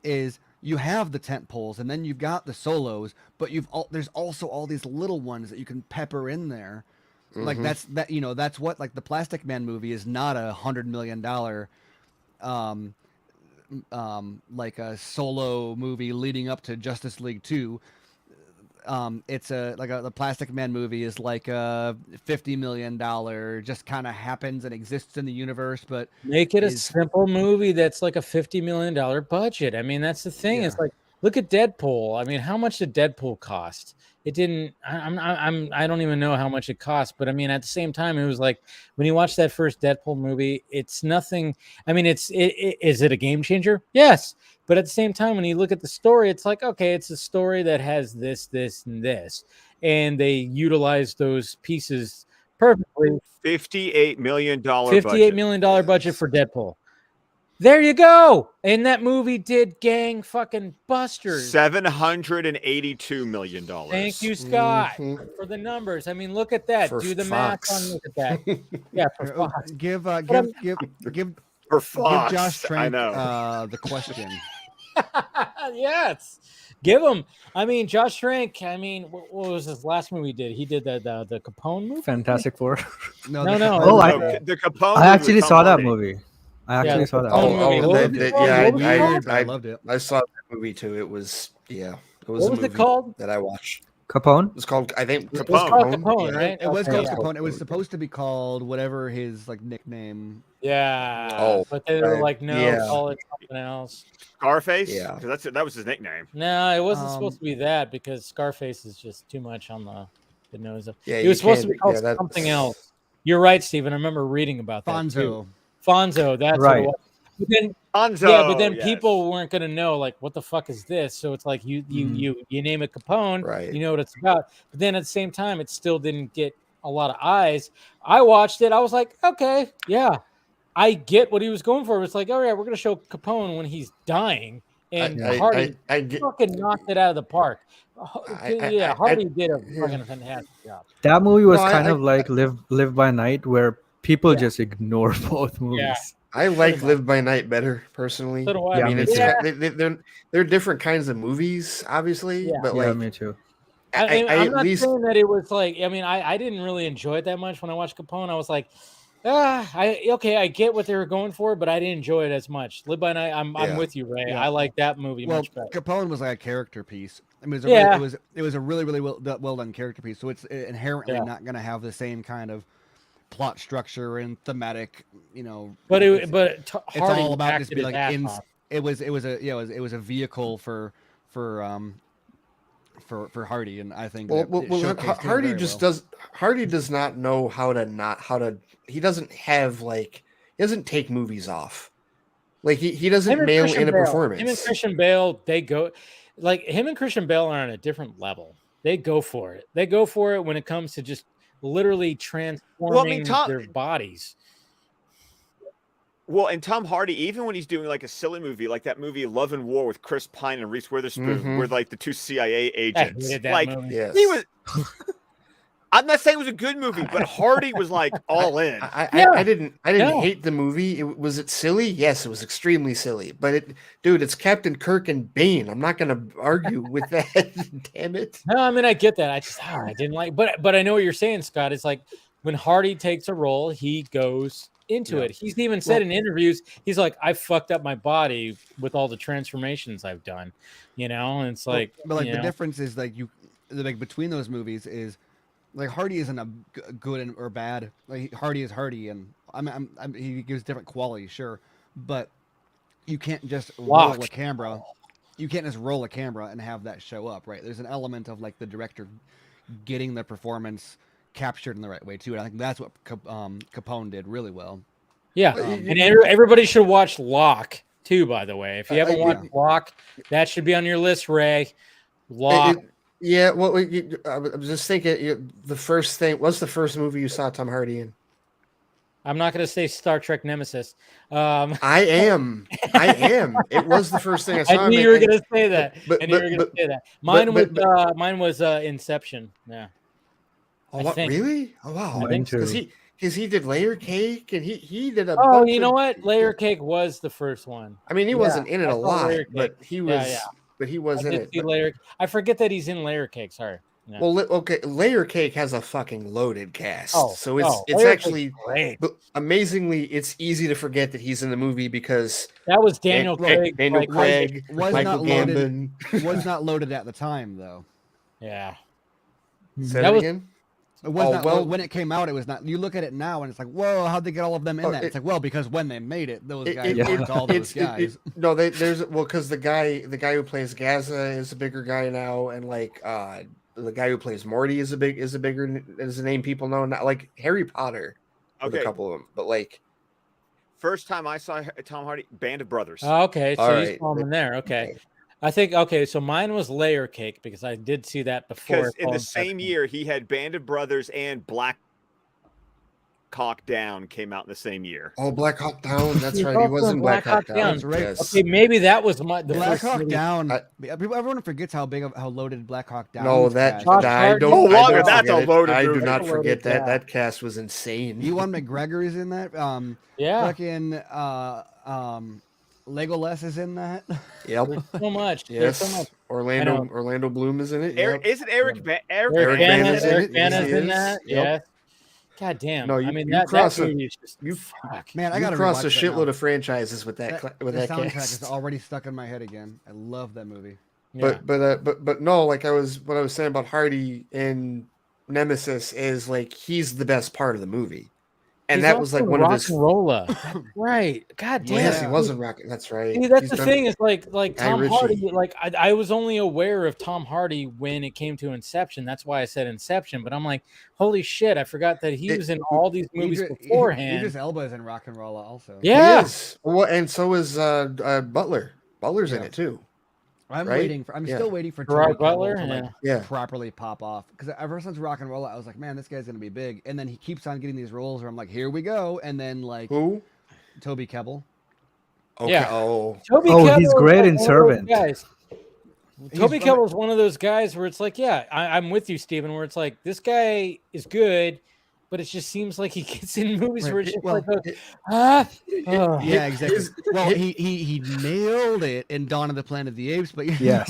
Is you have the tent poles and then you've got the solos, but there's also all these little ones that you can pepper in there. Like that's what like the Plastic Man movie is not $100 million like a solo movie leading up to Justice League 2. It's the Plastic Man movie is like a $50 million, just kind of happens and exists in the universe, but make it a simple movie that's like a $50 million budget. I mean, that's the thing. It's like, look at Deadpool. I mean, how much did Deadpool cost? It didn't. I don't even know how much it cost, but I mean, at the same time, it was like when you watch that first Deadpool movie, it's nothing. I mean, is it a game changer? Yes, but at the same time, when you look at the story, it's like, okay, it's a story that has this, and this, and they utilize those pieces perfectly. $58 million. $58 million budget for Deadpool. There you go. And that movie did gang fucking busters. $782 million. Thank you, Scott, for the numbers. I mean, look at that. Do the math on look at that. Yeah, for Fox. Give for Fox. Give Josh Trank the question. Yes. Give him. I mean, Josh Trank. I mean, what was his last movie he did? He did the Capone movie. Fantastic Four. No. The Capone. I actually saw that movie. I actually saw that. I loved it. I saw that movie too. It was what was it called that I watched? Capone. It was called, I think, Capone. It was called Capone, right? It was called Capone. It was supposed to be called whatever his like nickname. Yeah. Oh, but they were like, no, call it something else. Scarface. Yeah, because that was his nickname. No, it wasn't supposed to be that, because Scarface is just too much on the nose of. Yeah, it was supposed to be called something else. You're right, Steven. I remember reading about that. Fonzo. That's right. What it was. But then, Fonzo, but then people weren't going to know, like, what the fuck is this? So it's like you name it Capone, right. You know what it's about. But then at the same time, it still didn't get a lot of eyes. I watched it. I was like, okay, yeah, I get what he was going for. It's like, all right, we're going to show Capone when he's dying. And Hardy fucking knocked it out of the park. Hardy did a fucking fantastic job. That movie was kind of like Live by Night, where people just ignore both movies. Yeah. I like Live by Night better personally. So do I. I mean, they're different kinds of movies, obviously. But like, me too. I'm not saying that it was like. I mean, I didn't really enjoy it that much when I watched Capone. I was like, I get what they were going for, but I didn't enjoy it as much. Live by Night, I'm with you, Ray. I like that movie much better. Capone was like a character piece. I mean, it was a really well done character piece. So it's inherently not going to have the same kind of plot structure and thematic, But it's all about just be like it was a vehicle for Hardy, and I think Hardy does not know how to. He doesn't take movies off. Like he doesn't mail in a performance. Him and Christian Bale, him and Christian Bale are on a different level. They go for it. They go for it when it comes to just literally transforming their bodies. Well, and Tom Hardy, even when he's doing like a silly movie, like that movie Love and War with Chris Pine and Reese Witherspoon, where like the two CIA agents, he was. I'm not saying it was a good movie, but Hardy was like all in. I didn't hate the movie. Was it silly? Yes, it was extremely silly. But it's Captain Kirk and Bane. I'm not going to argue with that. Damn it. No, I mean I get that. I didn't like, but I know what you're saying, Scott. It's like when Hardy takes a role, he goes into it. He's even said in interviews, he's like, I fucked up my body with all the transformations I've done. And it's like, but the difference is between those movies is. Like Hardy isn't a good or bad. Like Hardy is Hardy, and he gives different qualities, sure, but you can't just roll a camera. You can't just roll a camera and have that show up, right? There's an element of like the director getting the performance captured in the right way too, and I think that's what Capone did really well. Yeah, and everybody should watch Locke too. By the way, if you haven't watched Locke, that should be on your list, Ray. Locke. Yeah, well, I was just thinking. The first thing, what's the first movie you saw Tom Hardy in? I'm not going to say Star Trek Nemesis. I am. It was the first thing I saw. I knew you were going to say that. Mine was Inception. Yeah. Oh, what, really? Oh, wow. Because he did Layer Cake, and he did a. Oh, you know what? Layer Cake was the first one. I mean, he wasn't in it a lot, but he was. Yeah. But he was in it. I forget that he's in Layer Cake. Sorry. Yeah. Well, okay. Layer Cake has a fucking loaded cast, so it's actually great. But amazingly, it's easy to forget that he's in the movie because that was Daniel Craig. Michael Gambon was not loaded at the time, though. Yeah. Say that again. It was not when it came out. It was not. You look at it now, and it's like, whoa, how'd they get all of them in that? It's like, because when they made it, those guys weren't all those guys. Because the guy who plays Gaza is a bigger guy now, and like the guy who plays Morty is a name people know, not like Harry Potter. Okay, a couple of them, but like first time I saw Tom Hardy, Band of Brothers. Oh, okay, so he's in there. Okay. I think, so mine was Layer Cake because I did see that before. Because in the same year, he had Band of Brothers and Black Hawk Down came out in the same year. Oh, Black Hawk Down. That's right. He was in Black Hawk Down. Right. Yes. Okay, maybe that was the Black Hawk Down. Everyone forgets how loaded Black Hawk Down. No, that's a loaded. I do not forget that. That cast was insane. Ewan McGregor is in that. Fucking Legolas is in that. Yep. So much. Yes. So much. Orlando Bloom is in it. Yep. Isn't Eric Bana is in that? Yes. God damn. No, I cross a shitload of franchises with that soundtrack cast. is already stuck in my head again. I love that movie. Yeah. But no, like what I was saying about Hardy in Nemesis is like he's the best part of the movie. And he's that was like one of his rolla. Right. God damn. Yes, he wasn't rocking. That's right. See, that's the thing is like Tom Hardy. Like I was only aware of Tom Hardy when it came to Inception. That's why I said Inception. But I'm like, holy shit! I forgot that he was in all these movies beforehand. Idris Elba is in Rock and Rolla also. Yeah. Well, and so is Butler. Butler's in it too. I'm right? still waiting for Gerard Toby Butler, Kebbell to yeah. properly pop off. Because ever since Rock and Roll, I was like, man, this guy's gonna be big. And then he keeps on getting these roles where I'm like, here we go. And then like Who? Toby Kebbell. Okay. Yeah. Oh, Toby Oh, Kebbell he's is great like in one of those Servant. guys. Toby He's- Kebbell is one of those guys where it's like, yeah, I'm with you, Steven, where it's like, this guy is good, but it just seems like he gets in movies Right, where it's just well, oh. Yeah, exactly. Well, he nailed it in Dawn of the Planet of the Apes, but Yes.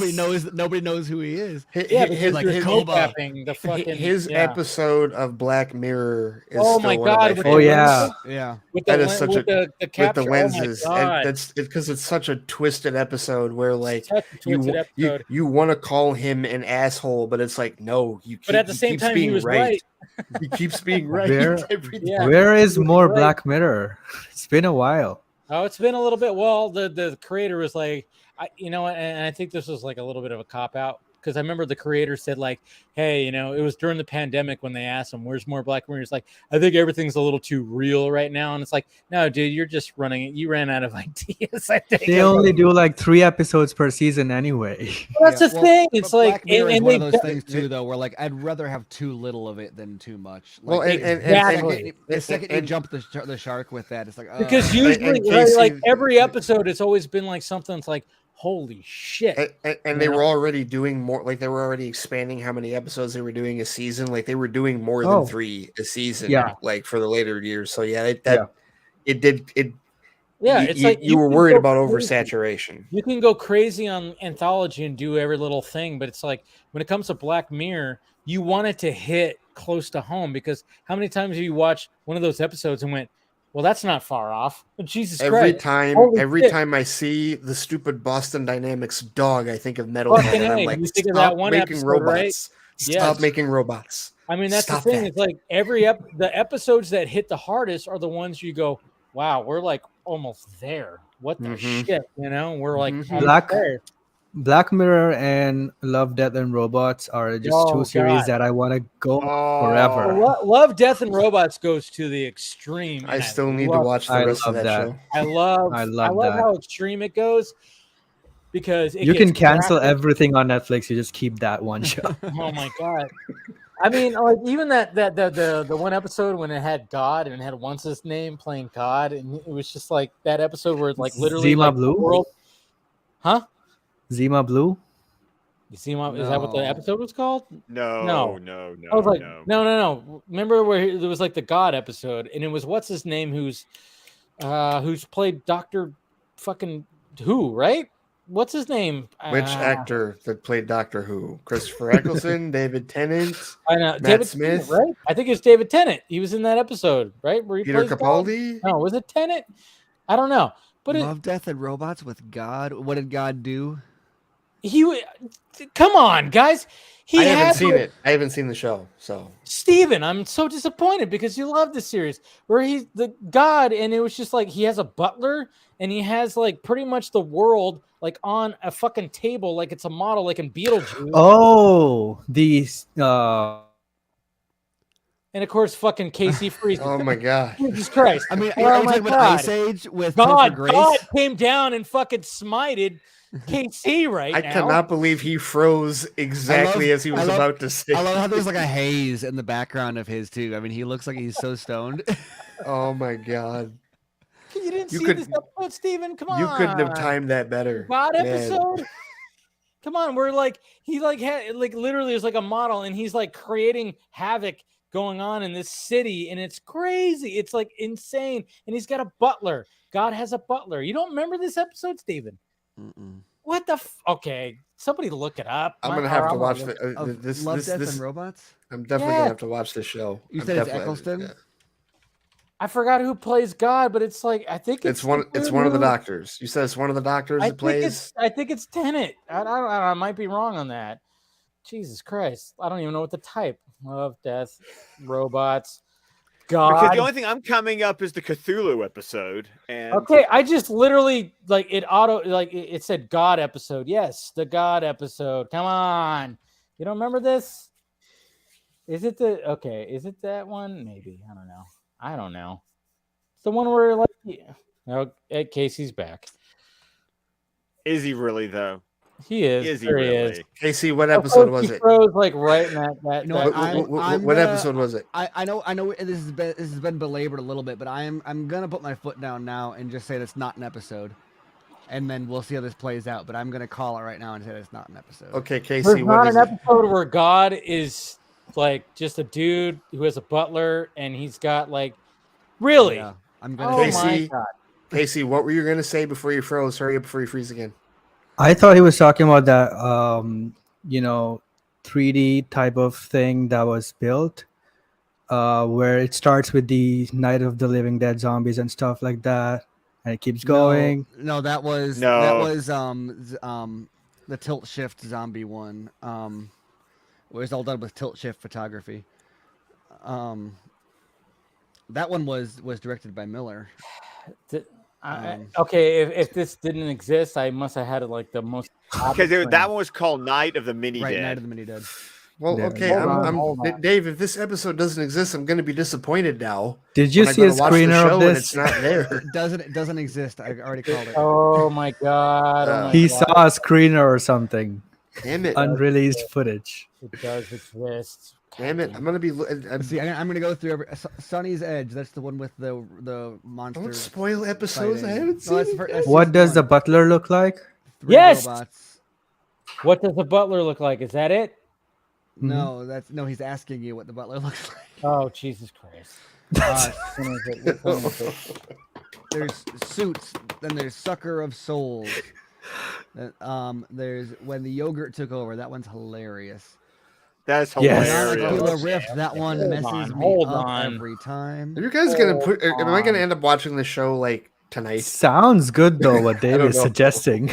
nobody knows who he is. Yeah, his, like his, kidnapping the fucking his yeah. episode of Black Mirror is Oh still my one of god! my with Oh, the yeah. lenses? Yeah. with the That is len- such with a- the with capture. the lenses, Oh my god! and that's because it's such a twisted episode where like Such a twisted episode. you want to call him an asshole, but it's like no, But at the he same keeps time, he being was right. He keeps being right Where- every time. Yeah. Where is You're more right. Black Mirror? It's been a while. Oh, it's been a little bit. Well, the creator was like, and I think this was like a little bit of a cop out because I remember the creator said like, hey, it was during the pandemic when they asked him, where's more Black Mirror? He's like, I think everything's a little too real right now. And it's like, no, dude, you're just running it. You ran out of ideas. I think They only do like 3 episodes per season anyway. Well, that's the thing. but It's like, Black Mirror is and one of they those things too, though, where like I'd rather have too little of it than too much. Like, Well, Exactly. the second you jump the shark with that, it's like because and usually, Casey- like every episode, it's always been like something that's like, holy shit. And they were already doing more, like they were already expanding how many episodes they were doing a season. Like they were doing more Oh. than 3 a season. Yeah. Like for the later years. So yeah, Yeah, it's like you were can worried go about crazy. oversaturation. You can go crazy on anthology and do every little thing, but it's like when it comes to Black Mirror, you want it to hit close to home because how many times have you watched one of those episodes and went, well, that's not far off. Jesus Every Christ. time, Holy shit. time I see the stupid Boston Dynamics dog, I think of Metalhead, Fucking and A, I'm like, you think of stop that one making episode, robots. right? Stop Yes. making robots. I mean, that's Stop the thing. that. It's like the episodes that hit the hardest are the ones you go, wow, we're like almost there. What the Mhm. shit? We're like Mhm. almost there. Black Mirror and Love, Death, and Robots are just Oh, two series God. that I want to go Oh, forever. Love, Death, and Robots goes to the extreme. I and still need to love watch the I rest of love that that. show. I love that. how extreme it goes because it You can gets cancel graphic. everything on Netflix. You just keep that one show. Oh my god! I mean, like even the one episode when it had God and it had once his name playing God, and it was just like that episode where it's like literally Zima like, the Blue? world, huh? Zima Blue? You see, is that what the No. episode was called? No. I was like, no. no. Remember where there was like the God episode, and it was what's his name who's played Doctor fucking Who, right? What's his name? Which actor that played Doctor Who? Christopher Eccleston, David Tennant, I know Matt David Smith? Tennant, right? I think it's David Tennant. He was in that episode, right? Where he Peter plays God? Capaldi? No, was it Tennant? I don't know, but Love, Death, and Robots with God. What did God do? come on, guys. I haven't seen it. I haven't seen the show, so Steven, I'm so disappointed because you love this series where he's the God, and it was just like he has a butler and he has like pretty much the world like on a fucking table, like it's a model, like in Beetlejuice. Oh, these. And of course, fucking Casey freezes. oh my god. Jesus Christ. I mean, Oh are you my talking about God. Ice Age with God, Topher Grace? God came down and fucking smited KC right I now. cannot believe he froze exactly as he was about to say. I love how there's like a haze in the background of his too. I mean, he looks like he's so stoned. Oh my god. You didn't You see could- this episode, Steven? Come on. You couldn't have timed that better. God man. episode? Come on, we're like he like had like literally is like a model and he's like creating havoc going on in this city and it's crazy. It's like insane. And he's got a butler. God has a butler. You don't remember this episode, Steven? What the okay. Somebody look it up. I'm gonna have to watch Of this. Love, This, Death, this and Robots. I'm definitely Yeah. gonna have to watch this show. You I'm said it's definitely- Eccleston? yeah. I forgot who plays God, but it's like I think It's the one. It's dude one of the who- doctors. You said it's one of the doctors that plays. I think it's Tenet. I might be wrong on that. Jesus Christ. I don't even know what to type. Love, Death, Robots, God. Because the only thing I'm coming up is the Cthulhu episode. And Okay, I just literally like it it said God episode. Yes, the God episode. Come on. You don't remember this? Is it that one? Maybe. I don't know. It's the one where like Casey's back. is he really though? He is. Is he There he really? is. Casey, what episode Of course, was he it? froze like right in that. You know what? I'm What gonna- episode was it? I know this has been belabored a little bit, but I'm gonna put my foot down now and just say that's not an episode, and then we'll see how this plays out. But I'm gonna call it right now and say it's not an episode. Okay, Casey, There's what not is an it? episode where God is like just a dude who has a butler and he's got like really. Yeah, I'm gonna. Oh say my Casey, God. Casey, what were you gonna say before you froze? Hurry up before you freeze again. I thought he was talking about that 3D type of thing that was built, where it starts with the Night of the Living Dead zombies and stuff like that, and it keeps going. No, that was the tilt shift zombie one. It was all done with tilt shift photography. That one was directed by Miller. Okay, if this didn't exist, I must have had like the most. Because that one was called Night of the Mini Right, Dead. Night of the Mini Dead. Well, Yeah. okay, Hold on. Dave. If this episode doesn't exist, I'm gonna be disappointed now. Did you when I see go a to watch the screener show of and this? it's not there. It doesn't exist. I already called it. Oh my God! Oh my He God. saw a screener or something. Damn it! Unreleased footage. It does exist. Damn it! I'm gonna be. See, I'm gonna go through Sunny's Edge. That's the one with the monster. Don't spoil episodes I fighting. haven't No, seen. that's What season does the one. butler look like? 3 Yes! robots. What does the butler look like? Is that it? No, he's asking you what the butler looks like. Oh Jesus Christ! Which one is it? There's Suits, then there's Sucker of Souls. There's When the Yogurt Took Over. That one's hilarious. That's Yes. hilarious. Tequila Rift. That one messes me hold up on. every time. Are you guys gonna put? Am I gonna end up watching the show like tonight? Sounds good though. What Dave don't is know. suggesting.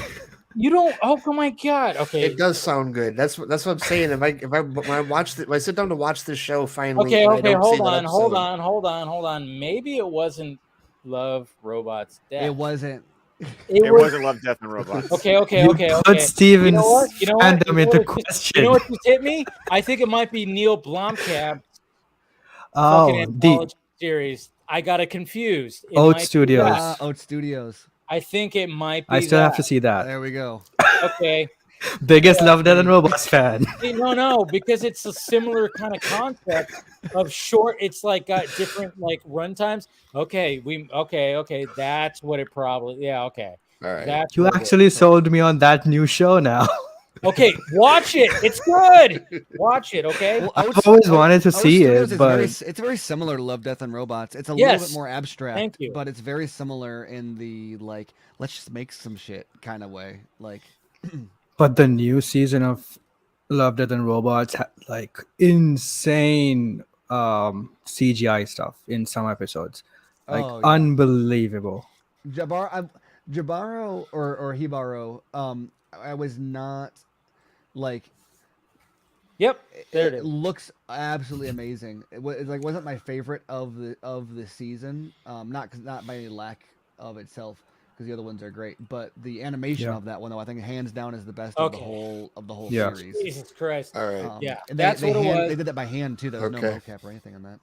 You don't. Oh my God! Okay. It does sound good. That's what I'm saying. When I sit down to watch this show finally. Okay. and I Okay. don't see Hold that on. episode- Hold on. Maybe it wasn't Love, Robots, Death. It wasn't. It wasn't Love, Death, and Robots. Okay. You put Steven's fandom into You question. know what just hit me? I think it might be Neil Blomkamp's fucking Oh, anthology series. I got it confused. It Oat might be Studios. that. Oat Studios. I think it might be. I still have that. to see that. There we go. Okay. Biggest Love, Death, and Robots fan. No, because it's a similar kind of concept of short. It's like got different like run times. Okay, okay. That's what it probably. Yeah, okay. All right. That's You what it actually is. sold me on that new show now. Okay, watch it. It's good. Watch it. Okay. Well, I've always wanted to see Studios it, is but it's very similar to Love, Death, and Robots. It's a Yes. little bit more abstract. Thank you. But it's very similar in the like, let's just make some shit kind of way. Like, the new season of Love, Death, and Robots had like insane CGI stuff in some episodes, like Oh, yeah. unbelievable. Jabaro or Hibaro, I was not like. Yep. There it It is. looks absolutely amazing. It wasn't my favorite of the season. Not by any lack of itself, because the other ones are great. But the animation Yeah. of that one, though, I think hands down is the best Okay. of the whole Yeah. series. Jesus Christ. All right. Yeah, and that's what it was. They did that by hand too. There was no Okay. mocap or anything on that.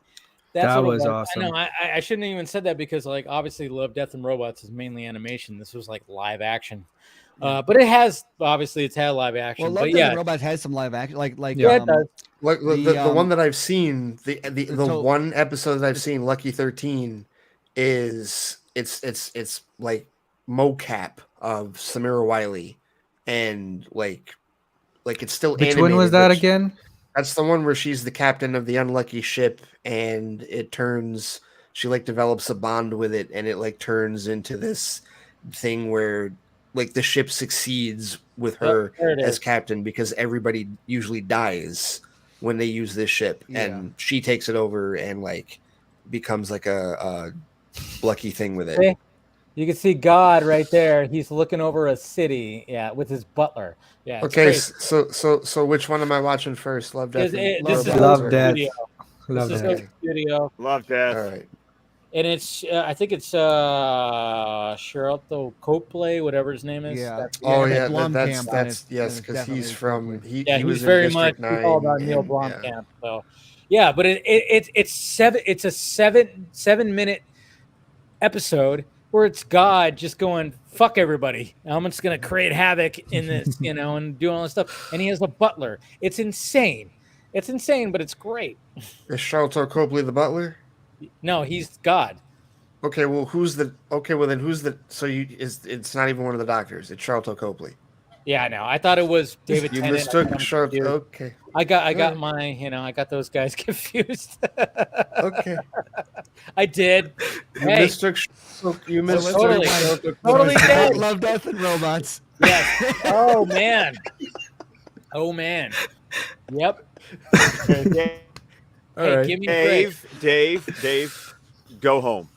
That's That what it was awesome. I know. I shouldn't have even said that because, like, obviously, Love, Death, and Robots is mainly animation. This was like live action, but it has obviously it's had live action. Well, Love, but Death, yeah, and Robots has some live action, like yeah, it does. Like the one that I've seen, the so- one episode that I've seen, Lucky 13, is it's like mocap of Samira Wiley, and like it's still Which one was animated, that which- again? That's the one where she's the captain of the unlucky ship, and she like develops a bond with it, and it like turns into this thing where like the ship succeeds with her there it as is. captain because everybody usually dies when they use this ship, Yeah. and she takes it over and like becomes like a lucky thing with it. See? You can see God right there. He's looking over a city, yeah, with his butler. Yeah. it's Okay, great. so which one am I watching first? Love, Death, This and is Robots? Love, Oat Death. Studio. Love This is that. Oat Studio, Love, Death. All right. and it's I think it's Sheraldo Copley, whatever his name is. Yeah. That's- Oh it's yeah, Blomkamp, that's and yes, it's because definitely he's from he yeah, was he's in very District much 9. all about Neil and, yeah. Blomkamp. So, yeah, but it's a 7-minute episode where it's God just going, fuck everybody. I'm just going to create havoc in this, and do all this stuff. And he has a butler. It's insane. It's insane, but it's great. Is Charlton Copley the butler? No, he's God. Okay, well, then who's the? So it's not even one of the doctors. It's Charlton Copley. Yeah, I know. I thought it was David You Tennant. mistook Charlton. Okay. I got my, I got those guys confused. Okay. I did. You mistook. You mistook. Totally dead. Love, Death, and Robots. Yes. Oh man. Yep. Okay. All right. Give me a break. Dave, go home.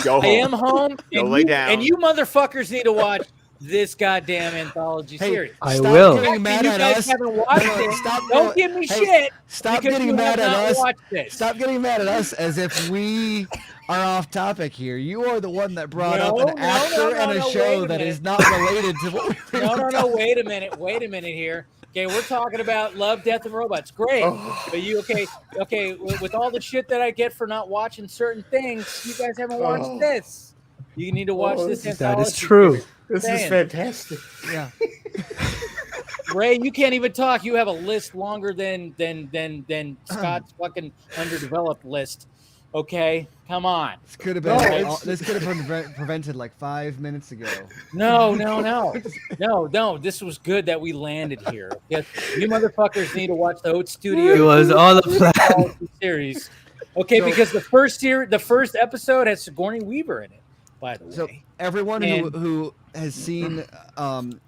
Go home. I am home. Go lay down. And you motherfuckers need to watch this goddamn anthology series. I will. Getting mad you at guys us. haven't watched it. Stop, Don't give me shit. Stop because getting you mad have at not us. watched this. Stop getting mad at us as if we are off topic here. You are the one that brought up an actor and a show that is not related to what we were No. Wait a minute here. Okay, we're talking about Love, Death, and Robots. Great. But you, okay, with all the shit that I get for not watching certain things, you guys haven't watched this. You need to watch this. That is true. This is fantastic. Yeah. Ray, you can't even talk. You have a list longer than Scott's fucking underdeveloped list. Okay, come on. This could have been. This could have been prevented like 5 minutes ago. No. This was good that we landed here. Yes, you motherfuckers need to watch the Oat Studio. It was all a plan. Series. Okay, so, because the first episode has Sigourney Weaver in it. By the way, so everyone who has seen Love,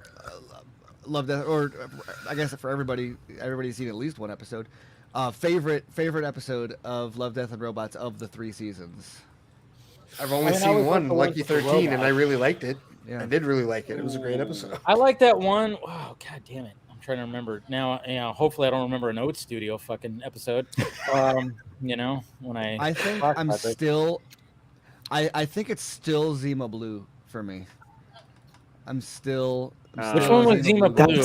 Death, or I guess for everybody's seen at least one episode. Favorite episode of Love, Death, and Robots of the 3 seasons. I've only seen one, Lucky 13, and I really liked it. Yeah. I did really like it. It was a great episode. I like that one. Oh, god damn it. I'm trying to remember. Now, hopefully I don't remember an Oat Studio fucking episode. When I think I'm still I think it's still Zima Blue for me. I'm still which one was Zima Blue?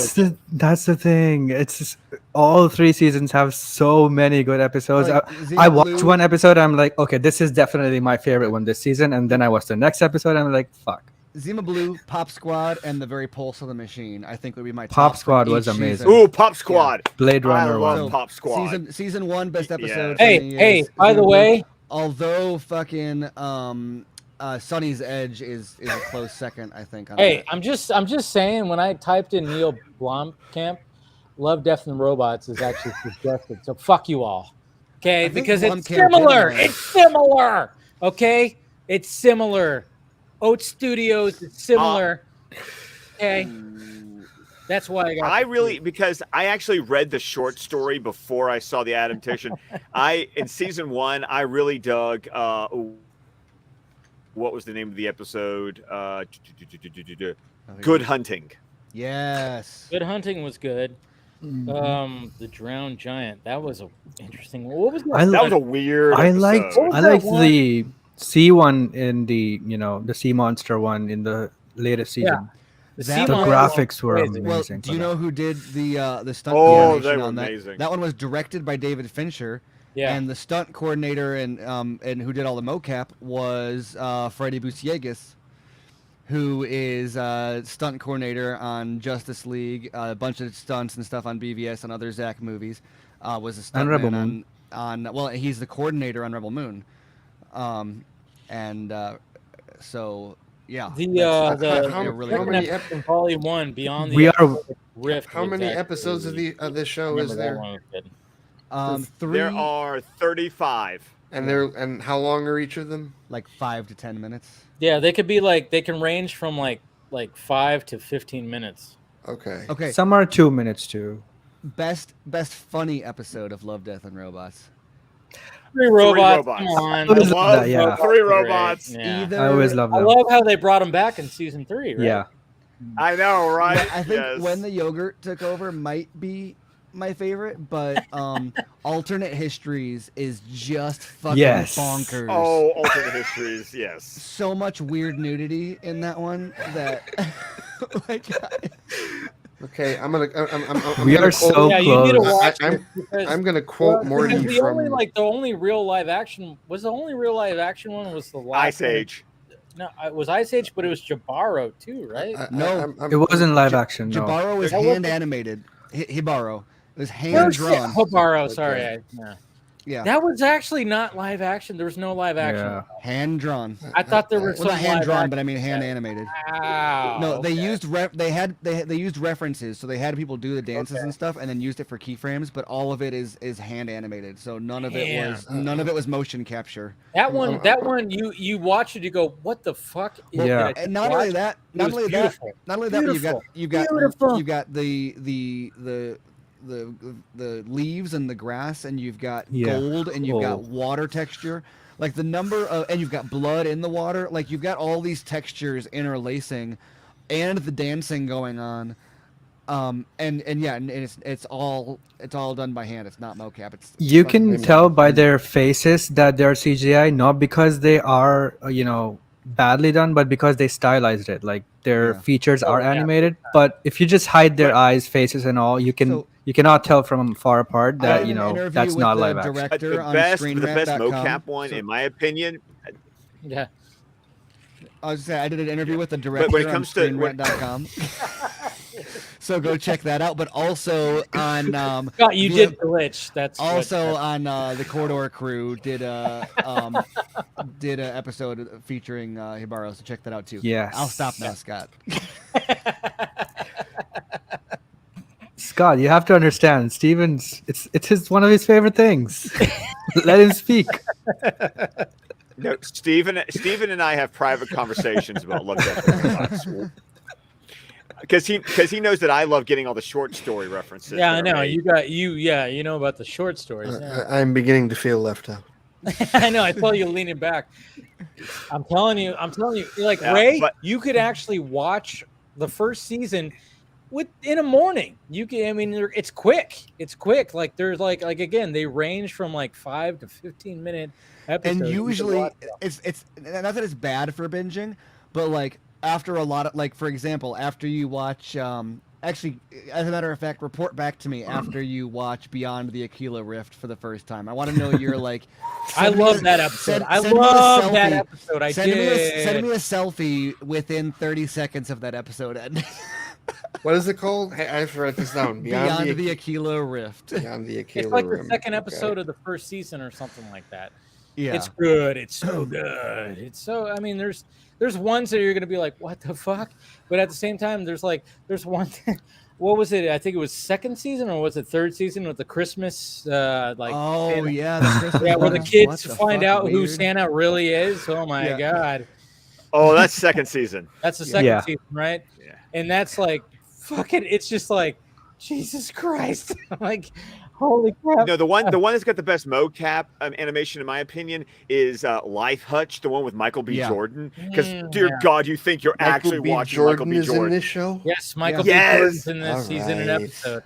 That's the thing. It's just, all 3 seasons have so many good episodes. Like, I watched one episode. I'm like, okay, this is definitely my favorite one this season. And then I watched the next episode. And I'm like, fuck. Zima Blue, Pop Squad, and the very Pulse of the Machine. I think would be my top. Pop Squad was amazing. Season. Ooh, Pop Squad. Yeah. Blade Runner. I love Pop Squad. Season 1 best episode. Hey, by the way, although fucking Sonny's Edge is a close second, I think. Hey, I'm just saying, when I typed in Neil Blomkamp, Love, Death, and Robots is actually suggested. So fuck you all, okay? Because it's similar. It's similar. Okay, it's similar. Oat Studios, it's similar. Okay, that's why I got. Because I actually read the short story before I saw the adaptation. In season 1, I really dug. What was the name of the episode? Good Hunting. Yes. Good Hunting was good. The Drowned Giant. That was a interesting one. What was that? That was a weird episode. I liked the sea one in the the sea monster one in the latest season. Yeah. The graphics were amazing. Well, do you know who did the stunt? Oh, they were on amazing. That one was directed by David Fincher. Yeah. And the stunt coordinator and who did all the mocap was Freddie Busiegas, who is stunt coordinator on Justice League, a bunch of stunts and stuff on BVS and other Zack movies. Was a stuntman on he's the coordinator on Rebel Moon. So yeah. The Volume 1 Beyond the Rift. How many episodes of this show is there? 3. There are 35. And how long are each of them? Like 5 to 10 minutes. Yeah, they could be they can range from like 5 to 15 minutes. Okay. Some are 2 minutes too. Best funny episode of Love, Death, and Robots. 3 robots. Come on. Yeah. 3 robots. Yeah. I always love them. I love how they brought them back in season 3. Right? Yeah. I know, right? I think When the Yogurt Took Over might be my favorite, but Alternate Histories is just fucking bonkers. Oh, Alternate Histories, yes. So much weird nudity in that one that Okay, we are so close. You need to watch I'm gonna quote Morty from the only real live action one was the last Ice Age. No, it was Ice Age, but it was Jabaro too, right? No. It wasn't live action. No. Jabaro was That hand wasn't- animated. Hibaro. It was No hand shit. drawn. Jabaro, sorry. Yeah. That was actually not live action. There was no live action. Yeah. Hand drawn. I thought there was Well, some not hand live drawn, action. but I mean hand animated. Wow. No, they okay. used they used references, so they had people do the dances and stuff, and then used it for keyframes. But all of it is hand animated, so none of it was motion capture. That one. You watch it, you go, what the fuck? Yeah. And not only that, but you've got the leaves and the grass, and you've got gold, and you've got water texture, like the number of, and you've got blood in the water, like you've got all these textures interlacing, and the dancing going on, and it's all done by hand. It's not mocap. You can tell by their faces that they're CGI, not because they are badly done, but because they stylized it. Like their features are animated, but if you just hide their eyes, faces, and all, you cannot tell from far apart that that's not live action. The best mocap one, in my opinion. Yeah. I was saying I did an interview with the director when it comes on to ScreenRant.com. So go check that out. But also on Scott, you did glitch. That's also on the Corridor Crew did a episode featuring Hibaro. So check that out too. Yes. I'll stop now, Scott. Scott, you have to understand, Steven's it's one of his favorite things. Let him speak. No, Steven and I have private conversations about Love, Death, and Robots. Because he knows that I love getting all the short story references. Yeah, I know. You know about the short stories. Yeah. I'm beginning to feel left out. I know. I saw you leaning back. I'm telling you, like Ray, you could actually watch the first season in a morning. You can. I mean, it's quick. It's quick. Like there's like again, they range from like 5 to 15 minute episodes. And usually, it's not that it's bad for binging, but like after a lot of, like, for example, after you watch actually, as a matter of fact, report back to me after you watch Beyond the Aquila Rift for the first time. I want to know your like. I love that episode. I love that episode. Send me a selfie within 30 seconds of that episode ending. What is it called? Hey, I have to write this down. Beyond the Aquila Rift. Beyond the Aquila It's like the Rim. second episode of the first season or something like that. Yeah. It's good. It's so good. It's so. I mean, there's ones that you're gonna be like, what the fuck? But at the same time, there's one thing. What was it? I think it was second season, or was it third season with the Christmas? Like, oh Santa. yeah, the Christmas Yeah, where the one. kids What the find fuck, out who weird. Santa really is. Oh my god. Oh, that's second season. That's the second season, right? Yeah. And that's like fucking. It's just like Jesus Christ. Like, holy crap. No, the one that's got the best mocap animation, in my opinion, is Life Hutch, the one with Michael B. Jordan. Because, dear God, you think you're actually watching Michael B. Jordan in this show? Yes, Michael B. Jordan's in this season and episode.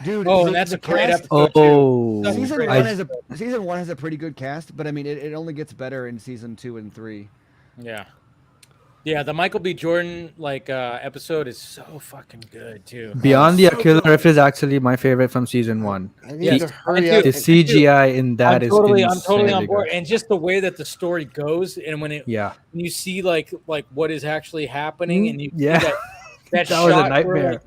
Dude, and that's a great episode too. Season one has a pretty good cast, but I mean, it only gets better in season 2 and 3. Yeah, the Michael B. Jordan episode is so fucking good too. Beyond the Aquila Rift is actually my favorite from season 1. I need to hurry up. The CGI in that is I'm totally on board, good. and just the way that the story goes, and when you see like what is actually happening, and you see that shot was a nightmare.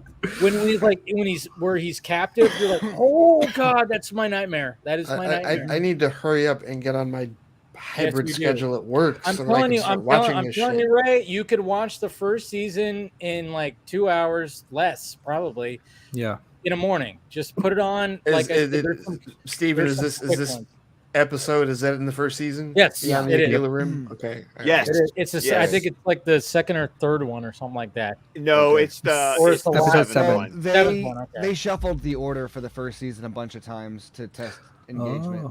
Where he's captive, you're like, oh god, that's my nightmare. That is my nightmare. I need to hurry up and get on my hybrid schedule at work. I'm so telling that I you, can I'm telling you, Ray, you could watch the first season in like 2 hours less, probably. Yeah. In a morning, just put it on. Steven, is this episode? Is that in the first season? Yes, Beyond the Aquila Rim. Okay. Yes. It's I think it's like the second or third one or something like that. No, it's the episode 7. They shuffled the order for the first season a bunch of times to test engagement.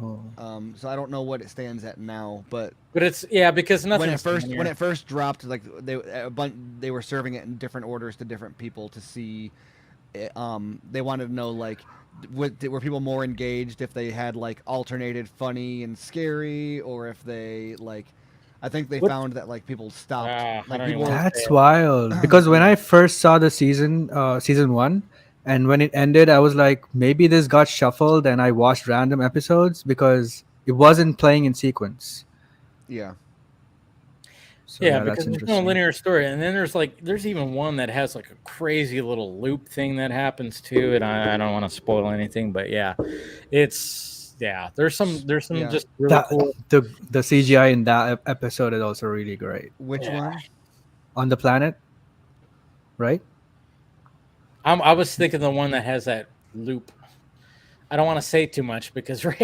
So I don't know what it stands at now, but it's because nothing. When it first dropped, like they were serving it in different orders to different people to see. They wanted to know like were people more engaged if they had like alternated funny and scary, or if they like. I think they found that like people stopped. That's wild. Because when I first saw the season 1. And when it ended, I was like, maybe this got shuffled, and I watched random episodes because it wasn't playing in sequence. Yeah. So, yeah, that's because there's no interesting. linear story, and then there's even one that has like a crazy little loop thing that happens too, and I don't want to spoil anything, but yeah, there's some just really cool. The CGI in that episode is also really great. Which one? On the planet, right? I was thinking the one that has that loop. I don't want to say too much because it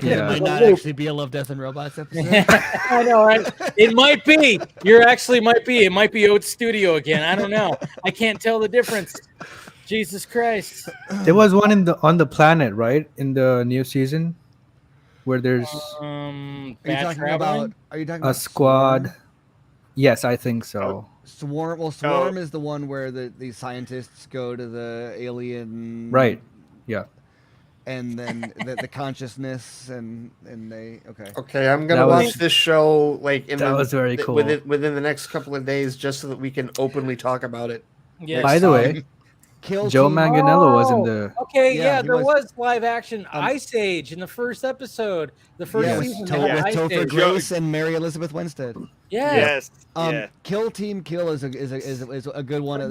might not actually be a Love, Death, and Robots episode. I know, right? It might be. It might be Oates Studio again. I don't know. I can't tell the difference. Jesus Christ. There was one on the planet, right? In the new season, where there's Are you talking about a squad? Swarm? Yes, I think so. Swarm. Well, Swarm is the one where the scientists go to the alien. Right. Yeah. And then the consciousness and they Okay, I'm gonna watch this show like was very cool. within the next couple of days, just so that we can openly talk about it. Yeah. By the way, Joe Manganiello was in the. Okay, there was live action Ice Age in the first episode. The first season with Topher Grace and Mary Elizabeth Winstead. Yeah. Yes. Kill Team Kill is a good one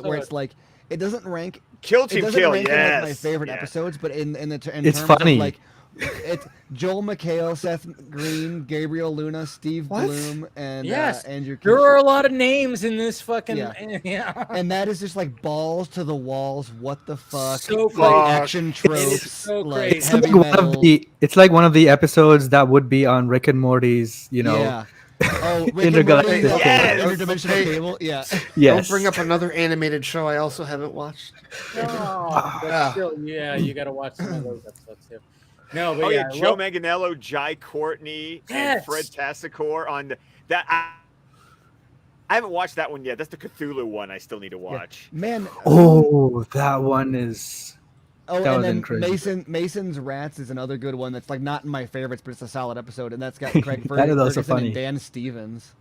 where it's like it doesn't rank. Kill Team Kill, rank in, like, my favorite episodes, but in it's terms funny. Of, like it's Joel McHale, Seth Green, Gabriel Luna, Steve Bloom, and Andrew. There are a lot of names in this fucking and that is just like balls to the walls. What the fuck? So like action tropes. So like it's like one of the episodes that would be on Rick and Morty's. Oh, Intergalactic interdimensional cable. Yeah. Yes. Don't bring up another animated show I also haven't watched. Still, you got to watch some of those episodes too. No, but Joe Manganiello, Jai Courtney, and Fred Tassacor on that. I haven't watched that one yet. That's the Cthulhu one. I still need to watch. Man. Oh, that one is. Oh, that and then Mason's Rats is another good one that's like not in my favorites, but it's a solid episode, and that's got Craig Ferguson and Dan Stevens.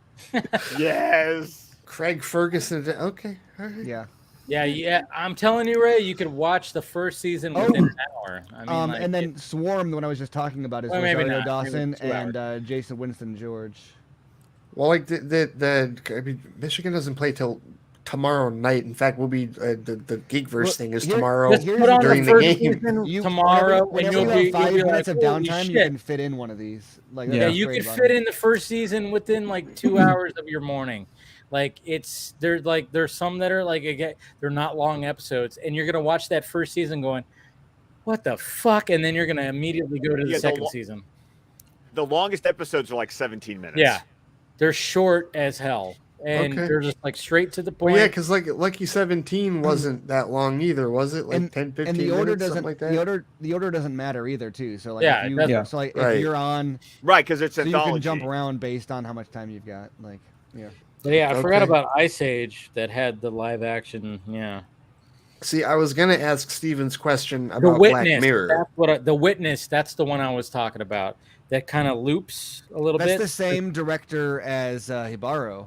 Yes, Craig Ferguson. Okay, all right. Yeah. I'm telling you, Ray, you could watch the first season within an hour. I mean, and then Swarm, the one I was just talking about, is Rosario Dawson and Jason Winston George. Well, like Michigan doesn't play till tomorrow night. In fact, we'll be the Geekverse thing is tomorrow during the game. Tomorrow, when you'll be 5 minutes of downtime, you can fit in one of these. Like, you could fit in the first season within like 2 hours of your morning. Like there's some that are like they're not long episodes, and you're gonna watch that first season going, what the fuck, and then you're gonna immediately go to the second season. The longest episodes are like 17 minutes. Yeah, they're short as hell. And they're just like straight to the point. Well, yeah, because like Lucky 17 wasn't that long either, was it? Like 10, 15 and the order minutes, doesn't like that? the order doesn't matter either, too. So like if you're on because it's anthology. You can jump around based on how much time you've got. Like I forgot about Ice Age that had the live action. Yeah. See, I was gonna ask Steven's question about Black Mirror. That's The Witness. That's the one I was talking about. That kind of loops a little bit. That's the same director as Hibaro.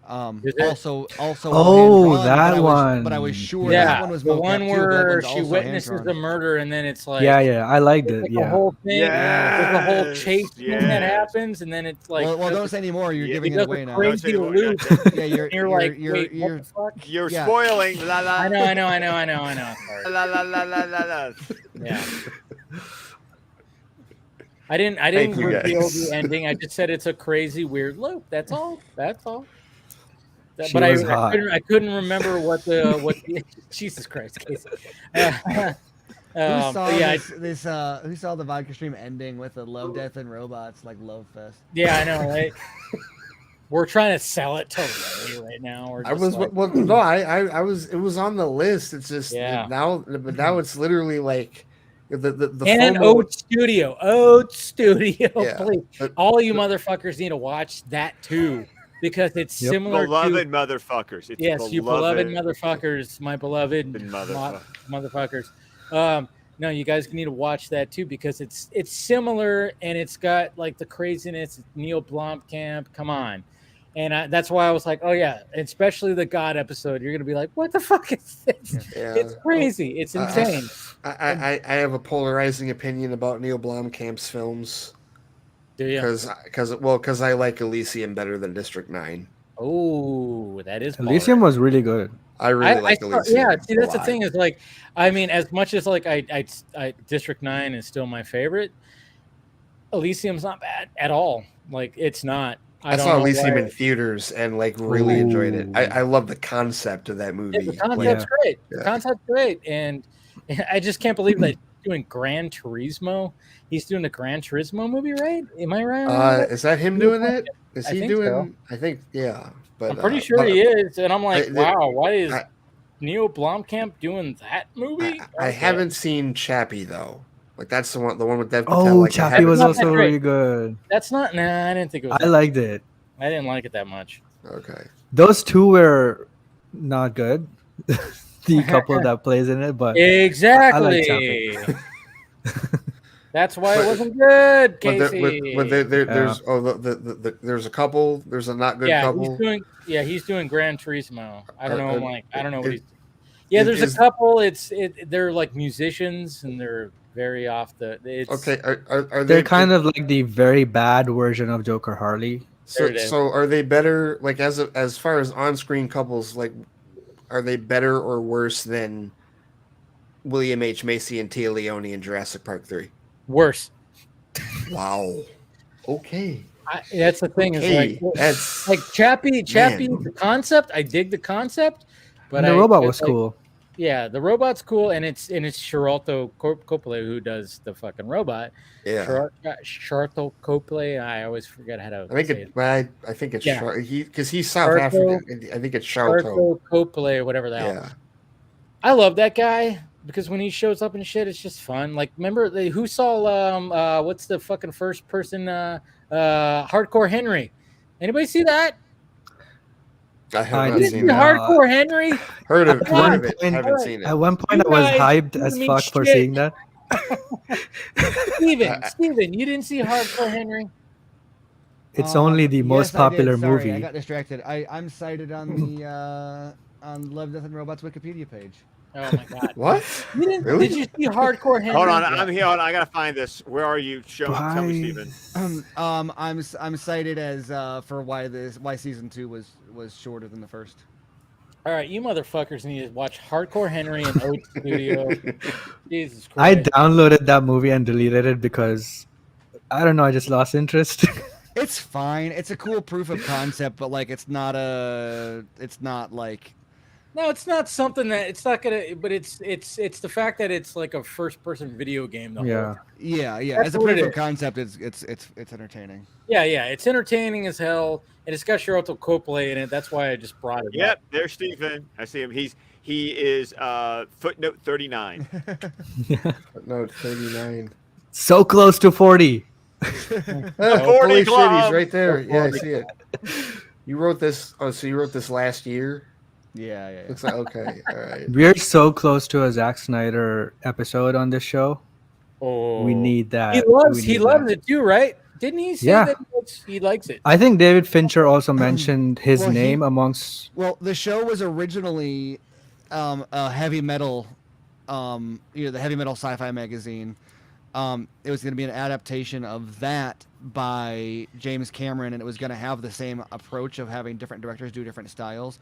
Also. That one. But I was sure that one was the one where she witnesses the murder, and then it's like I liked it. The whole thing, there's the whole chase thing that happens, and then it's like well don't say anymore. You're giving it away now. Crazy loop. You're like you're you're spoiling. La, la. I know. Sorry. La, la, la, la, la, la. Yeah. I didn't reveal the ending. I just said it's a crazy, weird loop. That's all. But I couldn't remember what the Jesus Christ. Who saw the vodka stream ending with a Love, Death, and Robots like Love Fest? Yeah, I know, right? We're trying to sell it to Ray right now. I was it was on the list. It's just now it's literally like the and Oates Studio. Yeah. Please. All you motherfuckers need to watch that too. Because it's similar beloved motherfuckers. It's you beloved motherfuckers, my beloved motherfuckers. No, you guys need to watch that too because it's similar and it's got like the craziness. It's Neil Blomkamp, come on, and that's why I was like, oh yeah, especially the God episode. You're gonna be like, what the fuck is this? Yeah. It's crazy. It's insane. I have a polarizing opinion about Neil Blomkamp's films. Do you? Because I like Elysium better than District 9. Oh, that is Elysium was really good. I really like Elysium. Yeah, see, that's the thing is like, I mean, as much as like I District 9 is still my favorite, Elysium's not bad at all. Like, it's not. I saw Elysium in theaters and like really enjoyed it. I love the concept of that movie. The concept's great. Yeah. The concept's great, and I just can't believe that he's doing Gran Turismo. He's doing the Gran Turismo movie, right? Am I right? Is that him doing it? Is he doing? So. I think, yeah. But I'm pretty sure he is, and I'm like, wow, why is Neil Blomkamp doing that movie? I haven't seen Chappie though. Like that's the one with Dev Patel. Oh, Chappie was also really good. That's not. Nah, I didn't think it was. I liked it. I didn't like it that much. Okay. Those two were not good. The couple that plays in it, but exactly. I like Chappie. That's why it wasn't good, Casey. There's a couple. There's a not good couple. He's doing Gran Turismo. I don't know. I don't know what he's. Yeah, there's a couple. They're like musicians and they're very off the. Okay, are they're kind of like the very bad version of Joker Harley. So are they better? Like as far as on-screen couples, like are they better or worse than William H. Macy and Tia Leone in Jurassic Park 3? Worse. Wow. Okay. That's the thing. Okay. Is like Chappie. The concept. I dig the concept, but the robot was cool. Yeah, the robot's cool, and it's Sharlto Copley who does the fucking robot. Yeah. Sharlto Copley. I always forget how to. I think it's because he's South African. I think it's Sharlto Copley, whatever the hell. Yeah. I love that guy. Because when he shows up and shit, it's just fun. Like, remember who saw what's the fucking first person Hardcore Henry? Anybody see that? I haven't seen that. Hardcore Henry. Heard of it. Haven't seen it. At one point, I was hyped as fuck for seeing that. Steven, you didn't see Hardcore Henry? It's only the most popular movie. I got distracted. I'm cited on the on Love, Death, and Robots Wikipedia page. Oh my god! What? Really? Did you see Hardcore Henry? Hold on, I'm here. Hold on, I gotta find this. Where are you? Tell me, Steven. I'm cited as for why season 2 was shorter than the first. All right, you motherfuckers need to watch Hardcore Henry and Oat Studio. Jesus Christ! I downloaded that movie and deleted it because I don't know. I just lost interest. It's fine. It's a cool proof of concept, but like, it's not like. No, it's not something that it's not gonna. But it's the fact that it's like a first-person video game. Yeah. As a proof of concept, it's entertaining. Yeah, it's entertaining as hell, and it's got Sharlto Copley in it. That's why I just brought it. Yep, there's Steven. I see him. He is footnote 39. Footnote 39. So close to 40. 40 holy club. Shit, he's right there. Yeah, I see it. You wrote this. Oh, so you wrote this last year? Yeah. Looks like okay. All right. We're so close to a Zack Snyder episode on this show. Oh, we need that. He loves it too, right? Didn't he say that he likes it? I think David Fincher also mentioned his name amongst. Well, the show was originally a heavy metal, the heavy metal sci-fi magazine. It was going to be an adaptation of that by James Cameron, and it was going to have the same approach of having different directors do different styles.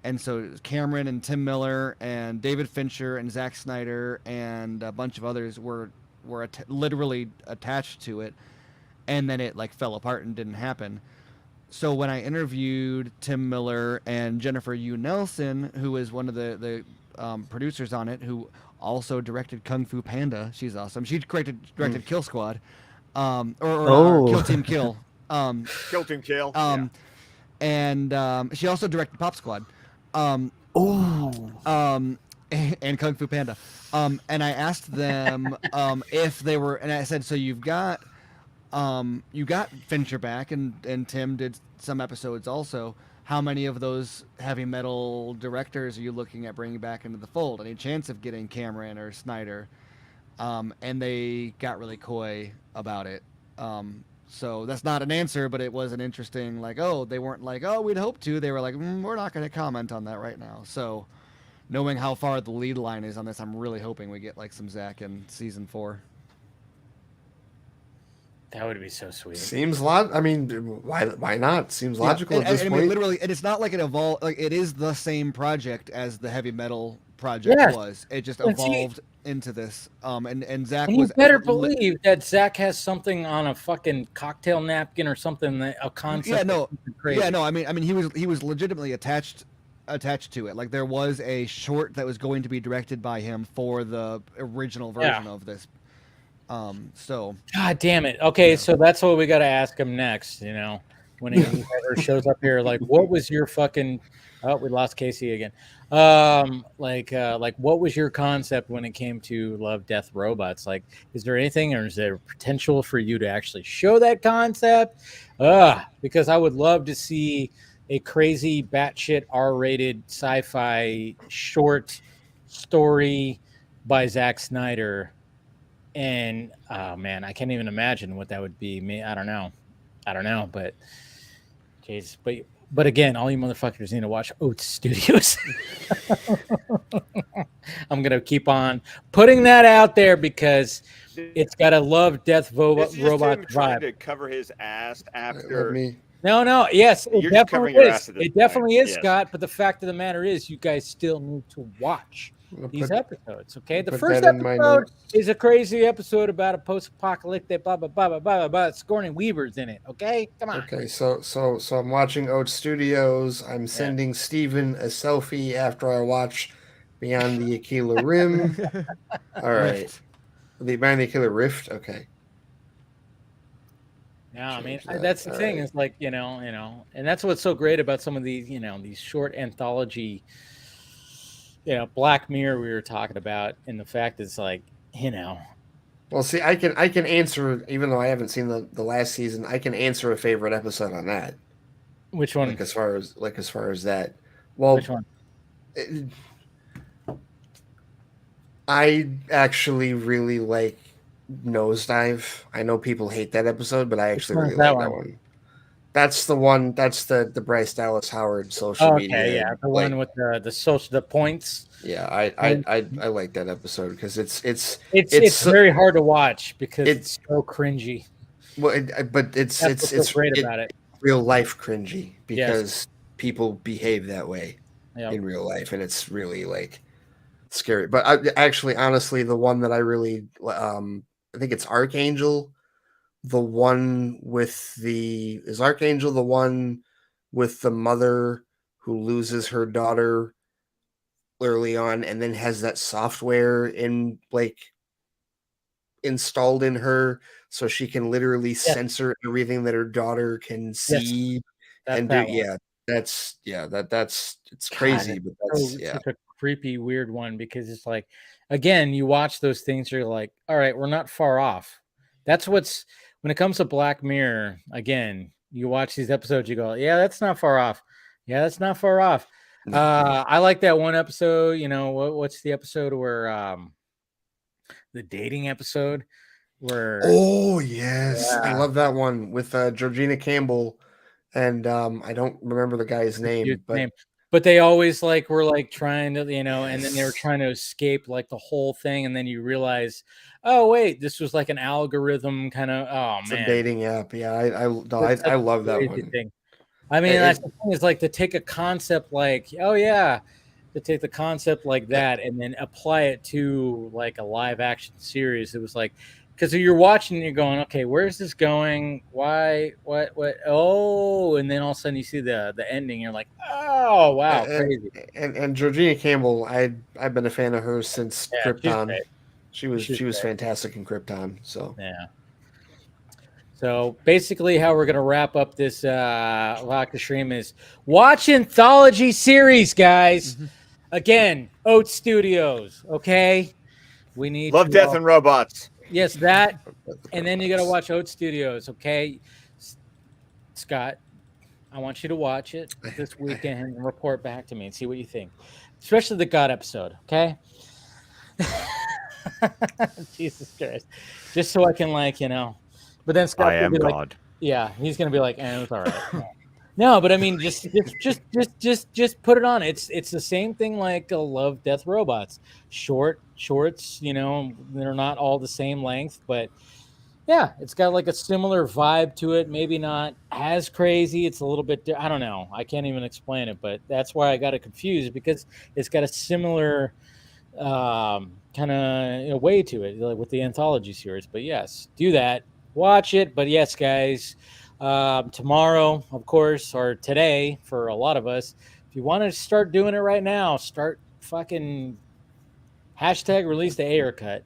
And so Cameron and Tim Miller and David Fincher and Zack Snyder and a bunch of others were literally attached to it, and then it like fell apart and didn't happen. So when I interviewed Tim Miller and Jennifer Yu Nelson, who is one of the producers on it, who also directed Kung Fu Panda, she's awesome. She directed Kill Squad, or Kill Team Kill. Kill Team Kill. And she also directed Pop Squad. And Kung Fu Panda. And I asked them if they were, and I said, so you got Fincher back, and Tim did some episodes also. How many of those heavy metal directors are you looking at bringing back into the fold? Any chance of getting Cameron or Snyder? And they got really coy about it. So that's not an answer, but it was an interesting, like, they weren't like, we'd hope to. They were like, we're not going to comment on that right now. So knowing how far the lead line is on this, I'm really hoping we get like some Zack in season 4. That would be so sweet. Seems I mean, why not? Seems logical at this point. I mean, literally, and it's not like it evolved. Like it is the same project as the heavy metal project was. It just evolved into this. And Zack was. You better believe that Zack has something on a fucking cocktail napkin or something. A concept. Yeah, no. Crazy. Yeah, no. I mean, he was legitimately attached to it. Like there was a short that was going to be directed by him for the original version of this. So God damn it. Okay, so that's what we got to ask him next. You know, when he ever shows up here, like, what was your fucking? Oh, we lost Casey again. Like, what was your concept when it came to Love, Death, Robots? Like, is there anything, or is there potential for you to actually show that concept? Because I would love to see a crazy, batshit, R-rated sci-fi short story by Zack Snyder. And man, I can't even imagine what that would be. I don't know, but jeez, but again, all you motherfuckers need to watch Oats Studios. I'm gonna keep on putting that out there because it's got a Love, Death, Robot trying vibe. to cover his ass after. No, yes, You're just covering your ass at this It definitely point. is, Yes. Scott. But the fact of the matter is, you guys still need to watch these episodes. Okay, the put first that in my episode notes. is a crazy episode about a post-apocalyptic blah blah blah blah blah blah. Scorning Weaver's in it. Okay, come on. Okay, so I'm watching Oat Studios. I'm sending Steven a selfie after I watch Beyond the Aquila Rim. All right, Beyond the Aquila Rift. Okay. Yeah, I mean that's the thing. Is like you know, and that's what's so great about some of these these short anthology. Black Mirror we were talking about, and the fact is like Well, see, I can answer, even though I haven't seen the last season. I can answer a favorite episode on that. Which one? Like as far as that. Well, which one? I actually really like Nosedive. I know people hate that episode, but I actually really like that one. That's the one. That's the Bryce Dallas Howard social media. Okay, yeah, the one with the points. Yeah, I like that episode because it's very hard to watch because it's so cringy. Well, but it's great about it. Real life cringy because people behave that way in real life, and it's really like scary. But honestly, the one that I really I think it's Archangel. The one is Archangel the one with the mother who loses her daughter early on and then has that software installed in her so she can literally censor everything that her daughter can see and do. Yeah, that's it's crazy, but that's such a creepy, weird one because it's like, again, you watch those things, you're like, all right, we're not far off. That's what's when it comes to Black Mirror. Again, you watch these episodes, you go, yeah, that's not far off. Yeah, that's not far off. I like that one episode. What's the episode where the dating episode where I love that one with Georgina Campbell and I don't remember the guy's name, but they always were trying to and then they were trying to escape the whole thing, and then you realize, oh wait, this was an algorithm kind of it's a dating app. Yeah, I love that one. Thing. I mean, that's the thing is to take a concept to take the concept like that and then apply it to a live action series. It was because you're watching and you're going, okay, where's this going? Why? What? Oh, and then all of a sudden you see the ending. You're like, oh wow, crazy. And Georgina Campbell, I've been a fan of hers since Krypton. She was fantastic in Krypton. So yeah. So basically, how we're gonna wrap up this Vodka stream is watch anthology series, guys. Mm-hmm. Again, Oat Studios. Okay, we need Love, Death, and Robots. Yes, that, and then you got to watch Oat Studios. Okay, Scott, I want you to watch it this weekend and report back to me and see what you think, especially the God episode. Okay. Jesus Christ, just so I can but then Scott I am be God. Yeah, he's gonna be like, it's all right. No, but I mean, just put it on. It's the same thing like Love, Death, Robots. Shorts, they're not all the same length, but Yeah, it's got like a similar vibe to it. Maybe not as crazy. It's a little bit. I don't know. I can't even explain it, but that's why I got it confused because it's got a similar kind of way to it, like with the anthology series. But yes, do that. Watch it. But yes, guys, tomorrow, of course, or today for a lot of us, if you want to start doing it right now, start fucking hashtag release the Ayer cut.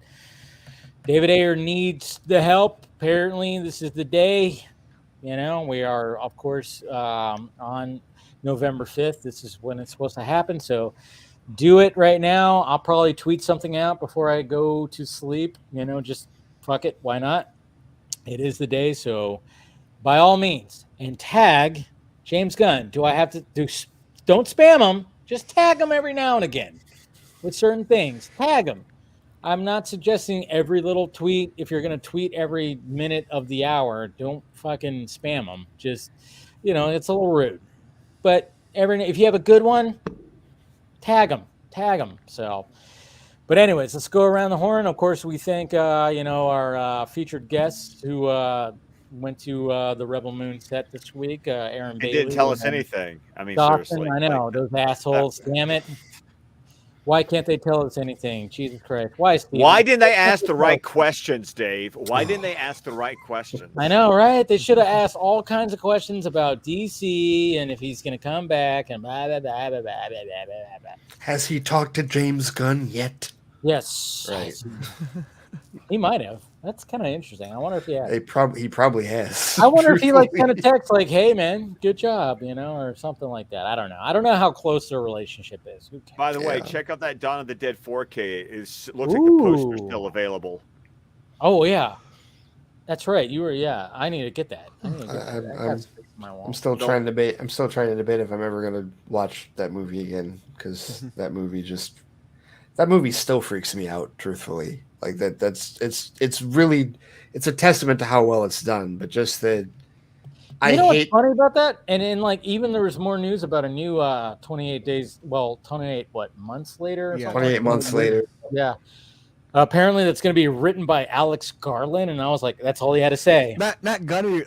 David Ayer needs the help. Apparently, this is the day. You know, we are, of course, on November 5th. This is when it's supposed to happen. So do it right now. I'll probably tweet something out before I go to sleep. You know, just fuck it. Why not? It is the day. So by all means, and tag James Gunn. Do I have to do? Don't spam him. Just tag him every now and again with certain things. Tag him. I'm not suggesting every little tweet. If you're going to tweet every minute of the hour, don't fucking spam them. Just, you know, it's a little rude. But if you have a good one, tag them. So, but anyways, let's go around the horn. Of course, we thank, our featured guests who went to the Rebel Moon set this week. Aaron Bailey. They didn't tell us anything. I mean, Dawson, seriously. I know, those assholes. Damn it. Why can't they tell us anything? Jesus Christ. Why, Steve? Why didn't they ask the right questions, Dave? Why didn't they ask the right questions? I know, right? They should have asked all kinds of questions about DC and if he's going to come back and blah, blah, blah, blah, blah, blah, blah, blah. Has he talked to James Gunn yet? Yes. Right. He might have. That's kind of interesting. I wonder if he has. He probably has. I wonder if he kind of texts like, "Hey, man, good job," or something like that. I don't know. I don't know how close their relationship is. Who cares? By the way, check out that Dawn of the Dead 4K. Looks like the poster's still available. Oh yeah, that's right. I need to get that. I'm still trying to debate. I'm still trying to debate if I'm ever gonna watch that movie again because that movie still freaks me out. Truthfully, like it's really a testament to how well it's done. But just that I hate. What's funny about that? And then even there was more news about a new 28 days. Well, 28 months later? Yeah, 28 months later. Yeah. Apparently, that's going to be written by Alex Garland, and I was like, "That's all he had to say." Not Gunny.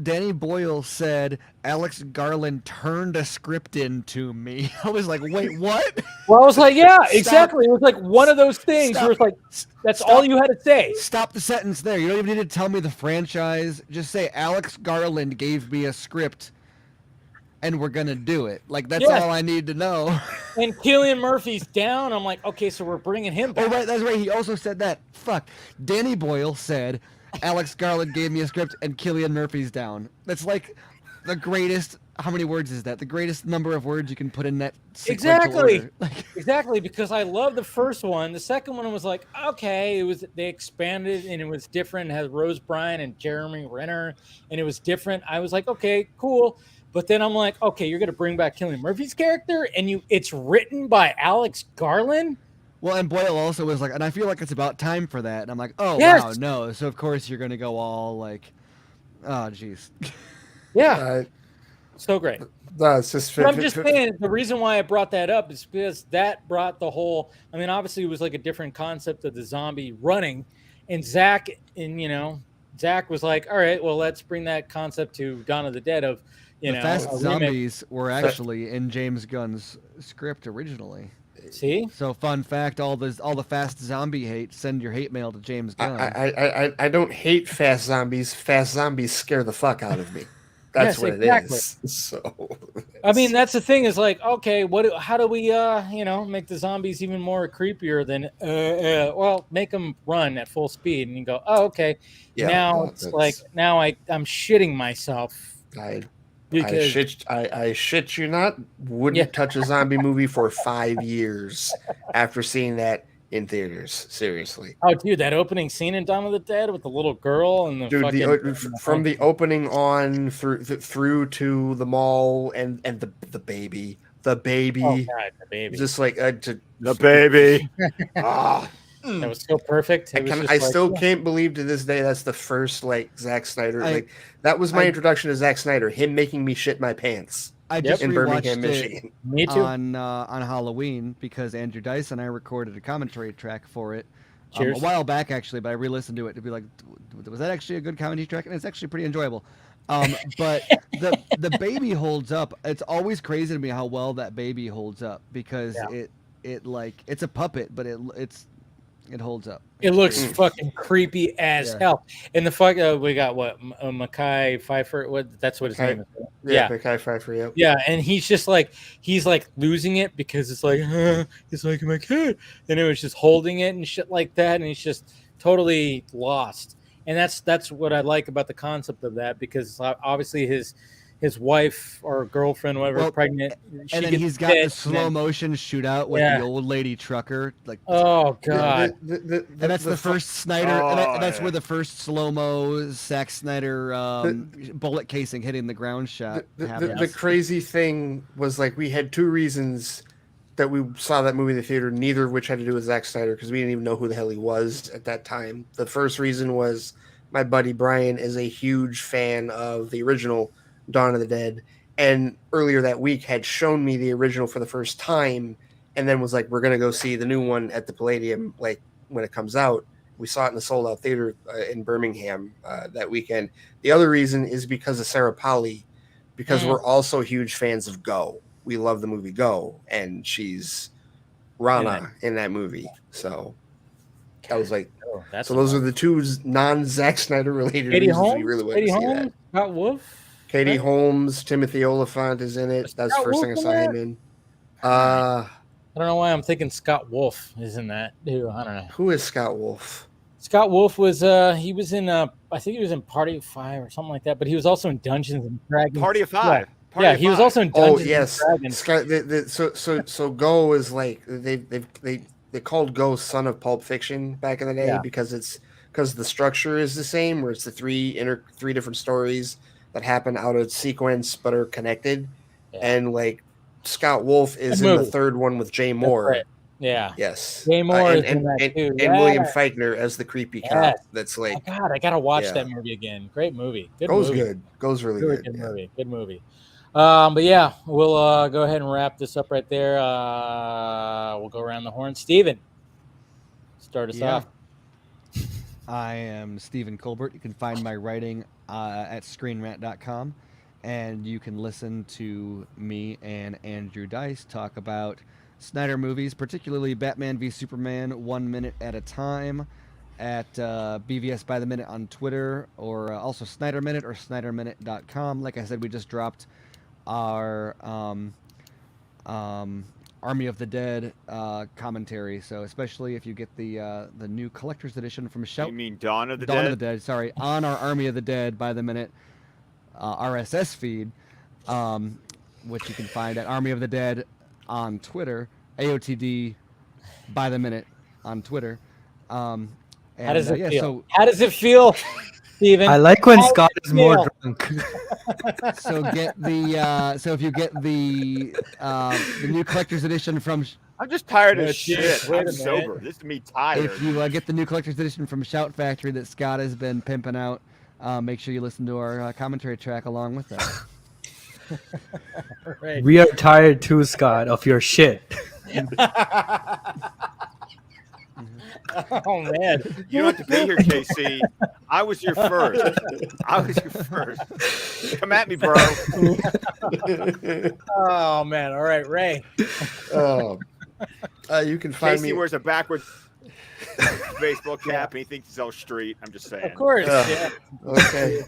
Danny Boyle said Alex Garland turned a script into me. I was like, "Wait, what?" Well, I was like, "Yeah, exactly." It was like one of those things where it's like, "That's all you had to say." Stop the sentence there. You don't even need to tell me the franchise. Just say Alex Garland gave me a script, and we're gonna do it. Like that's all I need to know. And Cillian Murphy's down. I'm like, okay, so we're bringing him back. Oh, right, that's right. He also said that. Fuck. Danny Boyle said Alex Garland gave me a script and Cillian Murphy's down. That's like the greatest. How many words is that? The greatest number of words you can put in that sequential order. Exactly, because I love the first one. The second one was like, okay, they expanded and it was different. It had Rose Byrne and Jeremy Renner, and it was different. I was like, okay, cool. But then I'm like, okay, you're gonna bring back Cillian Murphy's character, and it's written by Alex Garland. Well, and Boyle also was like, and I feel like it's about time for that. And I'm like, oh wow, no. So of course you're gonna go all like, oh jeez. Yeah. So great. No, it's just. But I'm just saying the reason why I brought that up is because that brought the whole. I mean, obviously it was like a different concept of the zombie running, and Zack was like, all right, well let's bring that concept to Dawn of the Dead of. The fast zombies were actually in James Gunn's script originally. See? So fun fact, all the fast zombie hate, send your hate mail to James Gunn. I don't hate fast zombies. Fast zombies scare the fuck out of me. That's what it is. So I mean, that's the thing is like, okay, how do we make the zombies even more creepier than make them run at full speed and you go, oh, okay. Yeah, now it's like I'm shitting myself. I shit you not, wouldn't touch a zombie movie for 5 years after seeing that in theaters. Seriously. Oh, dude, that opening scene in Dawn of the Dead with the little girl and from the opening on through to the mall and the baby. Oh God, the baby. Just like the baby. That was so perfect. I still can't believe to this day that's the first Zack Snyder. That was my introduction to Zack Snyder. Him making me shit my pants. I just in Birmingham, rewatched Michigan. Me too. On Halloween because Andrew Dice and I recorded a commentary track for it Cheers. A while back actually, but I re-listened to it to be like, was that actually a good comedy track? And it's actually pretty enjoyable. But the baby holds up. It's always crazy to me how well that baby holds up because it like it's a puppet, but it holds up. It looks fucking creepy as hell. And the fuck, we got what Mekhi Phifer. What? That's what his name is. Yeah, Mekhi Phifer. Yep. Yeah, and he's like losing it because it's like it's like my kid, and it was just holding it and shit like that, and he's just totally lost. And that's what I like about the concept of that, because obviously his wife or girlfriend, whatever, is pregnant. And then he's got the slow motion shootout with the old lady trucker. Like, oh god! And that's the first Snyder. And that's where the first slow mo Zack Snyder bullet casing hitting the ground shot happens. The crazy thing was, like, we had two reasons that we saw that movie in the theater, neither of which had to do with Zack Snyder, because we didn't even know who the hell he was at that time. The first reason was my buddy Brian is a huge fan of the original Dawn of the Dead, and earlier that week had shown me the original for the first time, and then was like, we're going to go see the new one at the Palladium, like, when it comes out. We saw it in the sold-out theater in Birmingham that weekend. The other reason is because of Sarah Polley, because we're also huge fans of Go. We love the movie Go, and she's Rana in that movie. So I was like, so those are the two non-Zack Snyder related reasons we really want to see that. Scott Wolf, Katie Holmes, Timothy Oliphant is in it. That's the first thing I saw him in. I don't know why I'm thinking Scott Wolf is in that too. I don't know. Who is Scott Wolf? Scott Wolf was he was in I think he was in Party of Five or something like that, but he was also in Dungeons and Dragons. Party of Five. Yeah, he was also in Dungeons and Dragons. So Go is like they called Go Son of Pulp Fiction back in the day because the structure is the same, where it's the three different stories that happen out of sequence but are connected. And like Scott Wolf is in the third one with Jay Moore. Right. Yeah. Yes. Jay Moore and William Fichtner as the creepy cop. That's like, oh God, I gotta watch that movie again. Great movie. Goes good. Goes really good. Good movie. Good movie. But yeah, we'll go ahead and wrap this up right there. We'll go around the horn. Steven, start us off. I am Stephen Colbert. You can find my writing at screenrant.com, and you can listen to me and Andrew Dice talk about Snyder movies, particularly Batman v Superman 1 minute at a time at BVS by the Minute on Twitter, or also Snyder Minute or SnyderMinute.com. Like I said, we just dropped our Army of the Dead commentary. So especially if you get the new collector's edition from Shout. You mean Dawn of the Dead? Dawn of the Dead, sorry. On our Army of the Dead by the Minute RSS feed, which you can find at Army of the Dead on Twitter, AOTD by the Minute on Twitter. How does it feel? How does it feel, Steven? I like when Scott is more drunk. So get the if you get the new collector's edition from. I'm just tired of shit. I'm sober. This is me tired. If you get the new collector's edition from Shout Factory that Scott has been pimping out, make sure you listen to our commentary track along with that. Right. We are tired too, Scott, of your shit. Oh man, you don't have to be here, KC. I was your first. Come at me, bro. Oh man, all right, Ray. You can find me. KC wears a backwards baseball cap and he thinks he's all street. I'm just saying. Of course. Yeah. Okay.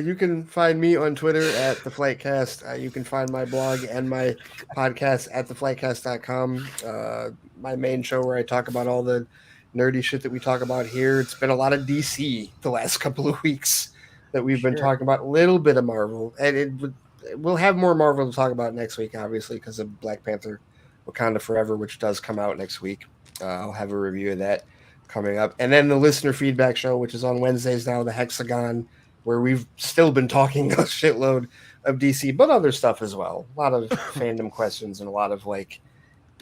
You can find me on Twitter at The Flightcast. You can find my blog and my podcast at theflightcast.com. My main show where I talk about all the nerdy shit that we talk about here. It's been a lot of DC the last couple of weeks that we've been talking about. A little bit of Marvel. And we'll have more Marvel to talk about next week, obviously, because of Black Panther Wakanda Forever, which does come out next week. I'll have a review of that coming up. And then the listener feedback show, which is on Wednesdays now, the Hexagon, where we've still been talking a shitload of DC, but other stuff as well. A lot of fandom questions and a lot of like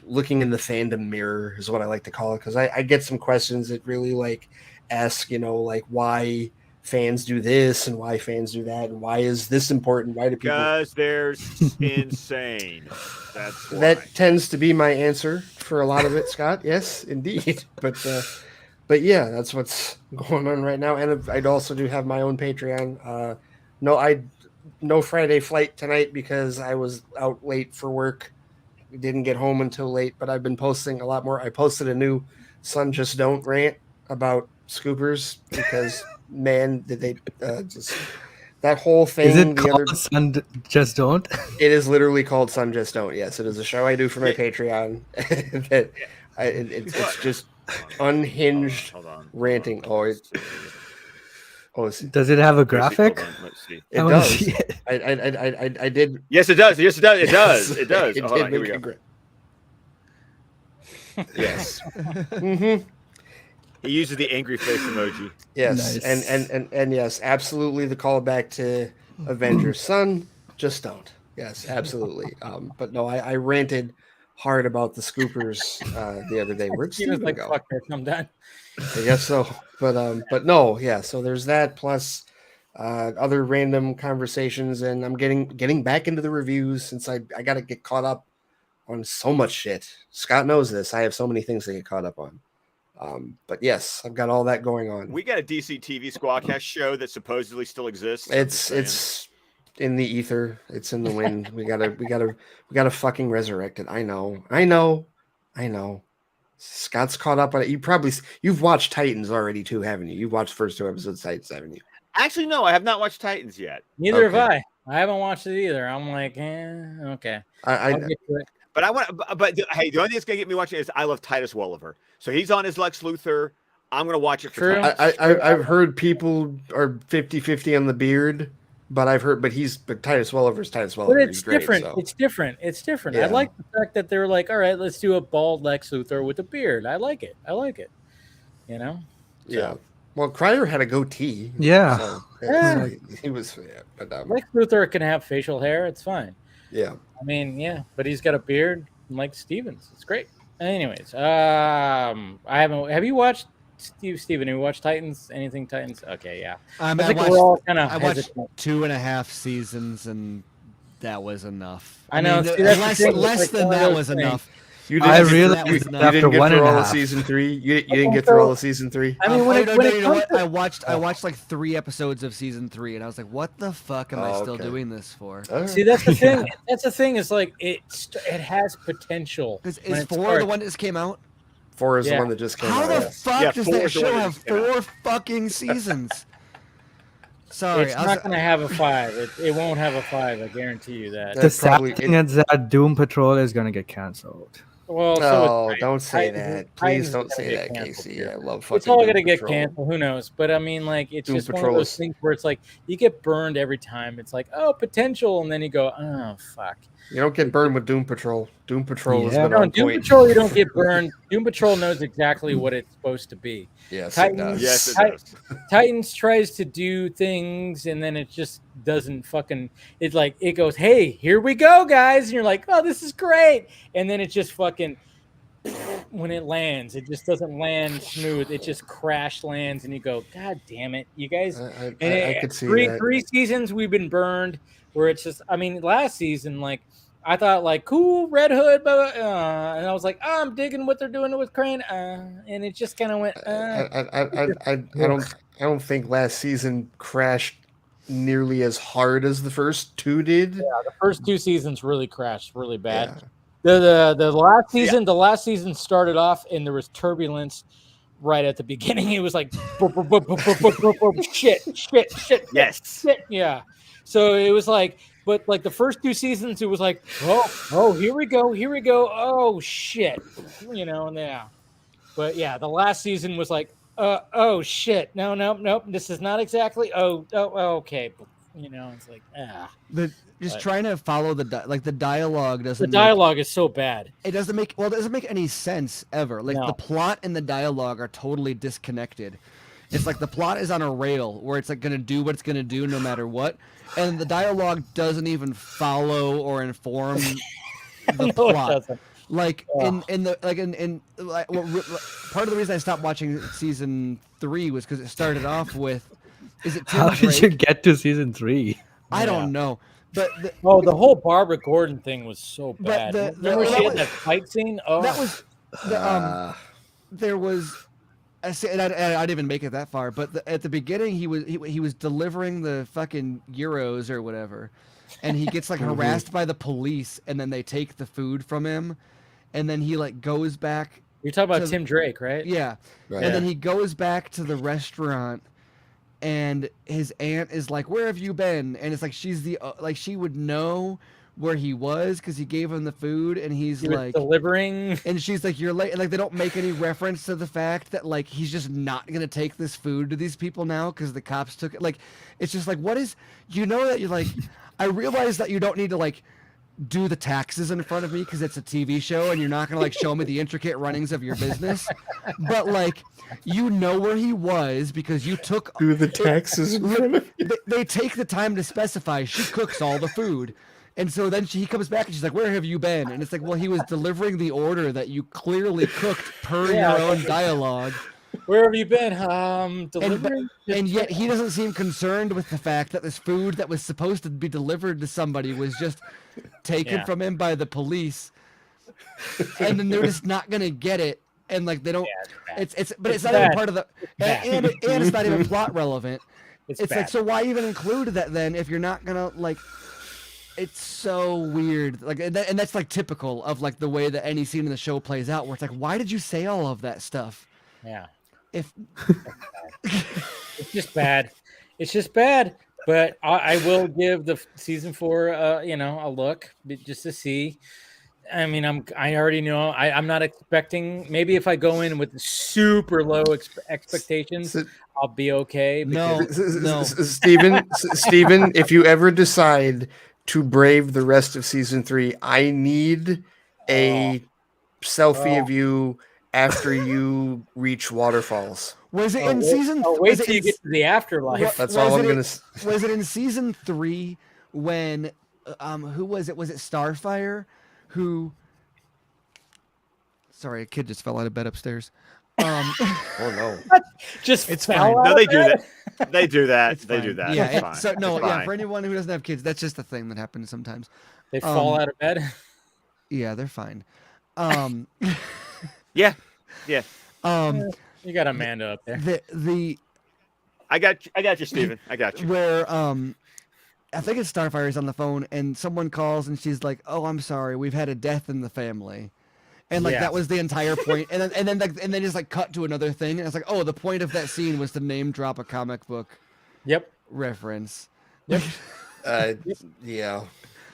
looking in the fandom mirror is what I like to call it. Cause I get some questions that really like ask, like why fans do this and why fans do that and why is this important? Why do people? Because they're insane. That's why. That tends to be my answer for a lot of it, Scott. Yes, indeed. But yeah, that's what's going on right now. And I'd also do have my own Patreon. No Friday flight tonight because I was out late for work. Didn't get home until late, but I've been posting a lot more. I posted a new Sun Just Don't rant about scoopers because man, did they just that whole thing. Is it called Sun Just Don't? It is literally called Sun Just Don't. Yes, it is a show I do for my Patreon. It's just unhinged Hold on. ranting. Does it have a graphic? Let's see. It does. I did. Yes, it does. Yes, it does. It does. It does. Hold on. Here we go. Yes. Mm-hmm. He uses the angry face emoji. Yes, Nice. and yes, absolutely the callback to Avengers. Son, just don't. Yes, absolutely. But no, I ranted hard about the scoopers the other day. Where'd He was Steven like, go? "Fuck this, I'm done." I guess so. But no, yeah. So there's that plus other random conversations, and I'm getting back into the reviews since I got to get caught up on so much shit. Scott knows this. I have so many things to get caught up on. But yes, I've got all that going on. We got a DC TV Squadcast show that supposedly still exists. It's in the ether. It's in the wind. we gotta fucking resurrect it. I know. Scott's caught up on it. You've watched Titans already too, haven't you? You've watched the first 2 episodes of Titans, haven't you? Actually, no, I have not watched Titans yet. Neither have Okay. I. I haven't watched it either. I'm like, okay. I I'll get to it. But hey, the only thing that's gonna get me watching is I love Titus Welliver. So he's on his Lex Luthor. I'm gonna watch it for True. Titus. I've heard people are 50-50 on the beard, but Titus Welliver's Titus Welliver. But it's He's great, different. so. It's different. It's different. Yeah. I like the fact that they're like, all right, let's do a bald Lex Luthor with a beard. I like it. You know? Yeah. Well, Cryer had a goatee. Yeah. So, Yeah. he was. Yeah, but Lex Luthor can have facial hair. It's fine. yeah. I mean, yeah, but he's got a beard like Stevens. It's great. Anyways, have you watched Steven, have you watched Titans? Anything Titans? Okay, yeah. I think we're all kind I of watched hesitant. 2.5 seasons, and that was enough. I know, mean, see, that's the thing, less like than one of that those was things. enough. You I didn't really that was you enough. didn't after get one through and a all of half. season 3. You didn't get through all of season 3. I mean, when it you know comes what? to- I watched like 3 episodes of season 3, and I was like, "What the fuck am I still okay. doing this for?" See, that's the thing. That's the thing. Is like it has potential. Because when is it 4 starts. the one that just came out? 4 is Yeah. the one that just came How out. the yes. fuck Yeah, does 4 that is the one show that have just came out. 4 fucking seasons? Sorry, It's not going to have a 5. It won't have a 5. I guarantee you that. The That's sad probably thing is that Doom Patrol is gonna get canceled. Well, No, it's don't say Titans- that. Titans Please is don't gonna say get that, canceled Casey. here. I love fucking It's all Doom going to get Patrol. canceled. Who knows? But I mean, like, it's Doom just one Patrol of those is- things where it's like you get burned every time. It's like, oh, potential, and then you go, oh, fuck. You don't get burned with Doom Patrol. Doom Patrol has Yeah. been No, on Doom point. Patrol, you don't get burned. Doom Patrol knows exactly what it's supposed to be. Yes, Titans- it does. Yes, it I- does. Titans tries to do things, and then it just doesn't fucking. It's like it goes, "Hey, here we go, guys," and you're like, "Oh, this is great," and then it just fucking. When it lands, it just doesn't land smooth. It just crash lands, and you go, "God damn it, you guys!" I And could see three that. three seasons we've been burned. Where it's just, I mean, last season, like I thought, like cool Red Hood, blah, blah, and I was like, oh, I'm digging what they're doing with Crane, and it just kind of went. I don't think last season crashed nearly as hard as the first 2 did. Yeah, the first 2 seasons really crashed really bad. Yeah. The last season started off and there was turbulence right at the beginning. It was like shit. Yes. Yeah. So it was like, but like the first 2 seasons, it was like, oh, here we go. Oh shit, and yeah. But yeah, the last season was like, oh shit, no, this is not exactly. Oh, okay, it's like Just trying to follow the dialogue doesn't. The dialogue is so bad. It doesn't make any sense ever. Like the plot and the dialogue are totally disconnected. It's like the plot is on a rail where it's like going to do what it's going to do no matter what, and the dialogue doesn't even follow or inform the No, plot. it doesn't. Like part of the reason I stopped watching season 3 was because it started off with Is it Tim How Drake? did you get to season 3? I don't know. But the whole Barbara Gordon thing was so bad. Remember she had that fight scene? Oh, that was there was. I didn't even make it that far, but at the beginning he was delivering the fucking gyros or whatever, and he gets like harassed by the police, and then they take the food from him, and then he like goes back. You're talking about Tim Drake, right? Yeah, Right. And then he goes back to the restaurant, and his aunt is like, "Where have you been?" And it's like she's the like she would know where he was because he gave him the food, and he was delivering, and she's like, "You're late." And like they don't make any reference to the fact that like he's just not gonna take this food to these people now because the cops took it. Like it's just like, what is, that you're like, I realize that you don't need to like do the taxes in front of me because it's a TV show and you're not gonna like show me the intricate runnings of your business, but like where he was because you took Do the taxes in front of you. they take the time to specify she cooks all the food. And so then he comes back and she's like, "Where have you been?" And it's like, well, he was delivering the order that you clearly cooked per your own dialogue. Where have you been? Delivering? And yet he doesn't seem concerned with the fact that this food that was supposed to be delivered to somebody was just taken from him by the police. And then they're just not gonna get it. And like they don't it's not even part of the and it's not even plot relevant. It's like, so why even include that then if you're not gonna like, it's so weird. Like, and that's like typical of like the way that any scene in the show plays out, where it's like, why did you say all of that stuff? Yeah. If it's just bad. It's just bad. But I will give the season 4, a look just to see. I mean, I already know. I'm not expecting. Maybe if I go in with super low expectations, I'll be okay. No. Steven, if you ever decide to brave the rest of season 3, I need a selfie of you after you reach waterfalls. Was it in season? Wait till you get to the afterlife. That's all I'm gonna. Was it in season 3 when who was it? Was it Starfire? Who? Sorry, a kid just fell out of bed upstairs. Oh no! It's fine. No, they do that. They do that. It's They fine. do that. Yeah. It's fine. So no. It's Yeah. fine. For anyone who doesn't have kids, that's just a thing that happens sometimes. They fall out of bed. Yeah, they're fine. Yeah. You got Amanda up there. I got you, Steven. I got you. Where I think it's Starfire is on the phone and someone calls and she's like, "Oh, I'm sorry, we've had a death in the family," and like that was the entire point. And then just like cut to another thing. And it's like, oh, the point of that scene was to name drop a comic book. Yep. Reference. Yep. Yeah.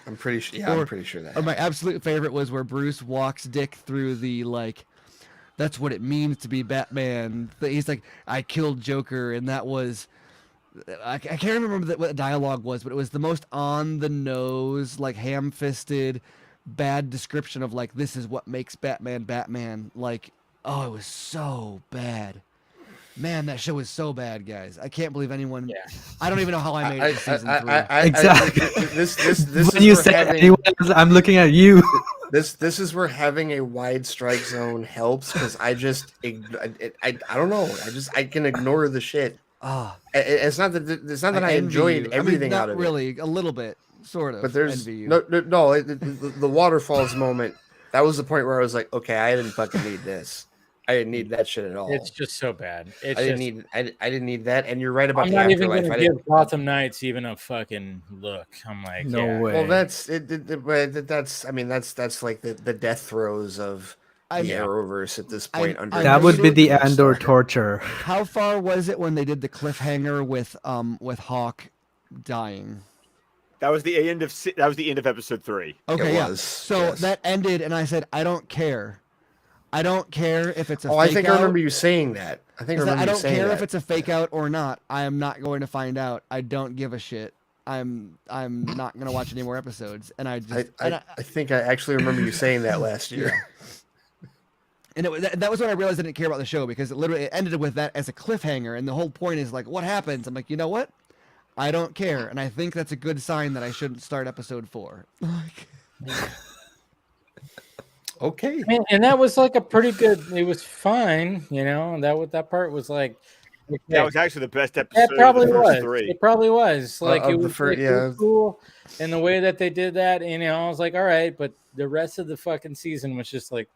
I'm pretty sure. Yeah, I'm pretty sure that. My absolute favorite was where Bruce walks Dick through the like. That's what it means to be Batman. He's like, I killed Joker, and that was. I can't remember what the dialogue was, but it was the most on the nose, like ham-fisted, bad description of like this is what makes Batman Batman. Like, oh, it was so bad. Man, that show was so bad, guys. I can't believe anyone. Yeah. I don't even know how I made it to season 3. Exactly. This when you say anyone else, I'm looking at you. This is where having a wide strike zone helps because I don't know. I can ignore the shit. It's not that I enjoyed everything out of it. Not really, a little bit, sort of. But there's envy you. no. The waterfalls moment. That was the point where I was like, okay, I didn't fucking need this. I didn't need that shit at all. It's just so bad. I didn't need that. And you're right about I'm the not even afterlife. going to give Gotham Knights even a fucking look. I'm like, no way. Well, that's like the death throes of the Arrowverse at this point. That would be the Andor torture. How far was it when they did the cliffhanger with Hawk dying? That was the end of episode 3. Okay, So that ended, and I said, I don't care. I don't care if it's a. I think I remember you saying that. I don't care if it's a fake out or not. I am not going to find out. I don't give a shit. I'm not going to watch any more episodes. And I think I actually remember you saying that last year. And that was when I realized I didn't care about the show because it ended with that as a cliffhanger. And the whole point is like, what happens? I'm like, you know what? I don't care. And I think that's a good sign that I shouldn't start episode 4. Okay. And that was like a pretty good. It was fine, that part was like, That was actually the best episode. It probably of the first was. three. It probably was. Like of it the was, fir- like, it yeah. was cool, and the way that they did that, and I was like, all right, but the rest of the fucking season was just like,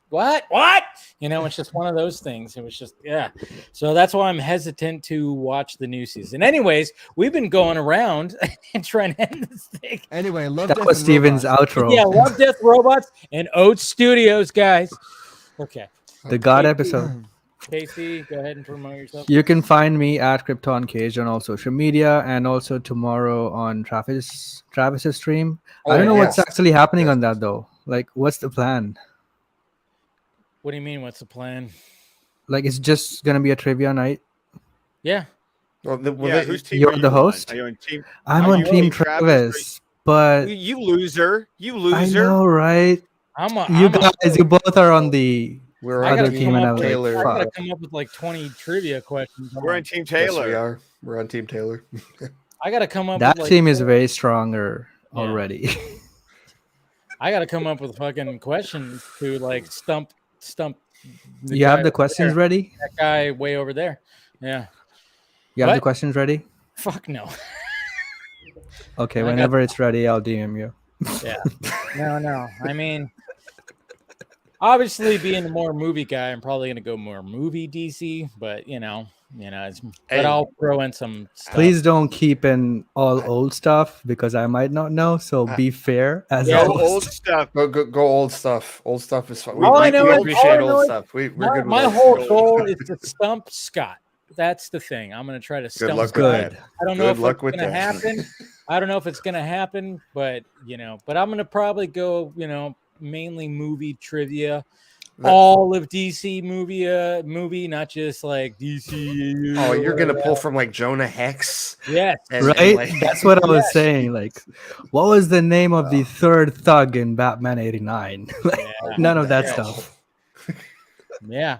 what? It's just one of those things. It was just, yeah. So that's why I'm hesitant to watch the new season. Anyways, we've been going around and trying to end this thing. Anyway, Love That Death was and Steven's Robots. outro. Yeah, Love, Death, Robots, and Oats Studios, guys. Okay. The God episode. Casey, go ahead and promote yourself. You can find me at Krypton Cage on all social media, and also tomorrow on Travis's stream. I don't know what's actually happening on that though. Like, what's the plan? What do you mean? What's the plan? Like, it's just gonna be a trivia night. Yeah. Well, Whose team You're are you the host? On? Are you on team? I'm Are on you Team Travis, but You loser. You I loser. know, right? You both are on the We're I on other gotta team, come and up I'm with, like, Taylor. I gotta fuck. come up with like 20 trivia questions. We're on Team Yes, Taylor. we are. We're on Team Taylor. I gotta come up That with like, team is way stronger Yeah. already. I gotta come up with fucking questions to like stump. You have guy the over questions there. ready? That guy way over there. Yeah. You have the What? questions ready? Fuck no. Okay, I got- whenever it's ready, I'll DM you. Yeah. No. I mean, obviously, being a more movie guy, I'm probably gonna go more movie DC. But it's. But I'll throw in some stuff. Please don't keep in all old stuff because I might not know. So be fair as Yeah. Go host. old stuff. Go old stuff. Old stuff is fun. All I know we is- appreciate all I know old is stuff. We're My, good with my old whole stuff. goal is to stump Scott. That's the thing. I'm gonna try to Good stump luck Scott. with that. I don't know Good if luck it's with gonna that. happen. I don't know if it's gonna happen, but but I'm gonna probably go, mainly movie trivia. All of DC movie, not just like DC. Oh, you're gonna pull from like Jonah Hex, Yes. Right? like- That's what I was Yes. saying. Like, what was the name of the third thug in Batman '89? Like, Yeah. none of that Yeah. stuff. Yeah.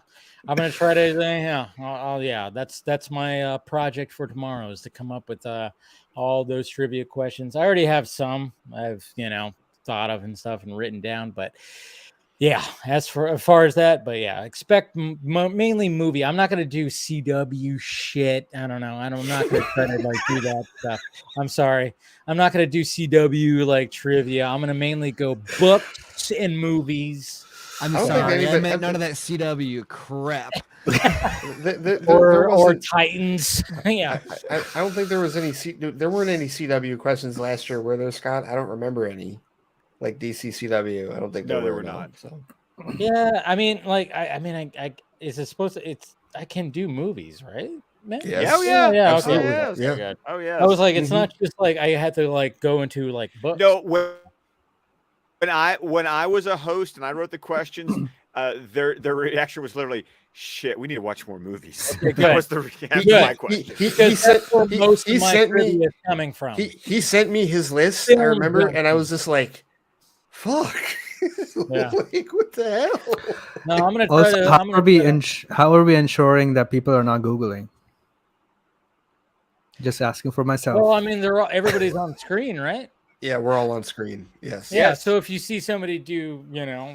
I'm gonna try to. That's my project for tomorrow is to come up with all those trivia questions. I already have some I've thought of and stuff and written down, but yeah, as far as that, but yeah, expect mainly movie. I'm not gonna do CW shit. I don't know. I'm not gonna try to like do that stuff. I'm sorry. I'm not gonna do CW like trivia. I'm gonna mainly go books and movies. I'm I don't think sorry. I anybody- meant none of that CW crap. Or Titans. Yeah. I don't think there was any. There weren't any CW questions last year, were there, Scott? I don't remember any. Like DC CW, I don't think No, there were no. not. So Yeah, I mean, like, I is it supposed to? I can do movies, right? Man? Yes. Oh yeah. Yeah. Absolutely. Okay. Yeah. Very good. Oh yeah. I was like, it's not just like I had to like go into like books. No, when I was a host and I wrote the questions, their reaction was literally, "Shit, we need to watch more movies." Okay, That good. was the reaction to Good. my question. Because that's where most of my sent me- trivia is coming from. He sent me his list. Film I remember, junkie. and I was just like, "Fuck." Yeah. Like, what the hell? No, I'm gonna try Also, to. how I'm are gonna we try to- how are we ensuring that people are not googling? Just asking for myself. Well, I mean, everybody's on screen, right? Yeah, we're all on screen. Yes. Yeah. So if you see somebody do,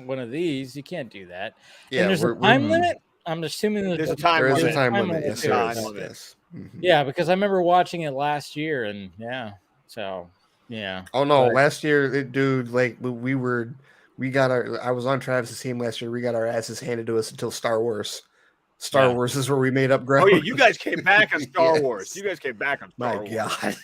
one of these, you can't do that. Yeah. And there's a we're- time limit. I'm assuming There's a time There is a limit. time limit. Yes, too. there Time is. limit. Yes. Mhm. Yeah, because I remember watching it last year, and yeah, so yeah. Oh no! But- Last year, dude, like I was on Travis's team last year. We got our asses handed to us until Star Wars. Star Yeah. Wars is where we made up ground. Oh yeah, you guys came back on Star Yes. Wars. You guys came back on My Star Wars. God.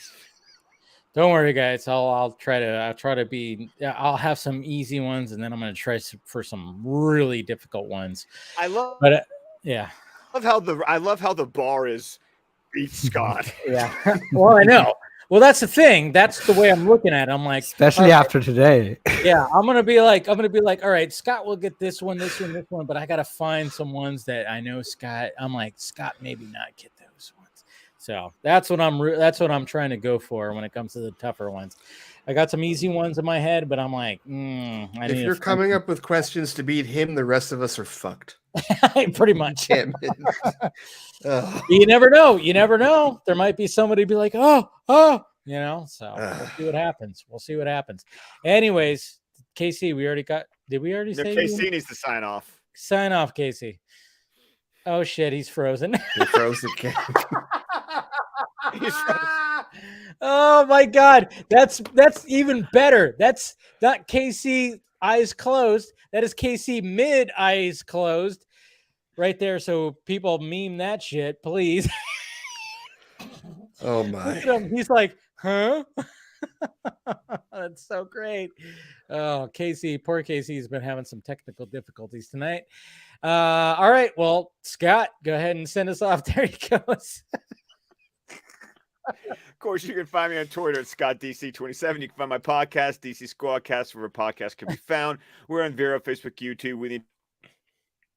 Don't worry, guys. I'll try to be. I'll have some easy ones, and then I'm gonna try for some really difficult ones. I love But yeah, how the bar is beat Scott. yeah. Well, I know. Well, that's the thing. That's the way I'm looking at it. I'm like, Especially all right, after today. yeah, I'm gonna be like, all right, Scott will get this one, but I gotta find some ones that I know Scott. I'm like, Scott, maybe not get those ones. So that's what I'm trying to go for when it comes to the tougher ones. I got some easy ones in my head, but I'm like, If you're coming up with questions to beat him, the rest of us are fucked. pretty much. Damn it. Ugh. You never know. You never know. There might be somebody be like, oh, so we'll see what happens. We'll see what happens. Anyways, Casey, did we already No, say KC needs to sign off. sign off, Casey? Oh shit, he's frozen. He froze the game. Oh my god, that's even better. That's not KC eyes closed. That is KC mid eyes closed, right there. So people meme that shit, please. Oh Look my! at him. He's like, huh? That's so great. Oh, Casey, poor Casey's been having some technical difficulties tonight. All right, well, Scott, go ahead and send us off. There he goes. Of course, you can find me on Twitter at ScottDC27. You can find my podcast, DC Squadcast, wherever podcasts can be found. We're on Vero, Facebook, YouTube, with the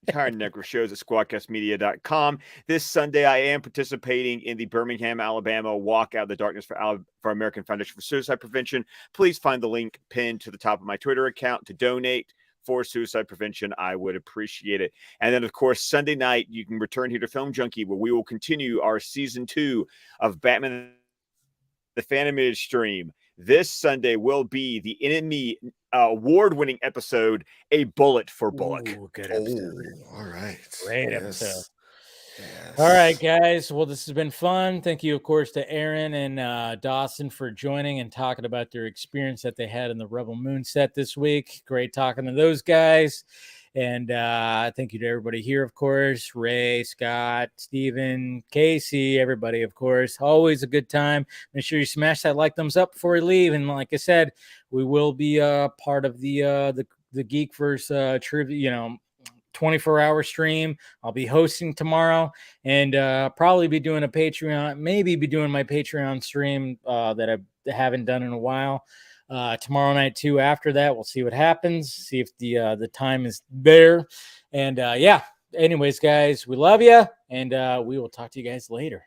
entire network of shows at squadcastmedia.com. This Sunday, I am participating in the Birmingham, Alabama Walk Out of the Darkness for American Foundation for Suicide Prevention. Please find the link pinned to the top of my Twitter account to donate for suicide prevention. I would appreciate it. And then, of course, Sunday night, you can return here to Film Junkee, where we will continue our season 2 of Batman the Animated stream. This Sunday will be the Enemy award-winning episode, A Bullet for Bullock. Ooh, good episode. Oh, all right. Great Yes. episode. Yes. All right, guys. Well, this has been fun. Thank you, of course, to Aaron and Dawson for joining and talking about their experience that they had in the Rebel Moon set this week. Great talking to those guys. And thank you to everybody here, of course. Ray, Scott, Steven, Casey, everybody, of course. Always a good time. Make sure you smash that like, thumbs up before you leave. And like I said, we will be part of the Geekverse trivia, 24-hour stream. I'll be hosting tomorrow and probably be doing a Patreon, maybe be doing my Patreon stream that I haven't done in a while. Tomorrow night too. After that, we'll see what happens. See if the time is there. And anyways, guys, we love you, and we will talk to you guys later.